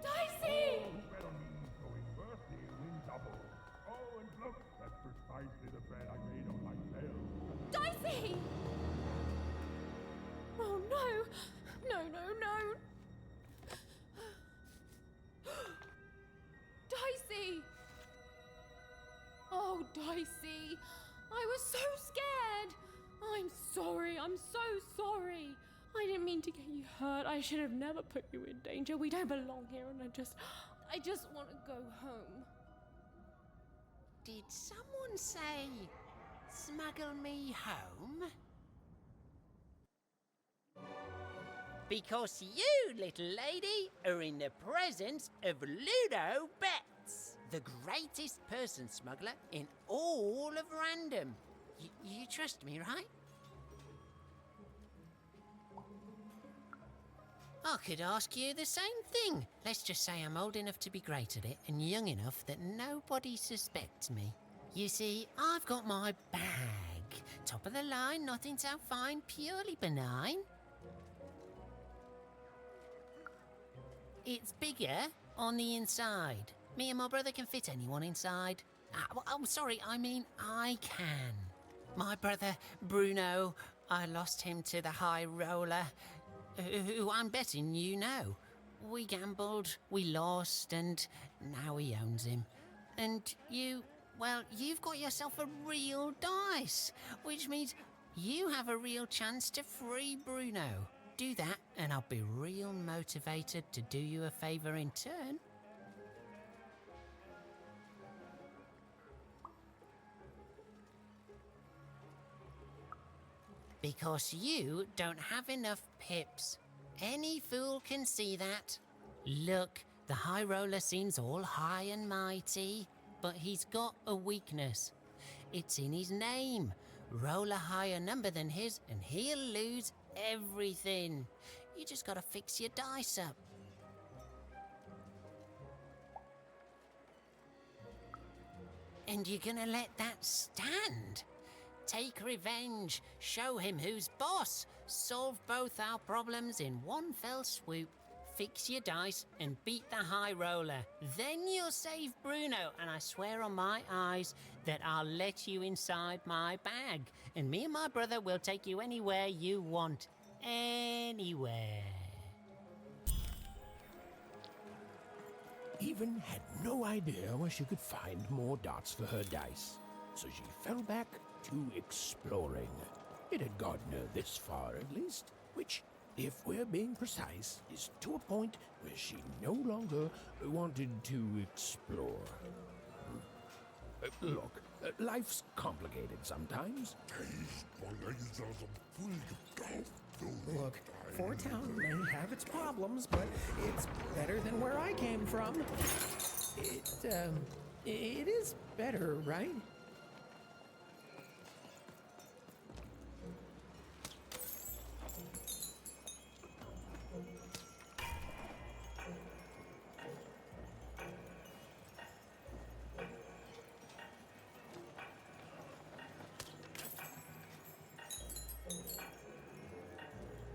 Dicey! Oh, and look, that's precisely the bed I made on myself. Dicey! Oh no! No, no, no! Dicey! Oh, Dicey! I was so scared! I'm sorry, I'm so sorry! I didn't mean to get you hurt. I should have never put you in danger. We don't belong here, and I just want to go home. Did someone say, smuggle me home? Because you, little lady, are in the presence of Ludo Betts, the greatest person smuggler in all of Random. You trust me, right? I could ask you the same thing. Let's just say I'm old enough to be great at it and young enough that nobody suspects me. You see, I've got my bag. Top of the line, nothing so fine, purely benign. It's bigger on the inside. Me and my brother can fit anyone inside. I'm sorry, I mean I can. My brother, Bruno, I lost him to the high roller, who I'm betting you know. We gambled, we lost, and now he owns him. And you, well, you've got yourself a real dice, which means you have a real chance to free Bruno. Do that, and I'll be real motivated to do you a favour in turn. Because you don't have enough pips. Any fool can see that. Look, the high roller seems all high and mighty, but he's got a weakness. It's in his name. Roll a higher number than his and he'll lose everything. You just gotta fix your dice up. And you're gonna let that stand? Take revenge, show him who's boss, solve both our problems in one fell swoop, fix your dice and beat the high roller. Then you'll save Bruno, and I swear on my eyes that I'll let you inside my bag, and me and my brother will take you anywhere you want. Anywhere. Even had no idea where she could find more dots for her dice, so she fell back to exploring. It had gotten her this far, at least, which, if we're being precise, is to a point where she no longer wanted to explore. Look, life's complicated sometimes. Look, Fort Town may have its problems, but it's better than where I came from. It is better, right?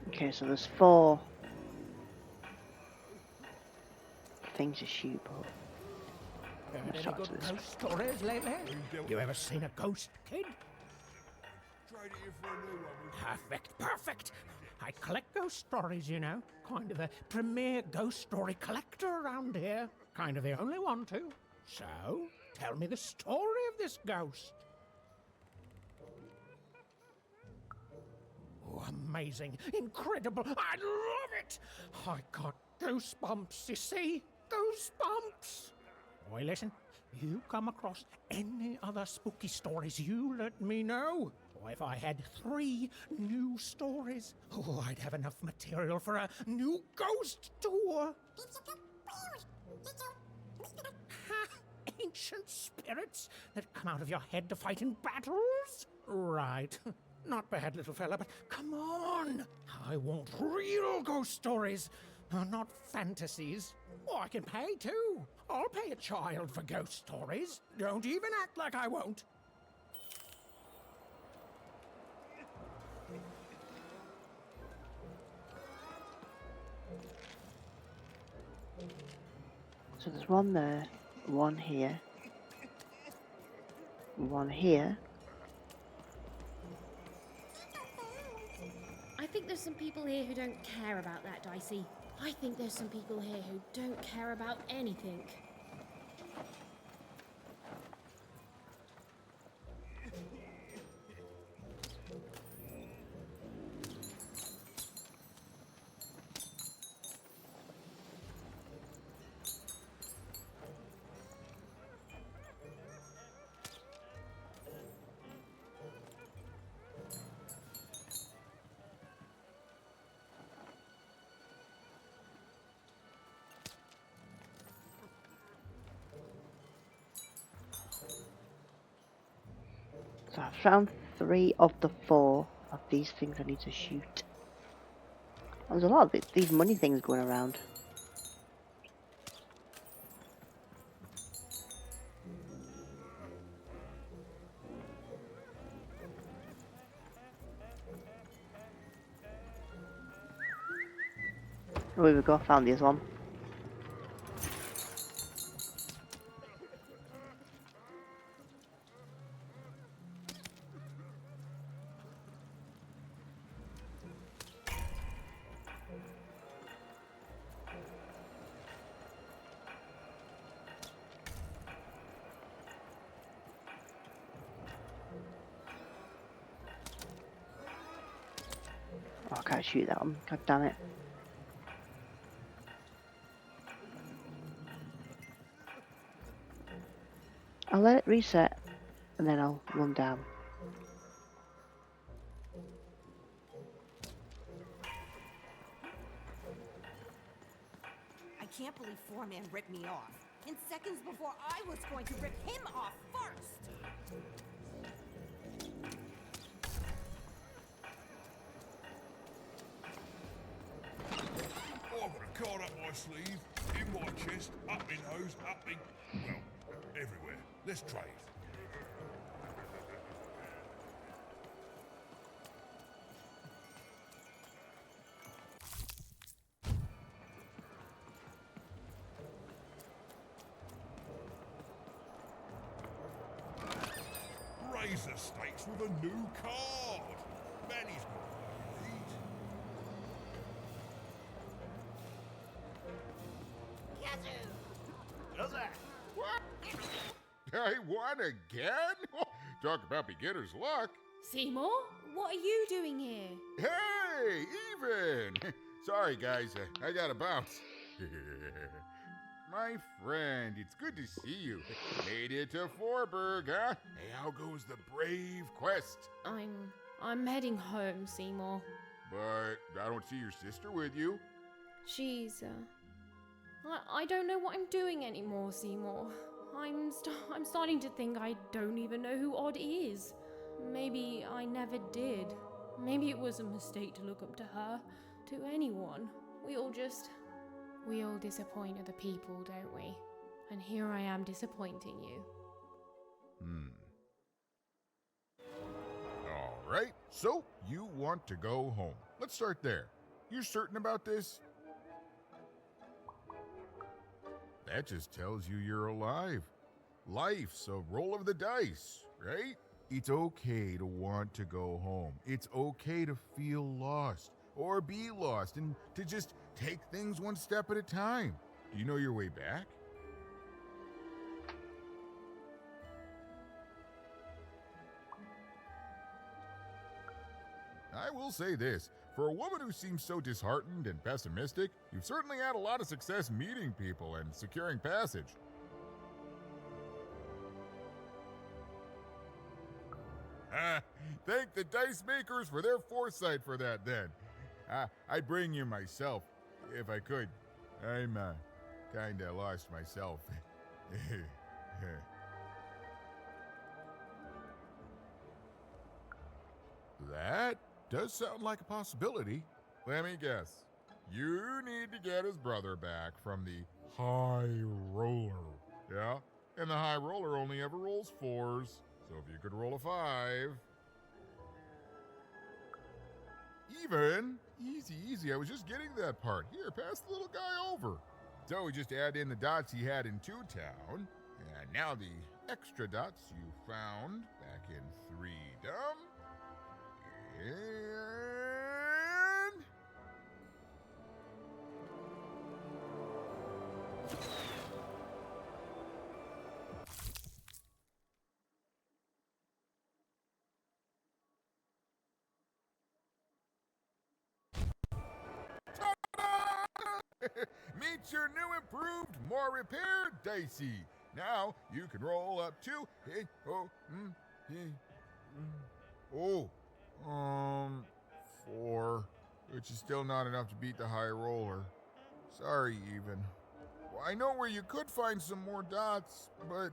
Okay, so there's 4 things to shoot, but Heard any good ghost stories lately? You ever seen a ghost, kid? Trade it in for a new one. Perfect. I collect ghost stories, you know. Kind of the premier ghost story collector around here. Kind of the only one, too. So, tell me the story of this ghost. Oh, amazing, incredible, I love it! I got goosebumps, you see? Goosebumps! Boy, listen, you come across any other spooky stories, you let me know. Or if I had 3 new stories, I'd have enough material for a new ghost tour. Ancient spirits that come out of your head to fight in battles? Right. Not bad, little fella, but come on! I want real ghost stories, not fantasies. Oh, I can pay too. I'll pay a child for ghost stories. Don't even act like I won't. so there's 1 there, 1 here, 1 here. I think there's some people here who don't care about that, Dicey. I think there's some people here who don't care about anything. So I've found 3 of the 4 of these things I need to shoot. There's a lot of these money things going around. Oh, here we go, found this one. Oh, I can't shoot that one. God damn it. I'll let it reset and then I'll run down. I can't believe Foreman ripped me off. In seconds before I was going to rip him off first. I've got a card up my sleeve, in my chest, up my nose, up my... well, everywhere. Let's trade. Raise the stakes with a new card. Manny's got these. Does that? I won again? Talk about beginner's luck. Seymour, what are you doing here? Hey, even! Sorry, guys, I gotta bounce. My friend, it's good to see you. Made it to Forberg, huh? Hey, how goes the brave quest? I'm heading home, Seymour. but I don't see your sister with you. She's, I don't know what I'm doing anymore, Seymour. I'm starting to think I don't even know who Odd is. Maybe I never did. Maybe it was a mistake to look up to her, to anyone. We all disappoint other people, don't we? And here I am disappointing you. All right, so you want to go home. Let's start there. You certain about this? That just tells you you're alive. Life's a roll of the dice, right? It's okay to want to go home. It's okay to feel lost or be lost and to just take things one step at a time. Do you know your way back? I will say this, for a woman who seems so disheartened and pessimistic, you've certainly had a lot of success meeting people and securing passage. Thank the dice makers for their foresight for that then. I'd bring you myself, if I could. I'm kinda lost myself. That does sound like a possibility. Let me guess. You need to get his brother back from the high roller. Yeah? And the high roller only ever rolls 4s. So if you could roll a 5. Even? Easy. I was just getting to that part. Here, pass the little guy over. So we just add in the dots he had in 2-town. And now the extra dots you found back in 3-dom. And... Meet your new improved, more repaired Dicey. Now you can roll up to 4, which is still not enough to beat the high roller. Sorry, even. Well, I know where you could find some more dots, but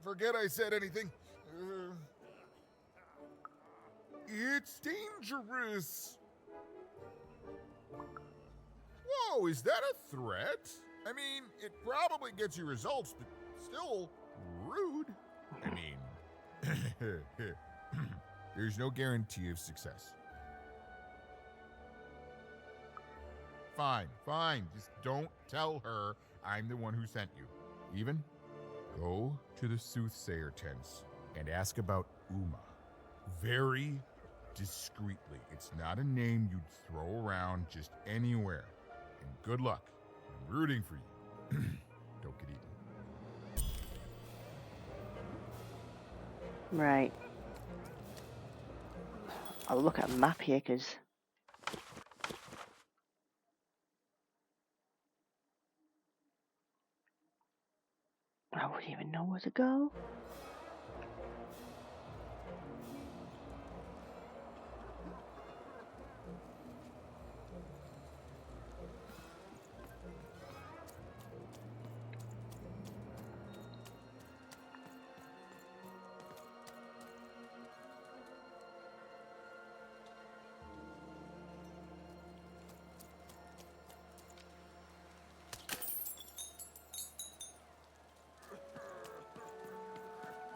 forget I said anything. It's dangerous. Whoa, is that a threat? I mean, it probably gets you results, but still rude. I mean, there's no guarantee of success. Fine. Just don't tell her I'm the one who sent you. Even, go to the soothsayer tents and ask about Uma. Very discreetly. It's not a name you'd throw around just anywhere. And good luck. I'm rooting for you. Don't get eaten. Right. I'll look at a map here because I wouldn't even know where to go.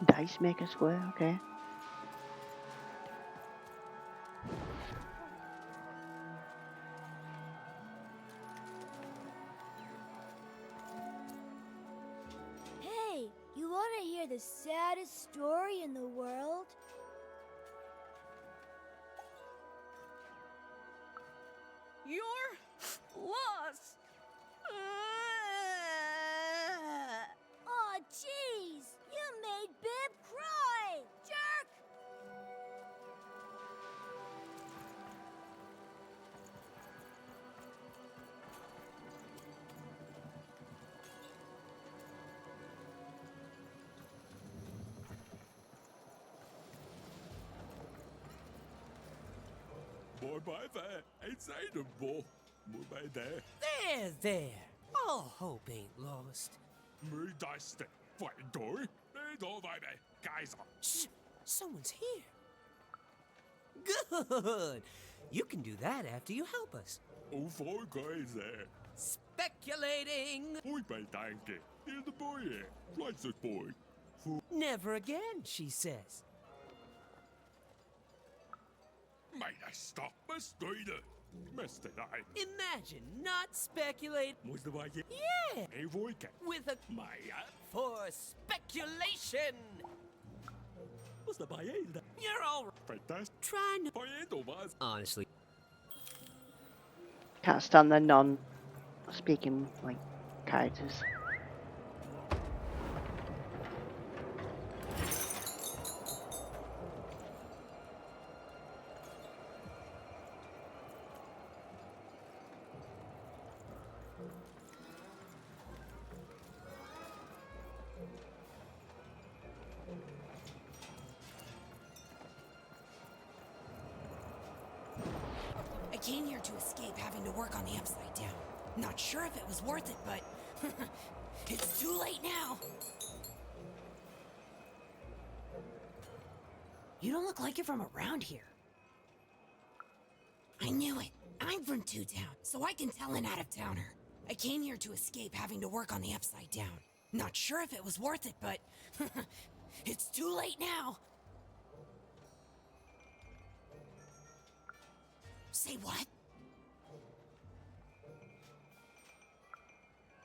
Dice maker square, okay. Hey, you want to hear the saddest story in the world? You're lost. Aw, jeez! You made Bib cry! Jerk! boy by there. Inside the ball. Boy by there. There. All hope ain't lost. Me dice stick. Fighting Dory. Don't by me. Guys. Shh! Someone's here. Good. You can do that after you help us. Oh, 4 guys there. Speculating. Oi, by donkey. Here's the boy here. What's this boy? Never again, she says. Might I stop, Mr. Mr. I. Imagine not speculate. What's the boy? Yeah. Hey, Voika. With a Maya. for speculation. What's the boy? You're all Fantastic. trying to. Boy, Honestly. Can't stand the non-speaking like characters. I came here to escape having to work on the upside down. Not sure if it was worth it, but it's too late now. You don't look like you're from around here. I knew it. I'm from Two Town, so I can tell an out-of-towner. I came here to escape having to work on the upside down. Not sure if it was worth it, but it's too late now. Say what?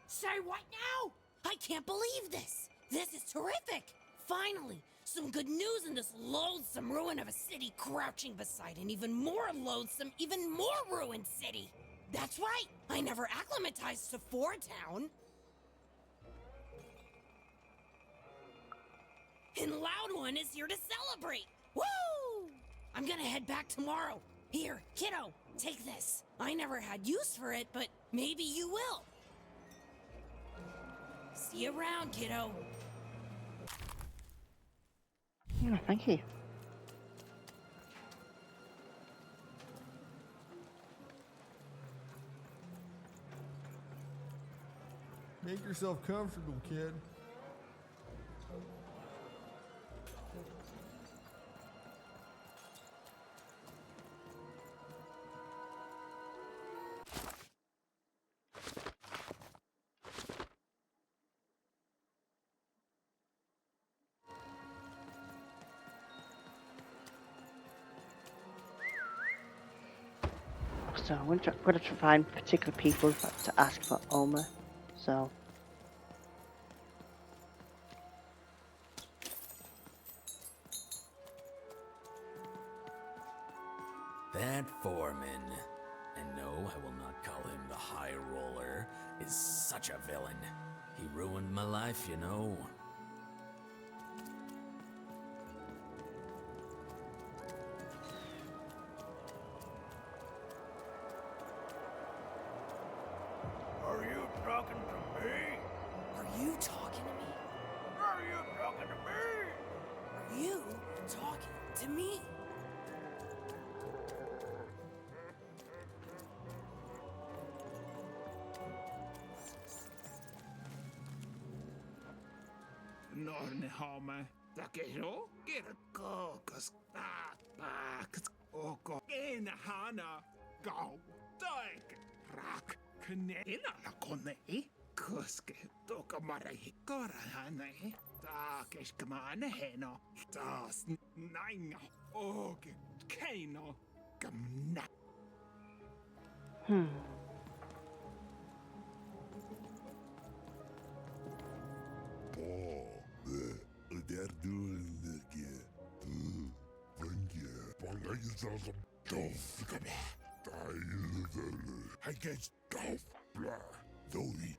Say what now? I can't believe this. This is terrific. Finally, some good news in this loathsome ruin of a city crouching beside an even more loathsome, even more ruined city. That's right. I never acclimatized to Four Town. And Loud One is here to celebrate. Woo! I'm gonna head back tomorrow. Here, kiddo, take this. I never had use for it, but maybe you will. See you around, kiddo. Yeah, thank you. Make yourself comfortable, kid. So I'm going to try to find particular people to ask for Oma. So that foreman, and no, I will not call him the High Roller, is such a villain. He ruined my life, you know. Are you talking to me? Are you talking to me? Are you talking to me? Are you talking to me? Norne hame. Takero, get a cocos. Oko. In Hana. Go. Dike. Rock. Kanina la kone. Kuske. Toka marahi. Korahane. Takish kamane heno. Das. Nine. Oke. Kano. Gamna. They're doing it again. I get stuff. Blah. Zoe.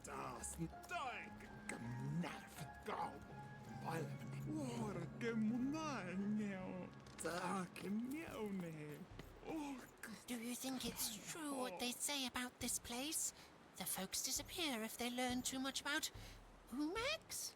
Das. Dike. Gamnaf. Go. Water. Gemunanyo. Do you think it's true what they say about this place? the folks disappear if they learn too much about Max?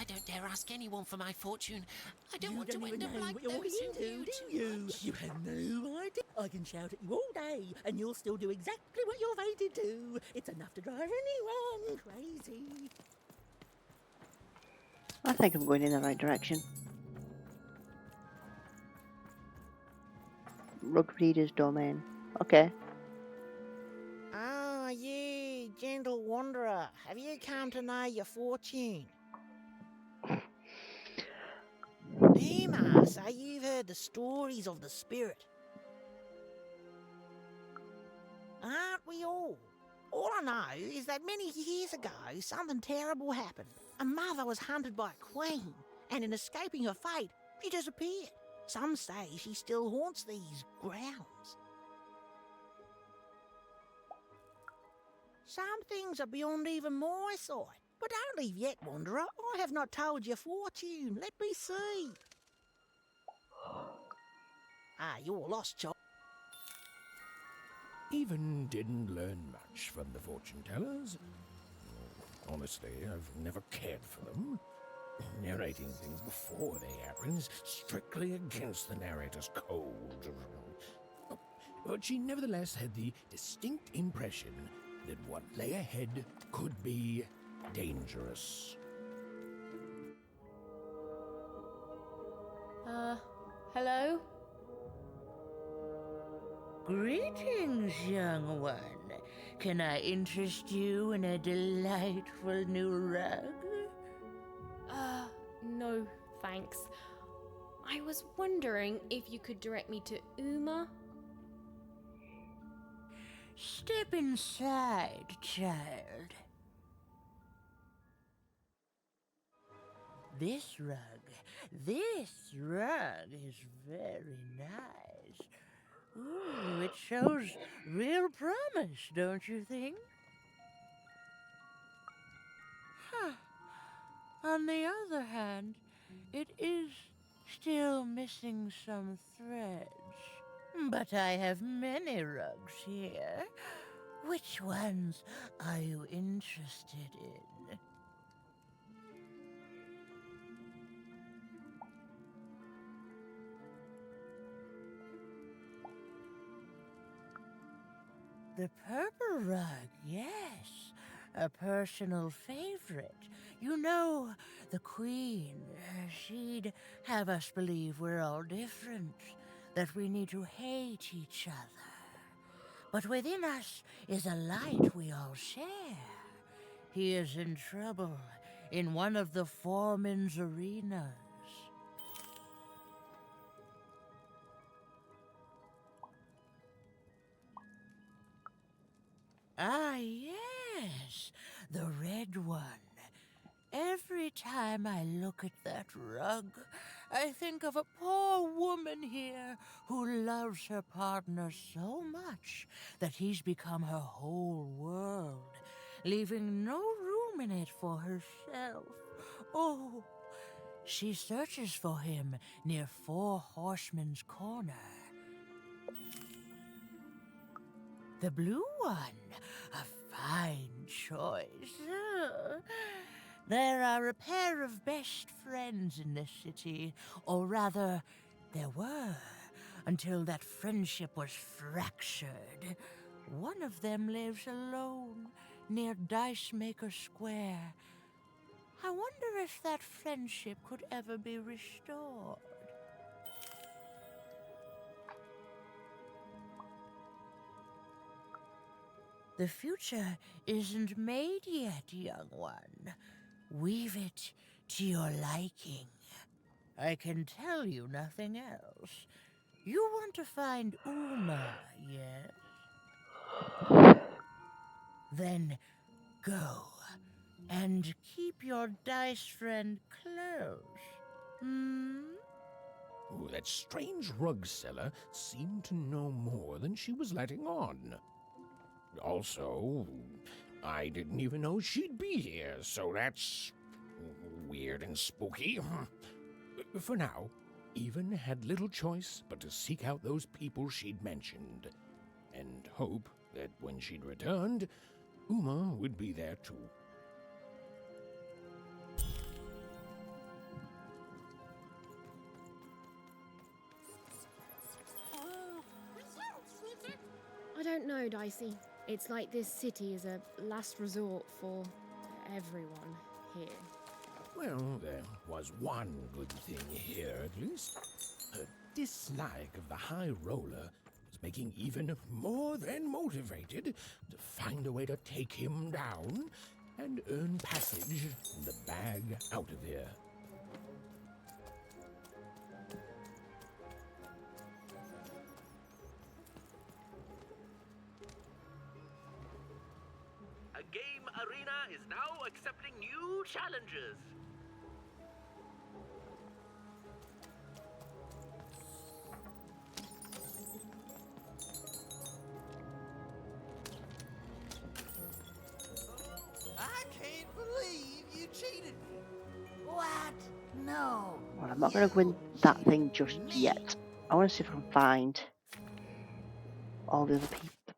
I don't dare ask anyone for my fortune. I don't want to end up like those who knew too you? much. You have no idea. I can shout at you all day, and you'll still do exactly what you're fated to do. It's enough to drive anyone crazy. I think I'm going in the right direction. Rug reader's domain. Okay. Ah, you, gentle wanderer. Have you come to know your fortune? Uma, so you've heard the stories of the spirit. Aren't we all? All I know is that many years ago, something terrible happened. A mother was hunted by a queen, and in escaping her fate, she disappeared. Some say she still haunts these grounds. Some things are beyond even my sight. But don't leave yet, wanderer. I have not told your fortune. Let me see. Ah, you're lost, child. Even didn't learn much from the fortune tellers. Honestly, I've never cared for them. Narrating things before they happen is strictly against the narrator's code. But she nevertheless had the distinct impression that what lay ahead could be dangerous. Hello? Greetings, young one. Can I interest you in a delightful new rug? No, thanks. I was wondering if you could direct me to Uma? Step inside, child. This rug is very nice. Ooh, it shows real promise, don't you think? Huh. On the other hand, it is still missing some threads. But I have many rugs here. Which ones are you interested in? The purple rug, yes. A personal favorite. You know, the Queen, she'd have us believe we're all different, that we need to hate each other. But within us is a light we all share. He is in trouble in one of the foreman's arenas. Ah, yes, the red one. Every time I look at that rug, I think of a poor woman here who loves her partner so much that he's become her whole world, leaving no room in it for herself. Oh, she searches for him near Four Horsemen's Corner. The blue one, a fine choice. There are a pair of best friends in this city, or rather, there were, until that friendship was fractured. One of them lives alone near Dice Maker Square. I wonder if that friendship could ever be restored. The future isn't made yet, young one. Weave it to your liking. I can tell you nothing else. You want to find Uma, yes? Then go and keep your dice friend close. Oh, that strange rug seller seemed to know more than she was letting on. Also, I didn't even know she'd be here, so that's weird and spooky. For now, even had little choice but to seek out those people she'd mentioned, and hope that when she'd returned, Uma would be there too. I don't know, Dicey. It's like this city is a last resort for everyone here. Well, there was one good thing here, at least. Her dislike of the High Roller was making even more than motivated to find a way to take him down and earn passage in the bag out of here. A game arena is now accepting new challenges. I can't believe you cheated me. What? No. Well, I'm not going to win that thing just yet. I want to see if I can find all the other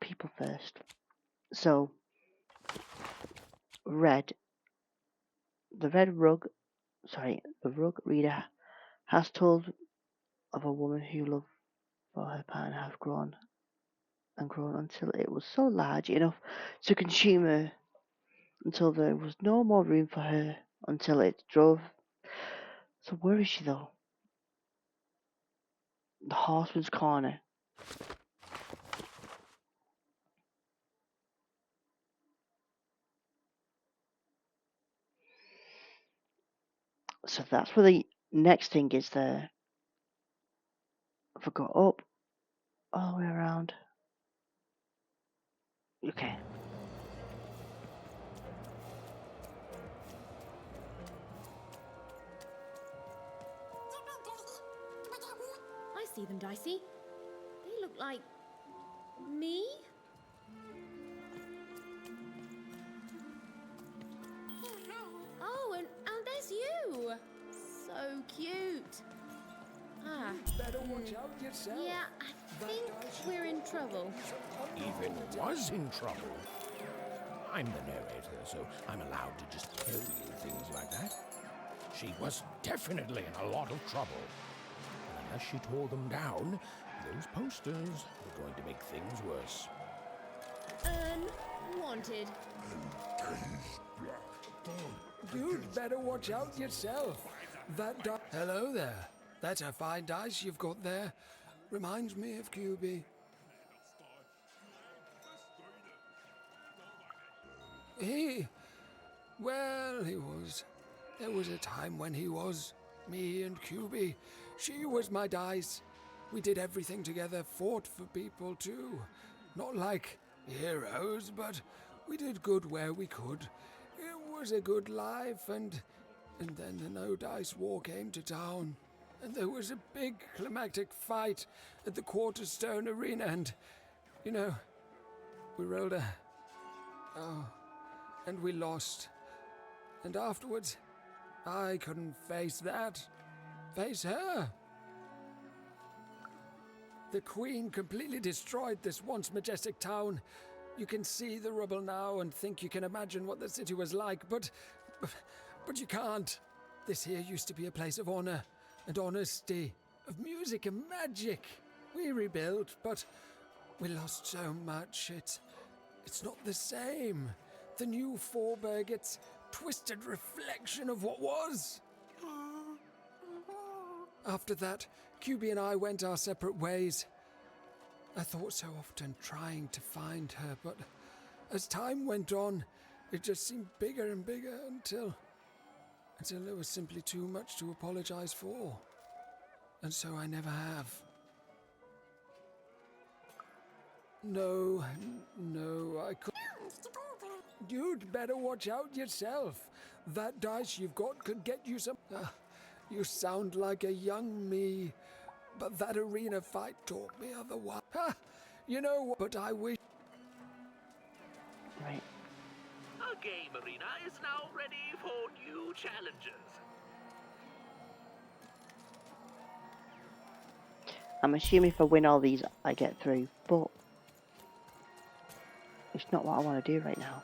people first. So, the rug reader has told of a woman who loved for her partner have grown until it was so large enough to consume her, until there was no more room for her, until it drove. So where is she though? The Horseman's Corner. So that's where the next thing is there. If I go up, all the way around. Okay. I see them, Dicey. They look like me? Oh, and there's you. So cute. Ah. Better watch out yourself. Yeah, I think we're in trouble. Even was in trouble. I'm the narrator, so I'm allowed to just tell you things like that. She was definitely in a lot of trouble. And unless she tore them down, those posters were going to make things worse. Unwanted. You'd better watch out yourself. Hello there. That's a fine dice you've got there. Reminds me of QB. There was a time when he was. Me and QB. She was my dice. We did everything together, fought for people too. Not like heroes, but we did good where we could. It was a good life, and then the No Dice War came to town. And there was a big climactic fight at the Quarterstone Arena, and, you know, we rolled a... Oh, and we lost. And afterwards, I couldn't face that. Face her. The Queen completely destroyed this once majestic town. You can see the rubble now and think you can imagine what the city was like, but you can't. This here used to be a place of honor and honesty, of music and magic. We rebuilt, but we lost so much. It's not the same. The new Forberg, it's twisted reflection of what was. After that, QB and I went our separate ways. I thought so often trying to find her, but as time went on, it just seemed bigger and bigger until there was simply too much to apologize for. And so I never have. No, I couldn't. You'd better watch out yourself. That dice you've got could get you some... you sound like a young me, but that arena fight taught me otherwise. Ha! You know what, but I wish... Right. Our game arena is now ready for new challenges. I'm assuming if I win all these, I get through, but it's not what I want to do right now.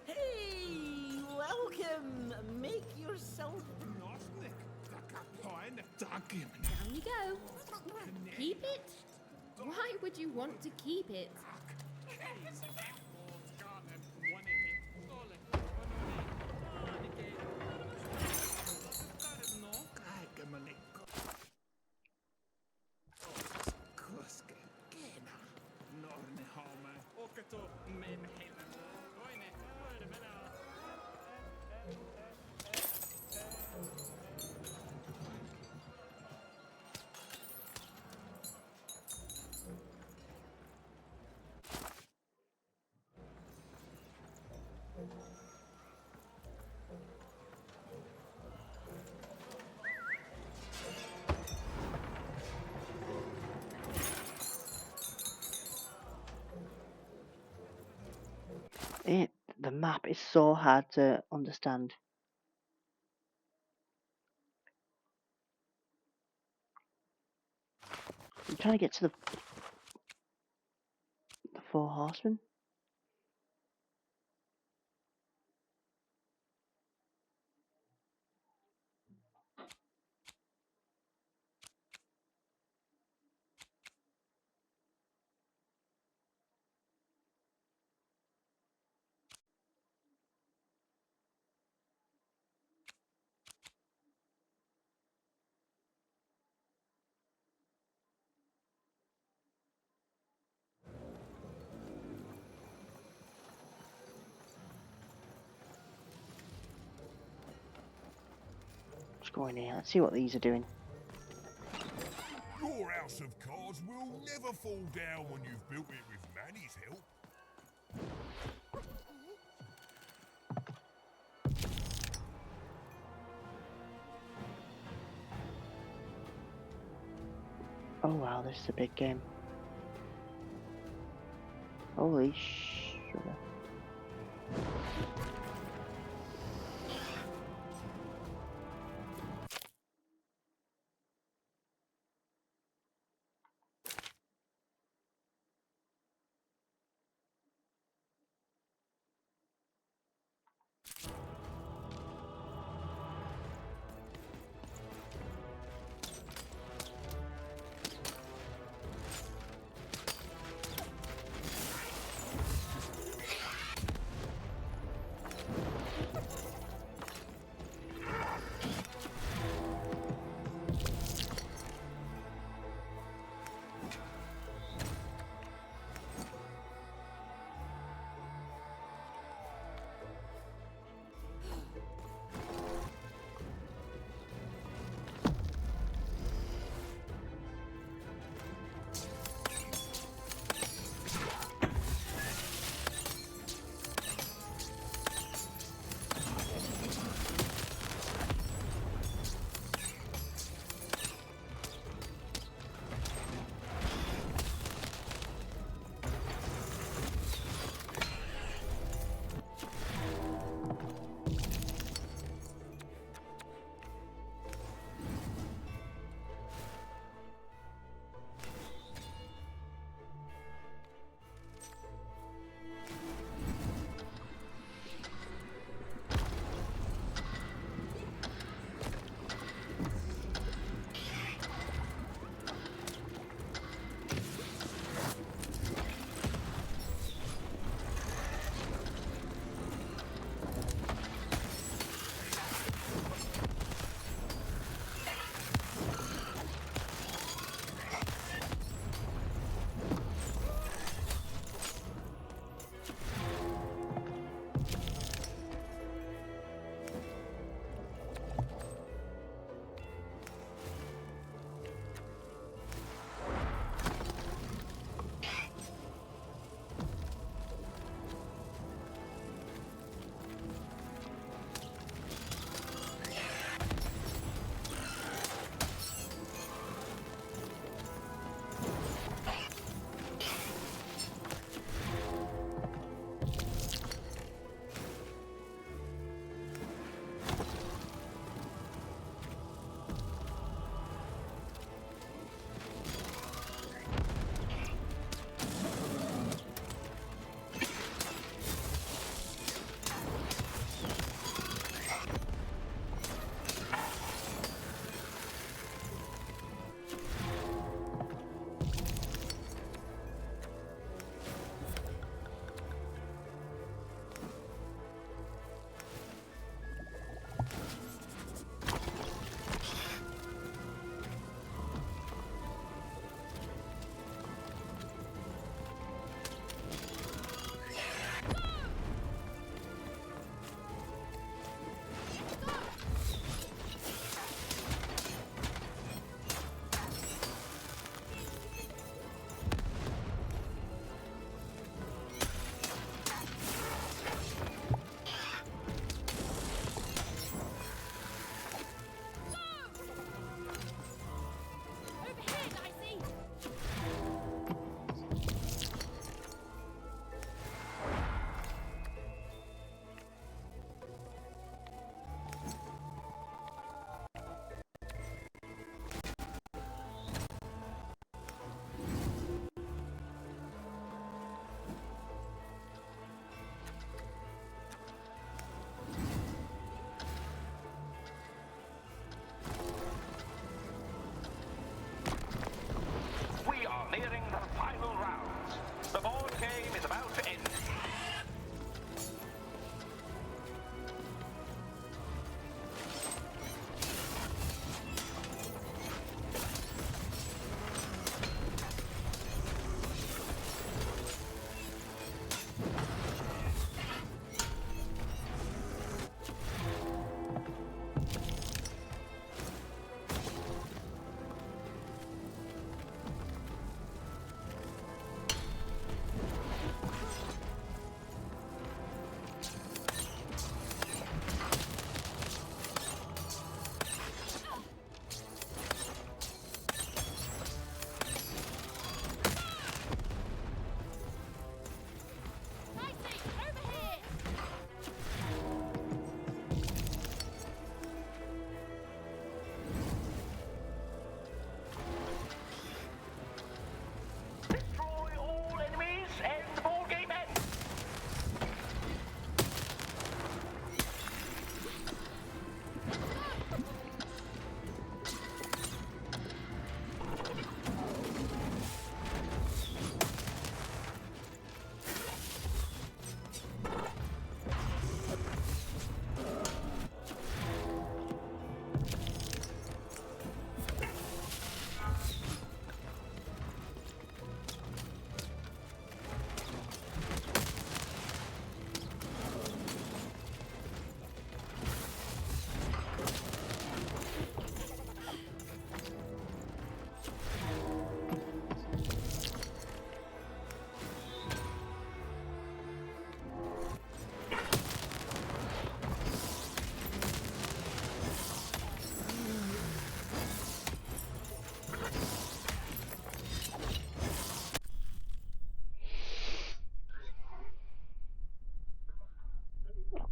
Hey, welcome. Make yourself. Down you go. Keep it? Why would you want to keep it? The map is so hard to understand. I'm trying to get to the Four Horsemen. Let's go in here. Let's see what these are doing. Your house of cards will never fall down when you've built it with Manny's help. Oh wow, this is a big game. Holy sugar.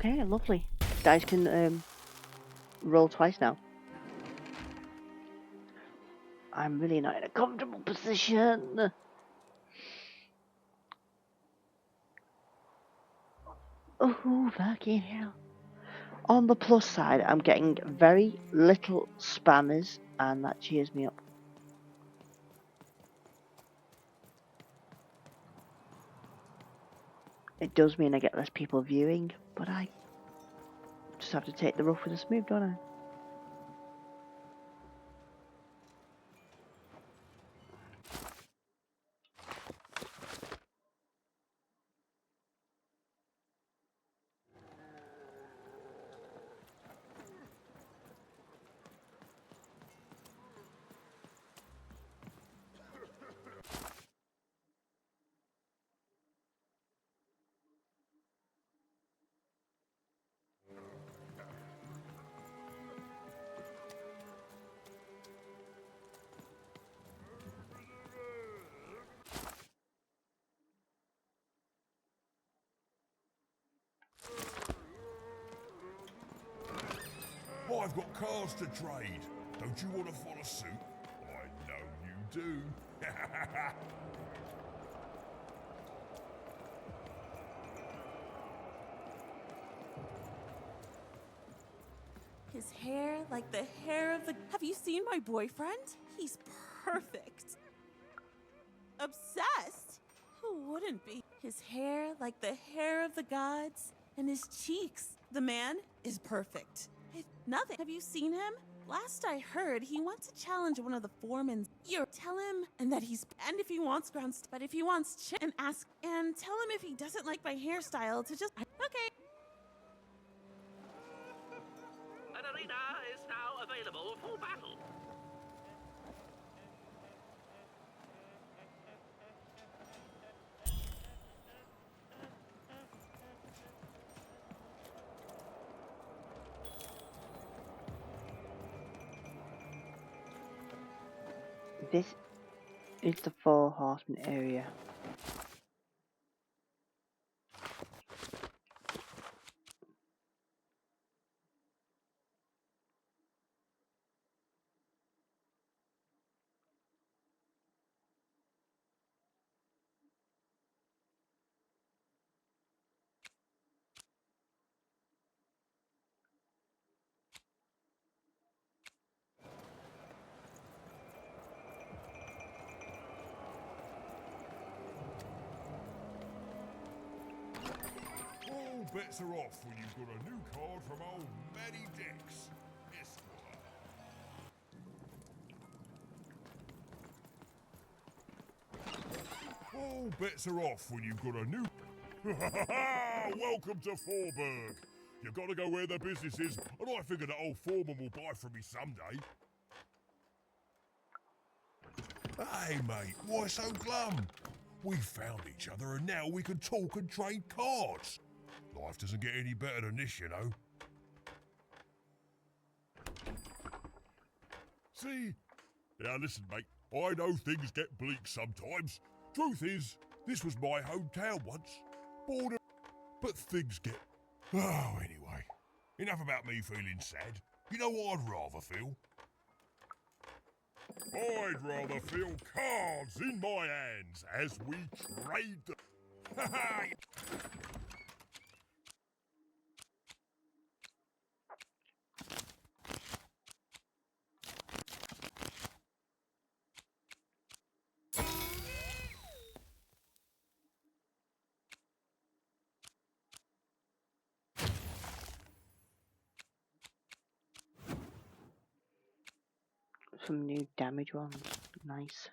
Okay, lovely. Dice can roll twice now. I'm really not in a comfortable position. Oh, fucking hell. On the plus side, I'm getting very little spammers, and that cheers me up. It does mean I get less people viewing, but I just have to take the rough with the smooth, don't I? I've got cards to trade. Don't you want to follow suit? I know you do. His hair like the hair of the... Have you seen my boyfriend? He's perfect. Obsessed? Who wouldn't be? His hair like the hair of the gods, and his cheeks. The man is perfect. Nothing. Have you seen him? Last I heard, he wants to challenge one of the foremen. You tell him, and that he's, and if he wants grounds, but if he wants and ask, and tell him if he doesn't like my hairstyle to just, okay. An arena is now available for battle. This is the Four Horsemen area. All bets are off when you've got a new card from old Matty Dex. Esquire. All bets are off when you've got a new... Welcome to Forburg. You've got to go where the business is, and I figure that old foreman will buy from me someday. Hey, mate, why so glum? We found each other, and now we can talk and trade cards. Life doesn't get any better than this, you know. See? Now listen, mate, I know things get bleak sometimes. Truth is, this was my hometown once. Born but things get... Oh, anyway. Enough about me feeling sad. You know what I'd rather feel? I'd rather feel cards in my hands as we trade them. Some new damage ones. Nice.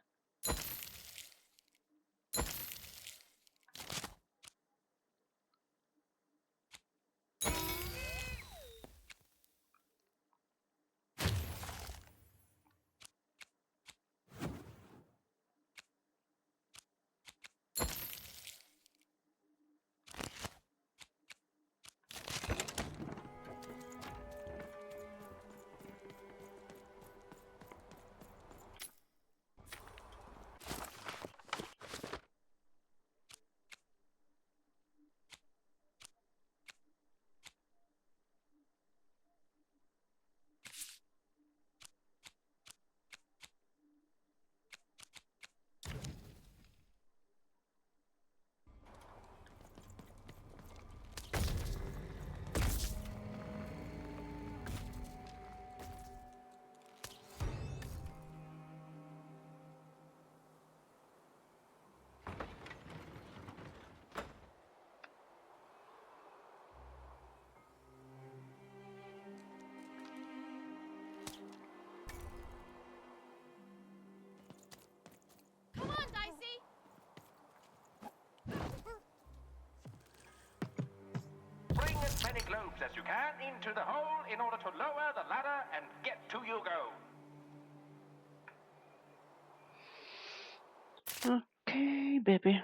as many globes as you can into the hole in order to lower the ladder and get to your goal. Okay, baby.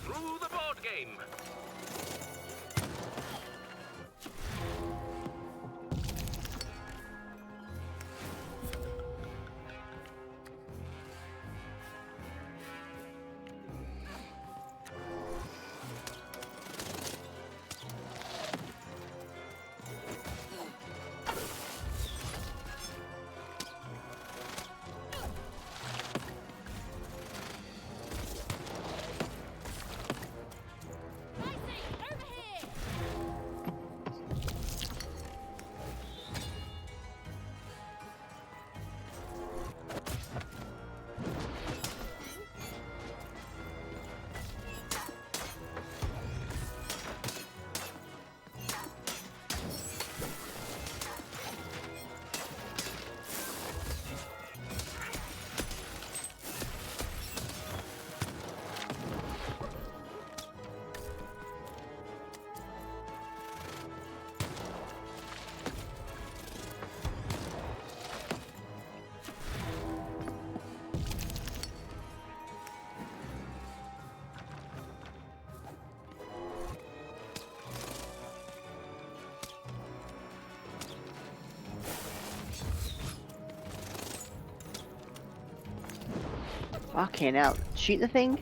Through the board game. Nice Fucking hell. Shoot the thing?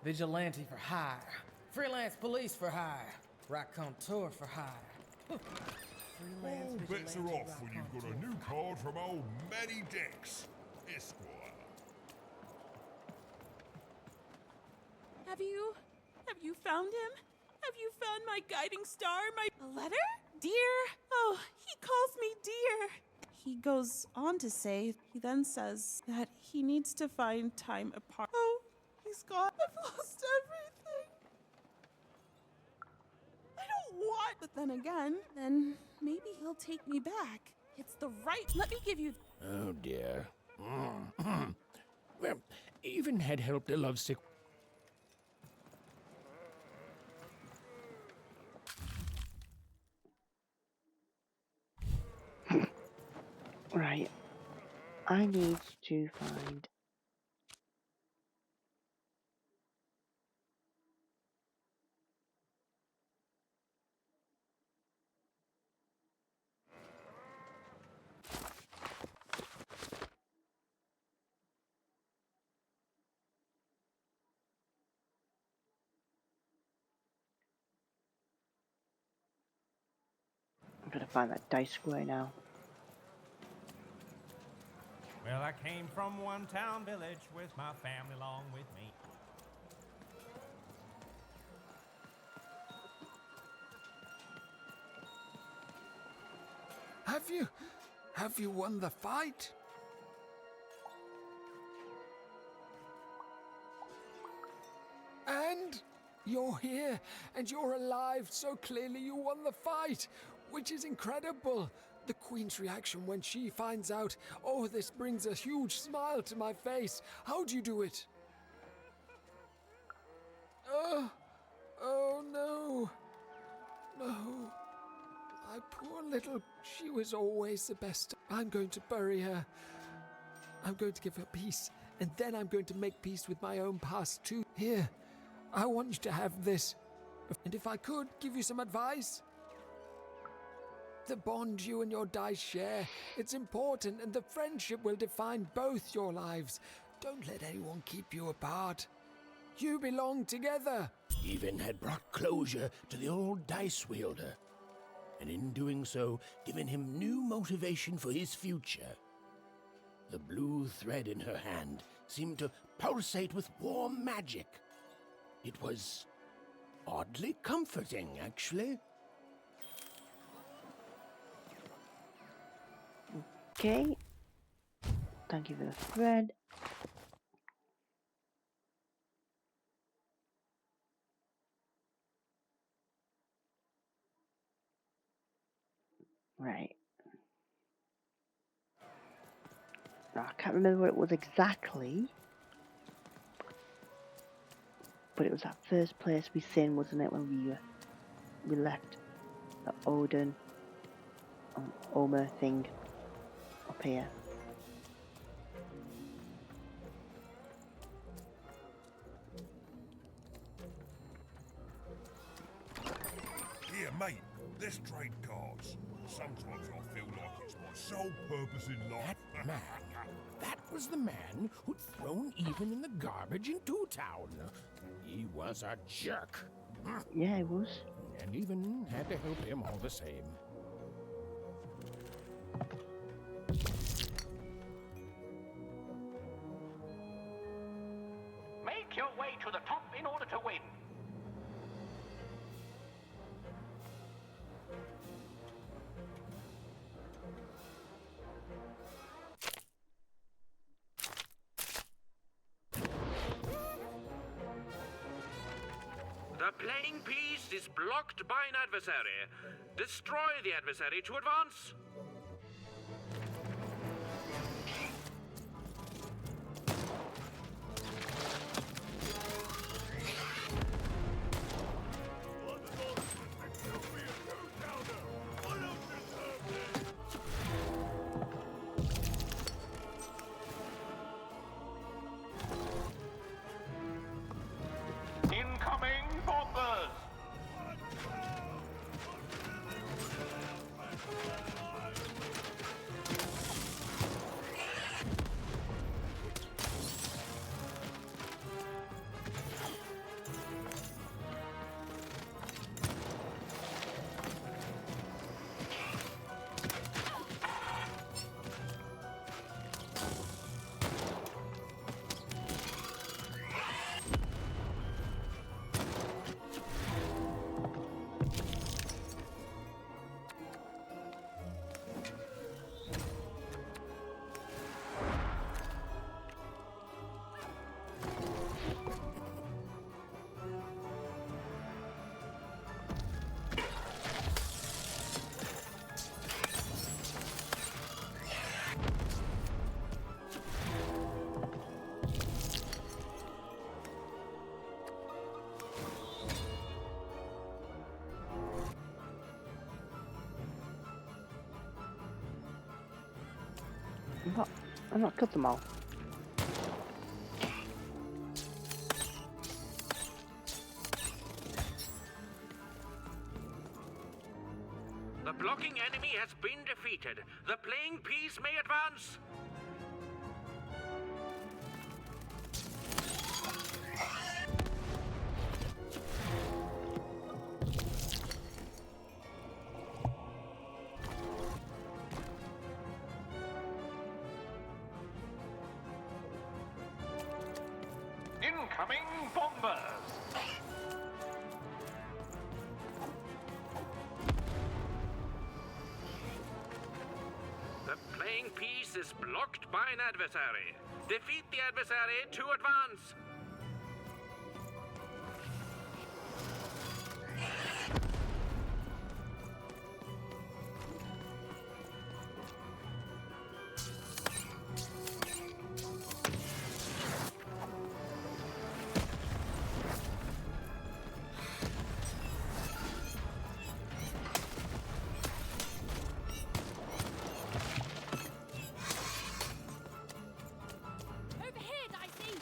Vigilante for hire. Freelance police for hire. Raconteur for hire. Freelance All bets are vigilante off when you've got a new card from old Manny Dex, Esquire. Have you found him? Have you found my guiding star, a letter? Dear? Oh, he calls me dear. He goes on to say, he then says that he needs to find time apart. Oh, he's gone. I've lost everything. I don't want. But then again, then maybe he'll take me back. It's the right. Let me give you. Oh dear. Well, even had helped a lovesick. Right. I need to find. I'm gonna find that dice square now. Well, I came from one town village with my family along with me. Have you won the fight? And you're here, and you're alive, so clearly you won the fight, which is incredible. The Queen's reaction when she finds out, oh, this brings a huge smile to my face. How'd you do it? Oh no. No. My poor little, she was always the best. I'm going to bury her. I'm going to give her peace, and then I'm going to make peace with my own past too. Here, I want you to have this. And if I could give you some advice, the bond you and your dice share, it's important, and the friendship will define both your lives. Don't let anyone keep you apart. You belong together. Stephen had brought closure to the old dice wielder, and in doing so, given him new motivation for his future. The blue thread in her hand seemed to pulsate with warm magic. It was oddly comforting, actually. Okay. Thank you for the thread. Right. Now, I can't remember what it was exactly, but it was that first place we seen, wasn't it, when we left the Odin Omer thing up here. Here, mate, let's trade cards. Sometimes I feel like it's my sole purpose in life. That was the man who'd thrown Even in the garbage in Two Town. He was a jerk. Yeah, he was. And Even had to help him all the same. Make your way to the top in order to win. The playing piece is blocked by an adversary. Destroy the adversary to advance. Incoming bombers! I'm not killed them all. The blocking enemy has been defeated. The playing piece may advance. Incoming bombers! The peace is blocked by an adversary. Defeat the adversary to advance. Overhead, I see.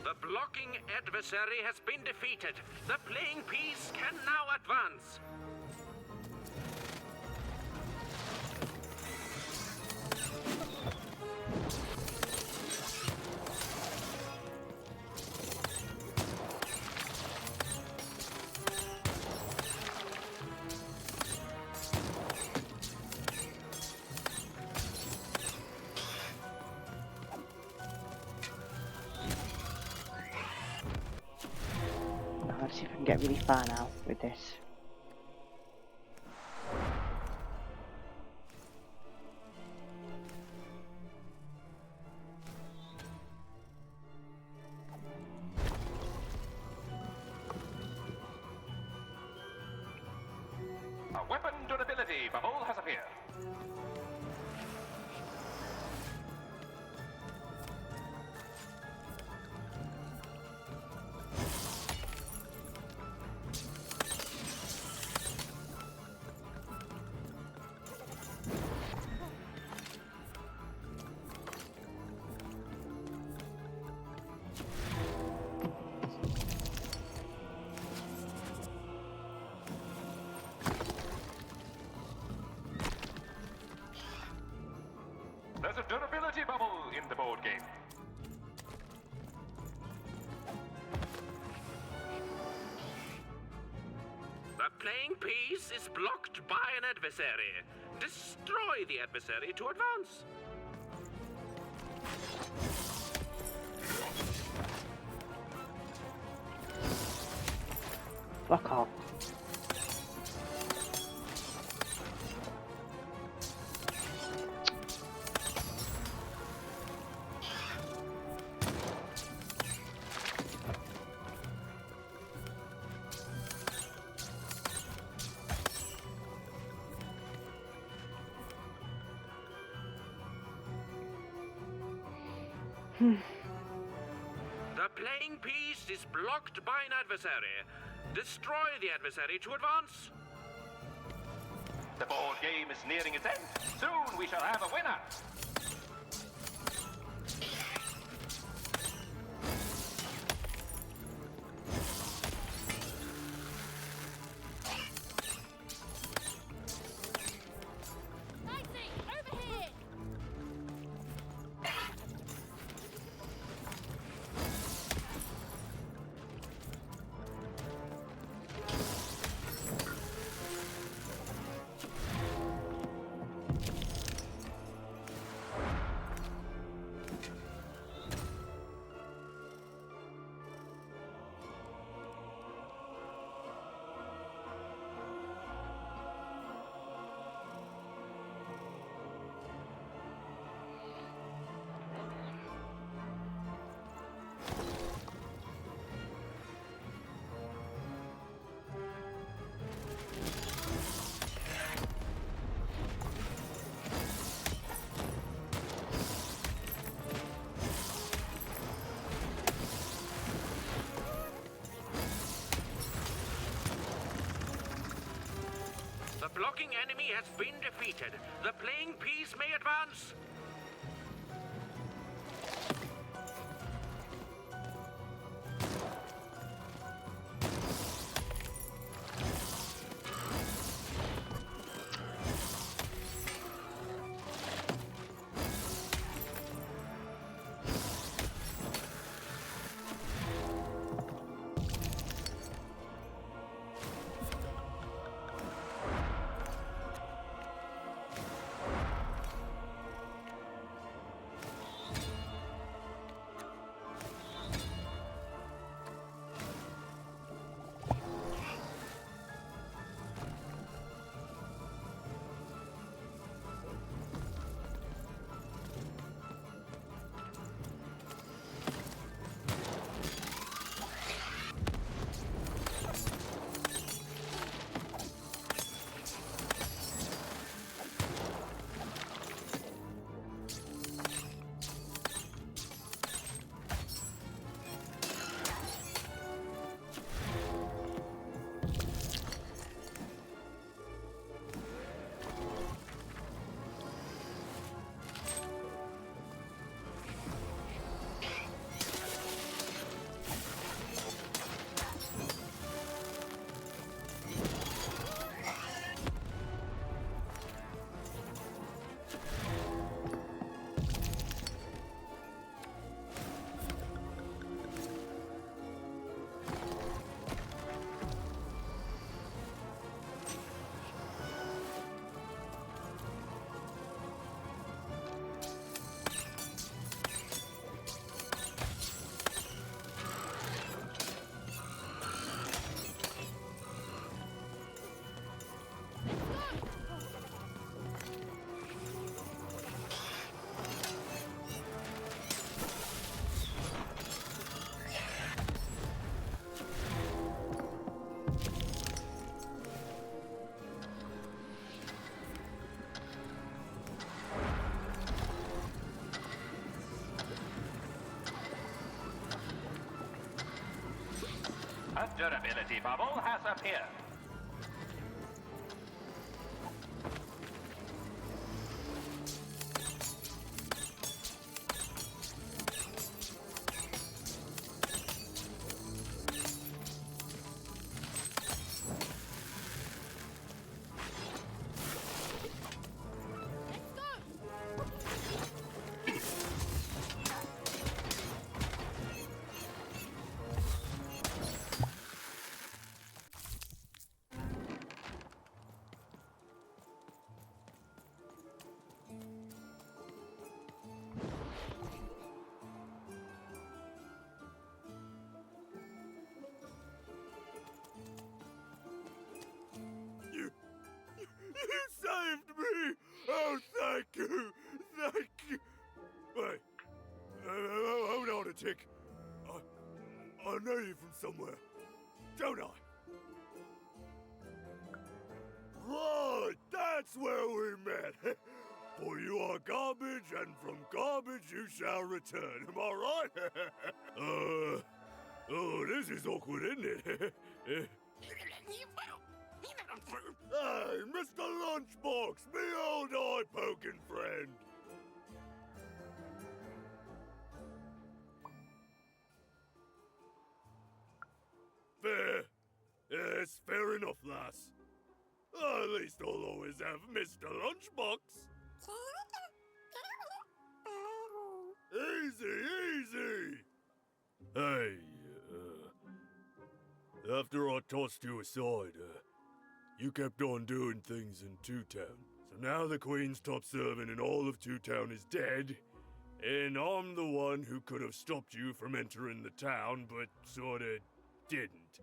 The blocking adversary has been defeated. The playing piece can now advance. Let's see if I can get really far now with this. A weapon durability bubble has appeared. There's a durability bubble in the board game. The playing piece is blocked by an adversary. Destroy the adversary to advance. Fuck off. The playing piece is blocked by an adversary. Destroy the adversary to advance. The board game is nearing its end. Soon we shall have a winner. Lightning, overhead. The blocking enemy has been defeated. The playing piece may advance. A durability bubble has appeared. You saved me! Oh, thank you! Thank you! Wait. Hold on a tick. I know you from somewhere. Don't I? Right! That's where we met! For you are garbage, and from garbage you shall return. Am I right? Oh, this is awkward, isn't it? Hey, Mr. Lunchbox, me old eye-poking friend. Fair. Yes, fair enough, lass. At least I'll always have Mr. Lunchbox. Easy, easy. Hey, after I tossed you aside, you kept on doing things in Two Town. So now the Queen's top servant in all of Two Town is dead, and I'm the one who could have stopped you from entering the town, but sorta didn't.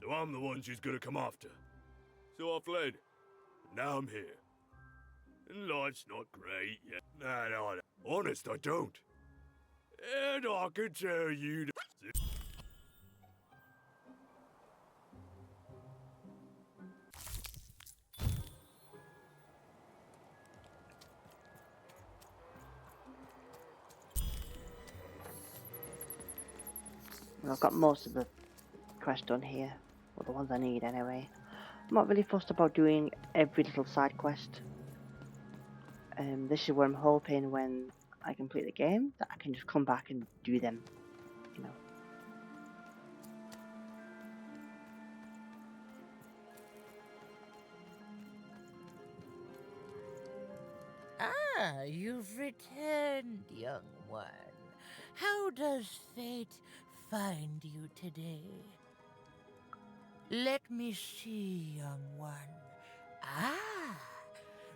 So I'm the one she's gonna come after. So I fled. Now I'm here. And life's not great yet. No. Honest, I don't. And I can tell you that... I've got most of the quests done here, or the ones I need anyway. I'm not really fussed about doing every little side quest. This is where I'm hoping when I complete the game that I can just come back and do them, you know. Ah, you've returned, young one. How does fate find you today? Let me see, young one. Ah,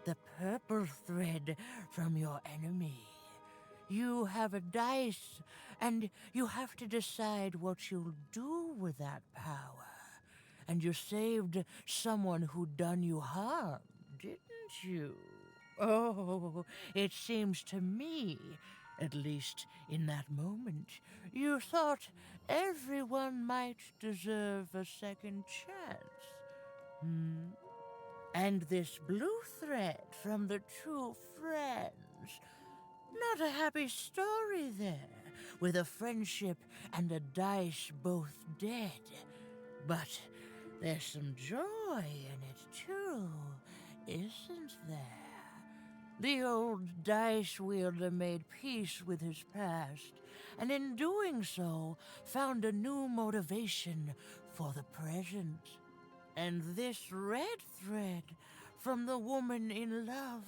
the purple thread from your enemy. You have a dice, and you have to decide what you'll do with that power. And you saved someone who'd done you harm, didn't you? Oh, it seems to me, at least in that moment, you thought everyone might deserve a second chance. And this blue thread from the two friends. Not a happy story there, with a friendship and a dice both dead. But there's some joy in it too, isn't there? The old dice wielder made peace with his past, and in doing so, found a new motivation for the present. And this red thread from the woman in love.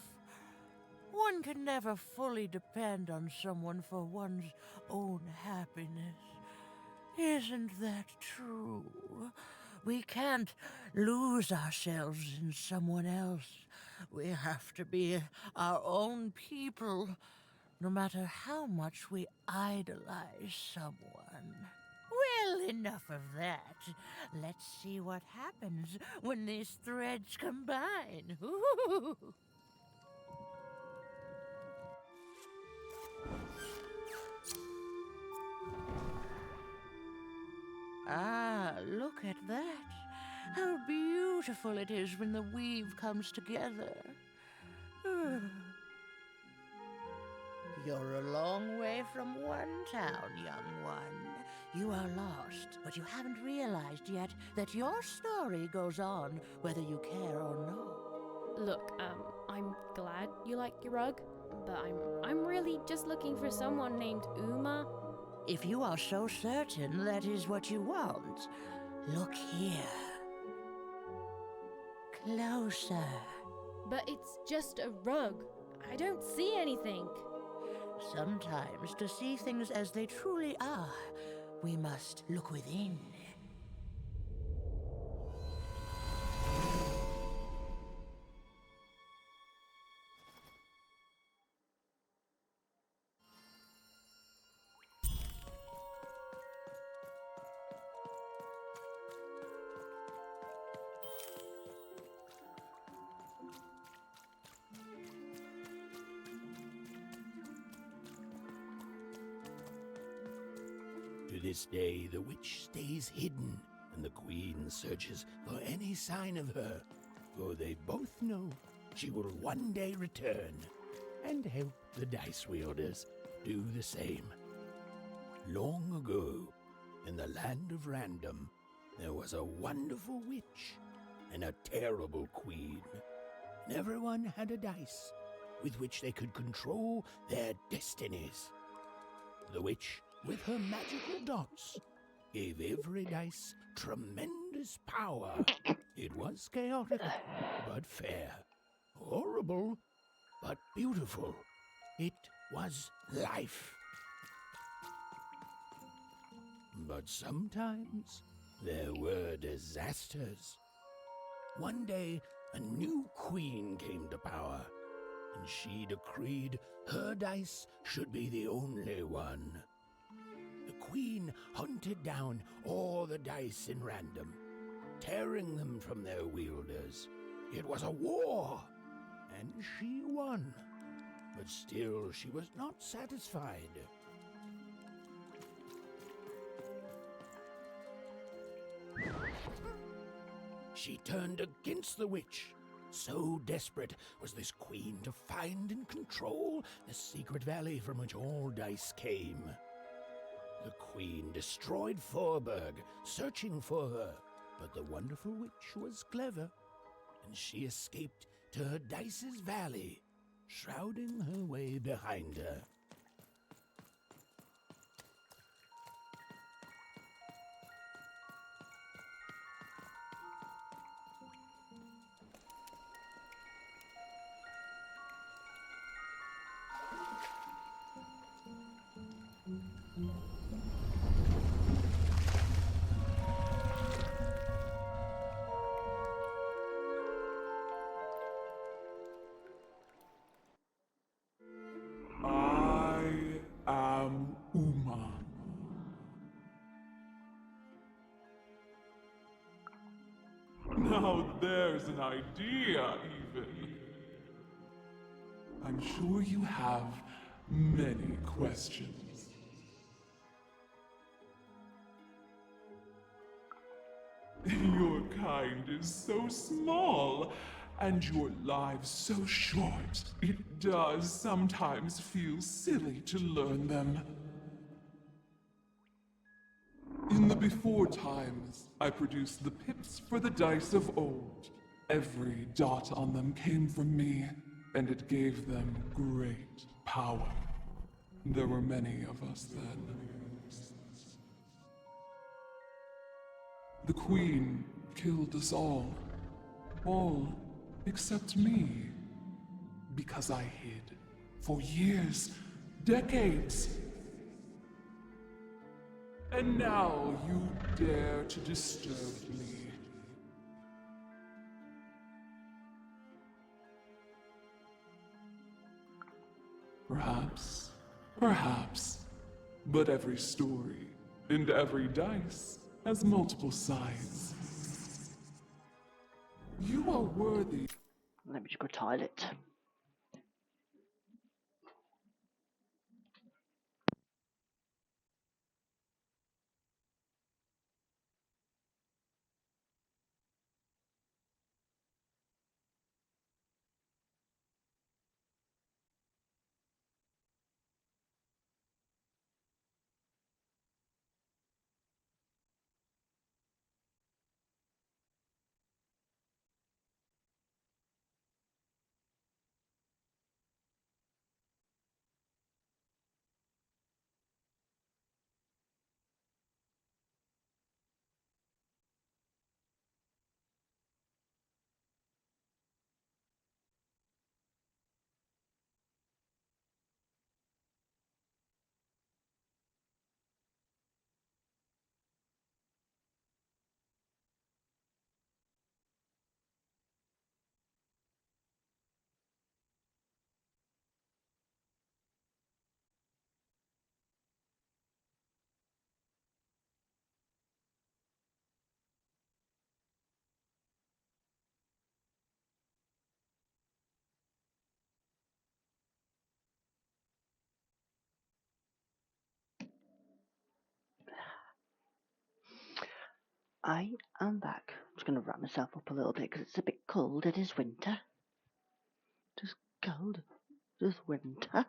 One can never fully depend on someone for one's own happiness. Isn't that true? We can't lose ourselves in someone else. We have to be our own people, no matter how much we idolize someone. Well, enough of that. Let's see what happens when these threads combine. Ooh. Ah, look at that. How beautiful it is when the weave comes together. You're a long way from one town, young one. You are lost, but you haven't realized yet that your story goes on whether you care or not. Look, I'm glad you like your rug, but I'm really just looking for someone named Uma. If you are so certain that is what you want, look here. Closer. But it's just a rug. I don't see anything. Sometimes, to see things as they truly are, we must look within. To this day, the witch stays hidden, and the queen searches for any sign of her, for they both know she will one day return and help the dice wielders do the same. Long ago, in the land of random, there was a wonderful witch and a terrible queen, and everyone had a dice with which they could control their destinies. The witch, with her magical dots, gave every dice tremendous power. It was chaotic, but fair. Horrible, but beautiful. It was life. But sometimes there were disasters. One day, a new queen came to power, and she decreed her dice should be the only one. The queen hunted down all the dice in random, tearing them from their wielders. It was a war, and she won. But still, she was not satisfied. She turned against the witch. So desperate was this queen to find and control the secret valley from which all dice came. The queen destroyed Forberg, searching for her, but the wonderful witch was clever, and she escaped to her dice's valley, shrouding her way behind her. I am Uma. Now there's an idea, even. I'm sure you have many questions. Your kind is so small, and your lives so short, it does sometimes feel silly to learn them. In the before times, I produced the pips for the dice of old. Every dot on them came from me, and it gave them great power. There were many of us then. The Queen killed us all except me, because I hid for years, decades. And now you dare to disturb me. Perhaps, but every story and every dice has multiple sides. You are worthy. Let me just go toilet. I am back. I'm just going to wrap myself up a little bit because it's a bit cold. It is winter. Just cold. Just winter. And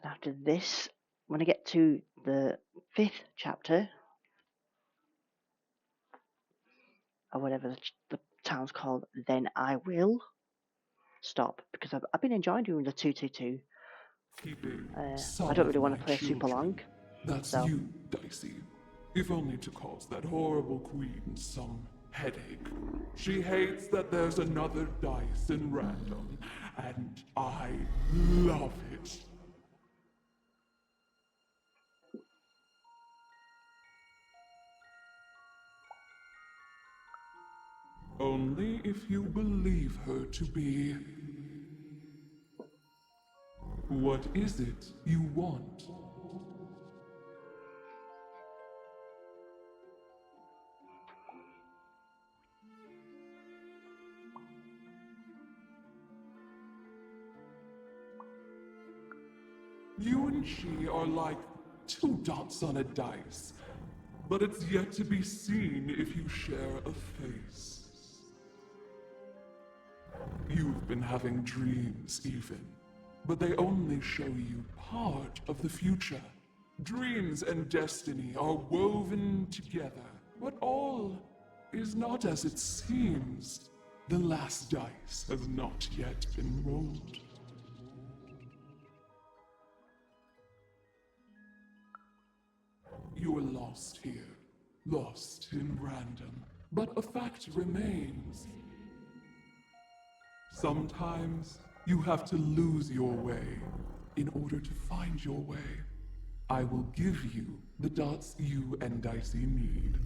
after this, when I get to the 5th chapter, or whatever the town's called, then I will stop because I've been enjoying doing the 222. I don't really want to play super long. That's so. you, Dicey. If only to cause that horrible queen some headache. She hates that there's another dice in random, and I love it. Only if you believe her to be. What is it you want? You and she are like 2 dots on a dice, but it's yet to be seen if you share a face. You've been having dreams even, but they only show you part of the future. Dreams and destiny are woven together, but all is not as it seems. The last dice has not yet been rolled. You are lost here, lost in random, but a fact remains. Sometimes you have to lose your way in order to find your way. I will give you the dots you and Dicey need.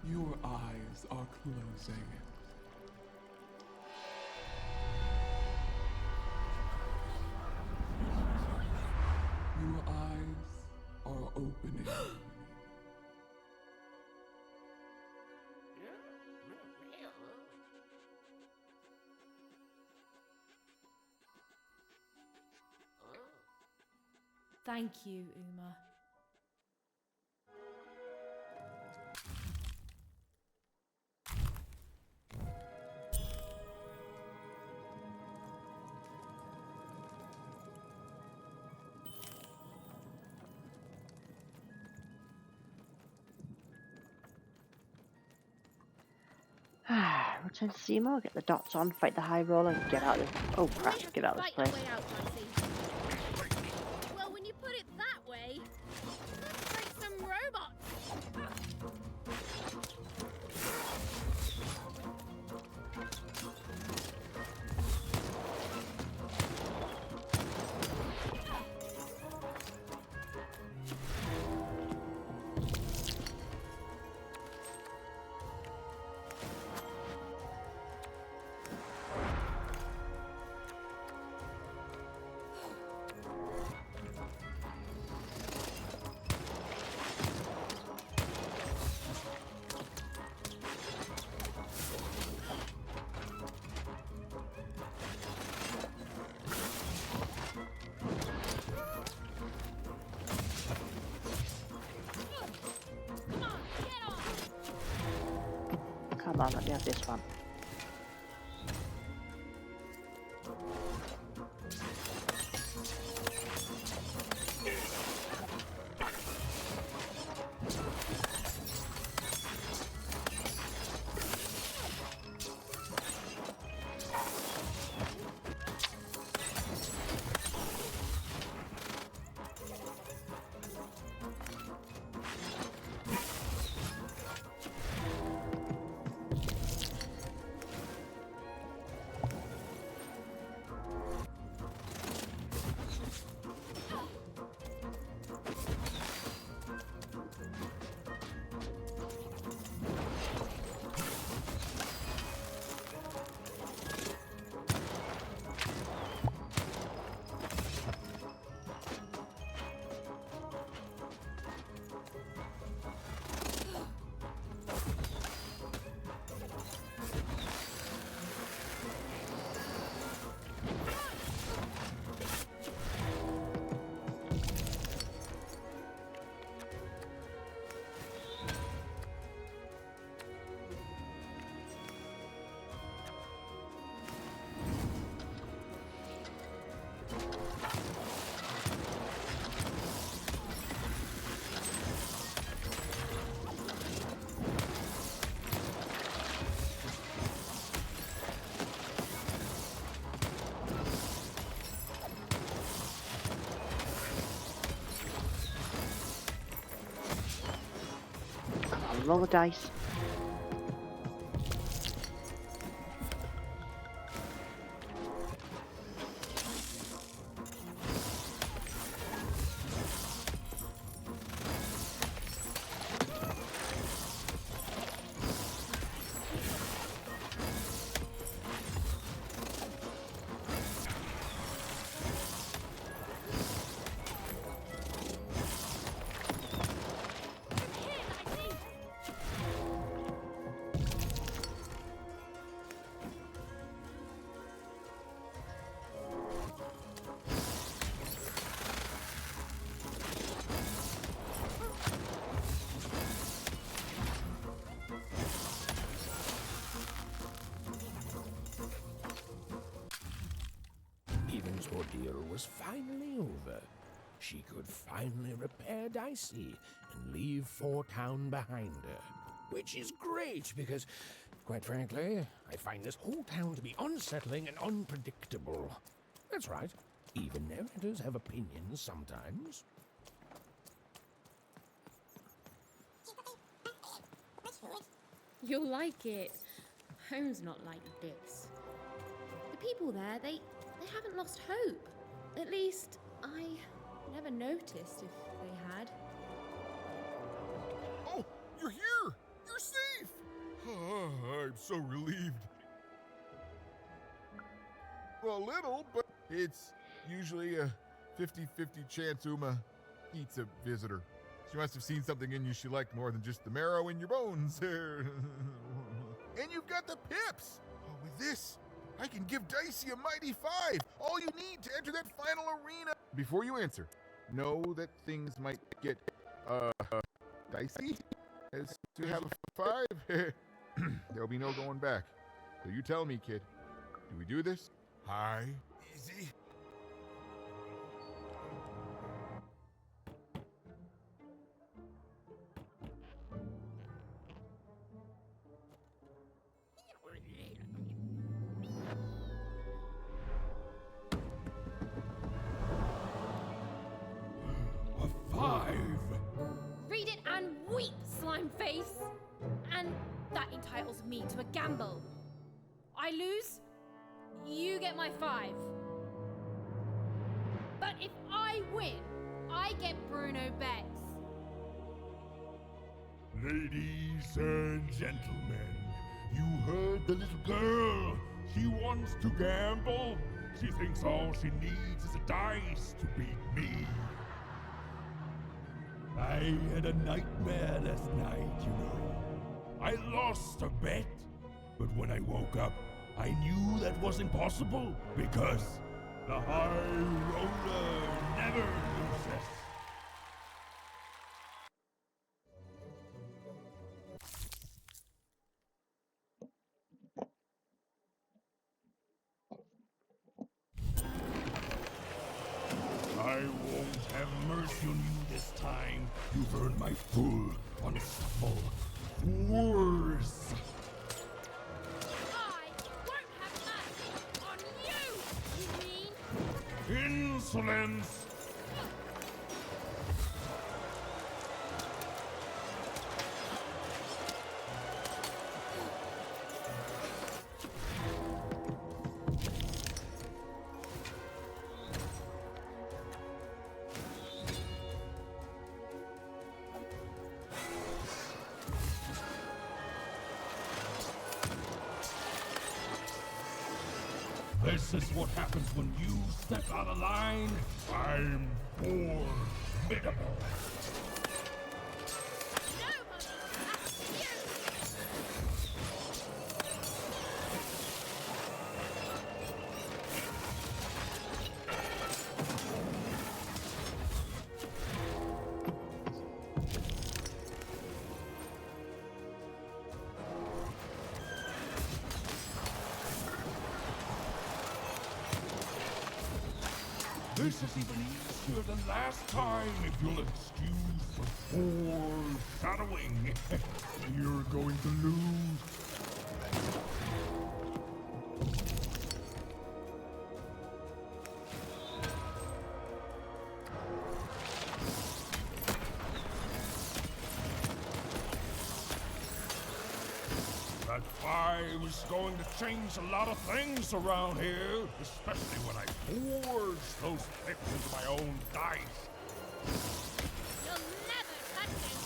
Your eyes are closing. Your eyes are opening. Thank you, Uma. Return to Seymour, get the dots on, fight the high roller, and get out of this. Oh crap, get out of this place. Well, when you put it that way, let's break some robots. Come on, let me have this one. roll the dice. Eden's ordeal was finally over. She could finally repair Dicey and leave Four Town behind her. Which is great because, quite frankly, I find this whole town to be unsettling and unpredictable. That's right. Even narrators have opinions sometimes. You'll like it. Home's not like this. The people there, they haven't lost hope. At least, I never noticed if they had. Oh, you're here! You're safe! I'm so relieved. Well, a little, but it's usually a 50-50 chance Uma eats a visitor. She must have seen something in you she liked more than just the marrow in your bones. And you've got the pips! Oh, with this, I can give Dicey a mighty 5. All you need to enter that final arena. Before you answer, know that things might get, dicey as to have a 5. There'll be no going back. So you tell me, kid. Do we do this? High, easy. A 5. Read it and weep, slime face! And that entitles me to a gamble. I lose, you get my 5. But if I win, I get Bruno Betts. Ladies and gentlemen, you heard the little girl. She wants to gamble. She thinks all she needs is a dice to beat me. I had a nightmare last night, you know. I lost a bet, but when I woke up, I knew that was impossible because the high roller never loses. I won't have mercy on you this time. You've earned my full, unstoppable force. I won't have mercy on you, you mean? Insolence! This is what happens when you step out of line. I'm formidable. This is even easier than last time, if you'll excuse the foreshadowing. You're going to lose. is going to change a lot of things around here, especially when I forge those pips into my own dice. You'll never touch him.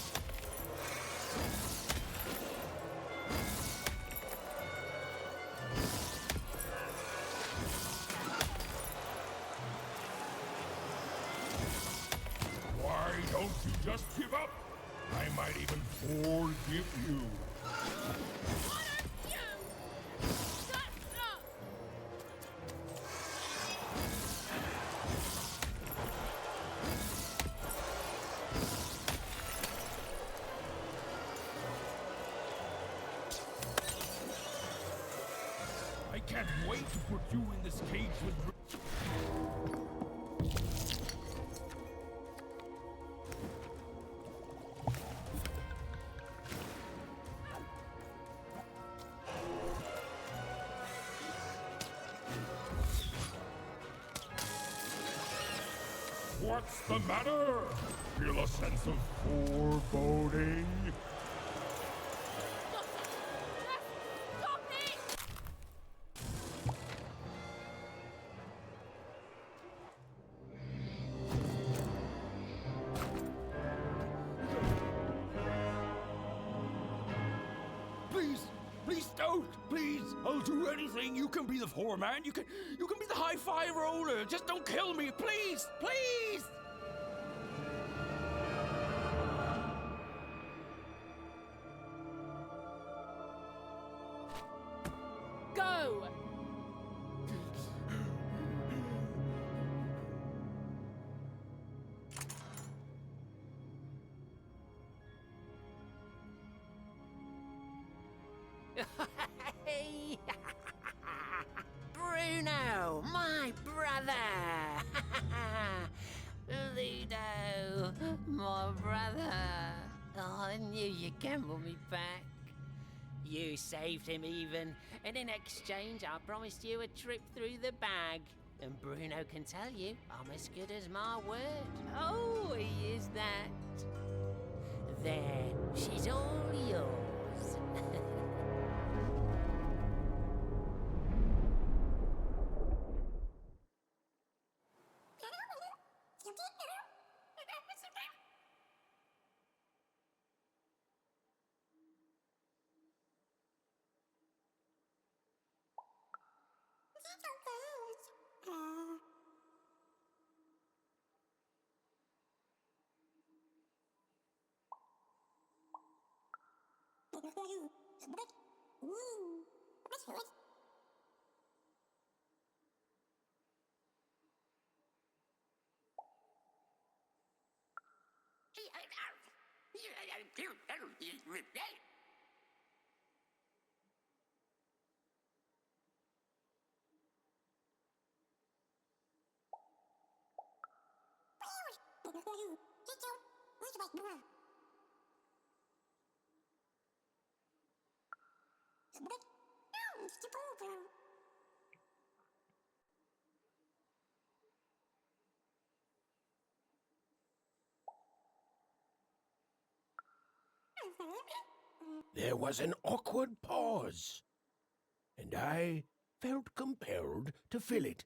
Why don't you just give up? I might even forgive you. What are you? Shut up! I can't wait to put you in this cage with... What's the matter? Feel a sense of foreboding? Stop it! Please, please don't, please. I'll do anything. You can be the foreman. You can be the high-fi roller. Just don't kill me, please, please. Go! Hey! Bruno, my brother! Ludo, my brother. Oh, I knew you'd gamble me back. You saved him even, and in exchange I promised you a trip through the bag. And Bruno can tell you I'm as good as my word. Oh, he is that. There, she's all yours. There was an awkward pause, and I felt compelled to fill it.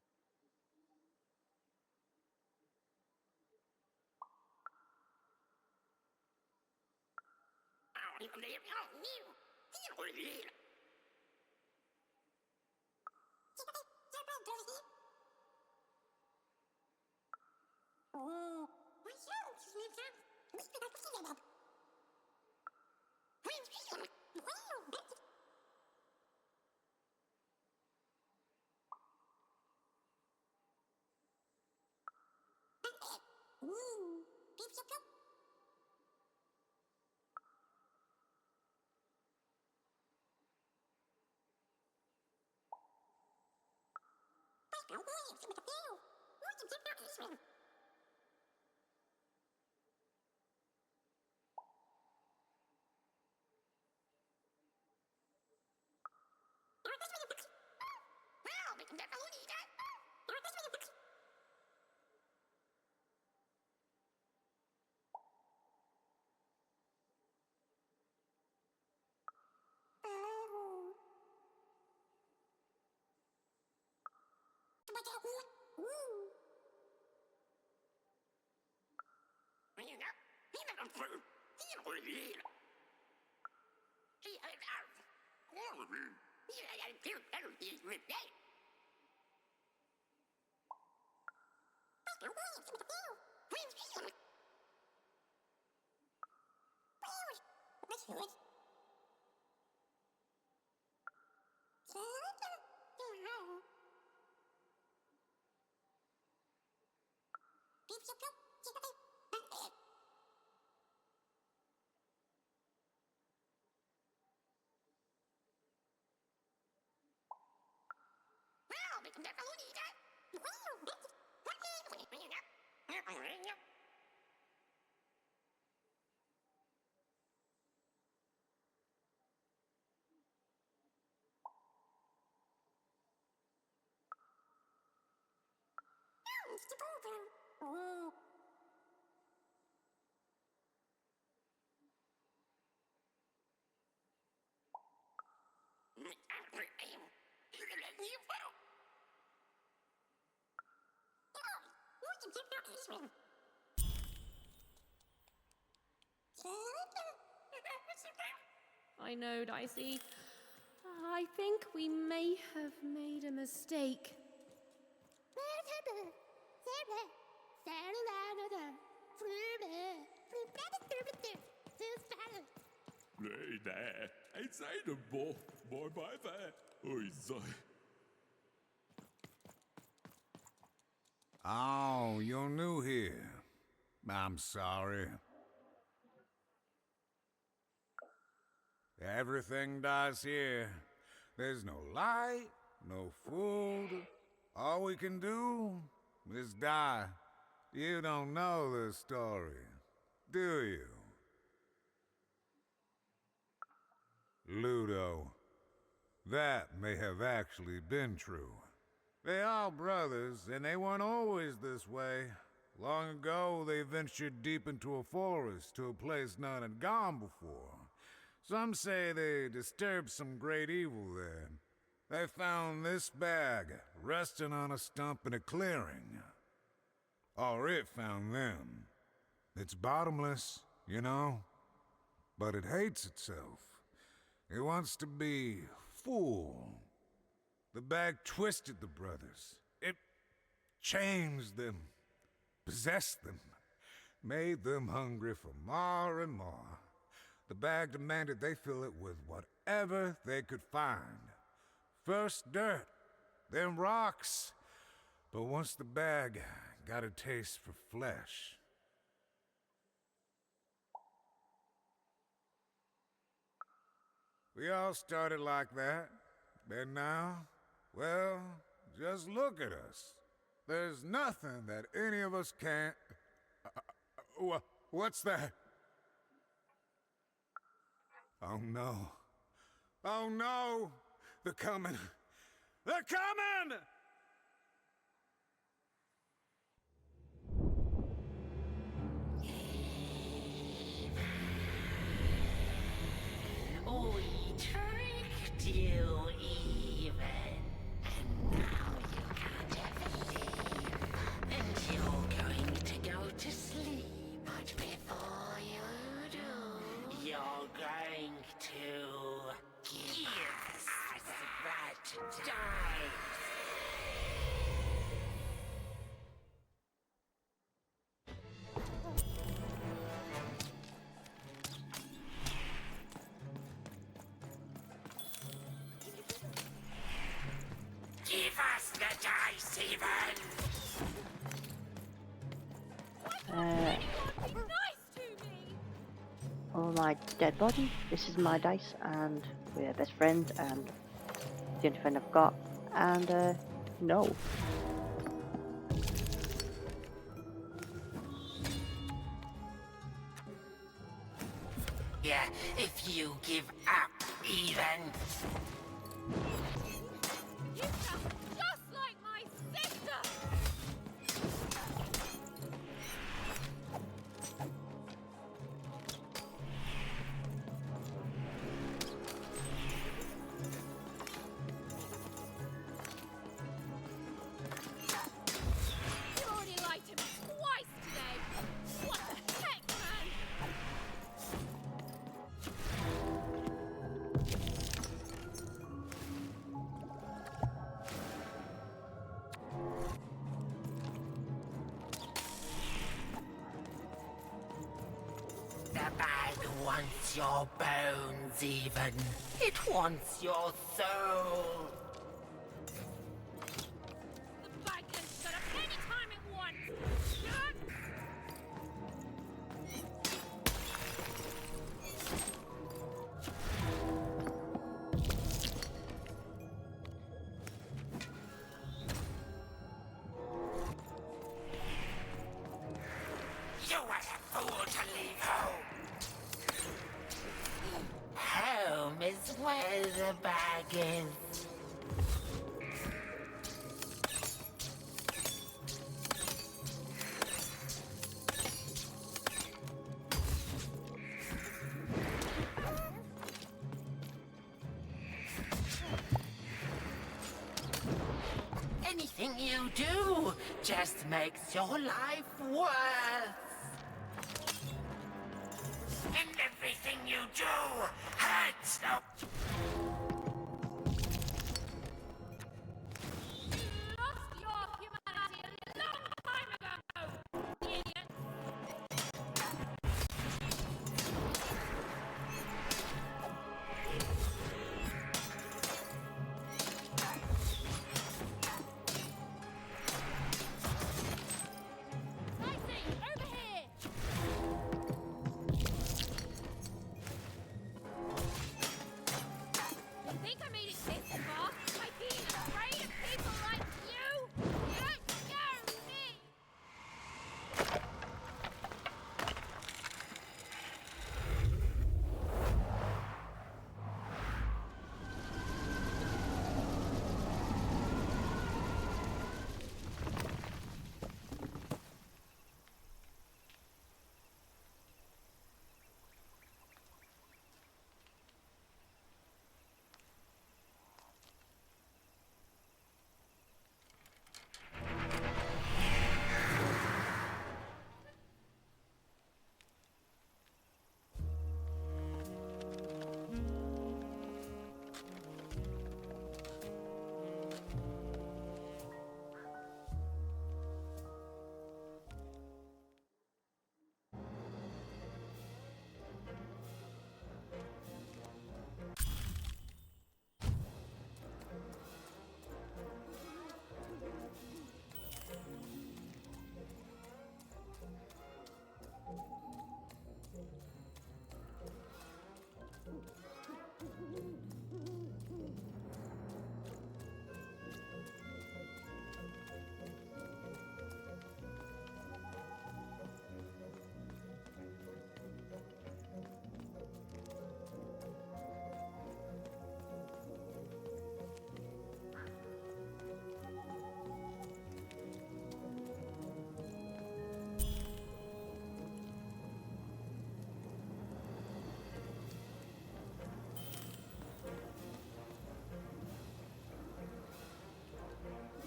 I know, Dicey. I think we may have made a mistake. Nee, daar. Het zijn de mooi bij ver. Oei, zo. Oh, you're new here. I'm sorry. Everything dies here. There's no light, no food. All we can do is die. You don't know the story, do you? Ludo. That may have actually been true. They are brothers, and they weren't always this way. Long ago, they ventured deep into a forest to a place none had gone before. Some say they disturbed some great evil there. They found this bag resting on a stump in a clearing. Or it found them. It's bottomless, you know, but it hates itself. It wants to be full. The bag twisted the brothers. It changed them, possessed them, made them hungry for more and more. The bag demanded they fill it with whatever they could find. First dirt, then rocks. But once the bag got a taste for flesh, we all started like that. And now, well, just look at us. There's nothing that any of us can't... what's that? Oh no. Oh no! They're coming! They're coming! We tricked you even. And now you can't ever leave. And you're going to go to sleep. But before you do, you're going to give us that dice. Give us the dice, even! Oh, my dead body. This is my dice, and we're best friends, and the only friend I've got, and no. Yeah, if you give up, even. You sound just like my sister! wants your bones, even. It wants your soul. The bag can set up any time it wants. You was a fool to leave home. Home is where the bag is. Anything you do just makes your life worse. And everything you do hurts. No. Lost your humanity a long time ago, idiot. Over here! You think I made it this far by being afraid of people like you? Don't scare me!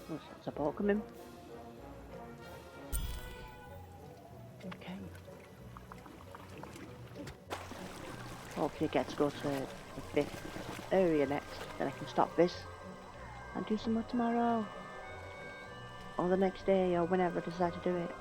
What's that support coming? Okay. Hopefully I get to go to the 5th area next, then I can stop this and do some more tomorrow. Or the next day, or whenever I decide to do it.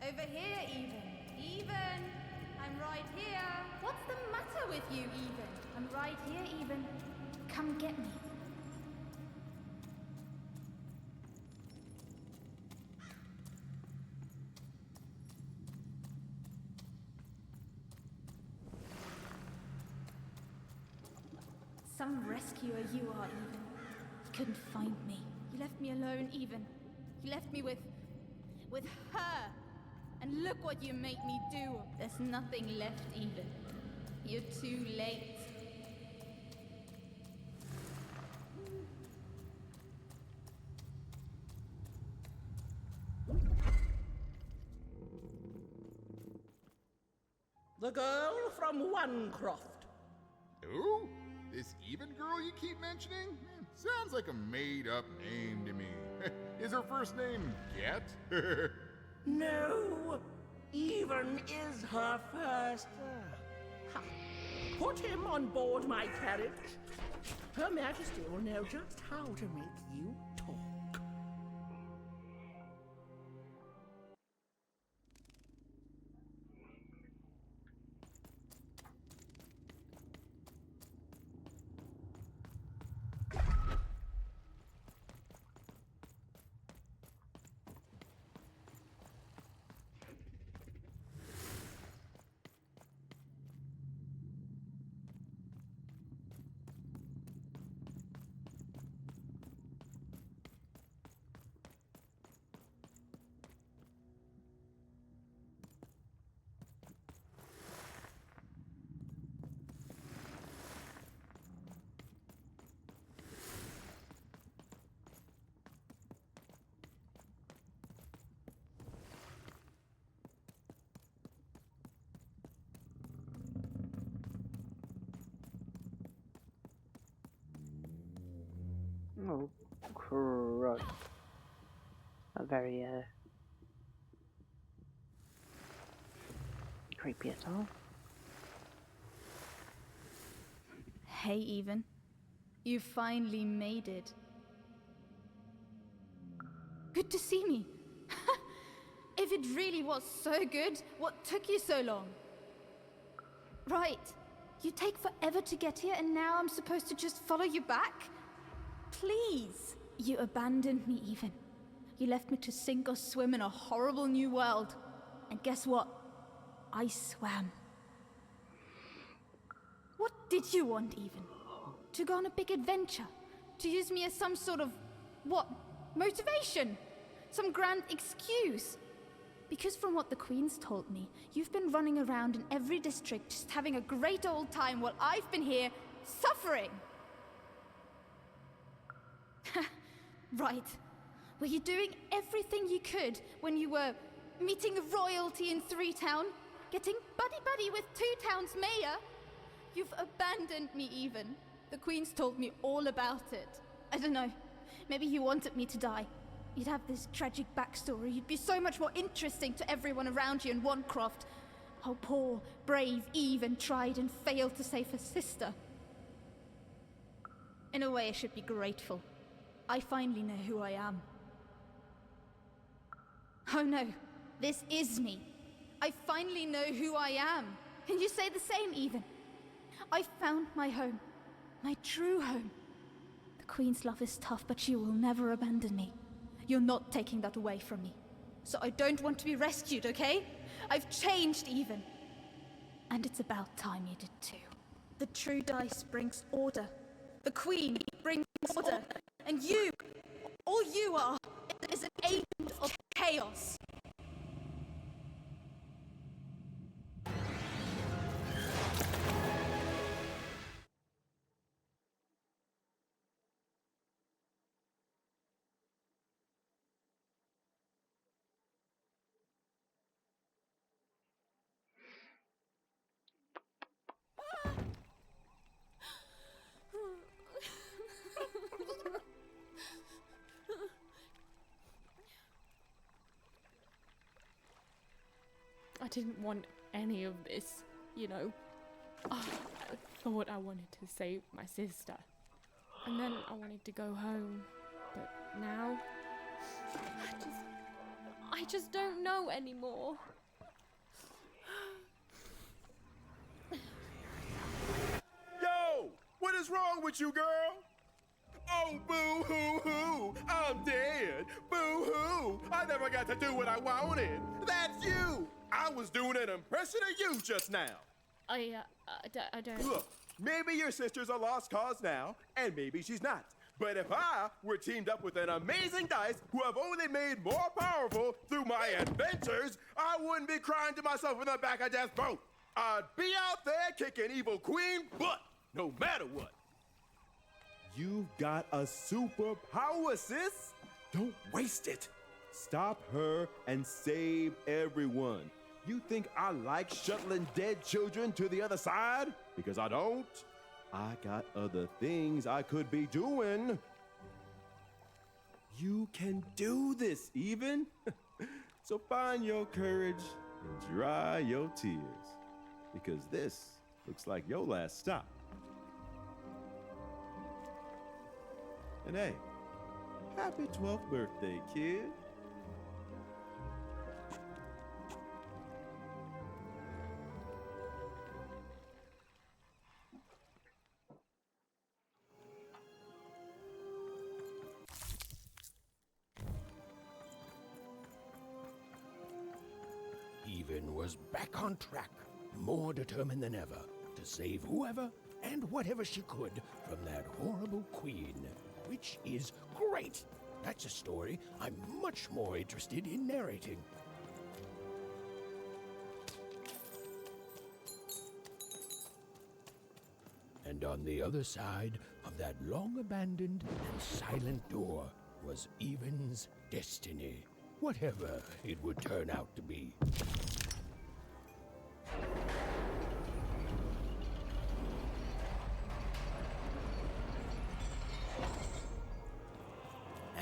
Over here, even. Even! I'm right here! What's the matter with you, Even? I'm right here, Even. Come get me. Some rescuer you are, Even. You couldn't find me. You left me alone, Even. You left me with her. And look what you made me do. There's nothing left, Even. You're too late. The girl from Onecroft. Who? This Even girl you keep mentioning? Sounds like a made-up name to me. Is her first name Get? No, Even is her first. Ha. Put him on board my carriage. Her Majesty will know just how to make you talk. Oh, crud. Not very, creepy at all. Hey, Even. You finally made it. Good to see me. If it really was so good, what took you so long? Right. You take forever to get here and now I'm supposed to just follow you back? Please. You abandoned me, Even. You left me to sink or swim in a horrible new world. And guess what? I swam. What did you want, Even? To go on a big adventure? To use me as some sort of, what, motivation? Some grand excuse? Because from what the Queen's told me, you've been running around in every district just having a great old time while I've been here suffering. Right. Were you doing everything you could when you were meeting the royalty in 3-Town? Getting buddy-buddy with 2-Town's mayor? You've abandoned me, Even. The Queen's told me all about it. I don't know. Maybe you wanted me to die. You'd have this tragic backstory. You'd be so much more interesting to everyone around you in Onecroft. How poor, brave Even tried and failed to save her sister. In a way, I should be grateful. I finally know who I am. Oh no, this is me. I finally know who I am. Can you say the same, Even? I found my home. My true home. The Queen's love is tough, but she will never abandon me. You're not taking that away from me. So I don't want to be rescued, okay? I've changed, Even. And it's about time you did too. The true dice brings order. The Queen brings order. And you, all you are, is an agent of chaos. I didn't want any of this, you know. I thought I wanted to save my sister. And then I wanted to go home. But now, I just don't know anymore. is wrong with you, girl? Oh, boo-hoo-hoo, I'm dead. Boo-hoo, I never got to do what I wanted. That's you. I was doing an impression of you just now. I don't... Look, maybe your sister's a lost cause now, and maybe she's not. But if I were teamed up with an amazing dice who have only made more powerful through my adventures, I wouldn't be crying to myself in the back of death's boat. I'd be out there kicking evil queen butt, no matter what. You've got a superpower, sis. Don't waste it. Stop her and save everyone. You think I like shuttling dead children to the other side? Because I don't. I got other things I could be doing. You can do this, even. So find your courage and dry your tears. Because this looks like your last stop. And hey, happy 12th birthday, kid. Even was back on track, more determined than ever to save whoever and whatever she could from that horrible queen. Which is great. That's a story I'm much more interested in narrating. And on the other side of that long-abandoned and silent door was Even's destiny, whatever it would turn out to be.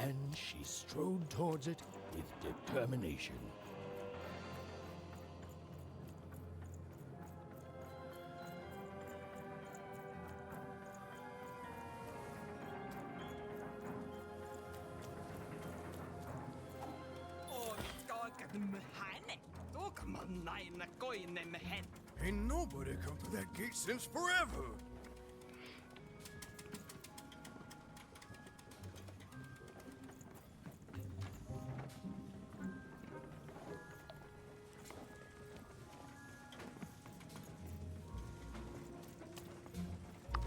And she strode towards it with determination. Ain't nobody come through that gate since forever.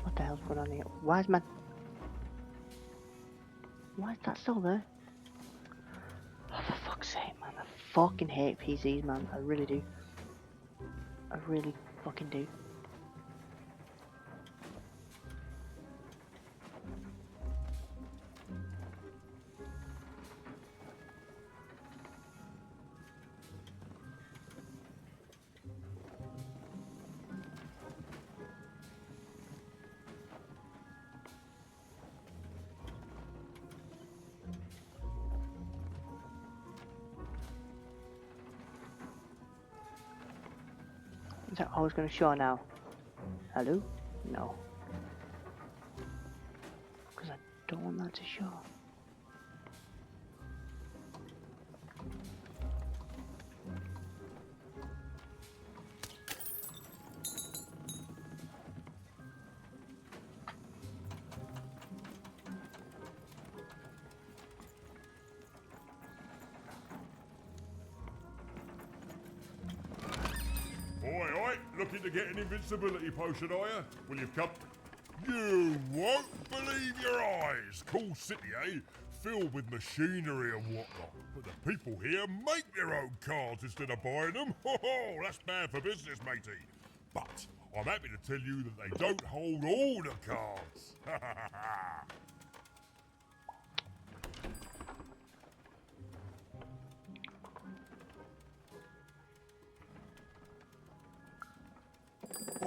What the hell's going on here? Why is that still there? Oh, for fuck's sake, man. I fucking hate PCs, man. I really do. I really fucking do. Is that always going to show now? Hello? No. Because I don't want that to show. Oi, looking to get an invincibility potion, are you? Well, you've come... You won't believe your eyes! Cool city, eh? Filled with machinery and whatnot. But the people here make their own cards instead of buying them. Ho ho, that's bad for business, matey. But I'm happy to tell you that they don't hold all the cards. Ha ha ha ha!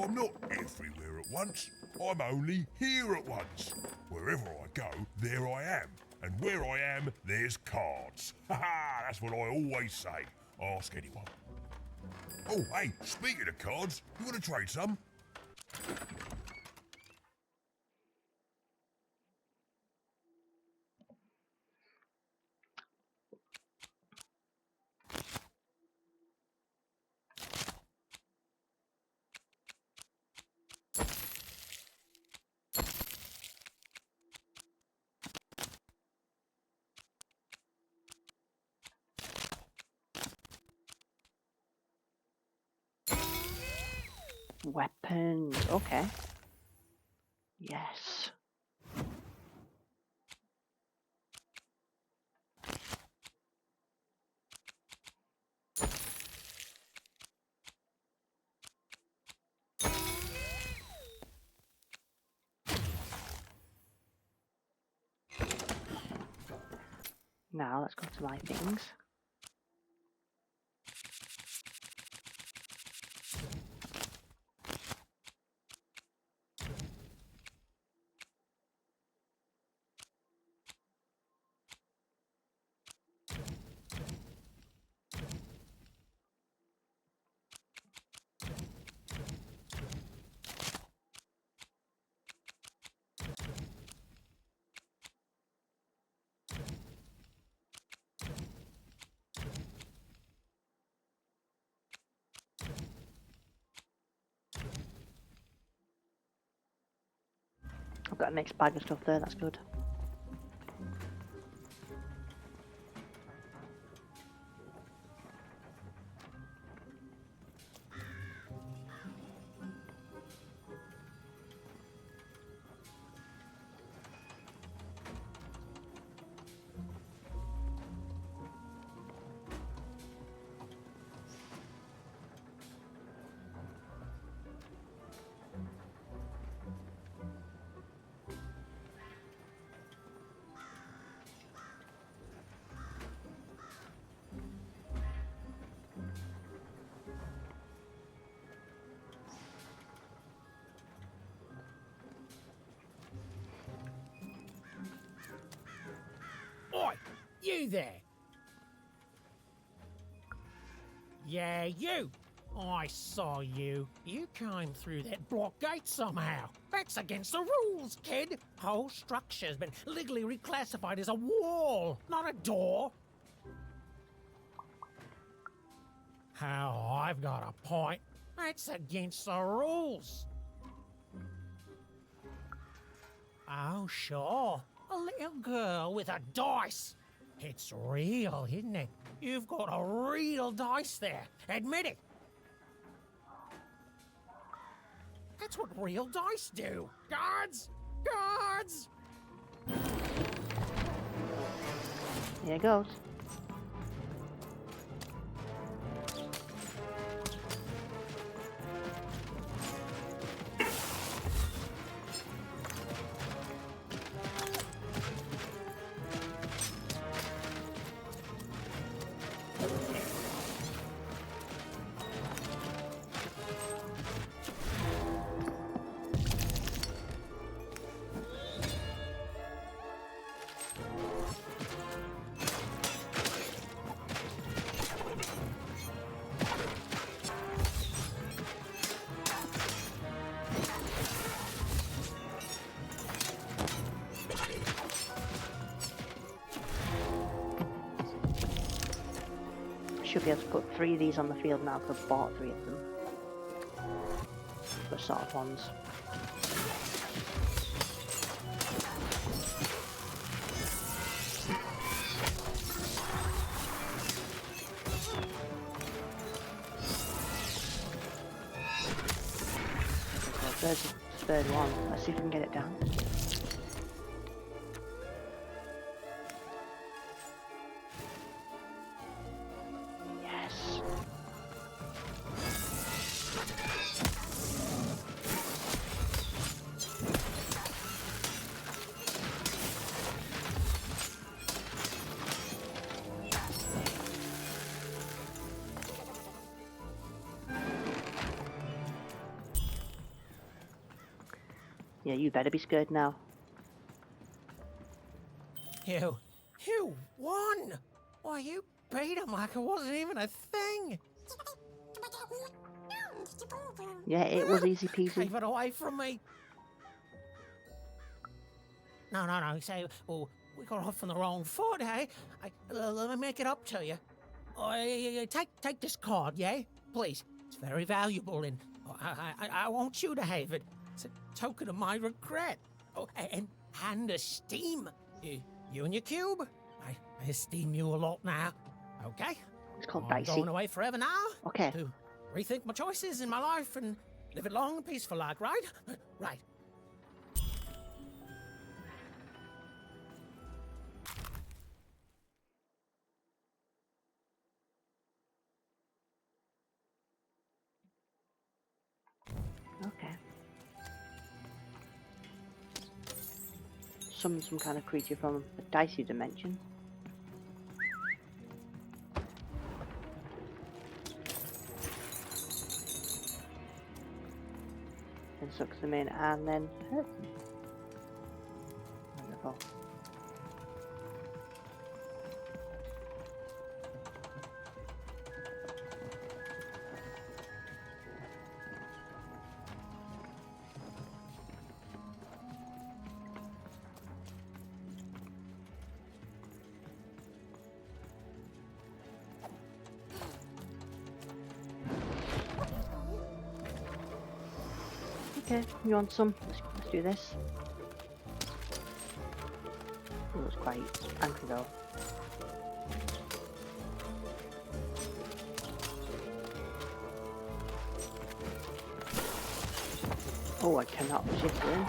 I'm not everywhere at once. I'm only here at once. Wherever I go, there I am. And where I am, there's cards. Ha ha! That's what I always say. Ask anyone. Oh, hey, speaking of cards, you want to trade some? Weapons. Okay. Yes. Now let's go to my things. I've got a mixed bag of stuff there, that's good. Oi, you there. Yeah, you. I saw you. You came through that block gate somehow. That's against the rules, kid. Whole structure's been legally reclassified as a wall, not a door. How I've got a point. That's against the rules. Oh, sure. A little girl with a dice. It's real, isn't it? You've got a real dice there. Admit it. That's what real dice do. Guards! Guards! Here it goes. Should be able to put 3 of these on the field now because I've bought 3 of them. The soft ones. There's the third one. Let's see if we can get it down. Yes. Yeah, you better be scared now. You won! Why, you beat him like it wasn't even a thing! Yeah, it was easy peasy. Keep it away from me! No, say, well, we got off on the wrong foot, eh? Let me make it up to you. Take this card, yeah? Please. It's very valuable, and I want you to have it. It's a token of my regret. Oh, and esteem. You and your cube. I esteem you a lot now. Okay? It's called I'm dicey. going away forever now. Okay. To rethink my choices in my life and Live it long and peaceful like, right? Right. Okay. Summon some kind of creature from a dicey dimension. Then sucks them in and then hurts them. Wonderful. Okay, you want some? Let's do this. It was quite angry though. Oh, I cannot shift in.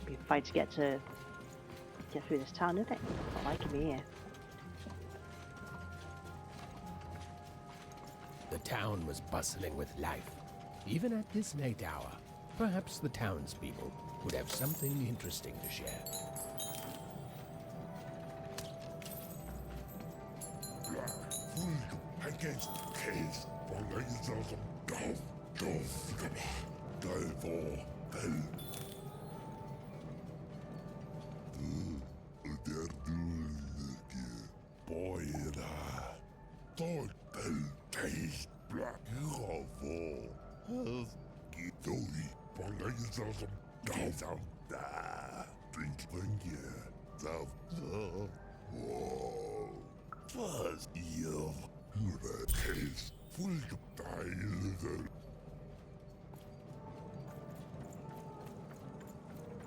Be a fight to get through this town, isn't it? Not like him here. The town was bustling with life. Even at this late hour, perhaps the townspeople would have something interesting to share. Against case for lasers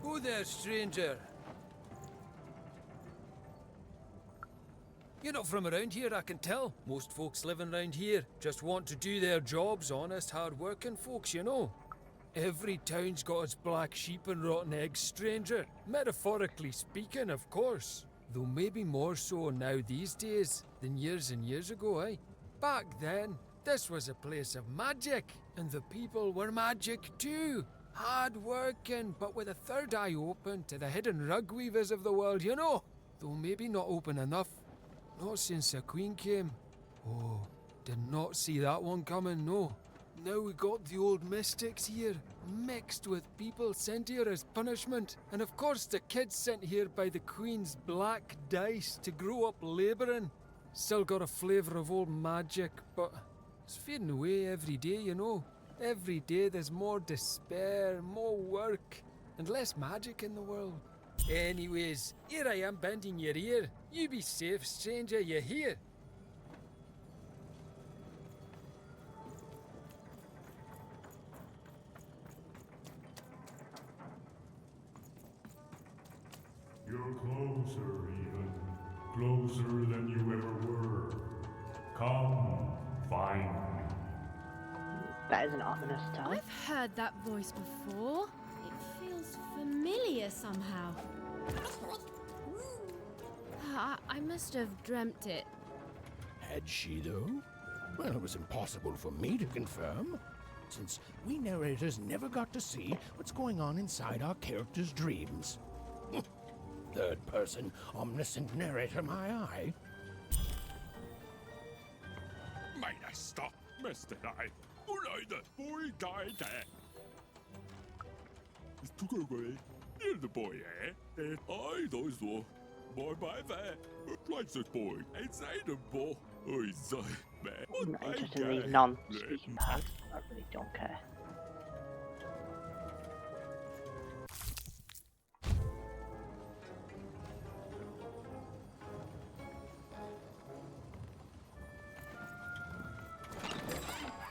Who there, stranger? You're not from around here, I can tell. Most folks living around here just want to do their jobs, honest, hard-working folks, you know. Every town's got its black sheep and rotten eggs, stranger. Metaphorically speaking, of course. Though maybe more so now these days than years and years ago, eh? Back then, this was a place of magic, and the people were magic too. Hard-working, but with a third eye open to the hidden rug weavers of the world, you know. Though maybe not open enough. Not since the Queen came. Oh, did not see that one coming, no. Now we got the old mystics here, mixed with people sent here as punishment. And of course the kids sent here by the Queen's black dice to grow up labouring. Still got a flavour of old magic, but it's fading away every day, you know. Every day there's more despair, more work, and less magic in the world. Anyways, here I am bending your ear. You be safe, stranger, you hear? Your even. Closer than you ever were. Come, find me. That is an ominous tone. I've heard that voice before. It feels familiar somehow. I must have dreamt it. Had she, though? Well, it was impossible for me to confirm, since we narrators never got to see what's going on inside our characters' dreams. Third-person, omniscient narrator, my eye. May I stop, Mr. I? Only the boy died there. It's took away. You're the boy, eh? And I those were. Boy by there. Twice the boy. Inside the boy. Oh, he's man. I'm not interested in these non-speaking parts. I really don't care.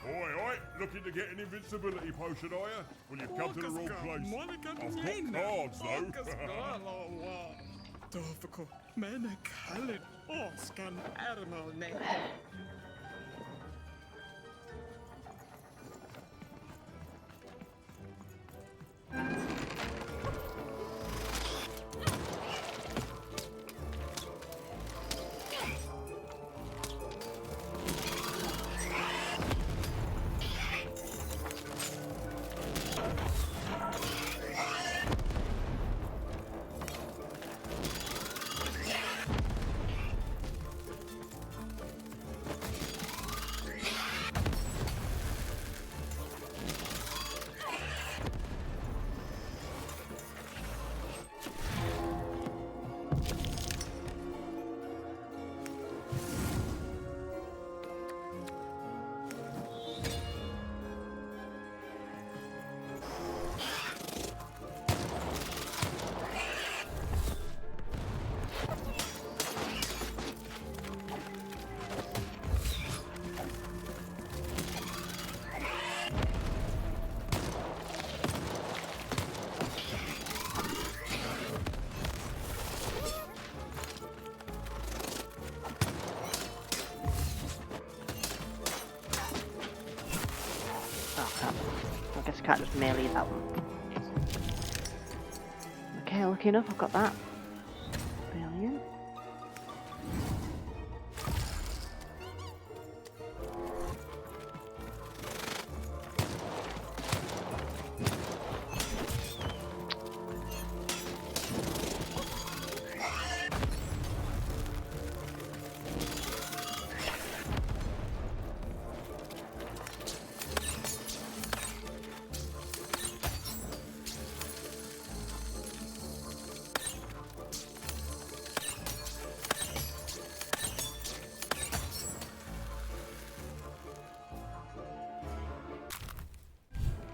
Oi, looking to get an invincibility potion, are you? Well, you've come to the wrong place. I've got cards, though. Dovko, mene kallet, åskan ärmalne. I guess I can't just melee that one. Okay, lucky enough, I've got that. Brilliant.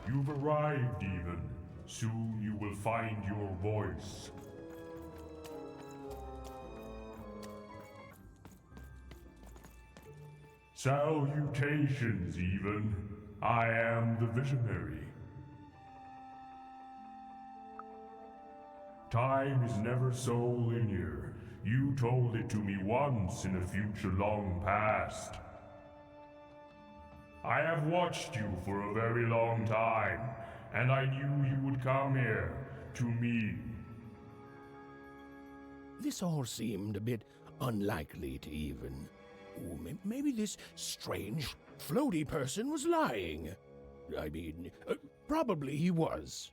You've arrived, even. Soon you will find your voice. Salutations, even. I am the visionary. Time is never so linear. You told it to me once in a future long past. I have watched you for a very long time, and I knew you would come here, to me. This all seemed a bit unlikely to even. Ooh, maybe this strange, floaty person was lying. I mean, probably he was.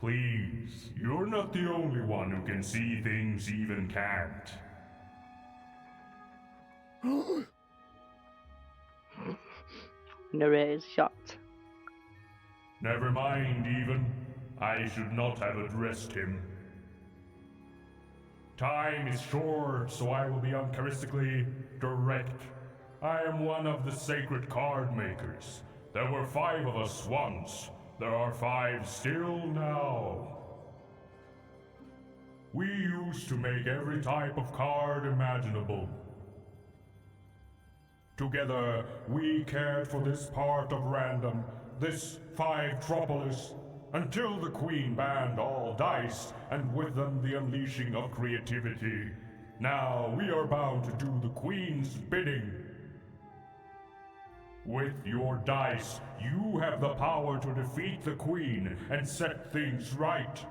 Please, you're not the only one who can see things even can't. Narrator's shocked. Never mind, even. I should not have addressed him. Time is short, so I will be uncharacteristically direct. I am one of the sacred card makers. There were 5 of us once. There are 5 still now. We used to make every type of card imaginable. Together, we cared for this part of random, this 5-tropolis, until the Queen banned all dice, and with them the unleashing of creativity. Now we are bound to do the Queen's bidding. With your dice, you have the power to defeat the Queen and set things right.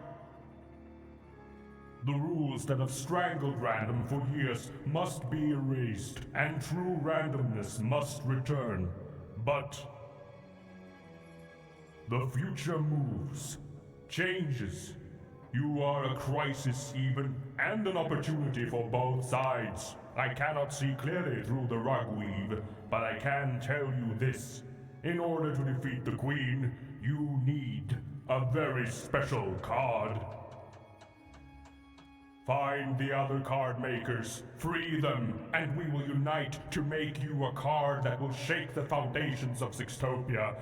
The rules that have strangled random for years must be erased, and true randomness must return. But the future moves, changes. You are a crisis even, and an opportunity for both sides. I cannot see clearly through the rug weave, but I can tell you this. In order to defeat the Queen, you need a very special card. Find the other card makers, free them, and we will unite to make you a card that will shake the foundations of Sixtopia.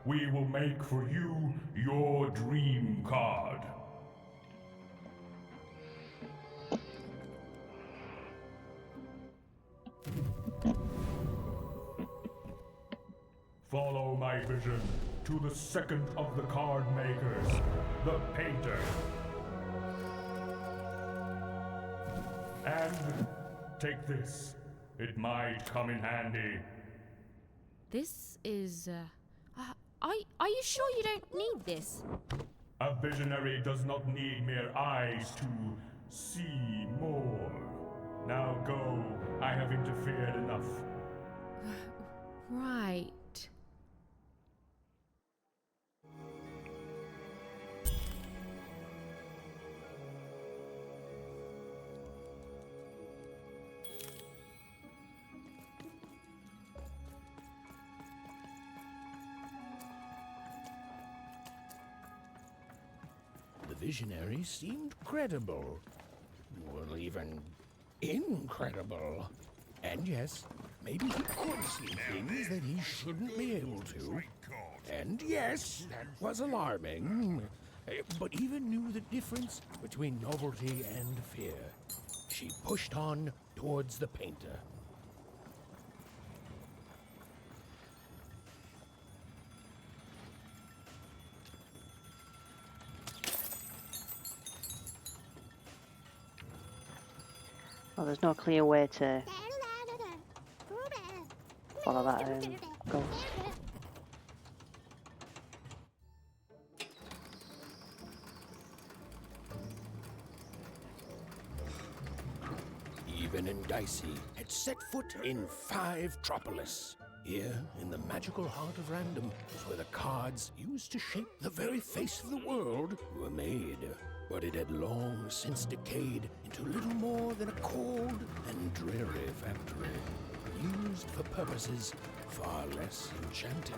We will make for you your dream card. Follow my vision to the second of the card makers, the painter. And take this. It might come in handy. This is, are you sure you don't need this? A visionary does not need mere eyes to see more. Now go. I have interfered enough. Right. The visionary seemed credible. Well, even incredible. And yes, maybe he could see things that he shouldn't be able to. And yes, that was alarming. But even knew the difference between novelty and fear. She pushed on towards the painter. Well, there's no clear way to follow that ghost. Even and Dicey had set foot in 5 Tropolis. Here, in the magical heart of random, was where the cards used to shape the very face of the world were made. But it had long since decayed into little more than a cold and dreary factory, used for purposes far less enchanting.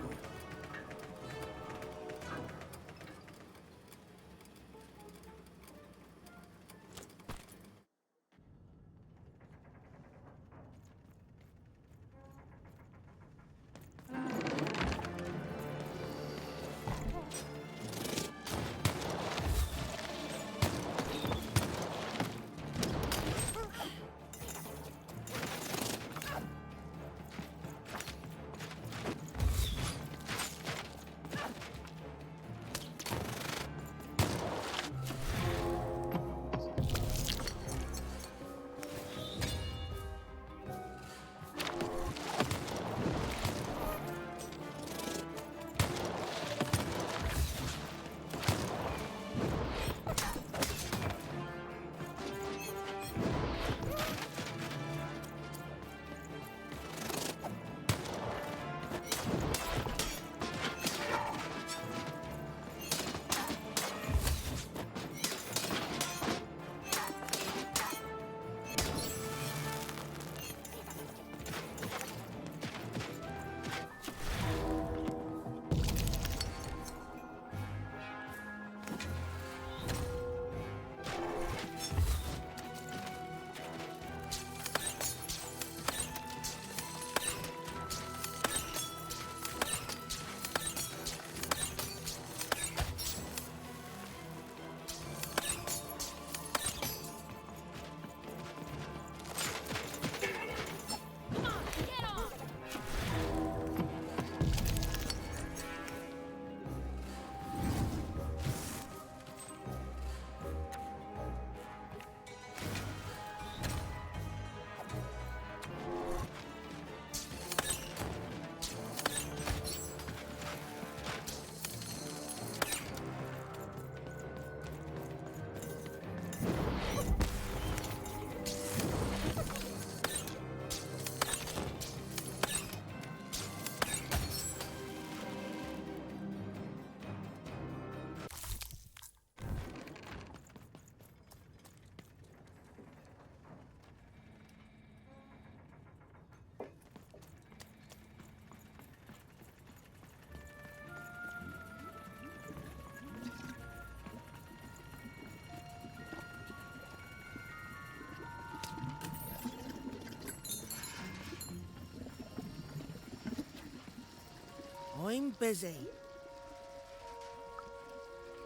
I'm busy.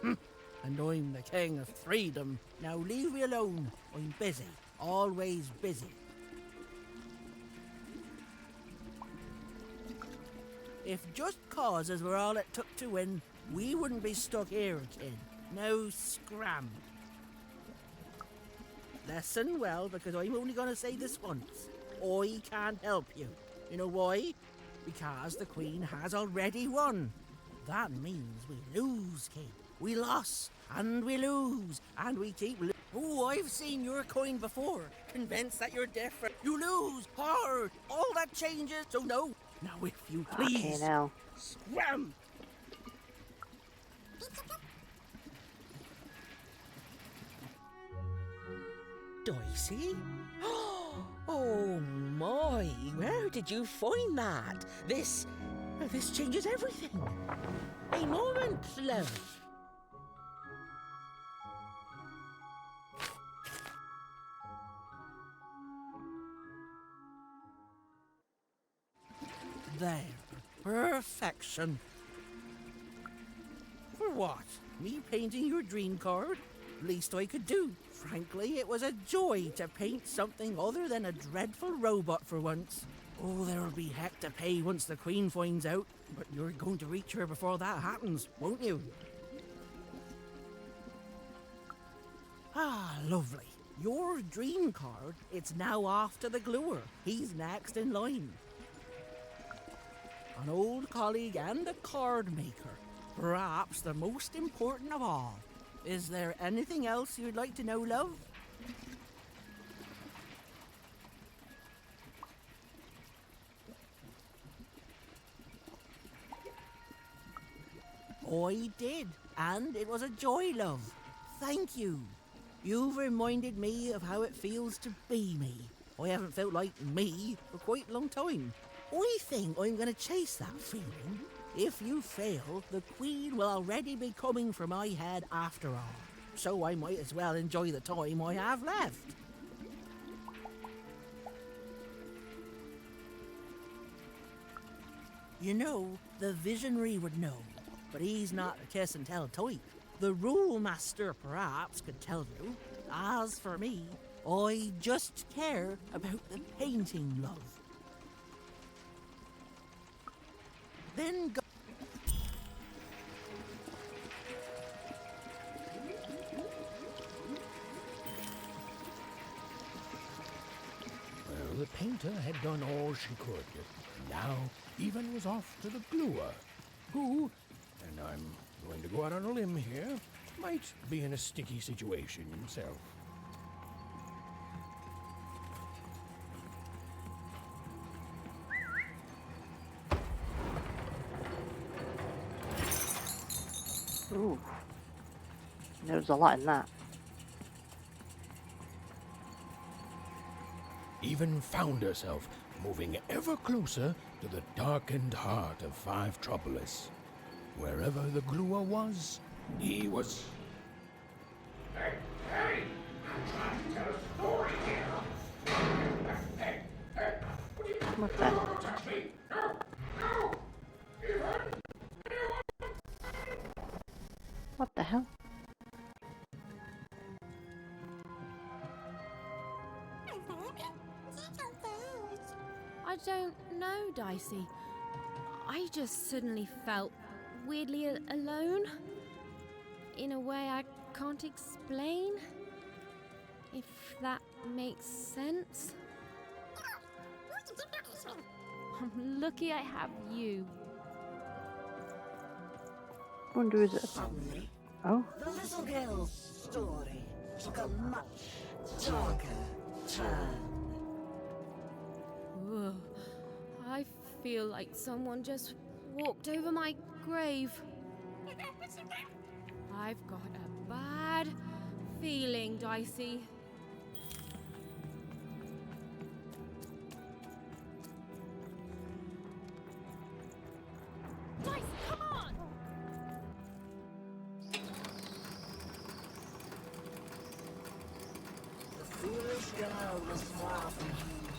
And I'm the king of freedom. Now leave me alone. I'm busy. Always busy. If just causes were all it took to win, we wouldn't be stuck here, kid. No scram. Listen well, because I'm only going to say this once. I can't help you. You know why? Because the Queen has already won. That means we lose, kid. We lost, and we lose, and we keep Oh, I've seen your coin before. Convinced that you're different. You lose hard. All that changes. So no. Now, if you please. Okay, now. Scram! Dicey? Oh my, where did you find that? This changes everything. A moment, love. There. Perfection. For what? Me painting your dream card? Least I could do. Frankly, it was a joy to paint something other than a dreadful robot for once. Oh, there'll be heck to pay once the Queen finds out, but you're going to reach her before that happens, won't you? Ah, lovely. Your dream card, it's now off to the gluer. He's next in line. An old colleague and a card maker. Perhaps the most important of all. Is there anything else you'd like to know, love? I did, and it was a joy, love. Thank you. You've reminded me of how it feels to be me. I haven't felt like me for quite a long time. I think I'm going to chase that feeling. If you fail, the Queen will already be coming for my head after all. So I might as well enjoy the time I have left. You know, the visionary would know, but he's not a kiss and tell type. The rule master perhaps could tell you. As for me, I just care about the painting, love. Then go. Well, the painter had done all she could. Now, Even was off to the gluer, who, and I'm going to go out on a limb here, might be in a sticky situation himself. Ooh. There's a lot in that. Even found herself moving ever closer to the darkened heart of Five Troublous. Wherever the gluer was, he was... Hey, hey! I'm trying to tell a story here! Hey, hey! What the? Don't touch me! No! No! Even! What the hell? I don't know, Dicey. I just suddenly felt weirdly alone. In a way I can't explain. If that makes sense. I'm lucky I have you. I wonder is it? Oh. The little girl's story took a much darker turn. Ugh. I feel like someone just walked over my grave. I've got a bad feeling, Dicey. Dice, come on! The foolish girl was far from home.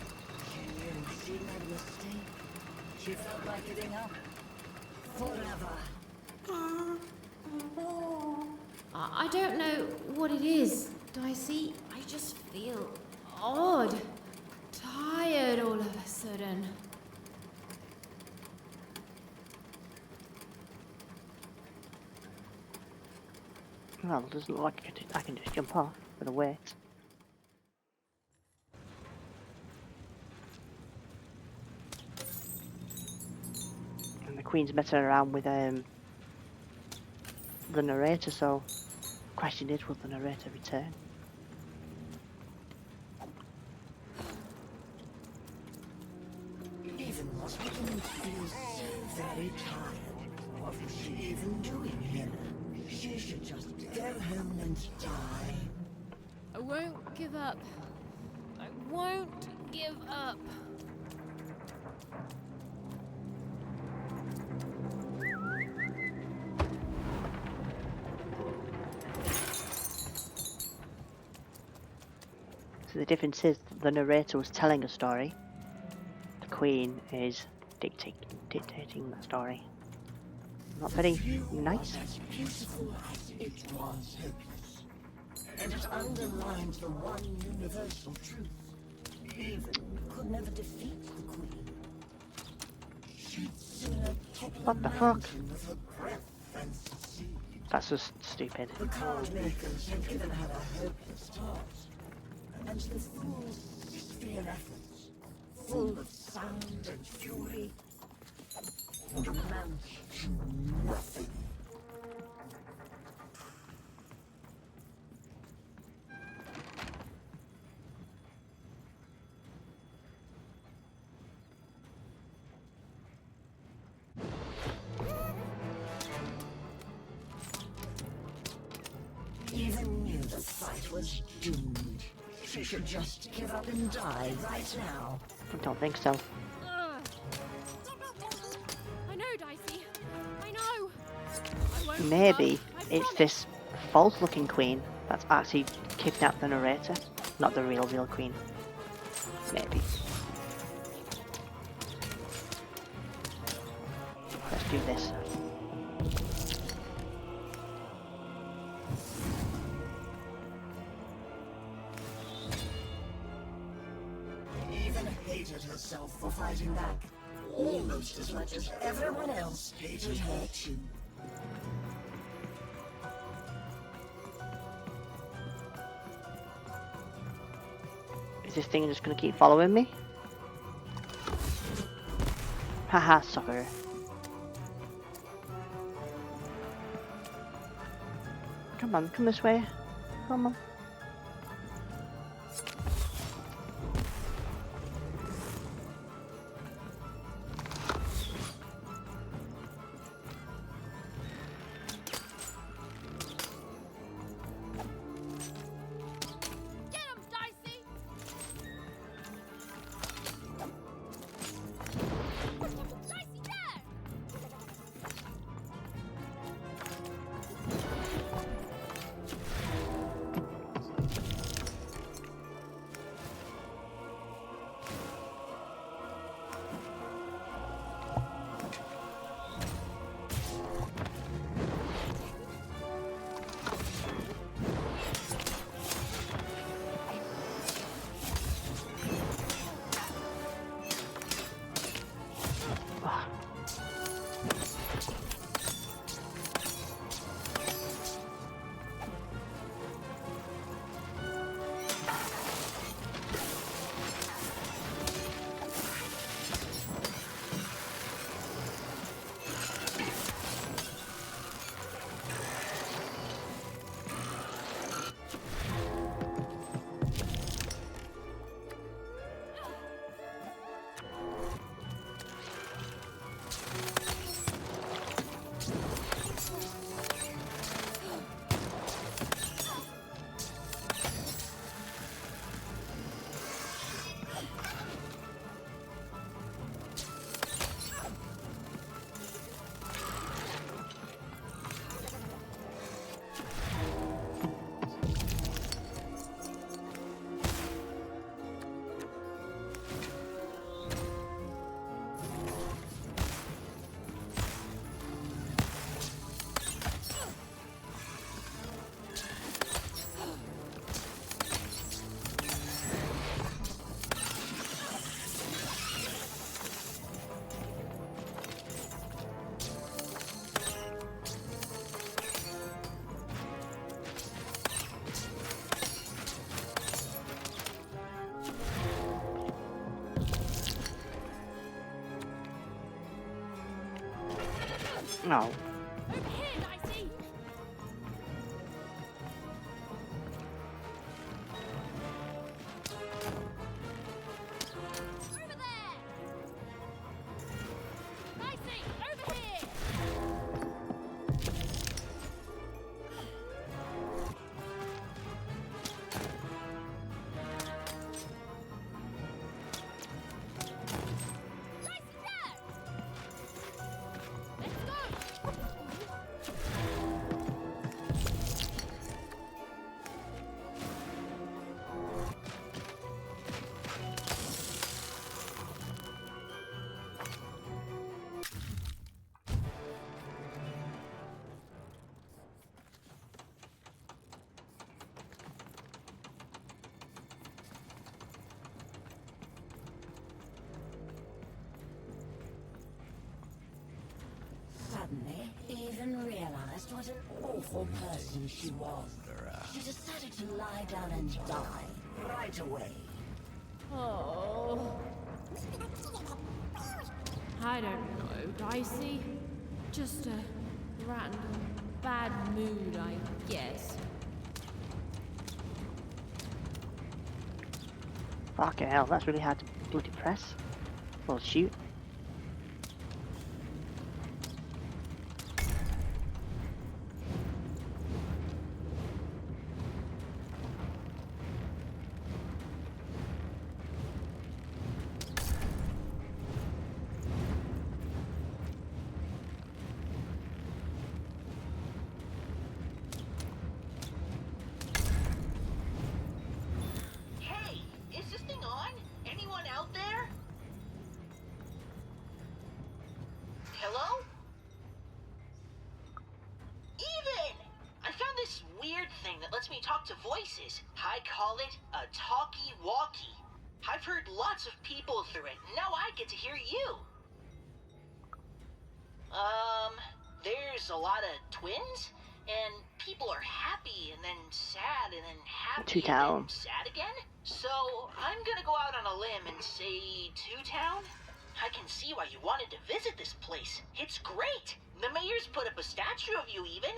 She knew she made a mistake. She felt like giving up. I don't know what it is, Dicey. I just feel odd. Tired all of a sudden. Well, it doesn't look like I can just jump off with a weight. And the Queen's messing around with the narrator, so the question is, will the narrator return? Even was making me feel so very tired. What was she even doing here? She should just go home and die. I won't give up. I won't give up. So the difference is the narrator was telling a story. The Queen is dictating the story. Not very nice. As beautiful as it was hopeless. And it underlines the one universal truth. Even could never defeat the Queen. She'd sooner topple What the fuck? with her breath than succeed. That's just stupid. The card makers had given her a hopeless task. And the fools sphere efforts, full of sound and fury, would amount to nothing. Even knew the fight was doomed. She should just give up and die right now. I don't think so. I know, Dicey. I know. I won't Maybe give up. I it's this false-looking Queen that's actually kidnapped the narrator, not the real Queen. Maybe. Let's do this. Even hated herself for fighting back. Almost as much as everyone else hated her too. Is this thing just gonna keep following me? Haha, sucker. Come on, come this way. Come on. No. Over here, Dicey! Over there! Dicey, over here! Suddenly, Eden realized what an awful person she was. She decided to lie down and die right away. Oh. I don't know, Dicey. Just a random bad mood, I guess. Fucking hell, that's really hard to bloody press. Well, shoot. Hey, is this thing on? Anyone out there? Hello? Even! I found this weird thing that lets me talk to voices. I call it a talkie-walkie. I've heard lots of people through it. Now I get to hear you. There's a lot of twins, and people are happy, and then sad, and then happy, and then sad again. So, I'm gonna go out on a limb and say Two-Town? I can see why you wanted to visit this place. It's great! The mayor's put up a statue of you, even.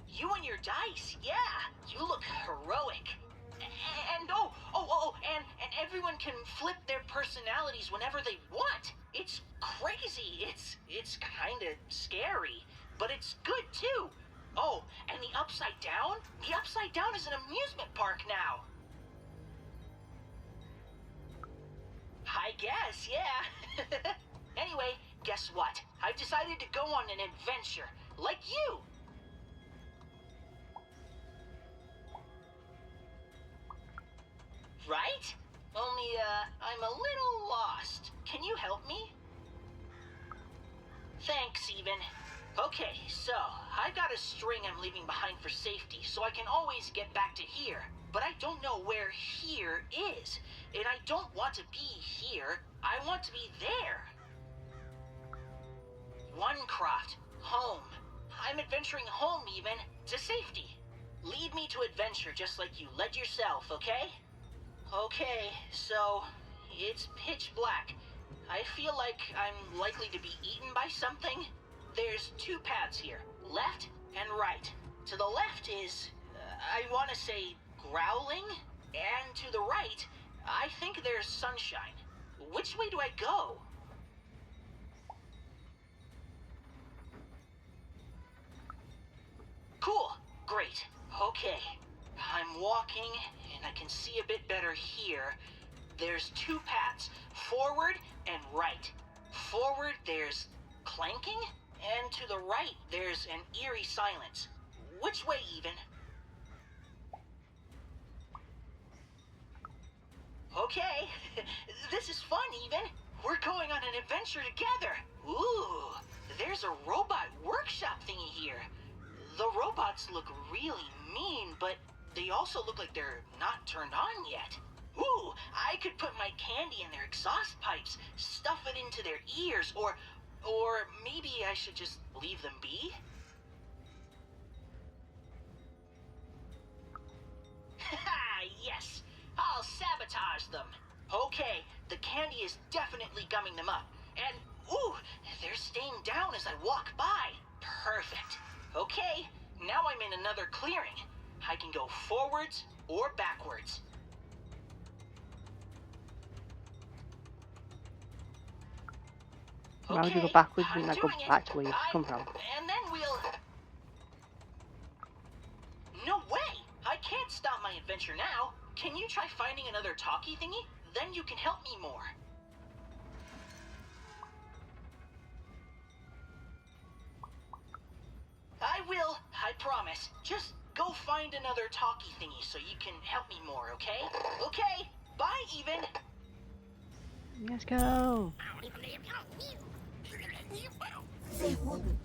You and your dice, yeah. You look heroic. And and everyone can flip their personalities whenever they want. It's crazy. It's kind of scary, but it's good too. Oh, and the Upside Down? The Upside Down is an amusement park now. I guess, yeah. Anyway, guess what? I've decided to go on an adventure, like you. Right? Only, I'm a little lost. Can you help me? Thanks, Even. Okay, so, I've got a string I'm leaving behind for safety, so I can always get back to here. But I don't know where here is. And I don't want to be here. I want to be there. Onecroft. Home. I'm adventuring home, Even. To safety. Lead me to adventure just like you led yourself, okay? Okay, so it's pitch black. I feel like I'm likely to be eaten by something. There's two paths here, left and right. To the left is, I want to say, growling, and to the right, I think there's sunshine. Which way do I go? Cool, great, okay. I'm walking, and I can see a bit better here. There's two paths, forward and right. Forward, there's clanking, and to the right, there's an eerie silence. Which way, Even? Okay, this is fun, Even. We're going on an adventure together. Ooh, there's a robot workshop thingy here. The robots look really mean, but they also look like they're not turned on yet. Ooh, I could put my candy in their exhaust pipes, stuff it into their ears, or maybe I should just leave them be? Haha, yes! I'll sabotage them! Okay, the candy is definitely gumming them up. And, Ooh, they're staying down as I walk by. Perfect. Okay, now I'm in another clearing. I can go forwards or backwards. Why would you go Okay, backwards I'm and not go doing it. back to where you come from? And then we'll... No way! I can't stop my adventure now. Can you try finding another talkie thingy? Then you can help me more. I will, I promise. Just go find another talkie thingy so you can help me more, okay? Okay, bye, even. Let's go. They wouldn't.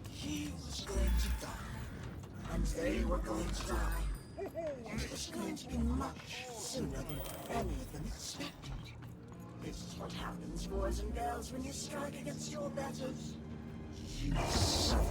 He was going to die. And they were going to die. And it was going to be much sooner than any of them expected. This is what happens, boys and girls, when you strike against your betters. You suffer.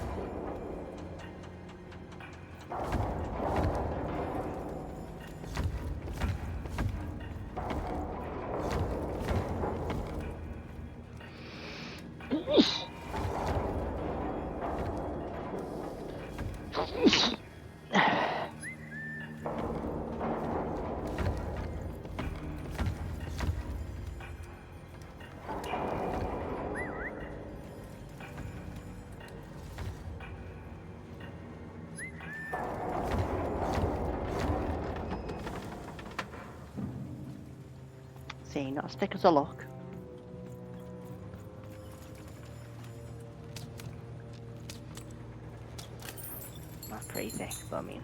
See, not as thick as a look. Not pretty thick, but I mean.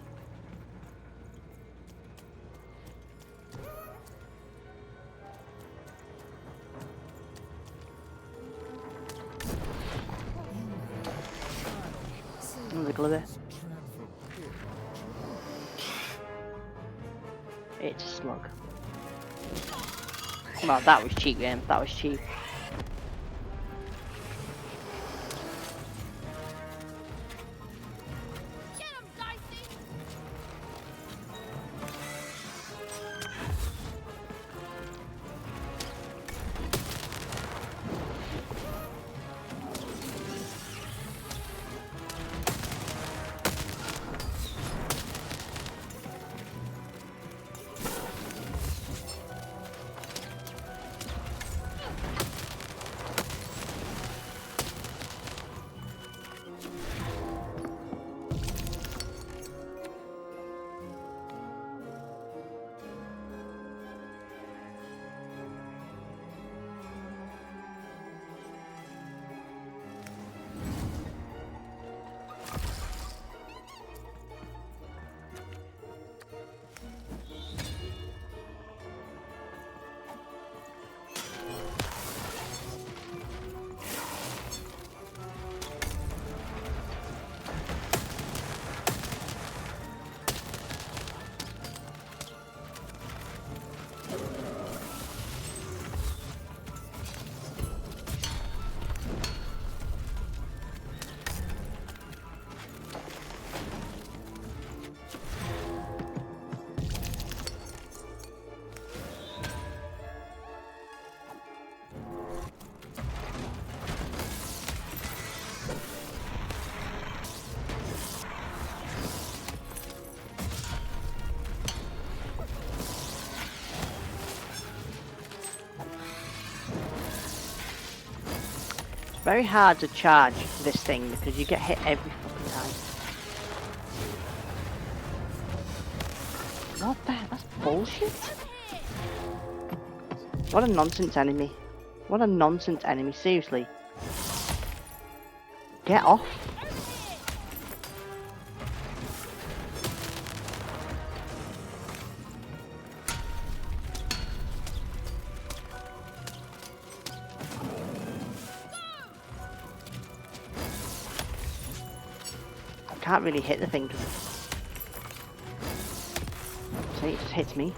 A little bit. It's a slug. Well, that was cheap, game. That was cheap. Very hard to charge this thing because you get hit every fucking time. What the heck? That's bullshit. What a nonsense enemy. What a nonsense enemy, seriously. Get off. Can't really hit the thing. See, it just hits me.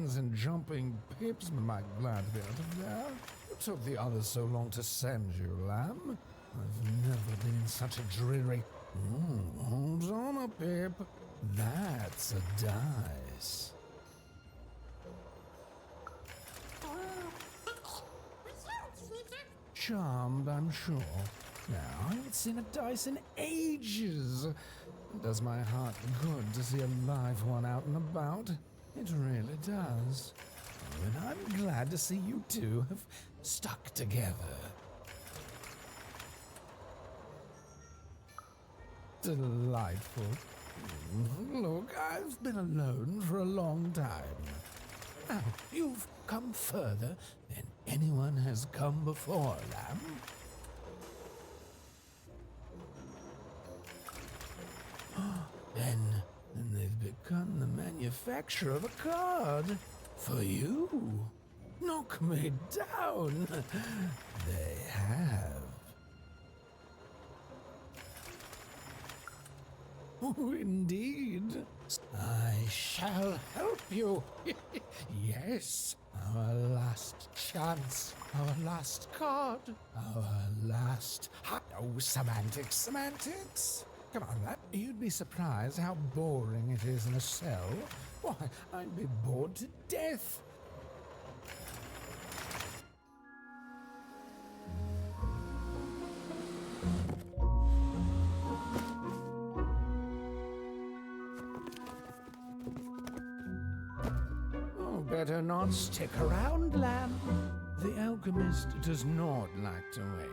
dancings and jumping pips, but I'm glad to be out of there. What took the others so long to send you, lamb? I've never been in such a dreary... hold on a pip. That's a dice. Charmed, I'm sure. Now, I haven't seen a dice in ages. It does my heart good to see a live one out and about. It really does. And I'm glad to see you two have stuck together. Delightful. Look, I've been alone for a long time. Now, you've come further than anyone has come before, lamb. Then they've begun the manufacture of a card for you. Knock me down. They have. Oh, indeed. I shall help you. Yes, our last chance, our last card, our last... Oh, semantics. Come on, lad. You'd be surprised how boring it is in a cell. Why, I'd be bored to death. Oh, better not stick around, lamb. The alchemist does not like to wait.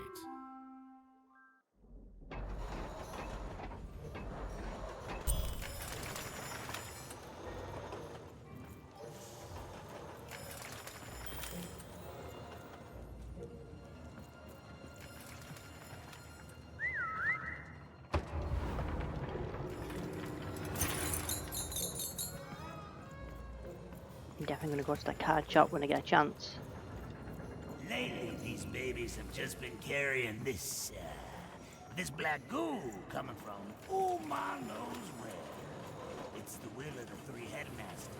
I'm definitely going to go to that card shop when I get a chance. Lately, these babies have just been carrying this black goo coming from who ma knows where. It's the will of the three headmasters.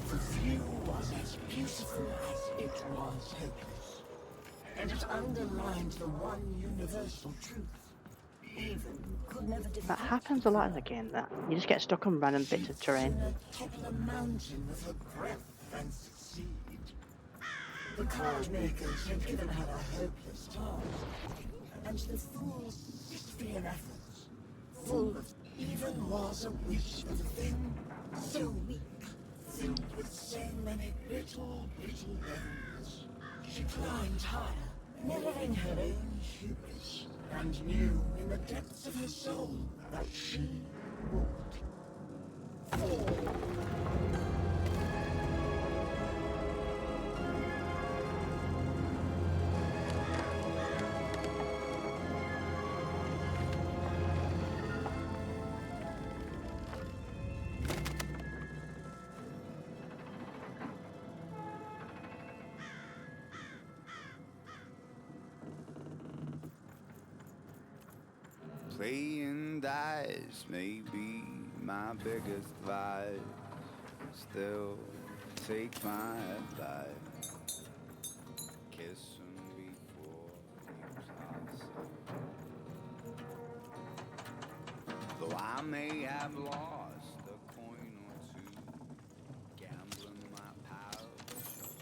The view was as beautiful as it was hopeless, and it underlined the one universal truth. Even could never defeat. That happens a lot in the game, that. You just get stuck on random bits of terrain. Top of the mountain with her breath and succeed. The card makers had given her a hopeless task, and the fool's vain efforts, full of even was a wish of a thing so weak, filled with so many little ends. She climbed higher, mirroring her own hubris, and knew in the depths of her soul that she would fall. Playing dice may be my biggest vice. Still, take my advice. Kiss him before he passes. Though I may have lost a coin or two, gambling my pouch away.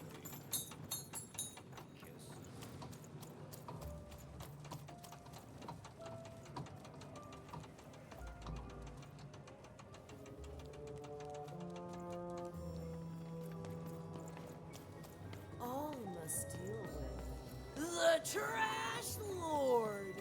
All must deal with the Trash Lord.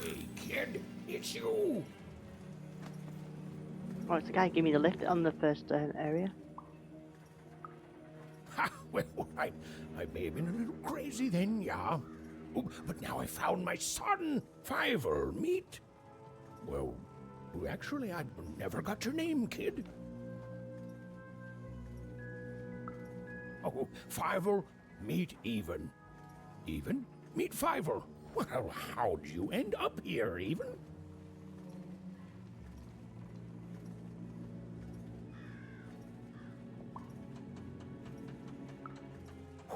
Hey, kid, it's you. Oh, it's the guy who gave me the lift on the first area. Ha! Well, I may have been a little crazy then, yeah. Oh, but now I found my son, Fiver. Meet. Well, actually, I never got your name, kid. Oh, Fiver, meet Even. Even, meet Fiver. Well, how'd you end up here, Even?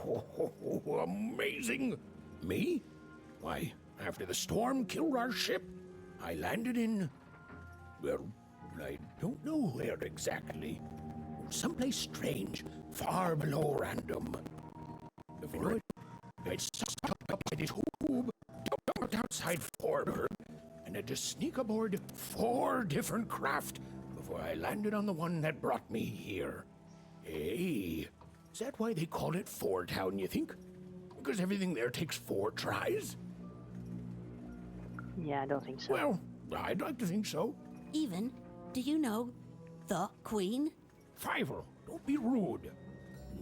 Oh, amazing! Me? Why, after the storm killed our ship, I landed in... well, I don't know where exactly. Someplace strange, far below random. Before it, I'd stuck up to this tube, jumped outside Forward, and had to sneak aboard 4 different craft before I landed on the one that brought me here. Hey, is that why they call it Four Town, you think? Because everything there takes 4 tries? Yeah, I don't think so. Well, I'd like to think so. Even, do you know the Queen? Fiver, don't be rude.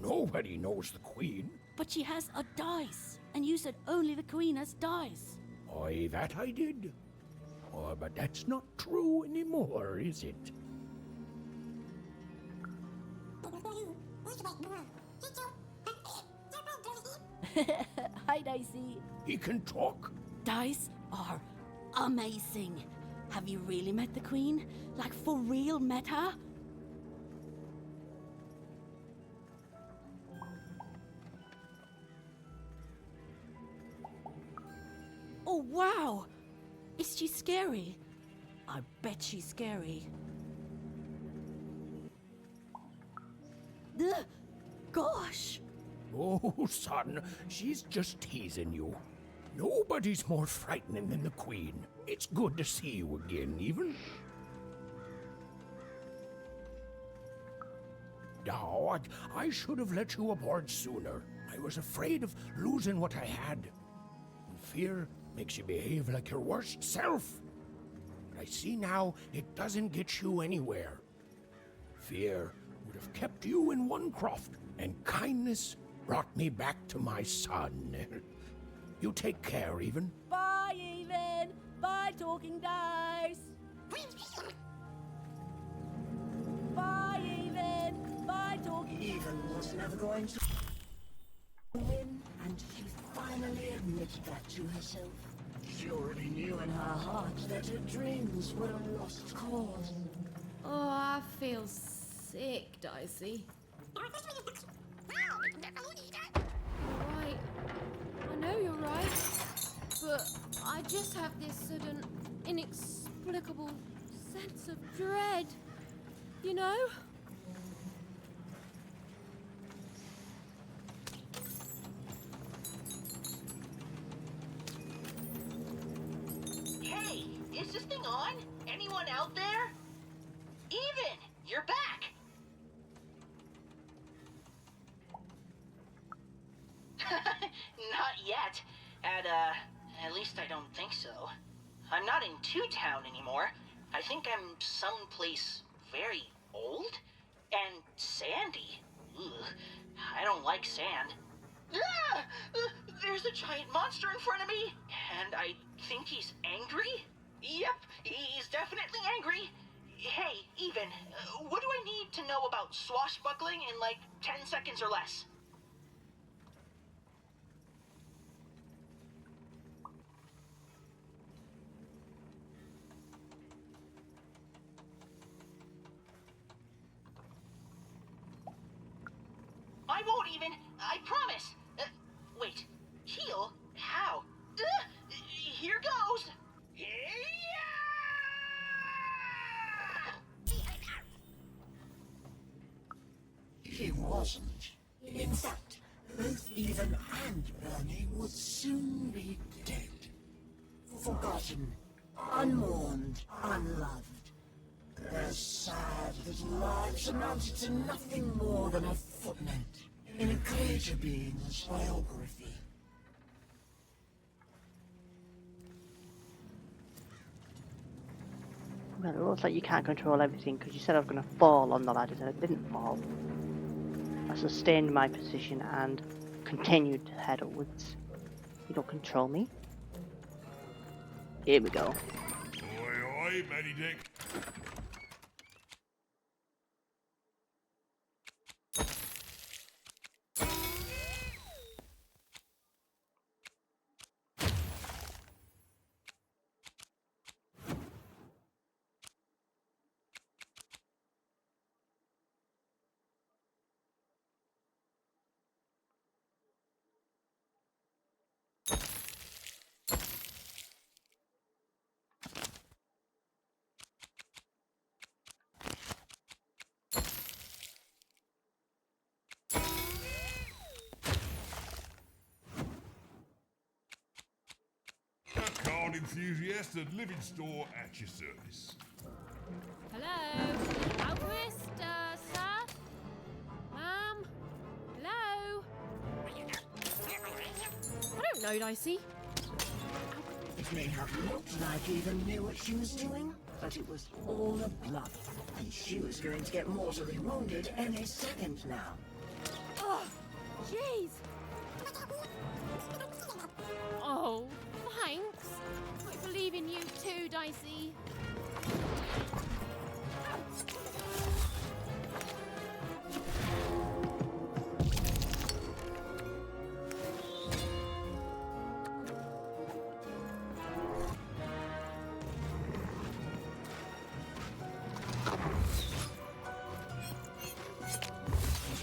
Nobody knows the Queen. But she has a dice, and you said only the Queen has dice. Aye, that I did. Oh, but that's not true anymore, is it? Hi, Dicey. He can talk. Dice are amazing. Have you really met the Queen? Like, for real met her? Oh, wow! Is she scary? I bet she's scary. Ugh, gosh! Oh, son, she's just teasing you. Nobody's more frightening than the Queen. It's good to see you again, Even. Oh, I should have let you aboard sooner. I was afraid of losing what I had. And fear makes you behave like your worst self. But I see now it doesn't get you anywhere. Fear would have kept you in one croft, and kindness brought me back to my son. You take care, Even. Bye, Even! Bye, Talking Dice! Bye, Even! Bye, Talking... Even was never going to win, and she finally admitted that to herself. She already knew in her heart that her dreams were a lost cause. Oh, I feel sick, Dicey. Right. I know you're right. But I just have this sudden, inexplicable sense of dread. You know? Hey, is this thing on? Anyone out there? Even, you're back! Not yet. At least I don't think so. I'm not in Two Town anymore. I think I'm someplace very old and sandy. Ugh, I don't like sand. Ah! There's a giant monster in front of me, and I think he's angry? Yep, he's definitely angry. Hey, Even, what do I need to know about swashbuckling in like 10 seconds or less? I won't even, I promise. Wait, heal? How? Here goes. He wasn't. In fact, both Even and Bernie would soon be dead. Forgotten, unmourned, unloved. They're sad that lives amounted to nothing more than a footnote in a greater being's biography. Well, it looks like you can't control everything because you said I was going to fall on the ladders and I didn't fall. I sustained my position and continued to head upwards. You don't control me. Here we go. Oi, oi, Matty Dick. A card enthusiast and living store at your service. Hello? Alchemist, sir? Ma'am? Hello? I don't know, Dicey. It may have looked like Eva knew what she was doing, but it was all a bluff. And she was going to get mortally wounded any second now. Oh, jeez. Oh, thanks. I believe in you too, Dicey.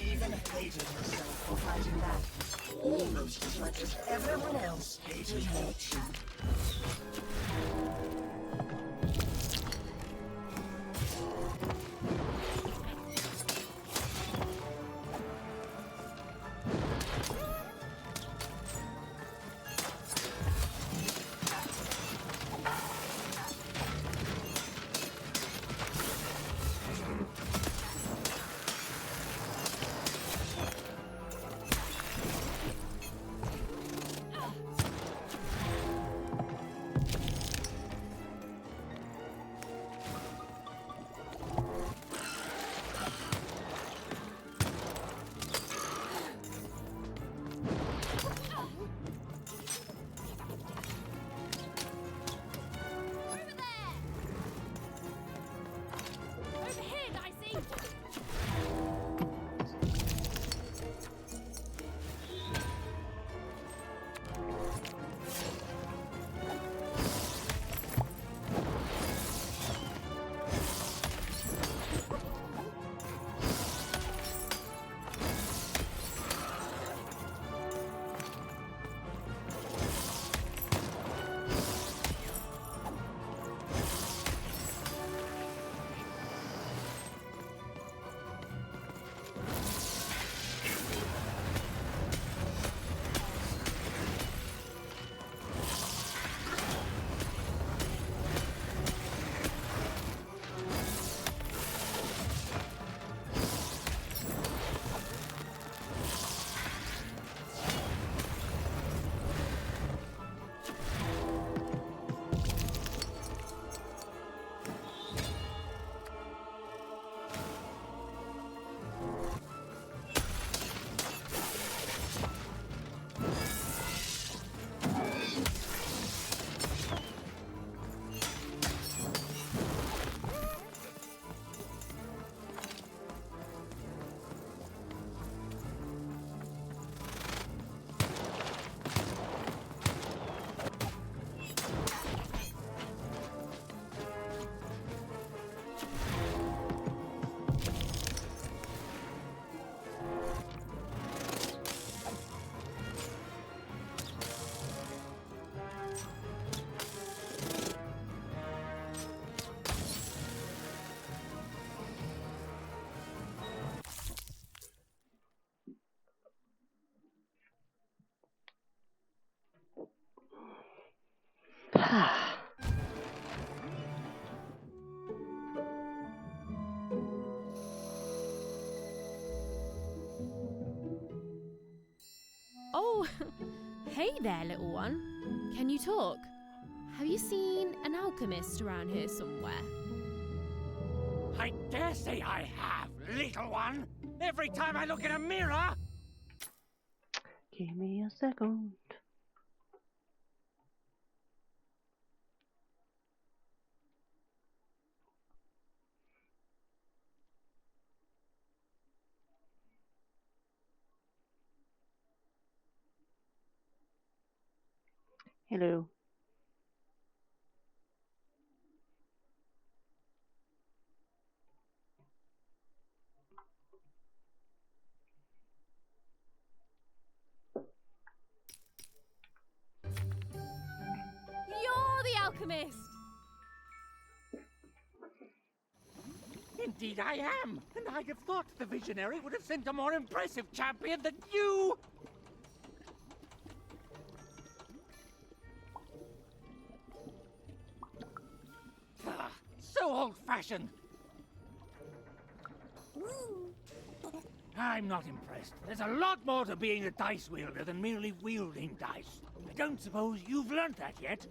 Even hated herself for fighting back, almost as much as everyone else hated her too. Oh, hey there, little one. Can you talk? Have you seen an alchemist around here somewhere? I dare say I have, little one. Every time I look in a mirror. Give me a second. Hello. You're the alchemist! Indeed I am. And I'd have thought the visionary would have sent a more impressive champion than you. Ah, so old-fashioned. I'm not impressed. There's a lot more to being a dice wielder than merely wielding dice. I don't suppose you've learnt that yet.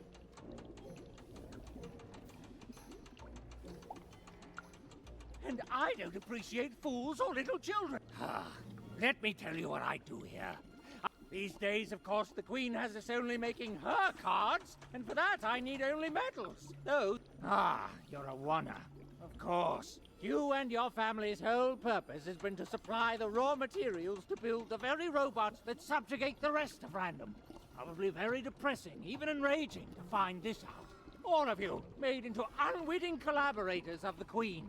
And I don't appreciate fools or little children. Let me tell you what I do here. These days, of course, the Queen has us only making her cards, and for that I need only metals. Those... you're a oner. Of course. You and your family's whole purpose has been to supply the raw materials to build the very robots that subjugate the rest of random. Probably very depressing, even enraging, to find this out. All of you, made into unwitting collaborators of the Queen.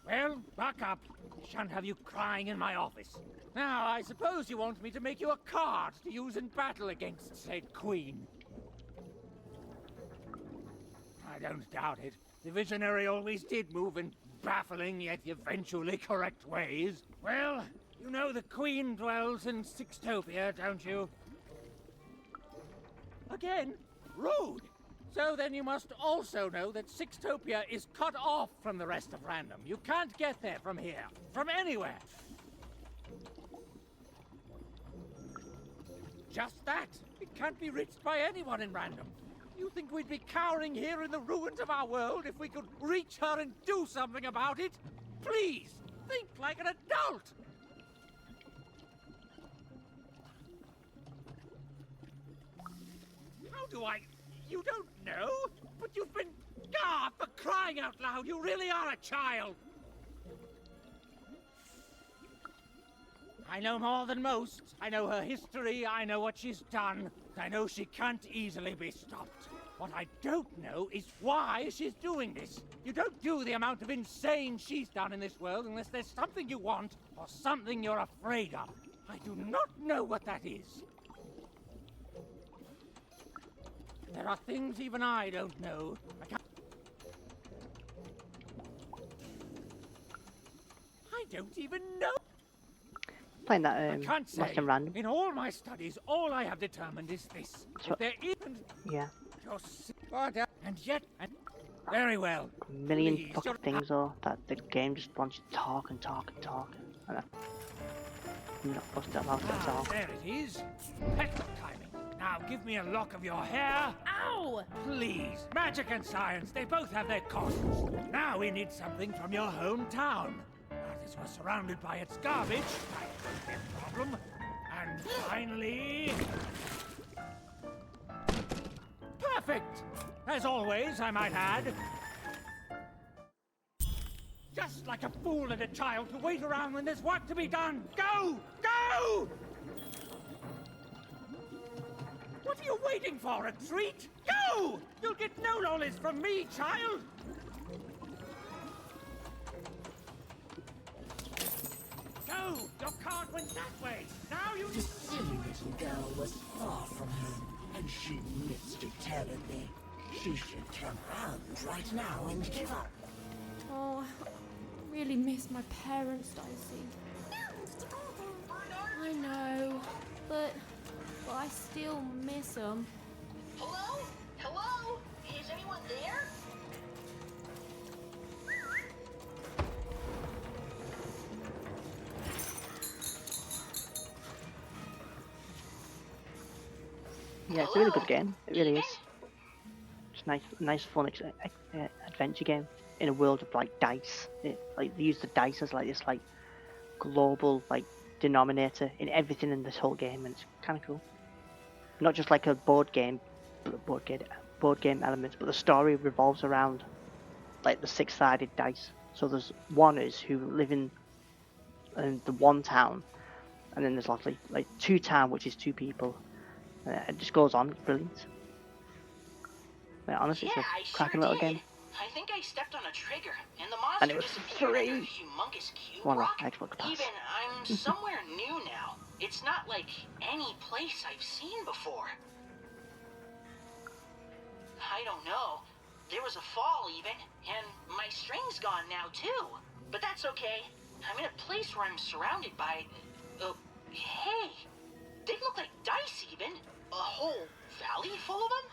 Well, buck up. I shan't have you crying in my office. Now, I suppose you want me to make you a card to use in battle against said Queen. I don't doubt it. The visionary always did move in baffling yet eventually correct ways. Well, you know the Queen dwells in Sixtopia, don't you? Again? Rude! So then you must also know that Sixtopia is cut off from the rest of random. You can't get there from here. From anywhere. Just that. It can't be reached by anyone in random. You think we'd be cowering here in the ruins of our world if we could reach her and do something about it? Please, think like an adult! How do I... You don't know? But you've been... for crying out loud, you really are a child! I know more than most. I know her history, I know what she's done. I know she can't easily be stopped. What I don't know is why she's doing this. You don't do the amount of insane she's done in this world unless there's something you want or something you're afraid of. I do not know what that is. There are things even I don't know. I don't even know. Playing that I can't say. less random. In all my studies, all I have determined is this. That there isn't... Yeah. And yet... very well. A million Please, fucking things though that the game just wants you to talk and talk and talk. And I'm not busted about it at all. There it is. Perfect timing. Now give me a lock of your hair. Ow! Please. Magic and science, they both have their costs. Now we need something from your hometown. As we're surrounded by its garbage, that could be a problem. And finally... perfect! As always, I might add. Just like a fool and a child to wait around when there's work to be done. Go! Go! What are you waiting for, a treat? Go! You'll get no knowledge from me, child! Go! Your card went that way! Now you... The silly little girl was far from home, and she missed it terribly. She should turn around right now and give up. Oh, I really miss my parents, Dicey. I know, but I still miss them. Hello? Hello? Is anyone there? Yeah, it's a really good game. It really is. It's nice, fun adventure game in a world of like dice. Like they use the dice as like this like global like denominator in everything in this whole game, and it's kind of cool. Not just like a board game elements, but the story revolves around like the six-sided dice. So there's oneers who live in the one town, and then there's like two town, which is two people. It just goes on. It's brilliant. Honestly, Yeah, it's a cracking little game. I think I stepped on a trigger, and the And it monster was disappeared under a free. humongous cube One rock. Xbox Pass. Even I'm somewhere new now. It's not like any place I've seen before. I don't know. There was a fall even, and my string's gone now too. But that's okay. I'm in a place where I'm surrounded by... hey! They look like dice even. A whole valley full of them?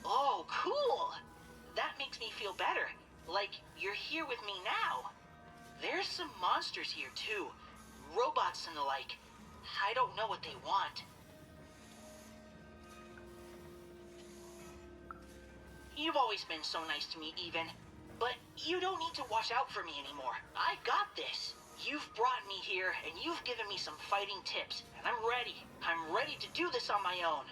Oh, cool! That makes me feel better. Like you're here with me now. There's some monsters here too. Robots and the like. I don't know what they want. You've always been so nice to me, even. But you don't need to watch out for me anymore. I got this. You've brought me here, and you've given me some fighting tips, and I'm ready. I'm ready to do this on my own.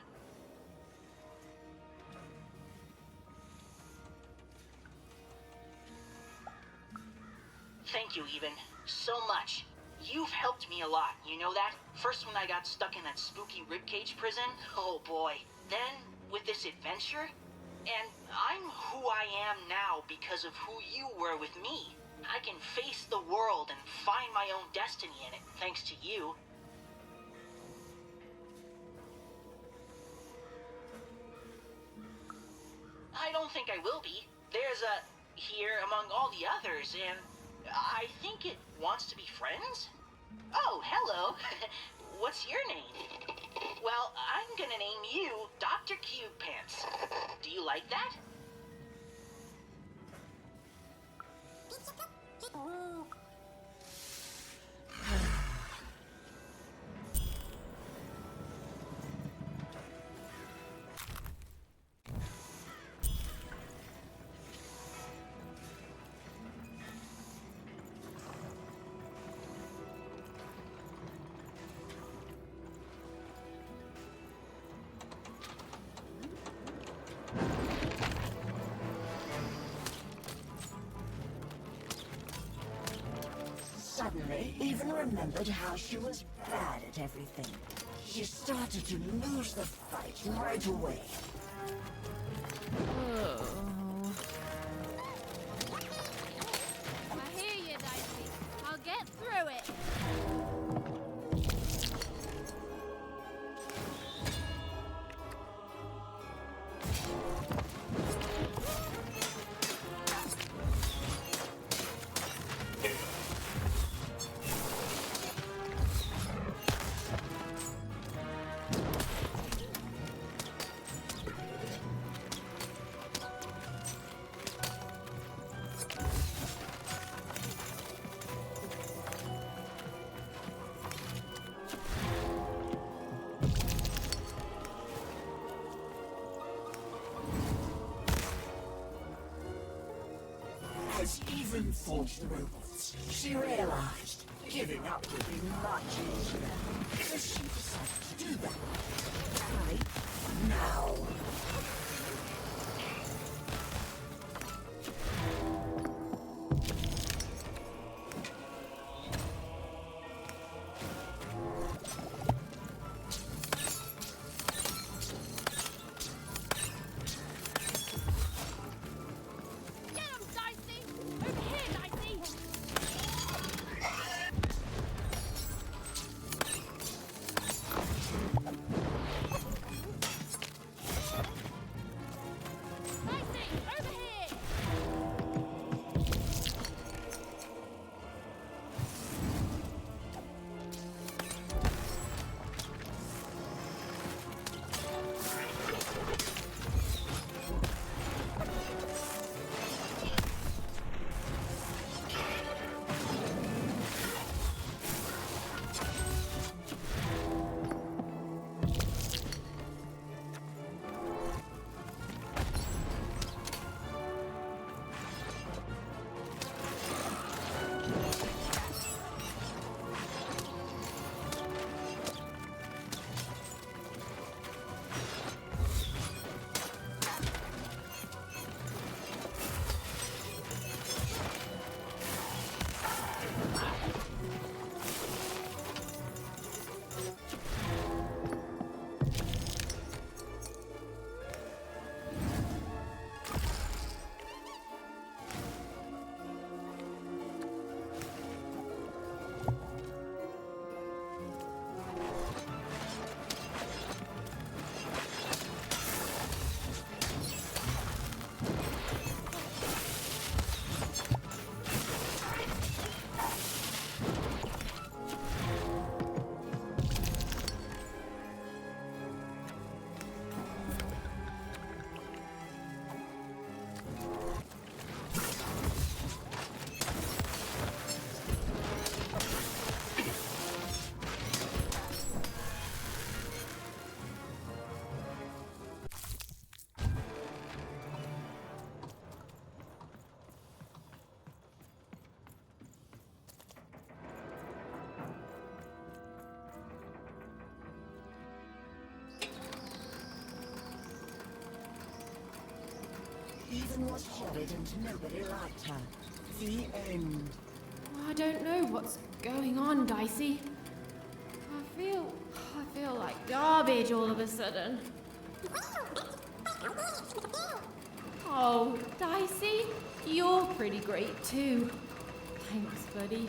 Thank you, even. So much. You've helped me a lot, you know that? First when I got stuck in that spooky ribcage prison, oh boy. Then, with this adventure, and I'm who I am now because of who you were with me. I can face the world and find my own destiny in it, thanks to you. I don't think I will be. There's a here among all the others, and I think it wants to be friends? Oh, hello. What's your name? Well, I'm gonna name you Dr. Cube Pants. Do you like that? Suddenly, even remembered how she was bad at everything. She started to lose the fight right away. I hear you, Dicey. I'll get through it. As Even fought the robots, she realized giving up would be much easier. So she decided to do that. Right now. woman was horrid and nobody liked her. The end. I don't know what's going on, Dicey. I feel like garbage all of a sudden. Oh, Dicey, you're pretty great too. Thanks, buddy.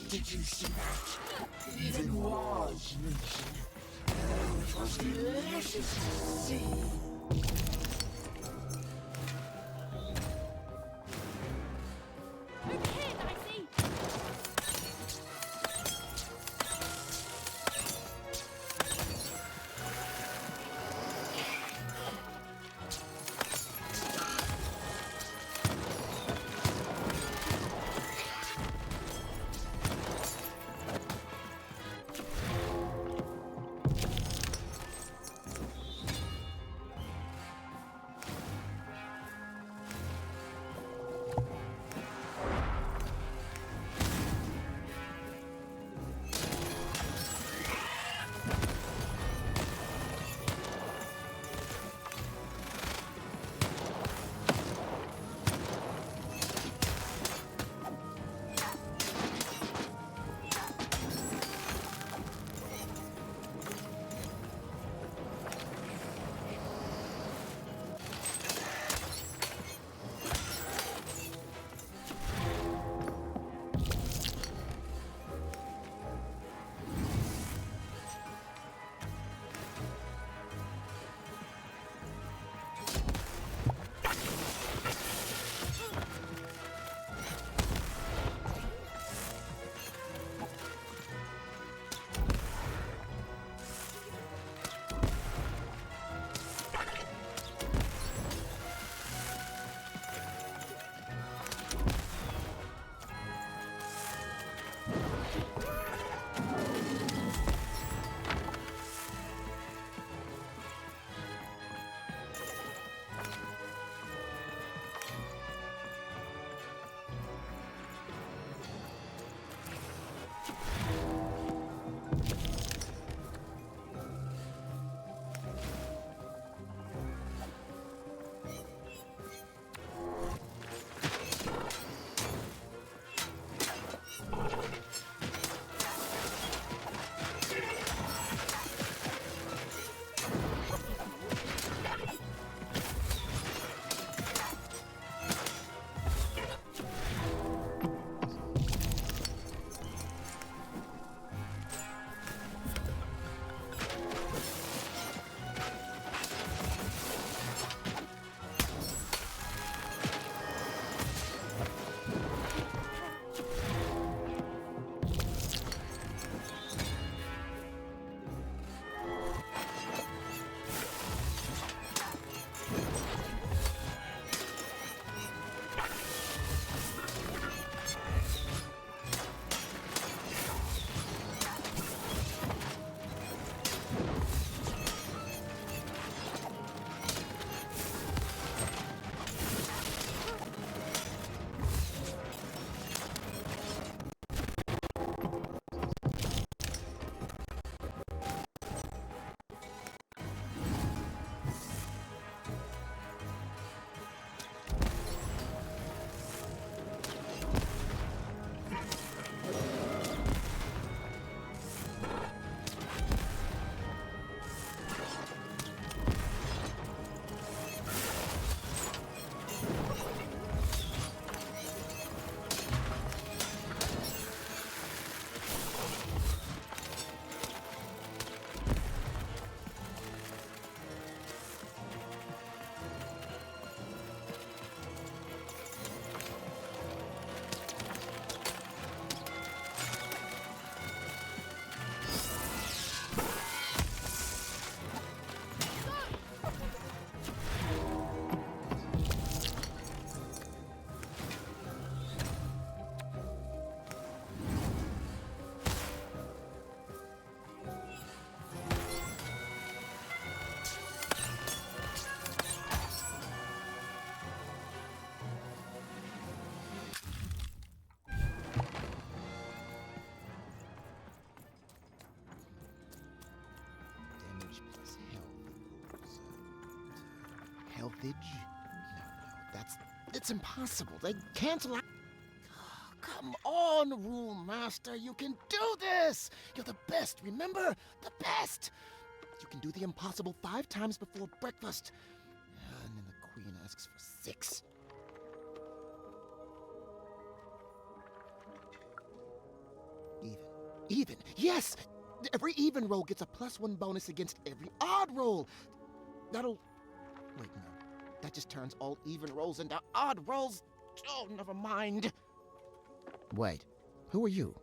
Did you see that? Even was mentioned. Oh, it was delicious to see. It's impossible. They cancel out. Come on, Rule Master. You can do this. You're the best, remember? The best. You can do the impossible 5 times before breakfast. And then the Queen asks for 6. Even. Yes! Every even roll gets a +1 bonus against every odd roll. That'll... Wait, no. That just turns all even rolls into odd rolls. Oh, never mind. Wait, who are you?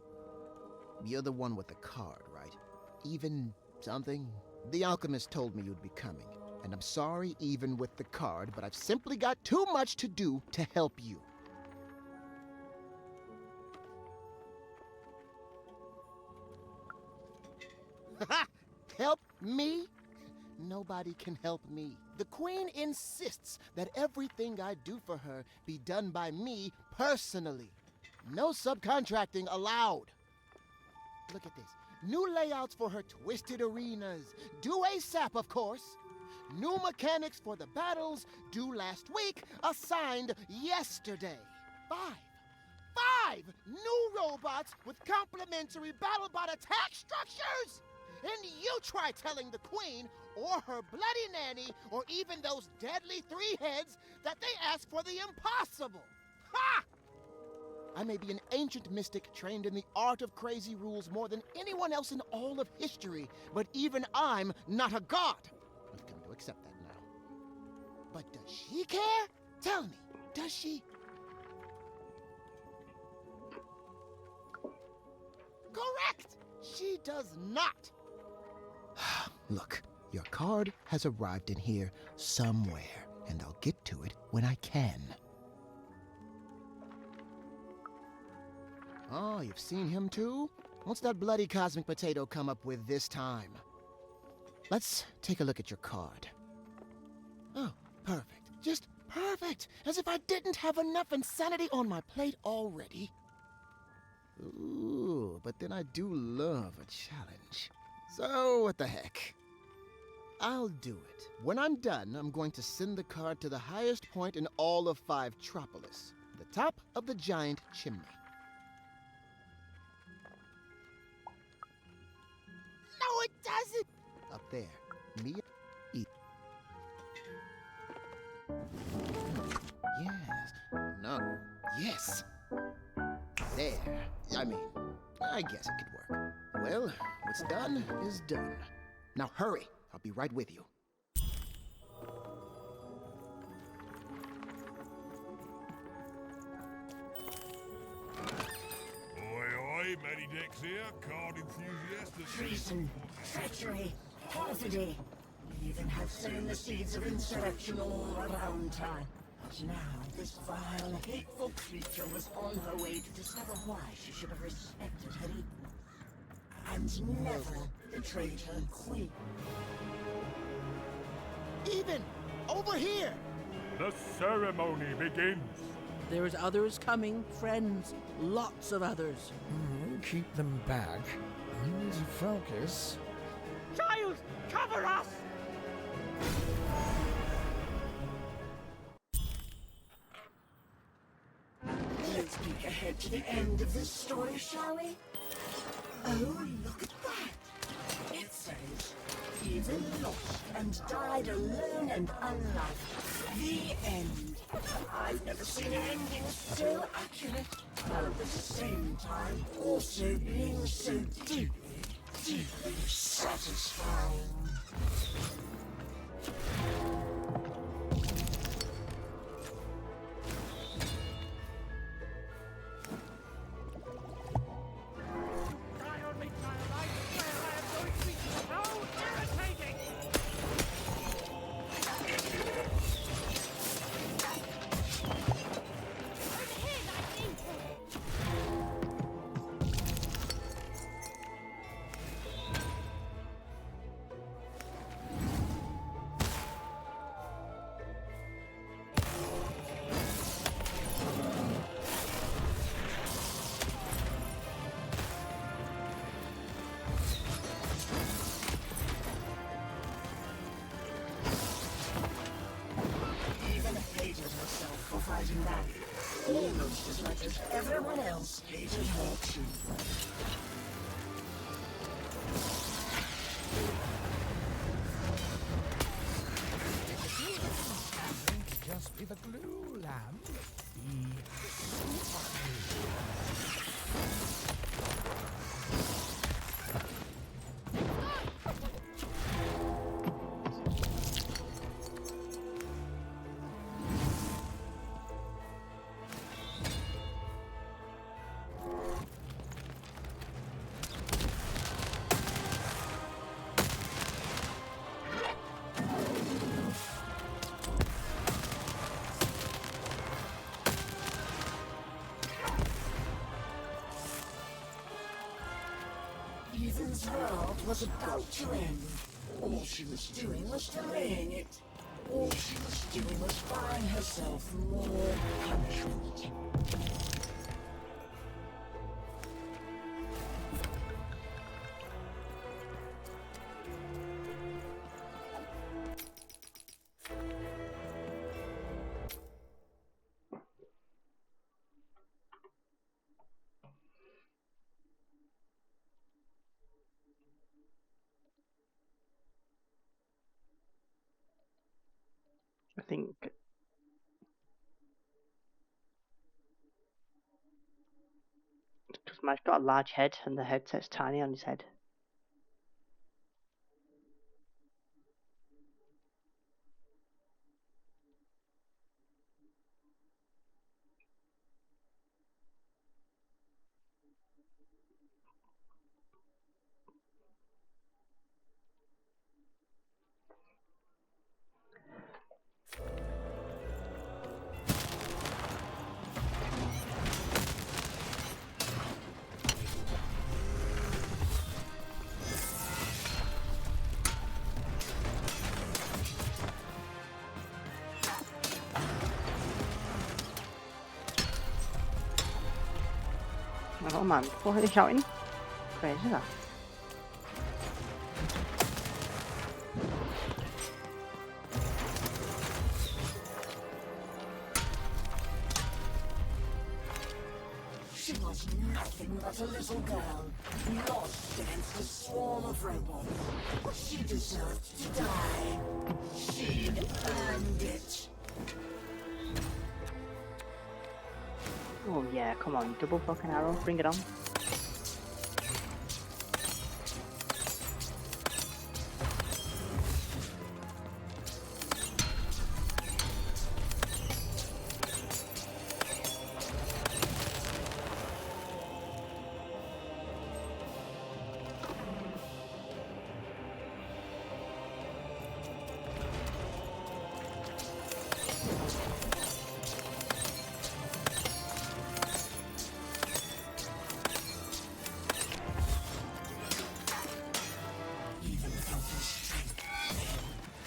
You're the one with the card, right? Even something? The alchemist told me you'd be coming. And I'm sorry, even with the card, but I've simply got too much to do to help you. Help me? Nobody can help me. The Queen insists that everything I do for her be done by me personally. No subcontracting allowed. Look at this. New layouts for her twisted arenas. Due ASAP, of course. New mechanics for the battles, due last week, assigned yesterday. 5 new robots with complementary BattleBot attack structures? And you try telling the Queen, or her bloody nanny, or even those deadly 3 heads, that they ask for the impossible. Ha! I may be an ancient mystic trained in the art of crazy rules more than anyone else in all of history, but even I'm not a god. I've come to accept that now. But does she care? Tell me, does she? Correct! She does not. Look, your card has arrived in here somewhere, and I'll get to it when I can. Oh, you've seen him too? What's that bloody cosmic potato come up with this time? Let's take a look at your card. Oh, perfect. Just perfect! As if I didn't have enough insanity on my plate already. Ooh, but then I do love a challenge. So, what the heck? I'll do it. When I'm done, I'm going to send the card to the highest point in all of 5-tropolis, the top of the giant chimney. No, it doesn't! Up there. Me. Eat. Yes. No. Yes. There. I guess it could work. Well, what's done is done. Now hurry. I'll be right with you. Oi, Matty Dex here, card enthusiast. Treason, treachery, perfidy. We even have sown the seeds of insurrection all around town. But now this vile, hateful creature was on her way to discover why she should have respected her equal, and never betrayed her queen. Even! Over here! The ceremony begins. There's others coming, friends. Lots of others. Keep them back. We need to focus. Child, cover us! Let's peek ahead to the end of this story, shall we? Oh, look at that! It says, even lost and died alone and unloved. The end. I've never seen an ending so accurate, while at the same time also being so deeply, deeply satisfying. as everyone else hated her too. Just be the glue lamp. Ethan's world was about to end. All she was doing was delaying it. All she was doing was buying herself more punishment. I think because Mike's got a large head and the headset's tiny on his head. Oh man, what are they shouting? Crazy that. She was nothing but a little girl, lost against a swarm of robots. She deserved to die. She'd earned it. Oh yeah, come on, double fucking arrow, bring it on.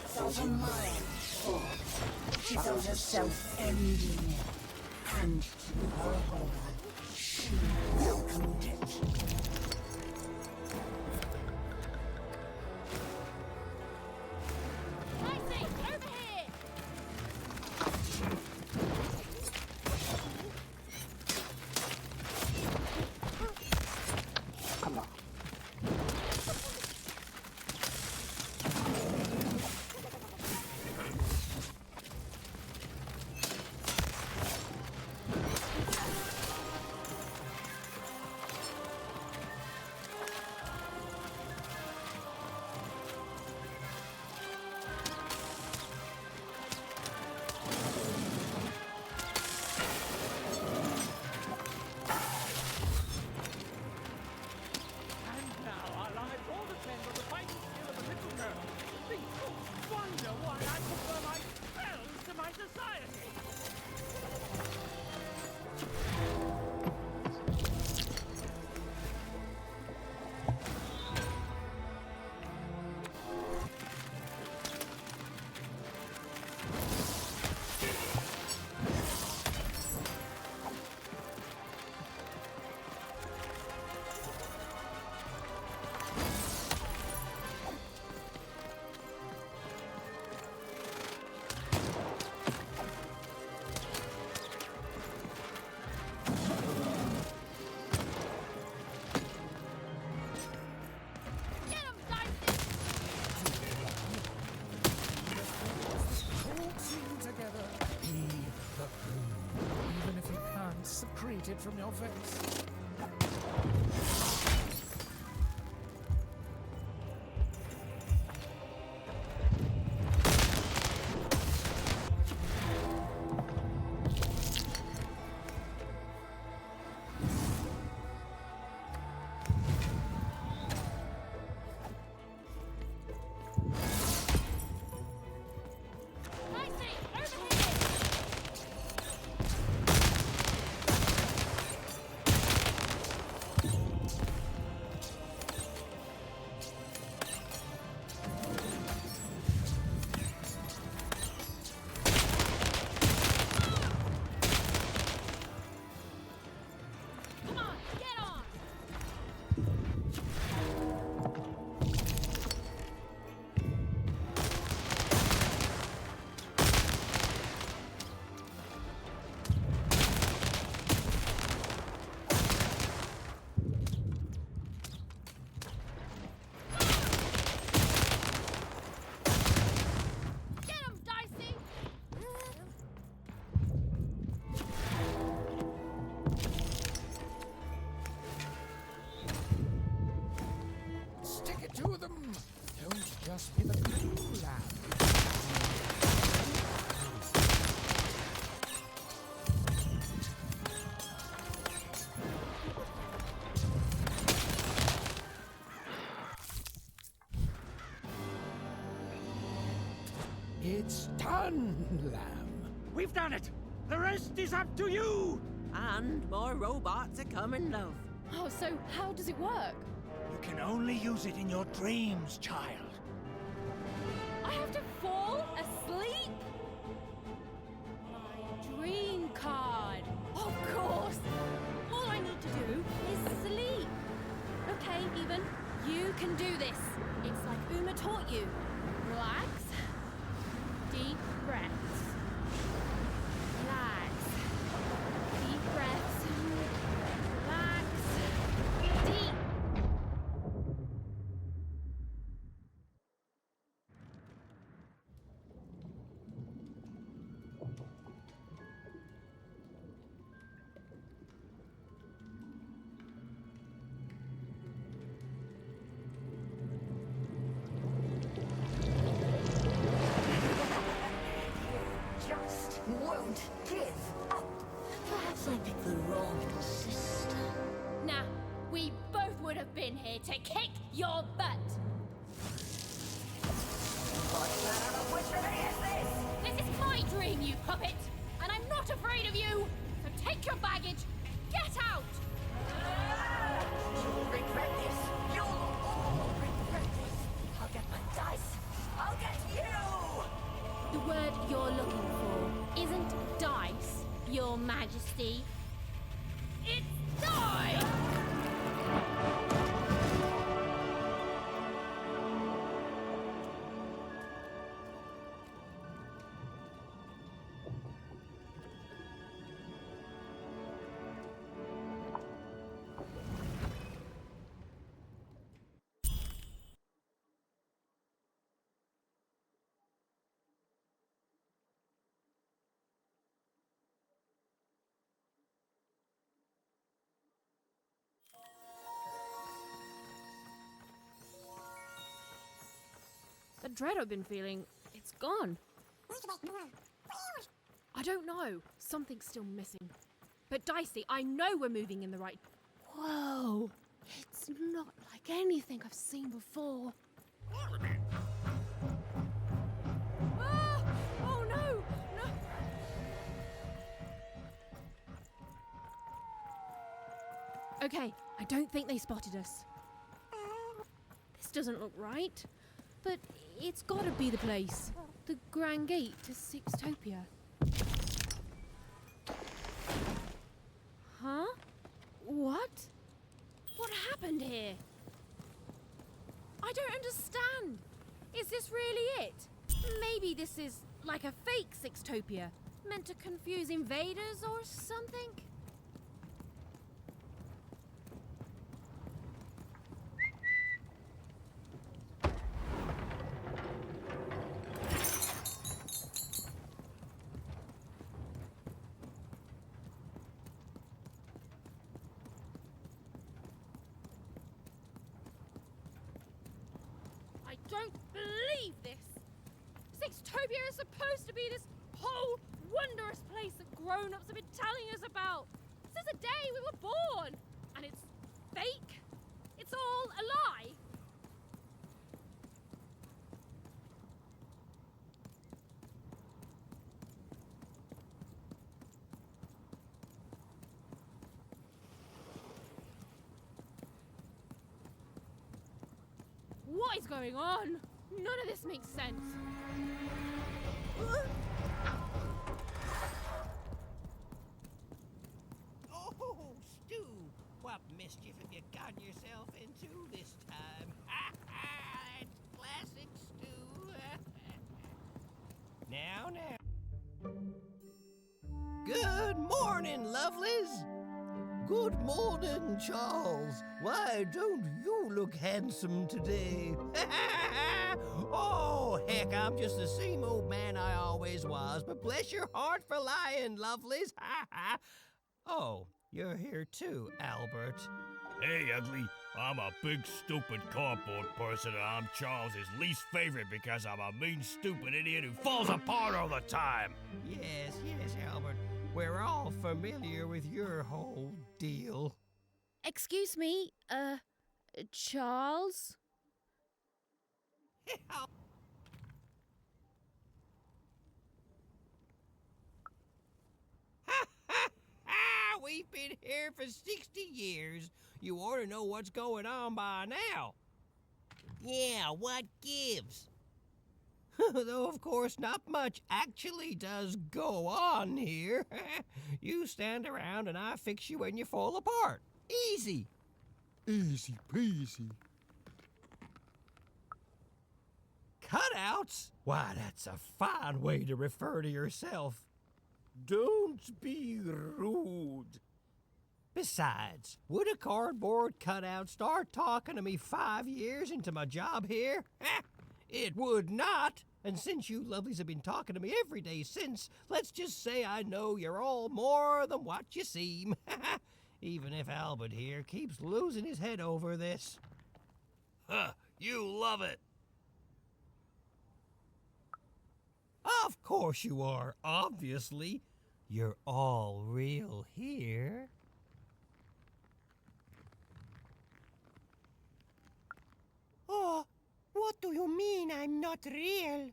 Felt a mind thought. She felt herself ending, and to her horror, she welcomed it. Come on. deleted from your face. To them. Don't just be the blue lad. It's done, Lamb. We've done it! The rest is up to you! And more robots are coming, love. Oh, so how does it work? You can only use it in your dreams, child. I have to fall asleep? My dream card. Of course. All I need to do is sleep. Okay, Even, you can do this. It's like Uma taught you. Relax. Deep breaths. Relax. Deep breaths. Relax. Deep. Just won't give up. Perhaps I picked the wrong sister. Nah, we both would have been here to kick your butt. What kind of witchery is this? This is my dream, you puppet, and I'm not afraid of you. So take your baggage, get out. You'll regret this. You'll all regret this. I'll get my dice. I'll get you! The word you're looking for isn't dice, Your Majesty. It's die! The dread I've been feeling, it's gone. I don't know. Something's still missing. But Dicey, I know we're moving in the right... Whoa! It's not like anything I've seen before. Ah! Oh no! No! Okay, I don't think they spotted us. This doesn't look right. But it's gotta be the place. The Grand Gate to Sixtopia. Huh? What? What happened here? I don't understand. Is this really it? Maybe this is like a fake Sixtopia, meant to confuse invaders or something? don't believe this. Sextopia is supposed to be this whole wondrous place that grown-ups have been telling us about since the day we were born. And it's fake. It's all a lie. What is going on? None of this makes sense. Oh, Stu, what mischief have you gotten yourself into this time? That's classic Stu. Now. Good morning, lovelies. Good morning, Charles. Why don't you look handsome today? Oh, heck, I'm just the same old man I always was, but bless your heart for lying, lovelies. Oh, you're here too, Albert. Hey, ugly. I'm a big, stupid cardboard person, and I'm Charles's least favorite because I'm a mean, stupid idiot who falls apart all the time. Yes, Albert. We're all familiar with your whole deal. Excuse me, Charles? We've been here for 60 years. You ought to know what's going on by now. Yeah, what gives? Though, of course, not much actually does go on here. You stand around and I fix you when you fall apart. Easy. Easy peasy. Cutouts? Why, that's a fine way to refer to yourself. Don't be rude. Besides, would a cardboard cutout start talking to me 5 years into my job here? It would not. And since you lovelies have been talking to me every day since, let's just say I know you're all more than what you seem. Even if Albert here keeps losing his head over this. Huh, you love it. Of course you are, obviously. You're all real here. Oh, what do you mean I'm not real?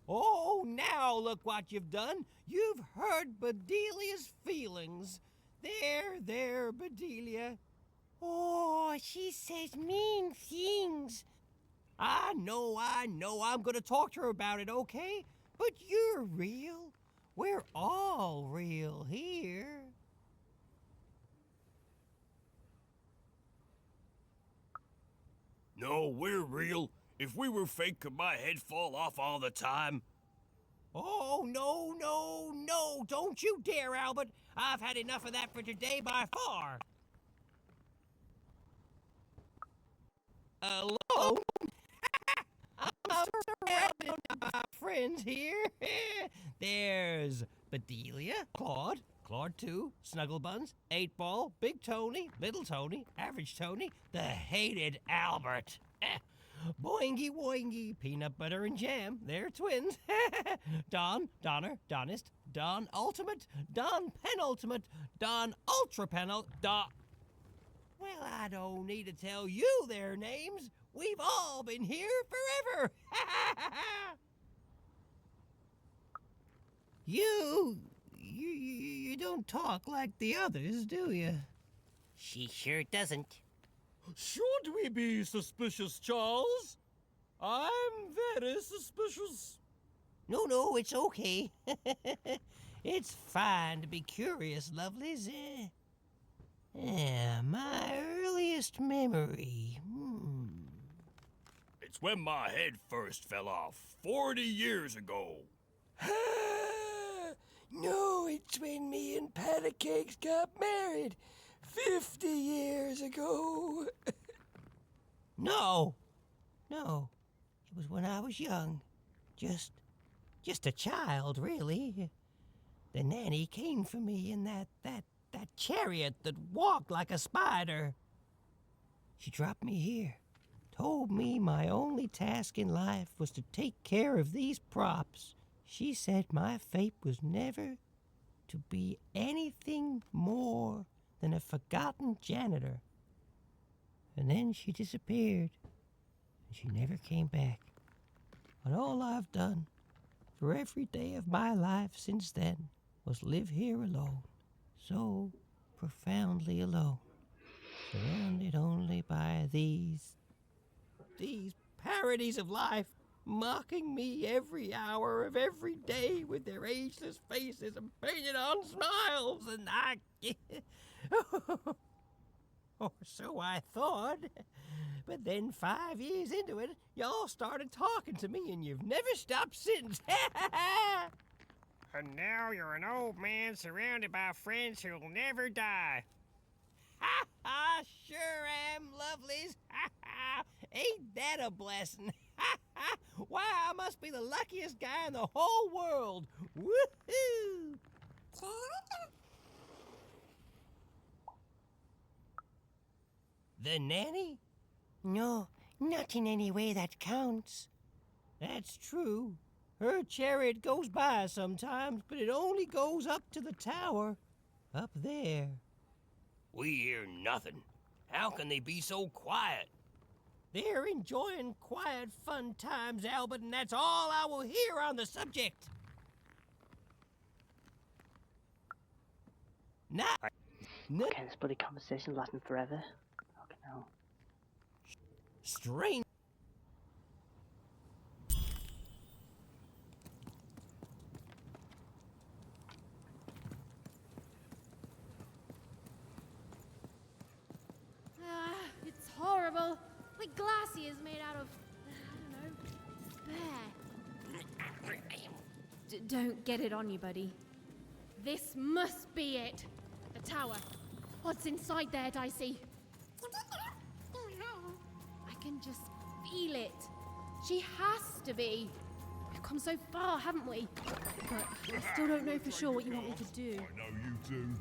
Oh, now look what you've done. You've hurt Bedelia's feelings. There, Bedelia. Oh, she says mean things. I know. I'm gonna talk to her about it, okay? But you're real. We're all real here. No, we're real. If we were fake, could my head fall off all the time? Oh, no. Don't you dare, Albert. I've had enough of that for today by far. Hello? I'm surrounded by friends here. There's Bedelia, Claude 2, Snugglebuns, 8-Ball, Big Tony, Little Tony, Average Tony, the hated Albert. Boingy Woingy, Peanut Butter and Jam, they're twins. Don, Donner, Donist, Don Ultimate, Don Penultimate, Don Ultra Penult, Don... Well, I don't need to tell you their names. We've all been here forever. You don't talk like the others, do you? She sure doesn't. Should we be suspicious, Charles? I'm very suspicious. No, it's okay. It's fine to be curious, lovelies. My earliest memory. It's when my head first fell off 40 years ago. No, it's when me and Patty Cakes got married 50 years ago. No. It was when I was young. Just a child, really. The nanny came for me in that chariot that walked like a spider. She dropped me here, told me my only task in life was to take care of these props. She said my fate was never to be anything more than a forgotten janitor. And then she disappeared, and she never came back. But all I've done for every day of my life since then was live here alone, so profoundly alone, surrounded only by these parodies of life, mocking me every hour of every day with their ageless faces and painted on smiles, and I... Or so I thought. But then 5 years into it, y'all started talking to me, and you've never stopped since. And now you're an old man surrounded by friends who'll never die. Ha ha! Sure am, lovelies. Ha ha! Ain't that a blessing? Ha ha! Why, I must be the luckiest guy in the whole world. Woohoo! The nanny? No, not in any way that counts. That's true. Her chariot goes by sometimes, but it only goes up to the tower. Up there. We hear nothing. How can they be so quiet? They're enjoying quiet, fun times, Albert, and that's all I will hear on the subject. Okay, this bloody conversation's lasting forever. Okay, no. Strange. It's horrible. Like glassy is made out of, I don't know, despair. Don't get it on you, buddy. This must be it. The tower. What's inside there, Dicey? I can just feel it. She has to be. We've come so far, haven't we? But I still don't know for sure what you want me to do. I know you do.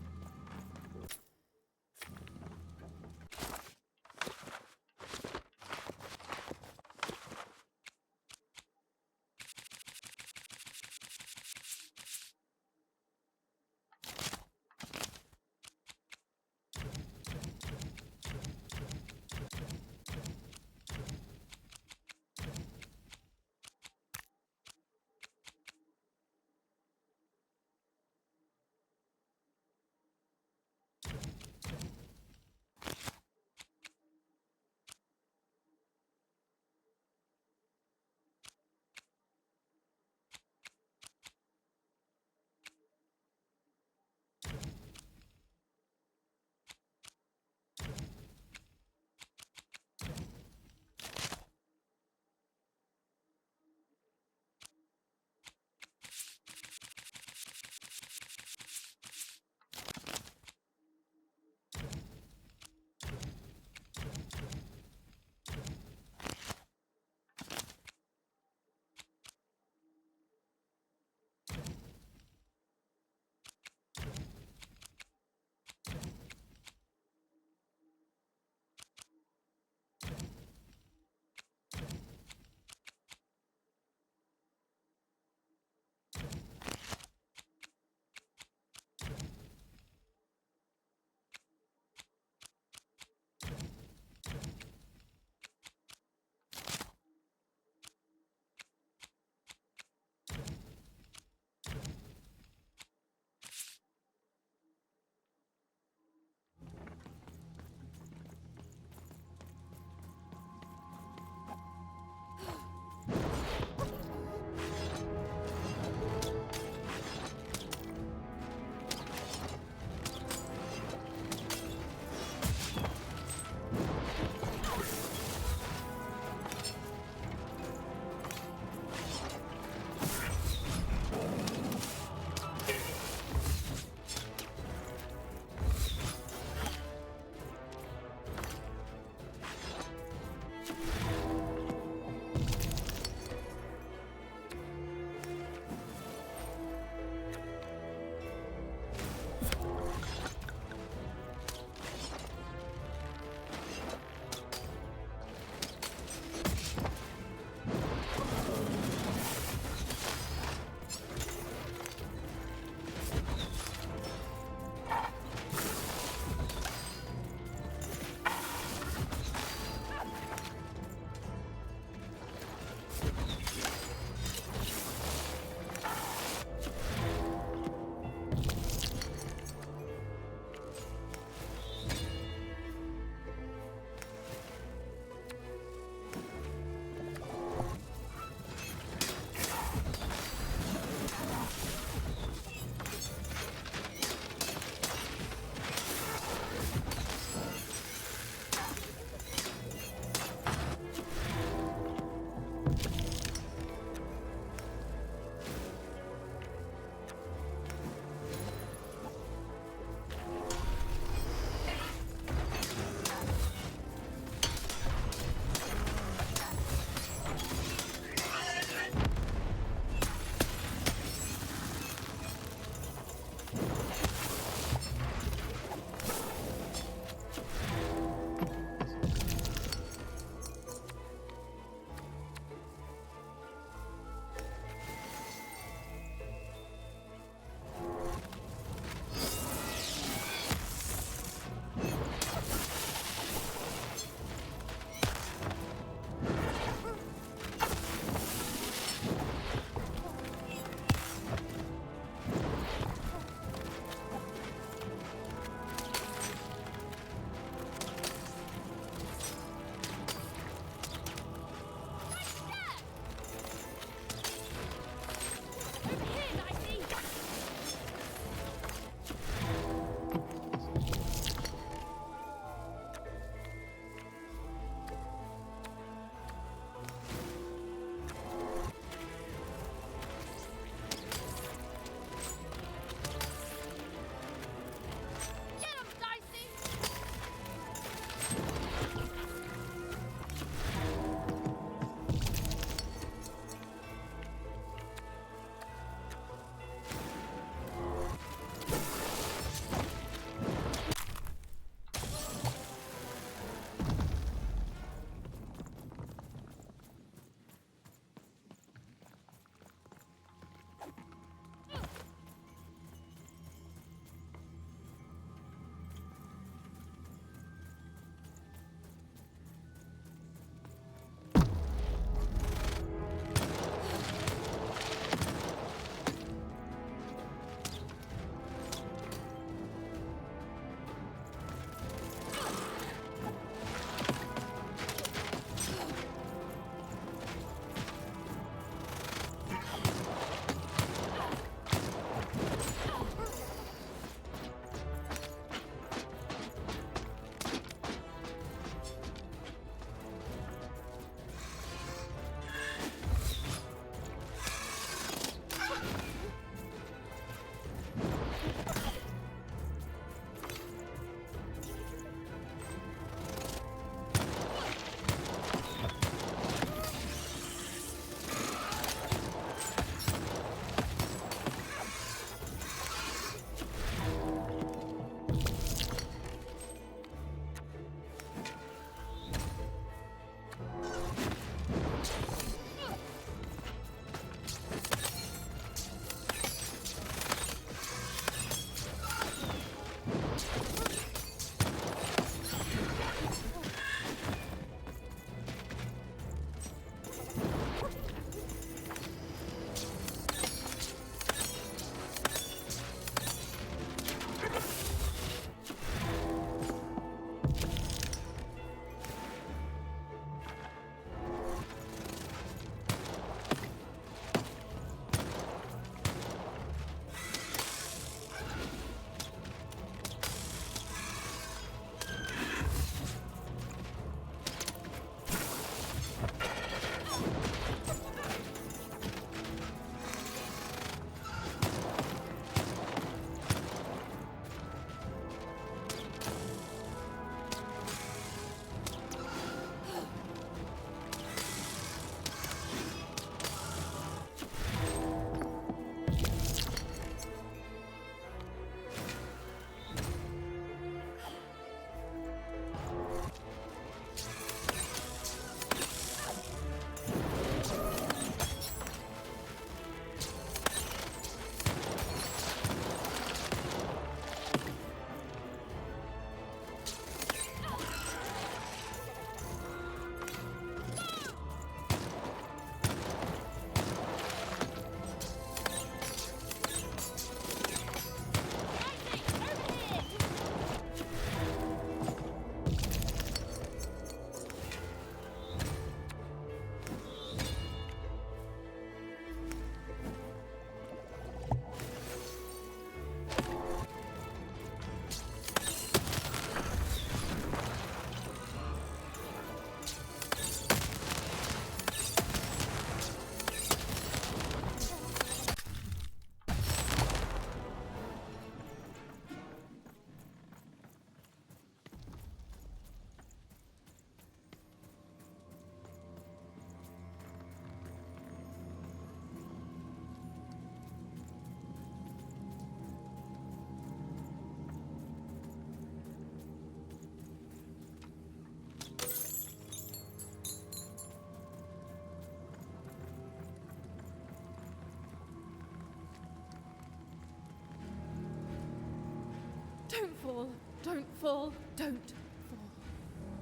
fall. Don't fall. Don't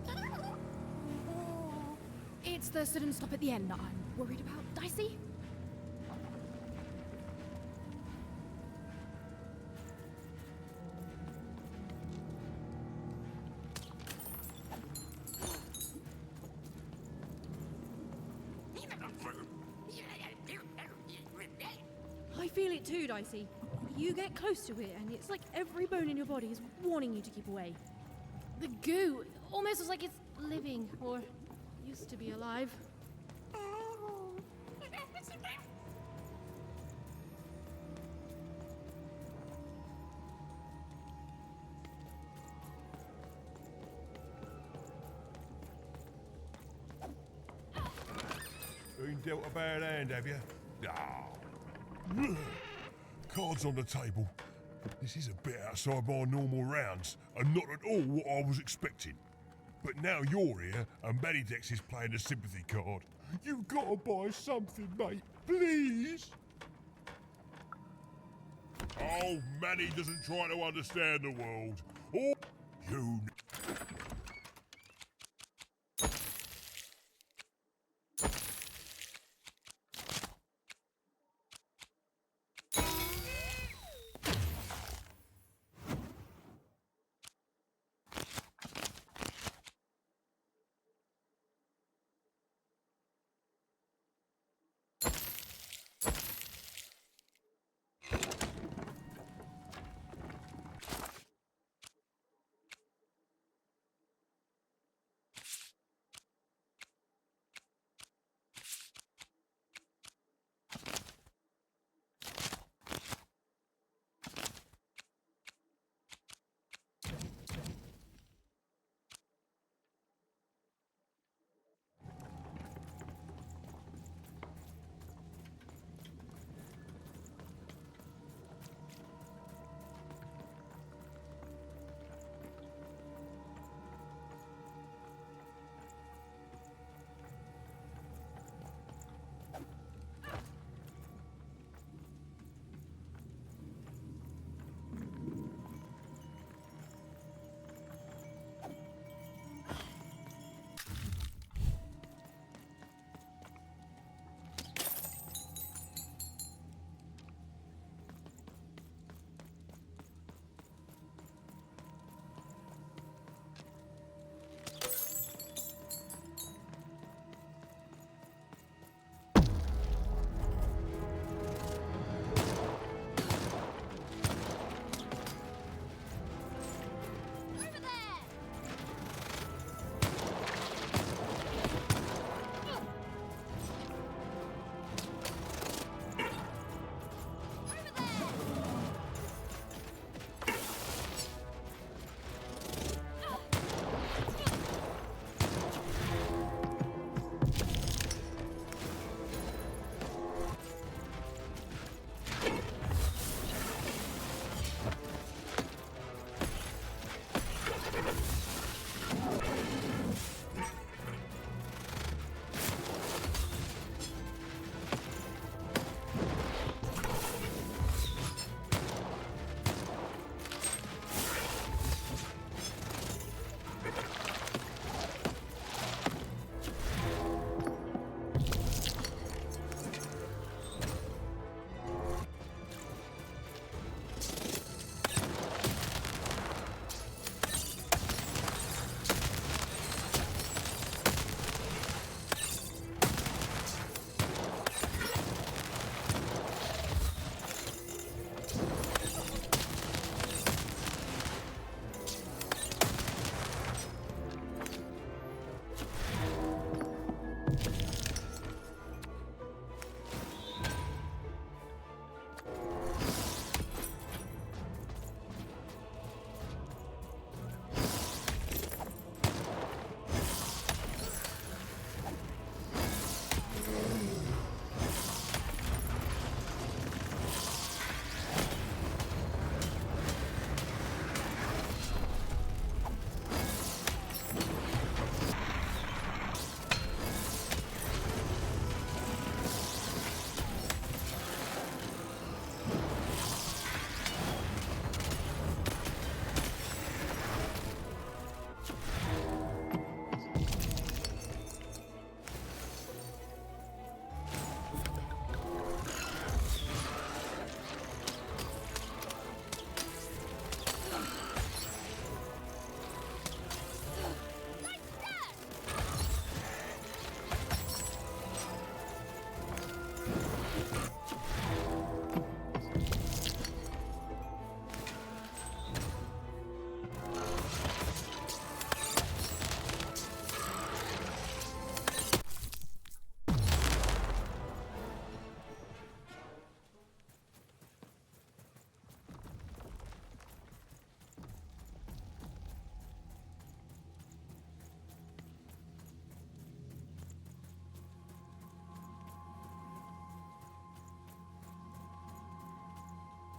fall. It's the sudden stop at the end that I'm worried about, Dicey. I feel it too, Dicey. You get close to it, and it's like every bone in your body is warning you to keep away. The goo almost looks like it's living, or used to be alive. Been dealt a bad hand, have you? Ah. Cards on the table. This is a bit outside my normal rounds, and not at all what I was expecting. But now you're here, and Manidex is playing a sympathy card. You've got to buy something, mate. Please? Oh, Manny doesn't try to understand the world. Or you...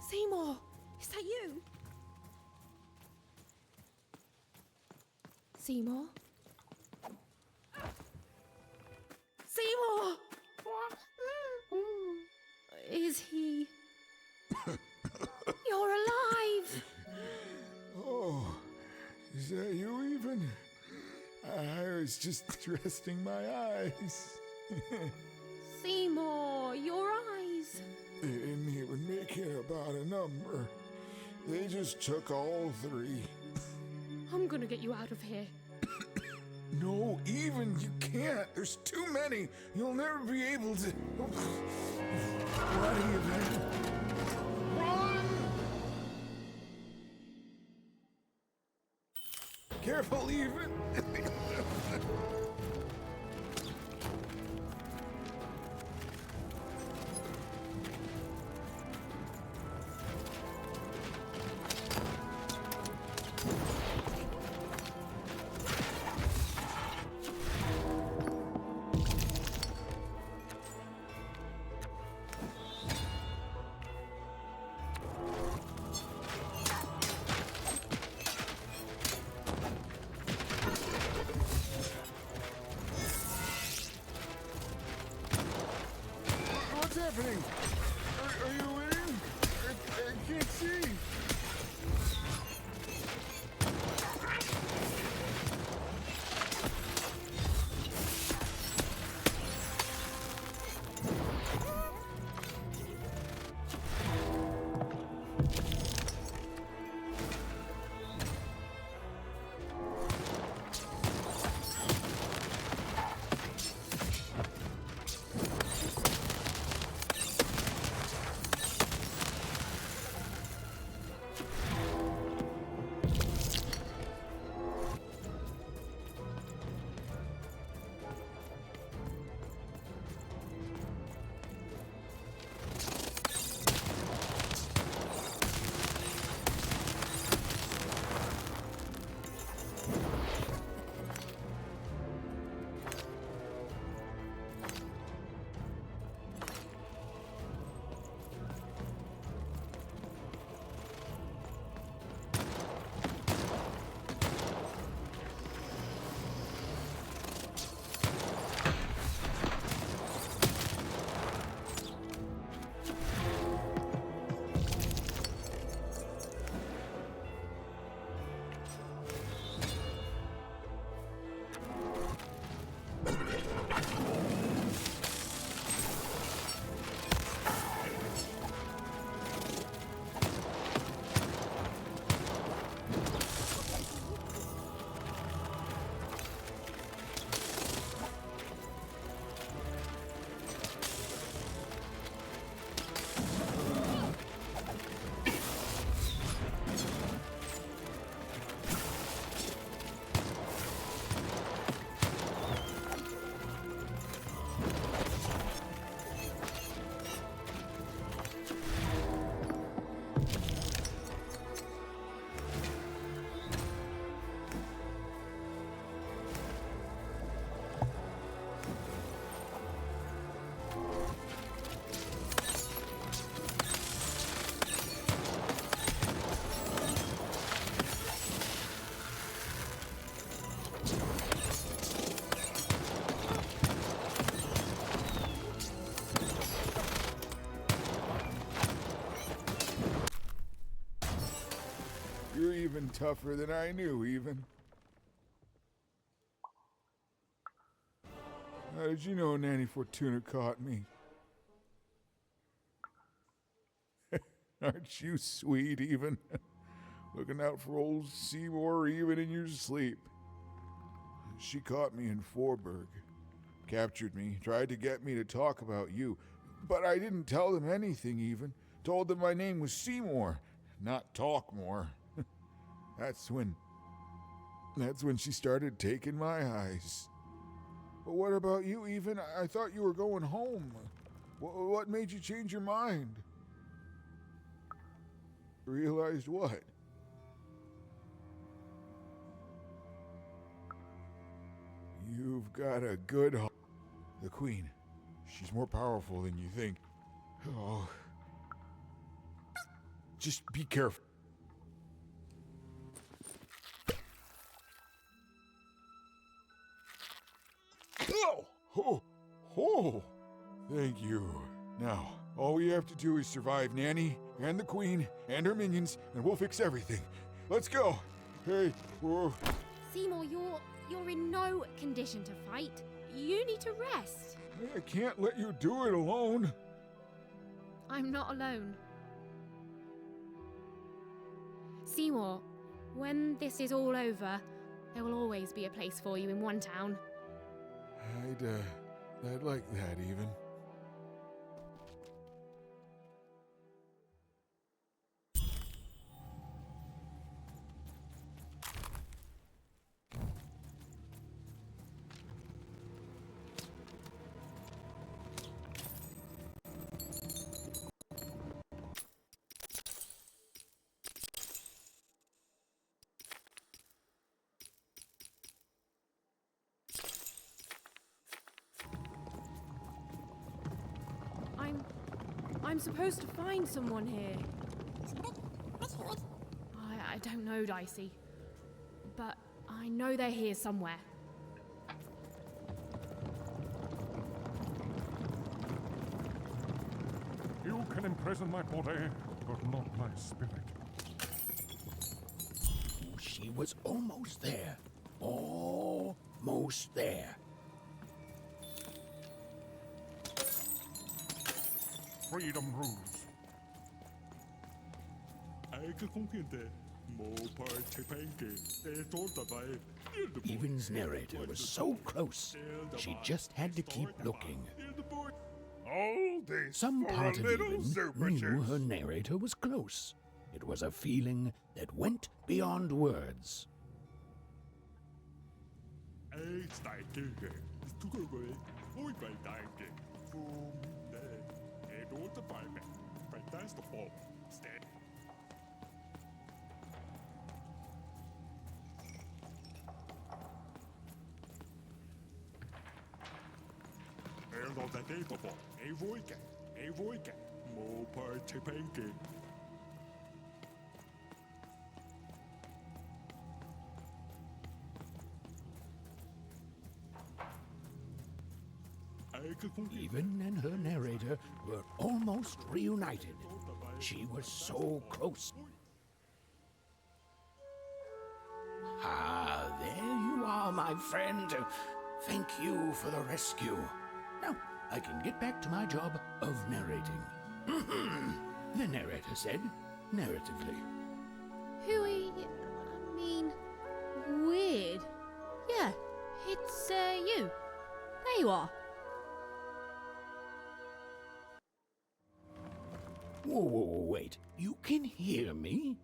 Seymour, is that you? Seymour? Seymour! Is he... You're alive! Oh, is that you even? I was just resting my eyes. Seymour, your eyes. They didn't even make it about a number. They just took all three. I'm gonna get you out of here. No, even you can't. There's too many. You'll never be able to. What are you doing? Run! Careful, even. What's happening? Are you in? I can't see. You're even tougher than I knew, even. How did you know Nanny Fortuna caught me? Aren't you sweet, even? Looking out for old Seymour even in your sleep. She caught me in Forberg, captured me, tried to get me to talk about you, but I didn't tell them anything even. Told them my name was Seymour, not Talkmore. That's when she started taking my eyes. But what about you, even? I thought you were going home. What made you change your mind? Realized what? You've got a good heart. The Queen. She's more powerful than you think. Oh. Just be careful. Oh, thank you. Now, all we have to do is survive Nanny and the Queen and her minions, and we'll fix everything. Let's go. Hey, whoa. Seymour, you're in no condition to fight. You need to rest. I can't let you do it alone. I'm not alone. Seymour, when this is all over, there will always be a place for you in one town. I'd like that even. I'm supposed to find someone here. I don't know, Dicey. But I know they're here somewhere. You can imprison my body, but not my spirit. She was almost there. Almost there. Freedom rules. Even's narrator was so close, she just had to keep looking. Some part of Even knew her narrator was close. It was a feeling that went beyond words. Even and her narrator were almost reunited. She was so close. Ah, there you are, my friend. Thank you for the rescue. Now, I can get back to my job of narrating. The narrator said, narratively. Hooey, I mean, weird. Yeah, it's, you. There you are. Whoa, wait. You can hear me?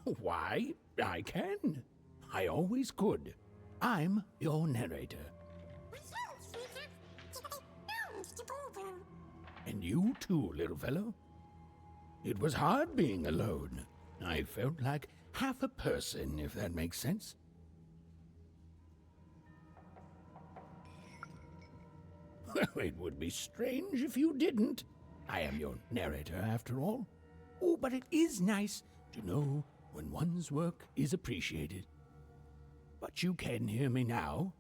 Why, I can. I always could. I'm your narrator. And you too, little fellow. It was hard being alone. I felt like half a person, if that makes sense. Well, it would be strange if you didn't. I am your narrator, after all. Oh, but it is nice to know when one's work is appreciated. But you can hear me now,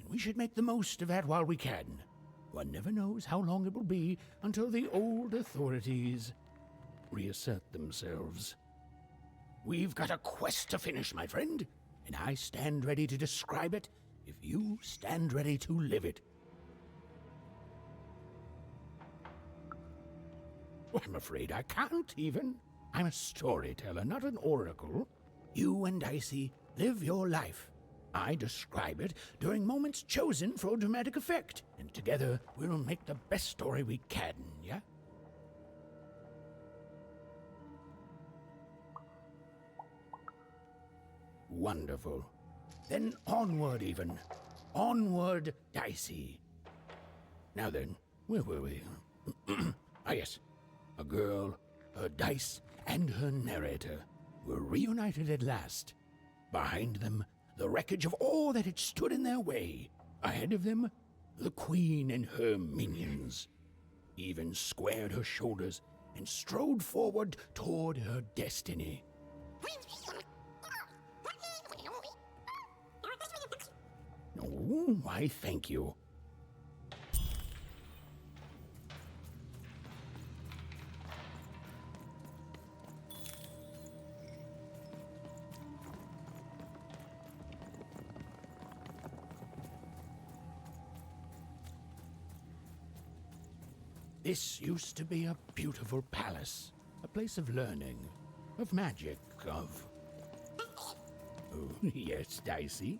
and we should make the most of that while we can. One never knows how long it will be until the old authorities reassert themselves. We've got a quest to finish, my friend, and I stand ready to describe it if you stand ready to live it. I'm afraid I can't, even. I'm a storyteller, not an oracle. You and Dicey live your life. I describe it during moments chosen for dramatic effect, and together we'll make the best story we can, yeah? Wonderful. Then onward, even. Onward, Dicey. Now then, where were we? Ah, yes. A girl, her dice, and her narrator were reunited at last. Behind them, the wreckage of all that had stood in their way. Ahead of them, the queen and her minions. Even squared her shoulders and strode forward toward her destiny. Oh, I thank you. This used to be a beautiful palace, a place of learning, of magic, of... Oh, yes, Dicey.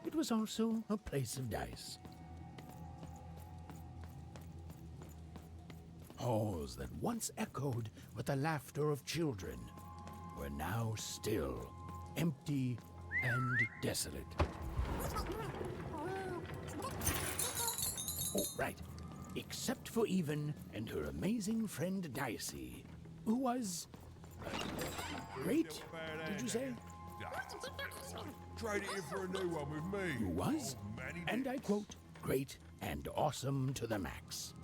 It was also a place of dice. Halls that once echoed with the laughter of children were now still, empty and desolate. Oh, right. Except for Even and her amazing friend Dicey, who was... great, did you say? Trade it in for a new one with me. Who was, and I quote, great and awesome to the max.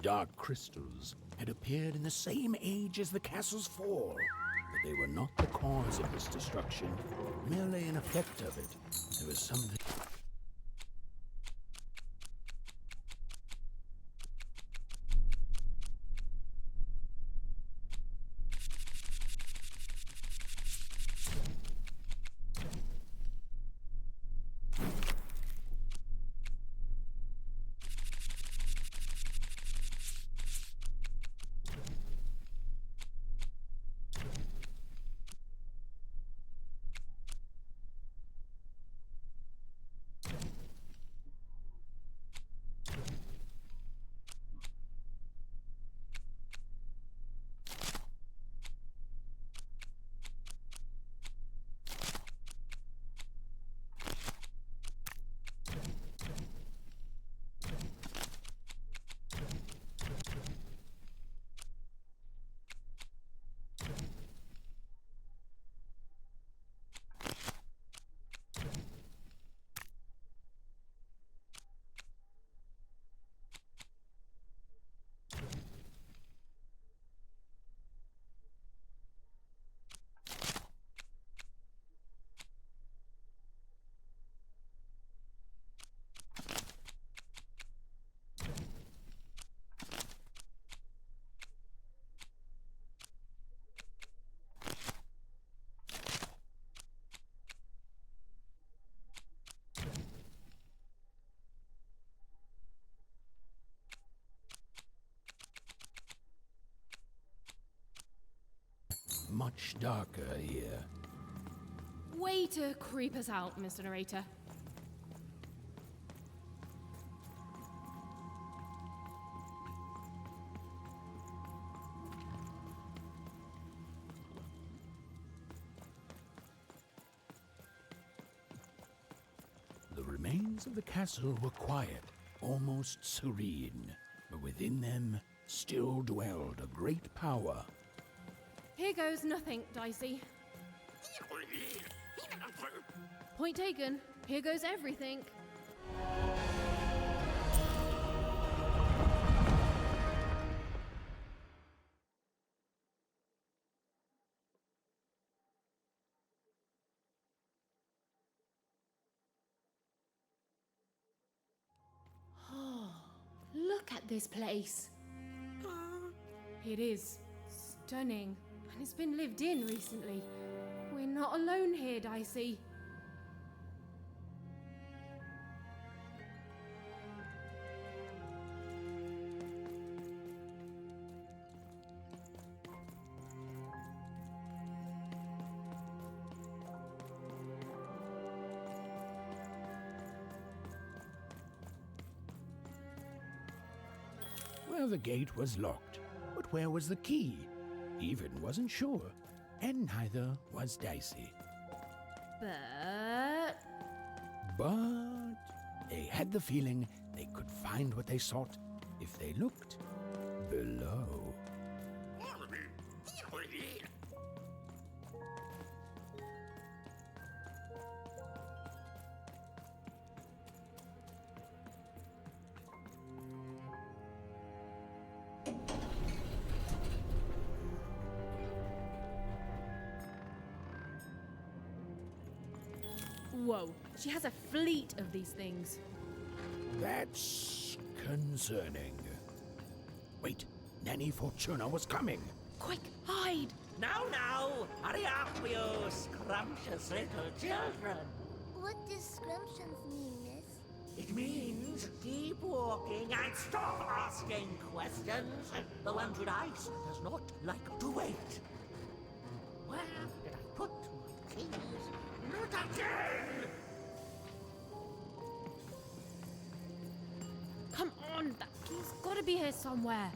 dark crystals had appeared in the same age as the castle's fall, but they were not the cause of this destruction, merely an effect of it. There was something... much darker here. Way to creep us out, Mr. Narrator. The remains of the castle were quiet, almost serene, but within them still dwelled a great power. Here goes nothing, Dicey. Point taken. Here goes everything. Look at this place. It is stunning, and it's been lived in recently. We're not alone here, Dicey. Well, the gate was locked, but where was the key? Even wasn't sure, and neither was Dicey. But they had the feeling they could find what they sought if they looked below. Whoa, she has a fleet of these things. That's concerning. Wait, Nanny Fortuna was coming. Quick, hide! Now, hurry up, you scrumptious little children. What does scrumptions mean, miss? It means keep walking and stop asking questions. The ones with ice does not like to wait. Where did I put my keys? Not again! Come on, that key's gotta be here somewhere.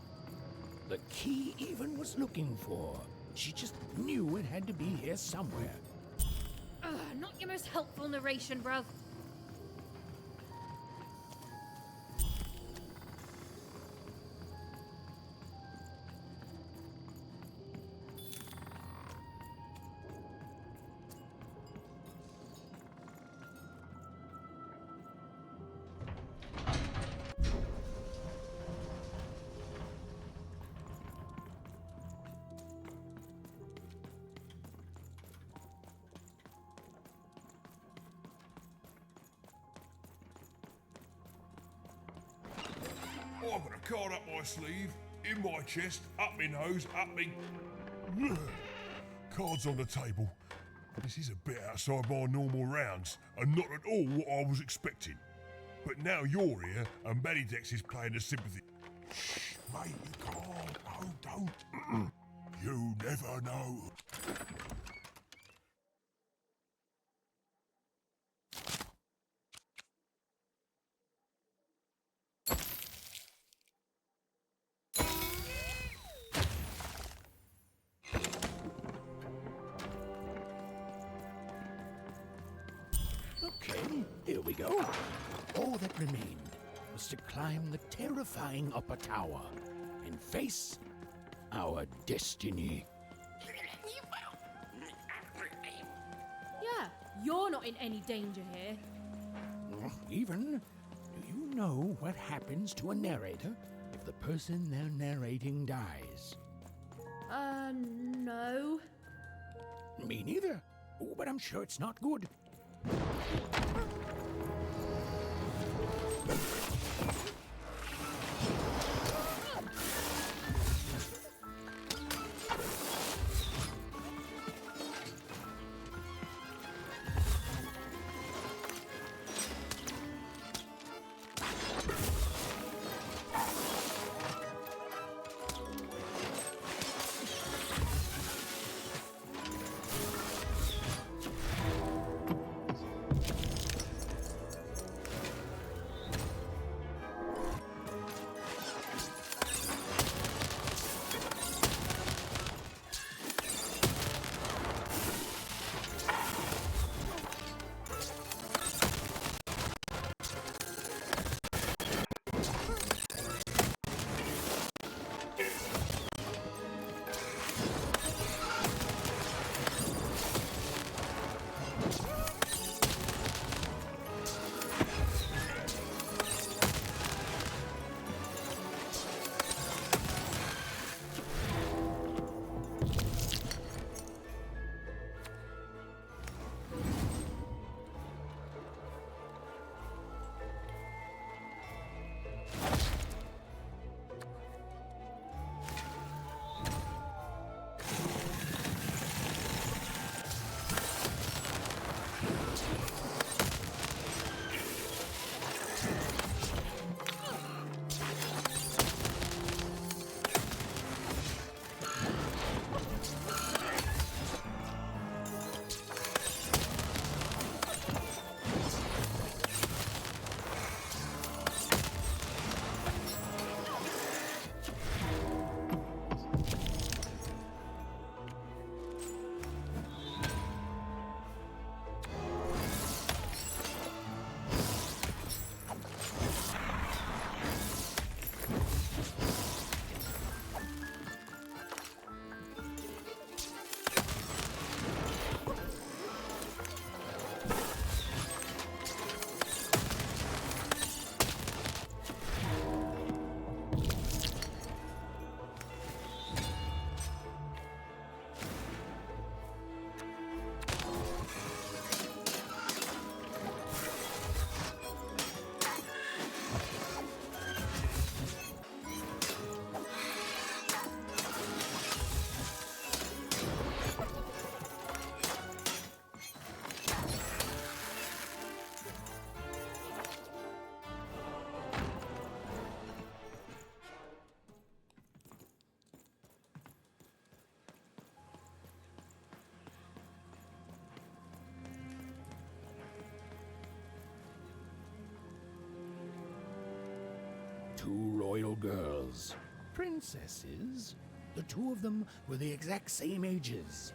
The key even was looking for. She just knew it had to be here somewhere. Ugh, not your most helpful narration, bro. I've got a card up my sleeve, in my chest, up my nose, up me. Cards on the table. This is a bit outside my normal rounds, and not at all what I was expecting. But now you're here, and Medidex is playing the sympathy. Shh, mate, you can't. Oh, don't. You never know. Okay, here we go. All that remained was to climb the terrifying upper tower and face our destiny. Yeah, you're not in any danger here. Even, do you know what happens to a narrator if the person they're narrating dies? No. Me neither. Oh, but I'm sure it's not good. Two royal girls, princesses. The two of them were the exact same ages,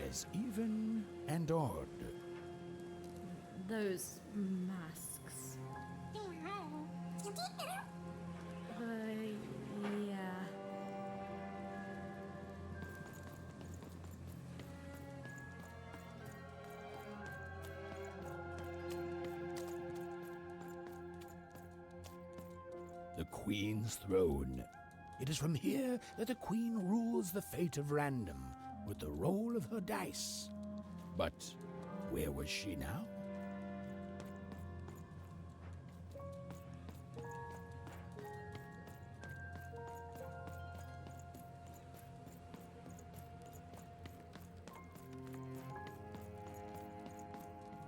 as even and odd. Those masks. Yeah. The Queen's throne. It is from here that the Queen rules the fate of random with the roll of her dice. But where was she now?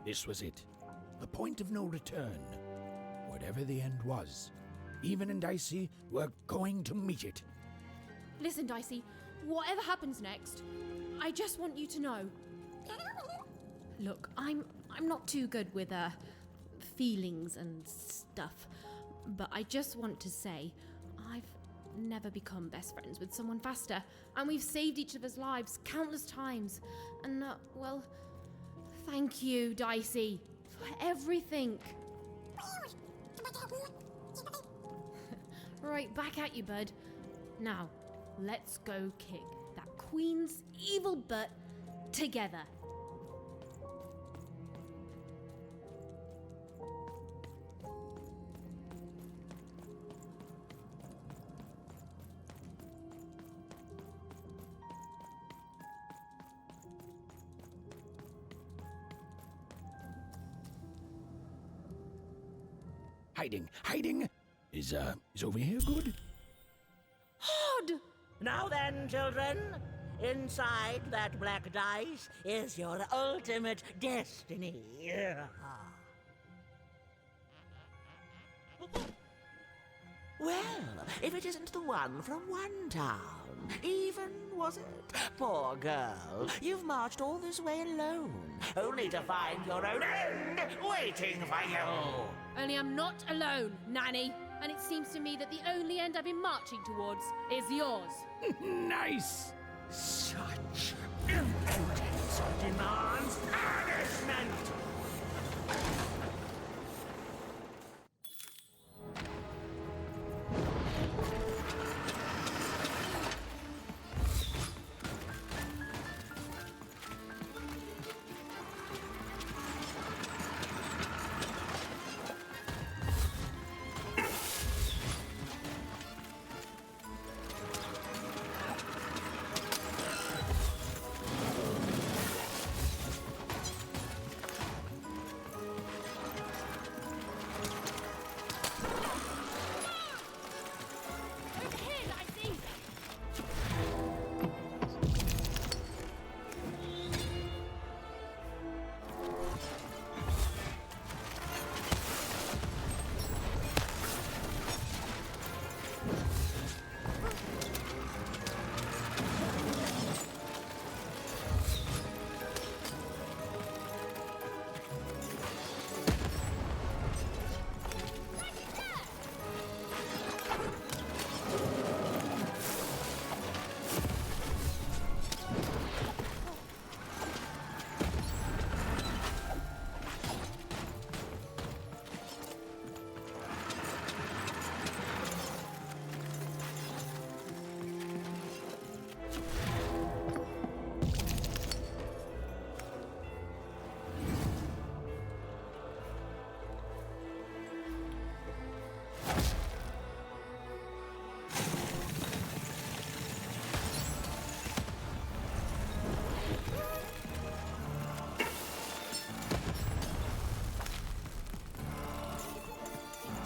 This was it. The point of no return. Whatever the end was, Even and Dicey were going to meet it. Listen, Dicey, whatever happens next, I just want you to know. Look, I'm not too good with feelings and stuff, but I just want to say I've never become best friends with someone faster, and we've saved each other's lives countless times. And well, thank you, Dicey, for everything. Right, back at you, bud. Now, let's go kick that queen's evil butt together. Hiding. Is over here good? Hod! Now then, children, inside that black dice is your ultimate destiny. Well, if it isn't the one from one town, even, was it? Poor girl, you've marched all this way alone, only to find your own end waiting for you. Only I'm not alone, Nanny. And it seems to me that the only end I've been marching towards is yours. Nice! Such impudence demands punishment!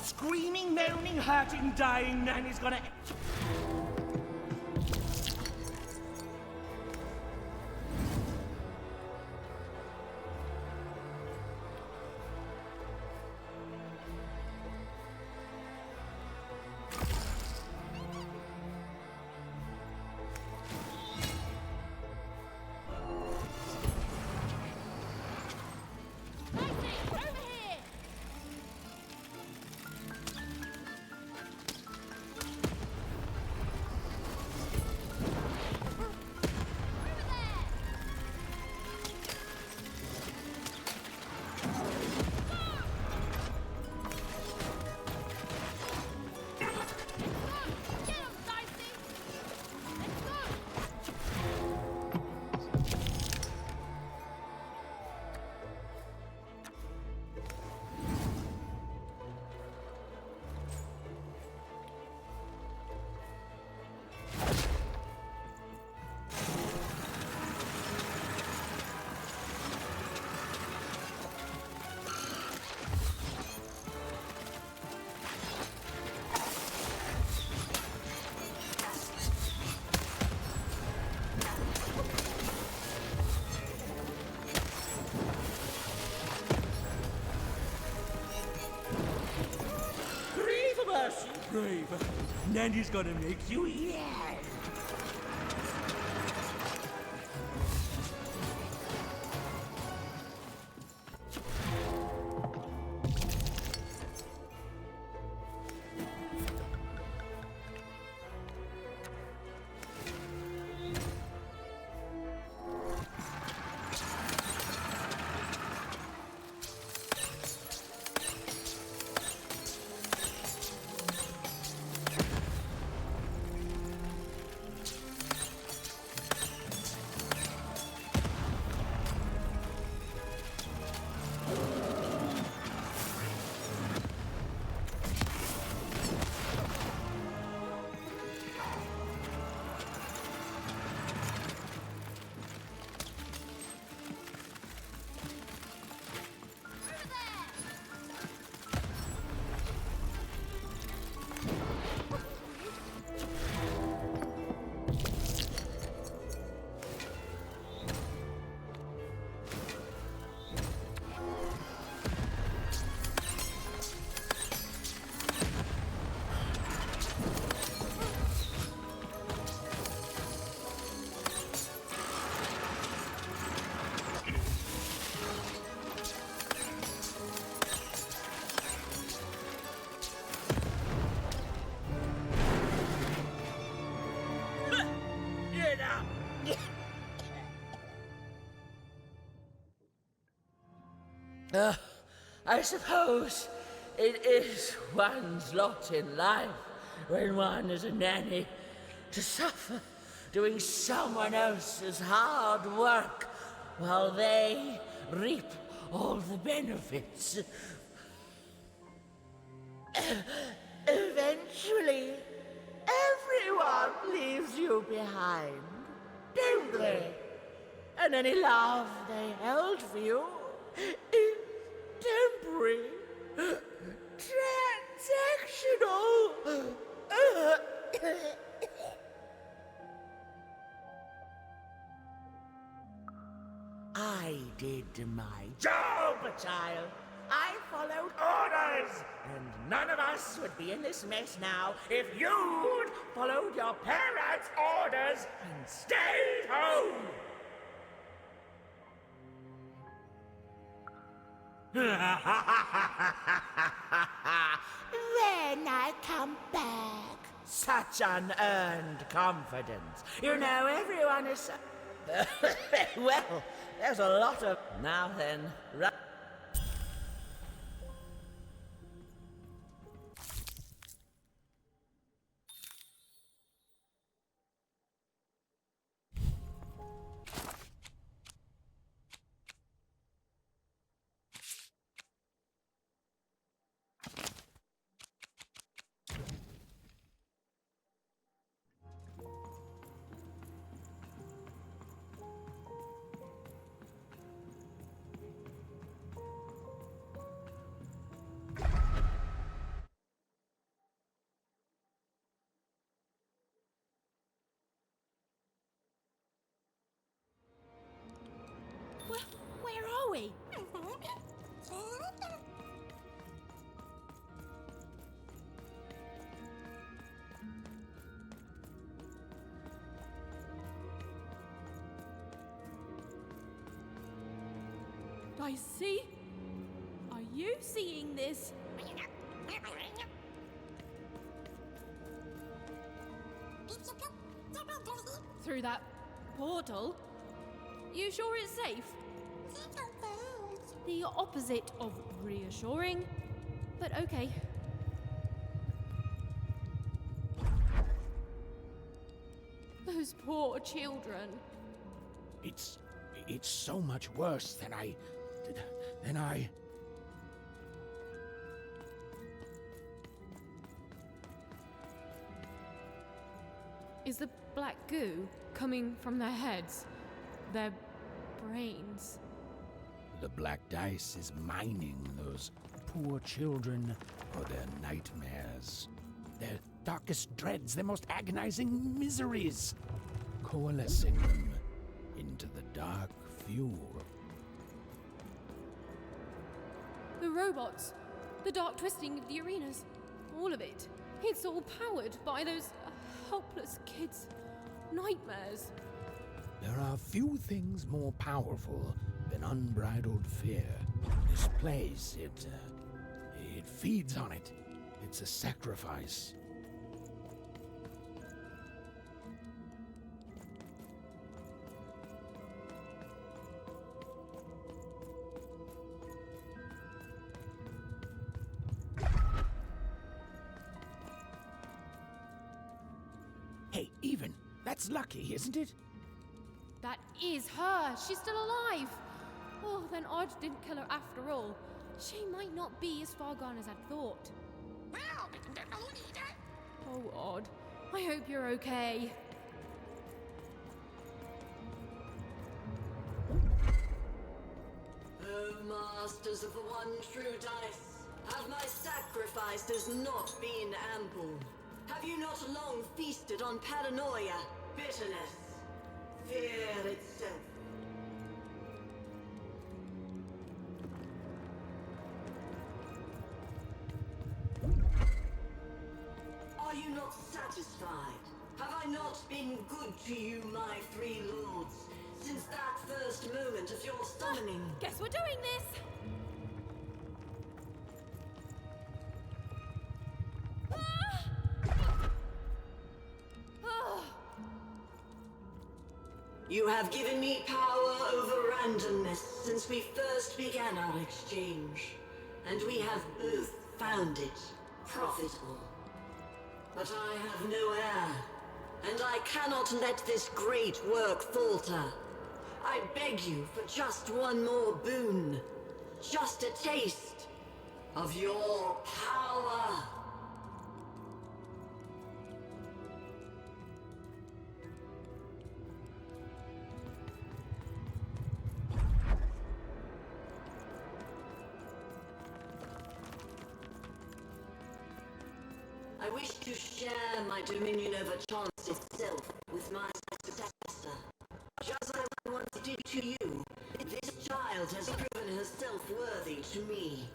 Screaming, moaning, hurting, dying, Nanny's gonna... Nanny's gonna make you yell. I suppose it is one's lot in life when one is a nanny to suffer doing someone else's hard work while they reap all the benefits. Eventually, everyone leaves you behind, don't they? And any love they held for you is temporary, transactional. I did my job, child. I followed orders. And none of us would be in this mess now if you'd followed your parents' orders and stayed home. When I come back. Such unearned confidence. You know, everyone is so... Well, there's a lot of... Now then, right... Where are we? I see. Are you seeing this? Through that portal? You sure it's safe? The opposite of reassuring, but okay. Those poor children. It's so much worse than I... Is the black goo coming from their heads? Their brains? The black dice is mining those poor children for their nightmares, their darkest dreads, their most agonizing miseries, coalescing them into the dark fuel. The robots, the dark twisting of the arenas, all of it. It's all powered by those helpless kids' nightmares. There are few things more powerful than unbridled fear. This place, it feeds on it. It's a sacrifice. Hey, Even, that's lucky, isn't it? That is her. She's still alive. Oh, then Odd didn't kill her after all. She might not be as far gone as I'd thought. Oh, Odd. I hope you're okay. Oh, masters of the one true dice, have my sacrifices not been ample? Have you not long feasted on paranoia, bitterness, fear itself? Are you not satisfied? Have I not been good to you, my three lords, since that first moment of your summoning? Guess we're doing this! You have given me power over randomness since we first began our exchange, and we have both found it profitable. But I have no heir, and I cannot let this great work falter. I beg you for just one more boon, just a taste of your power. I wish to share my dominion over chance itself with my successor. Just as I once did to you, this child has proven herself worthy to me.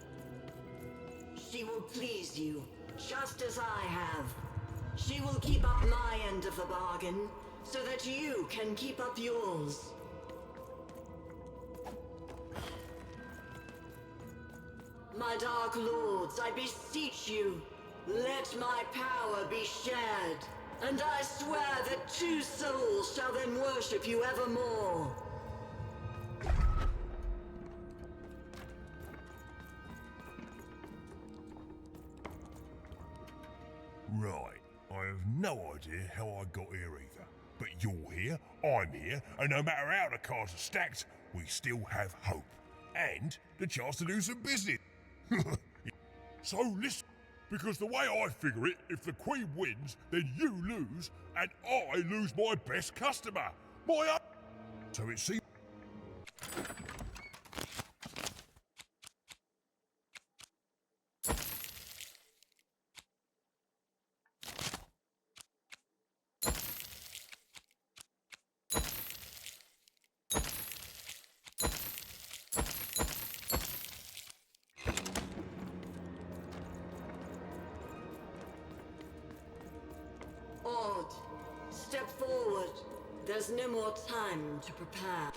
She will please you, just as I have. She will keep up my end of the bargain, so that you can keep up yours. My dark lords, I beseech you, let my power be shared, and I swear that two souls shall then worship you evermore. Right, I have no idea how I got here either. But you're here, I'm here, and no matter how the cards are stacked, we still have hope. And the chance to do some business. So listen, because the way I figure it, if the Queen wins, then you lose, and I lose my best customer. So it seems... Odd, step forward. There's no more time to prepare.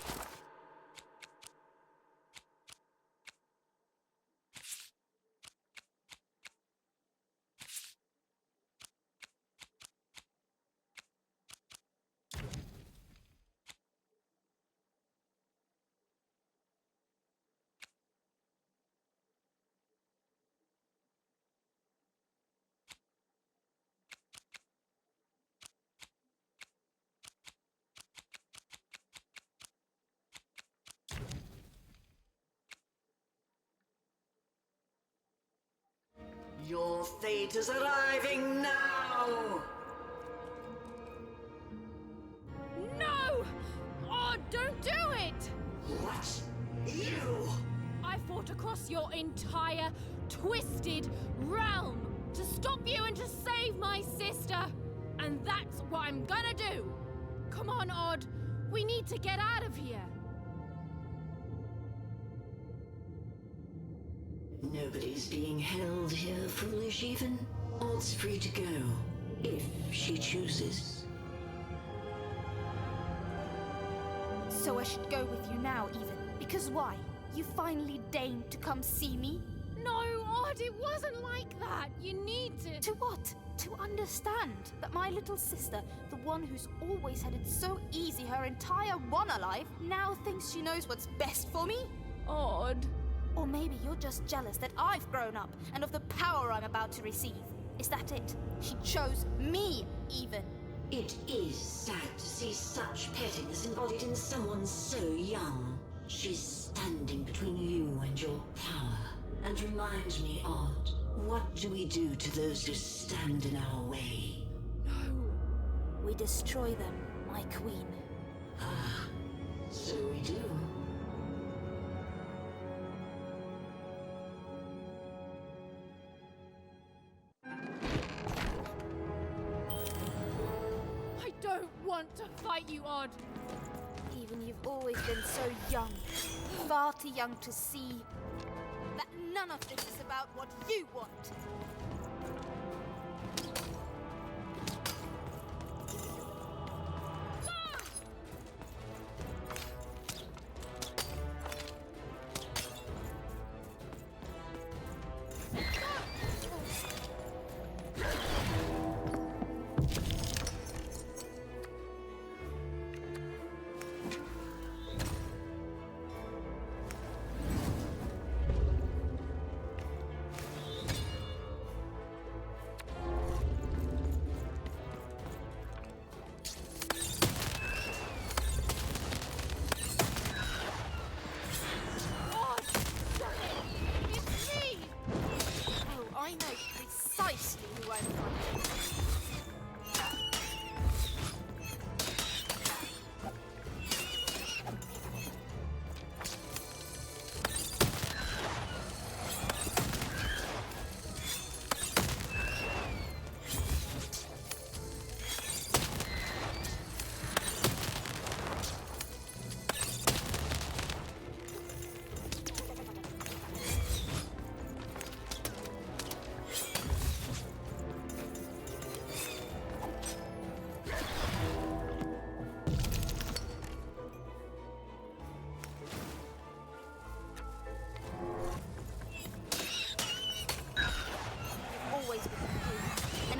Your fate is arriving now! No! Oh, don't do it! What? You? I fought across your entire twisted realm to stop you and to save my sister. And that's what I'm gonna do. Come on, Odd. We need to get out of here. Nobody's being held here, foolish even. Odd's free to go, if she chooses. So I should go with you now, even. Because why? You finally deigned to come see me? No, Odd, it wasn't like that. You need to... To what? To understand that my little sister, the one who's always had it so easy her entire one alive, now thinks she knows what's best for me? Odd. Or maybe you're just jealous that I've grown up and of the power I'm about to receive. Is that it? She chose me, even. It is sad to see such pettiness embodied in someone so young. She's standing between you and your power, and reminds me, Odd, what do we do to those who stand in our way? No. We destroy them, my queen. Ah, so we do. I don't want to fight you, Odd. Even you've always been so young, far too young to see that none of this is about what you want. I know precisely who I'm fighting.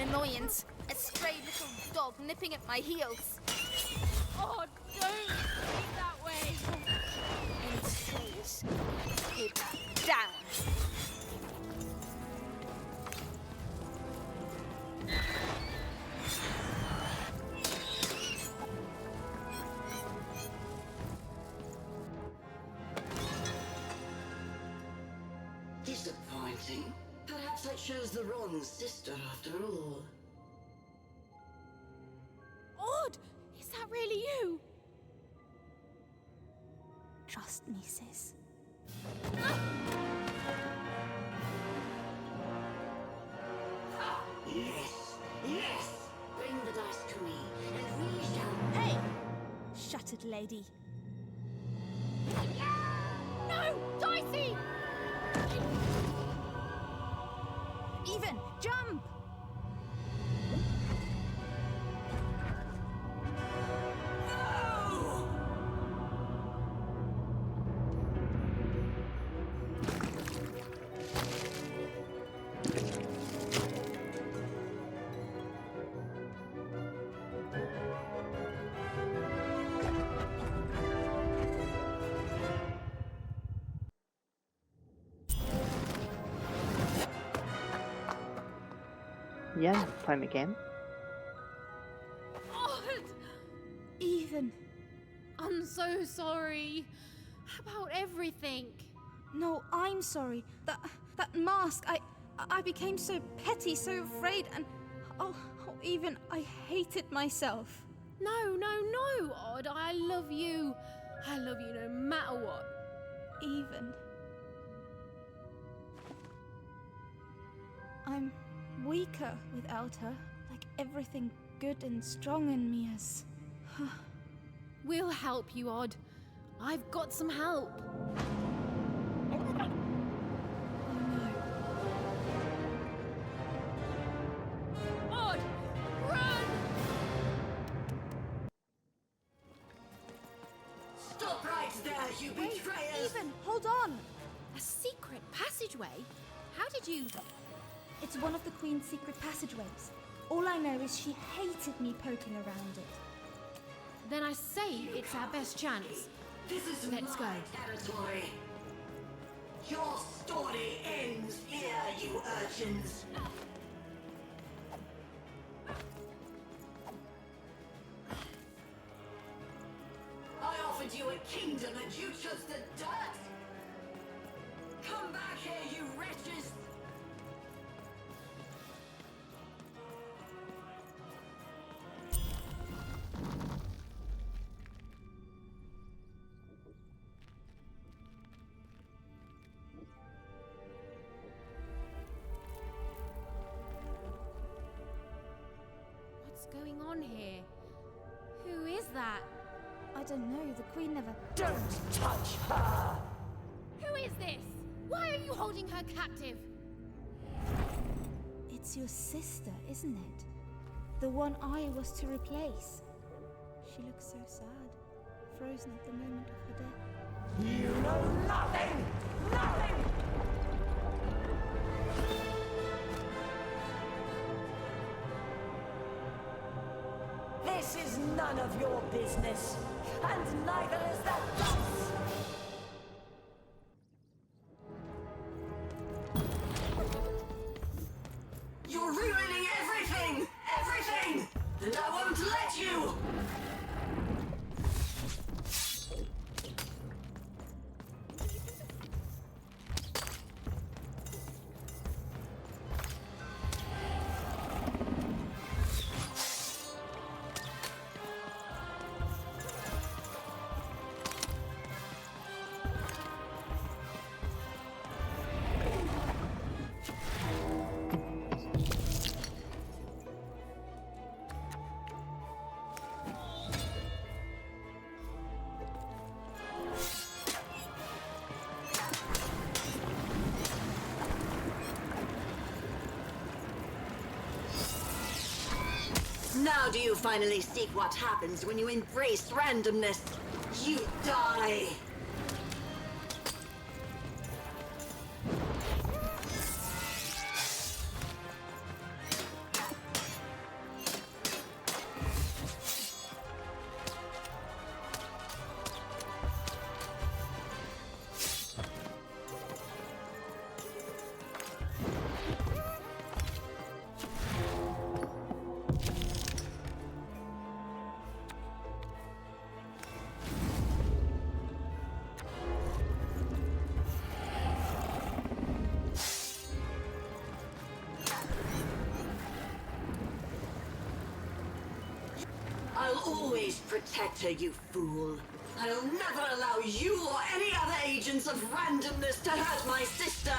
Annoyance. A stray little dog nipping at my heels. Oh, don't be that way. And strays, keep down. Disappointing. Perhaps I chose the wrong sister after all. Odd! Is that really you? Trust me, sis. Yes, yes! Bring the dice to me, and we shall... Hey! Shattered lady. No! Dicey! Even! Jump! Yeah, playing the game. Odd! Even. I'm so sorry about everything. No, I'm sorry. That mask, I became so petty, so afraid, and even I hated myself. No, Odd. I love you. I love you no matter what. Even. I'm weaker without her, like everything good and strong in me is. We'll help you, Odd. I've got some help. Stop right there, you betrayers! Even, hold on! A secret passageway? How did you... It's one of the Queen's secret passageways. All I know is she hated me poking around it. Then I say it's our best chance. This is Let's go. territory. Your story ends here, you urchins. I offered you a kingdom and you chose the dirt. Come back here, you wretches. What's going on here? Who is that? I don't know, the Queen never... Don't touch her! Who is this? Why are you holding her captive? It's your sister, isn't it? The one I was to replace. She looks so sad, frozen at the moment of her death. You know nothing! Nothing! This is none of your business, and neither is that dice! You're ruining everything! Everything! And I won't let you! Now do you finally see what happens when you embrace randomness? You die! I'll always protect her, you fool. I'll never allow you or any other agents of randomness to hurt my sister.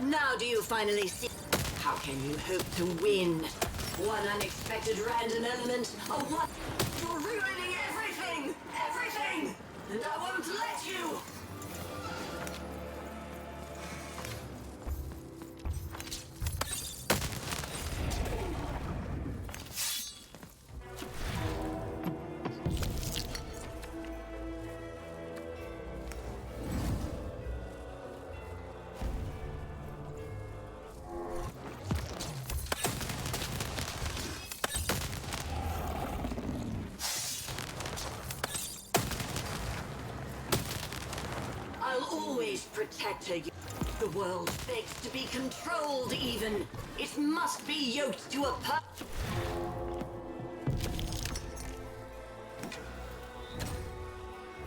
Now do you finally see? How can you hope to win? One unexpected random element, or what? You're ruining everything! Everything! And I won't let you! I'll always protect her. The world begs to be controlled even. It must be yoked to a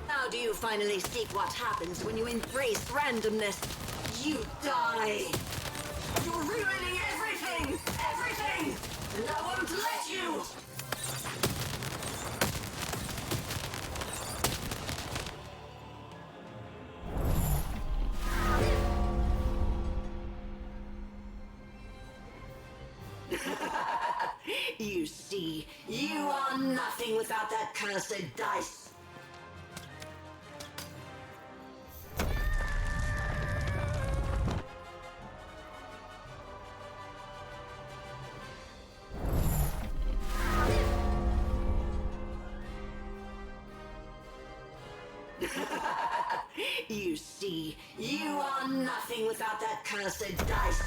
Now do you finally see what happens when you embrace randomness? You die! You're ruining everything! Everything! And I won't let you! are nothing without that cursed dice. You see, you are nothing without that cursed dice.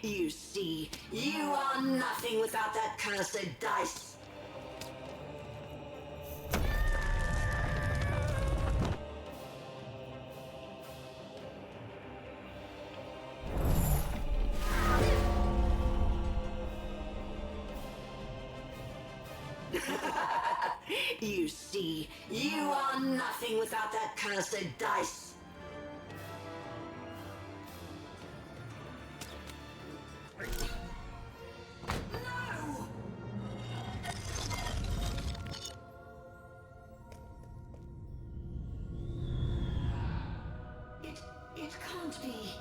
You see, you are nothing without that cursed dice. You see, you are nothing without that cursed dice. No! It can't be.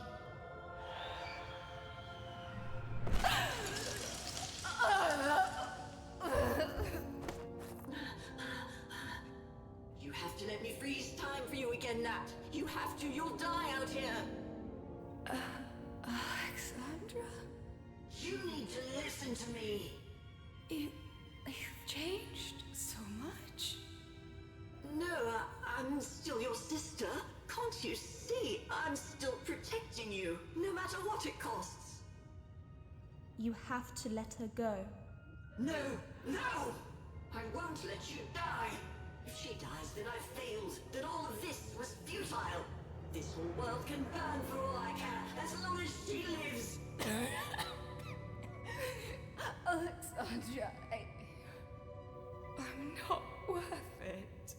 You have to let me freeze time for you again, Nat. You have to. You'll die out here. Alexandra? You need to listen to me. You've changed so much. No, I'm still your sister. Can't you see? I'm still protecting you, no matter what it costs. You have to let her go. No, no! I won't let you die. If she dies, then I've failed. Then all of this was futile. This whole world can burn for all I care, as long as she lives. Alexandra, I'm not worth it.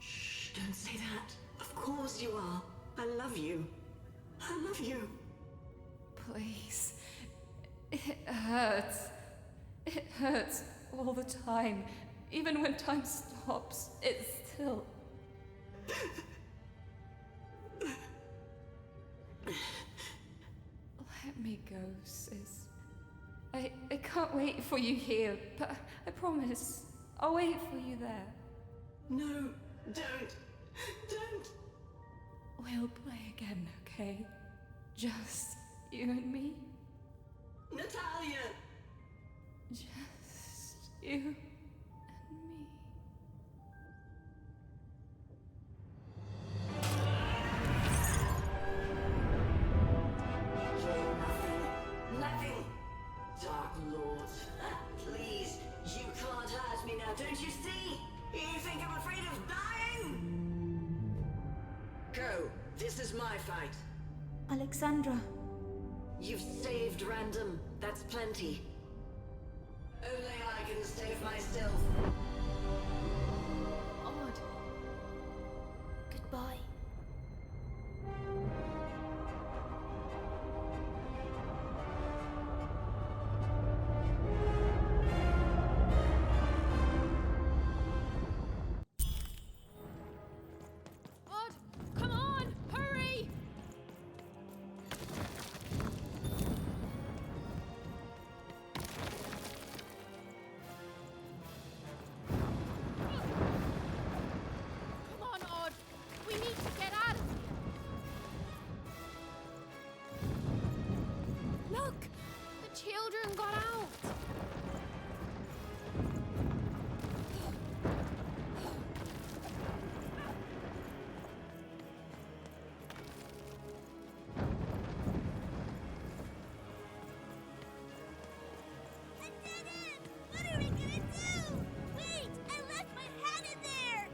Shh, don't say that. Of course you are. I love you. I love you. Please. It hurts. It hurts all the time. Even when time stops, it still... Let me go, sis. I can't wait for you here, but I promise, I'll wait for you there. No, don't. Don't. We'll play again, okay? Just you and me. Natalia! Just you and me. Nothing! Dark Lord, please, you can't hurt me now, don't you see? You think I'm afraid of dying? Go, this is my fight. Alexandra. You've saved Random, that's plenty. Only I can save myself. Odd. Goodbye. Odd, come on, hurry! Come on, Odd. We need to get out of here. Look, the children got out. What are we gonna do? Wait, I left my hat in there.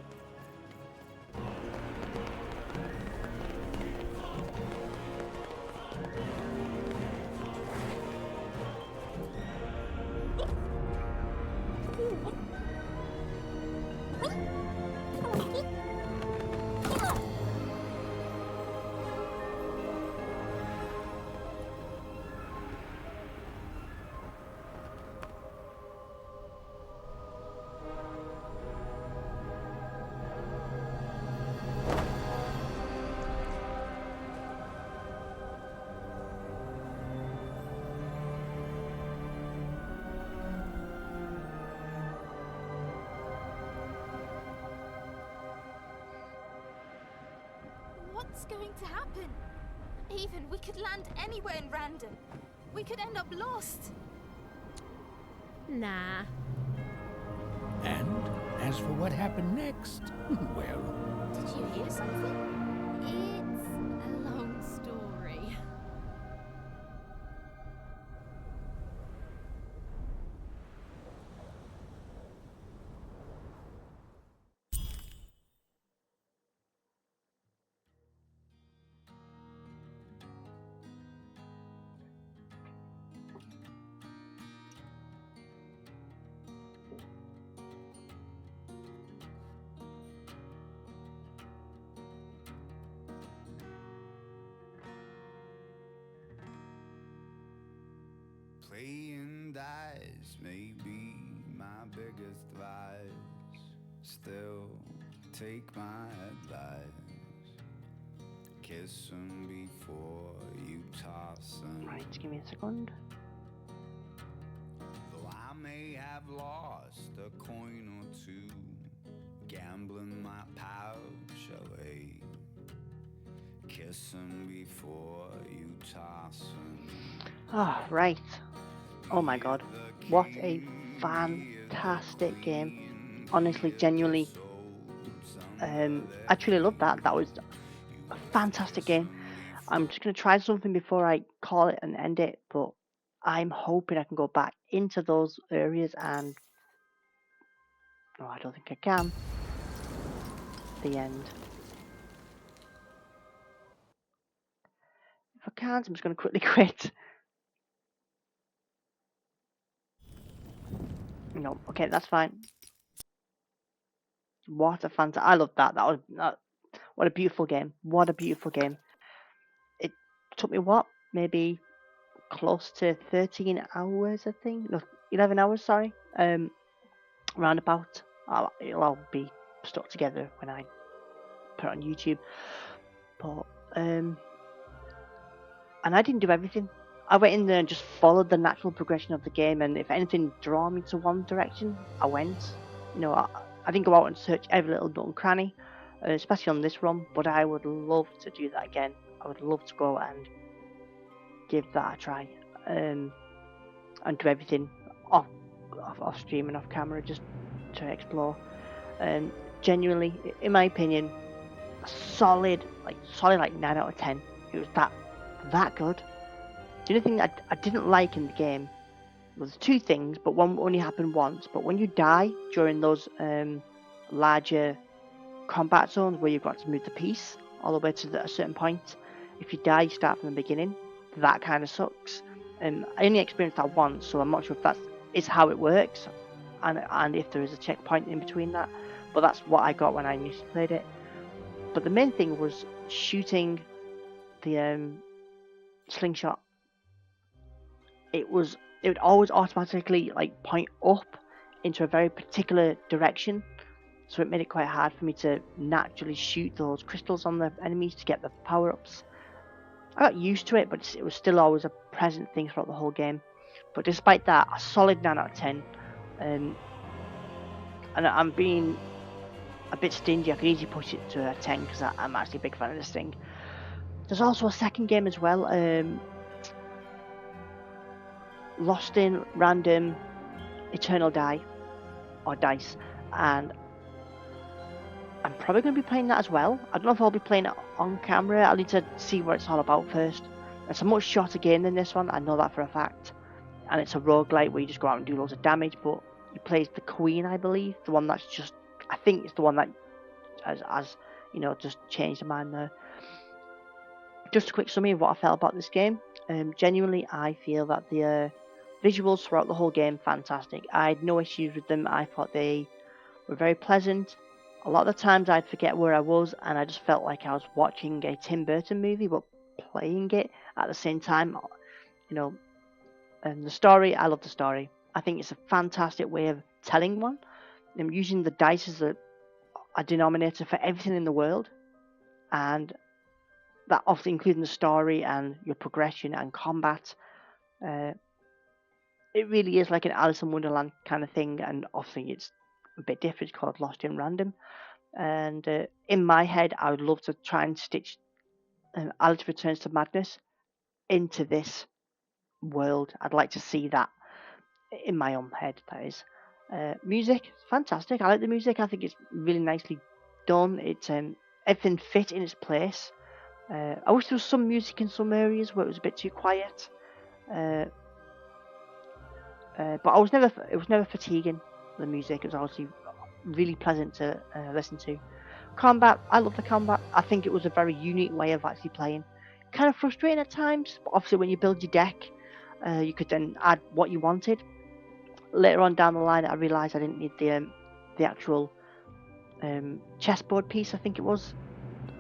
What's going to happen? Even, we could land anywhere in random. We could end up lost. Nah. And as for what happened next, well... Did you hear something? It's a long story. Playing dice may be my biggest vice. Still, take my advice. Kiss 'em before you toss 'em. Right, give me a second. Though I may have lost a coin or two, gambling my pouch away. Kiss 'em before you toss 'em. Ah, right. Oh my god. What a fantastic game. Honestly, genuinely. I truly love that. That was a fantastic game. I'm just going to try something before I call it and end it, but I'm hoping I can go back into those areas and... No, I don't think I can. The end. If I can't, I'm just going to quickly quit. No, okay, that's fine. What a I love that. What a beautiful game. What a beautiful game. It took me what? Maybe close to 13 hours, I think. No, 11 hours, sorry. Roundabout. It'll all be stuck together when I put it on YouTube. But, and I didn't do everything. I went in there and just followed the natural progression of the game, and if anything draw me to one direction, I went. You know, I didn't go out and search every little nook and cranny, especially on this run, but I would love to do that again. I would love to go and give that a try, and do everything off stream and off camera, just to explore. Genuinely, in my opinion, a solid like 9 out of 10. It was that good. The only thing I didn't like in the game was two things, but one only happened once. But when you die during those larger combat zones where you've got to move the piece all the way to a certain point, if you die, you start from the beginning. That kind of sucks. I only experienced that once, so I'm not sure if that is how it works, and if there is a checkpoint in between that. But that's what I got when I initially played it. But the main thing was shooting the slingshot. It would always automatically like point up into a very particular direction, so it made it quite hard for me to naturally shoot those crystals on the enemies to get the power-ups. I got used to it, but it was still always a present thing throughout the whole game. But despite that, a solid 9 out of 10. And I'm being a bit stingy. I could easily push it to a 10 because I'm actually a big fan of this thing. There's also a second game as well. Lost in Random Eternal Die or Dice, and I'm probably going to be playing that as well. I don't know if I'll be playing it on camera. I'll need to see what it's all about first. It's a much shorter game than this one, I know that for a fact, and it's a roguelite where you just go out and do loads of damage, but you play as the Queen, I believe, the one that's just, I think it's the one that has you know, just changed the mind there. Just a quick summary of what I felt about this game. Genuinely, I feel that the visuals throughout the whole game, fantastic. I had no issues with them. I thought they were very pleasant. A lot of the times I'd forget where I was, and I just felt like I was watching a Tim Burton movie, but playing it at the same time. You know, and the story, I love the story. I think it's a fantastic way of telling one. I'm using the dice as a denominator for everything in the world, and that often including the story and your progression and combat. It really is like an Alice in Wonderland kind of thing, and obviously it's a bit different. It's called Lost in Random, and in my head I would love to try and stitch Alice Returns to Madness into this world. I'd like to see that in my own head, that is. Music, fantastic. I like the music. I think it's really nicely done. It's everything fit in its place. I wish there was some music in some areas where it was a bit too quiet. But it was never fatiguing, the music. It was obviously really pleasant to listen to. Combat, I love the combat. I think it was a very unique way of actually playing. Kind of frustrating at times, but obviously when you build your deck, you could then add what you wanted. Later on down the line, I realised I didn't need the actual chessboard piece, I think it was,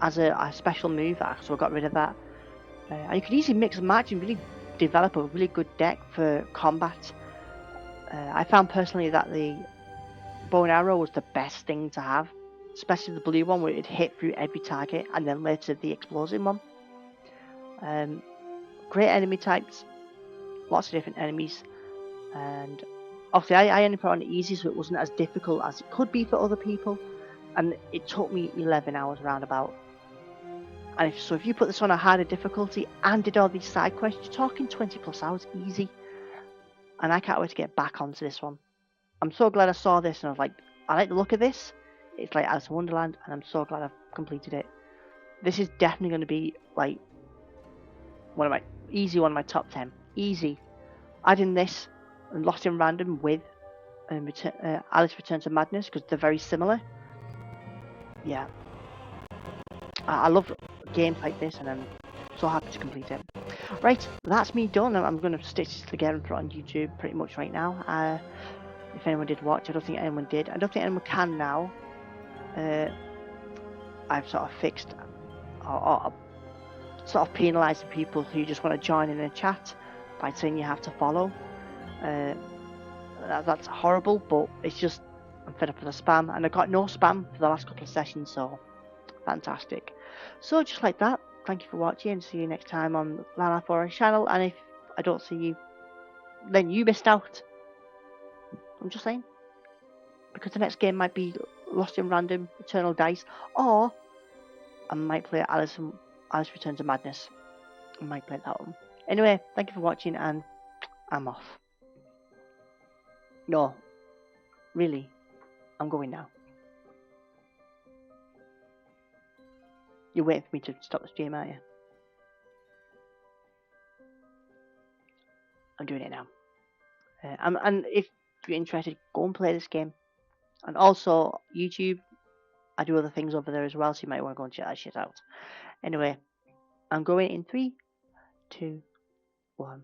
as a special move, so I got rid of that. And you could easily mix and match and really develop a really good deck for combat. I found personally that the bow and arrow was the best thing to have, especially the blue one where it hit through every target, and then later the explosive one. Great enemy types, lots of different enemies, and obviously I only put on easy, so it wasn't as difficult as it could be for other people, and it took me 11 hours roundabout. And if you put this on a harder difficulty and did all these side quests, you're talking 20 plus hours easy. And I can't wait to get back onto this one. I'm so glad I saw this and I was like, I like the look of this. It's like Alice in Wonderland, and I'm so glad I've completed it. This is definitely going to be like one of my top 10. Easy. Adding this and Lost in Random with Alice Returns to Madness, because they're very similar. Yeah. I love games like this, and I'm so happy to complete it. Right, that's me done. I'm going to stitch this together and put it on YouTube pretty much right now. If anyone did watch, I don't think anyone did. I don't think anyone can now. I've sort of fixed or sort of penalising people who just want to join in a chat by saying you have to follow. That's horrible, but it's just I'm fed up with the spam, and I got no spam for the last couple of sessions, so fantastic. So just like that, thank you for watching. See you next time on Lana Forest channel, and if I don't see you, then you missed out. I'm just saying, because the next game might be Lost in Random, Eternal Dice, or I might play Alice Returns to Madness. I might play that one. Anyway, thank you for watching, and I'm off. No, really, I'm going now. You're waiting for me to stop the stream, aren't you? I'm doing it now. And if you're interested, go and play this game. And also, YouTube, I do other things over there as well, so you might want to go and check that shit out. Anyway, I'm going in 3, 2, 1.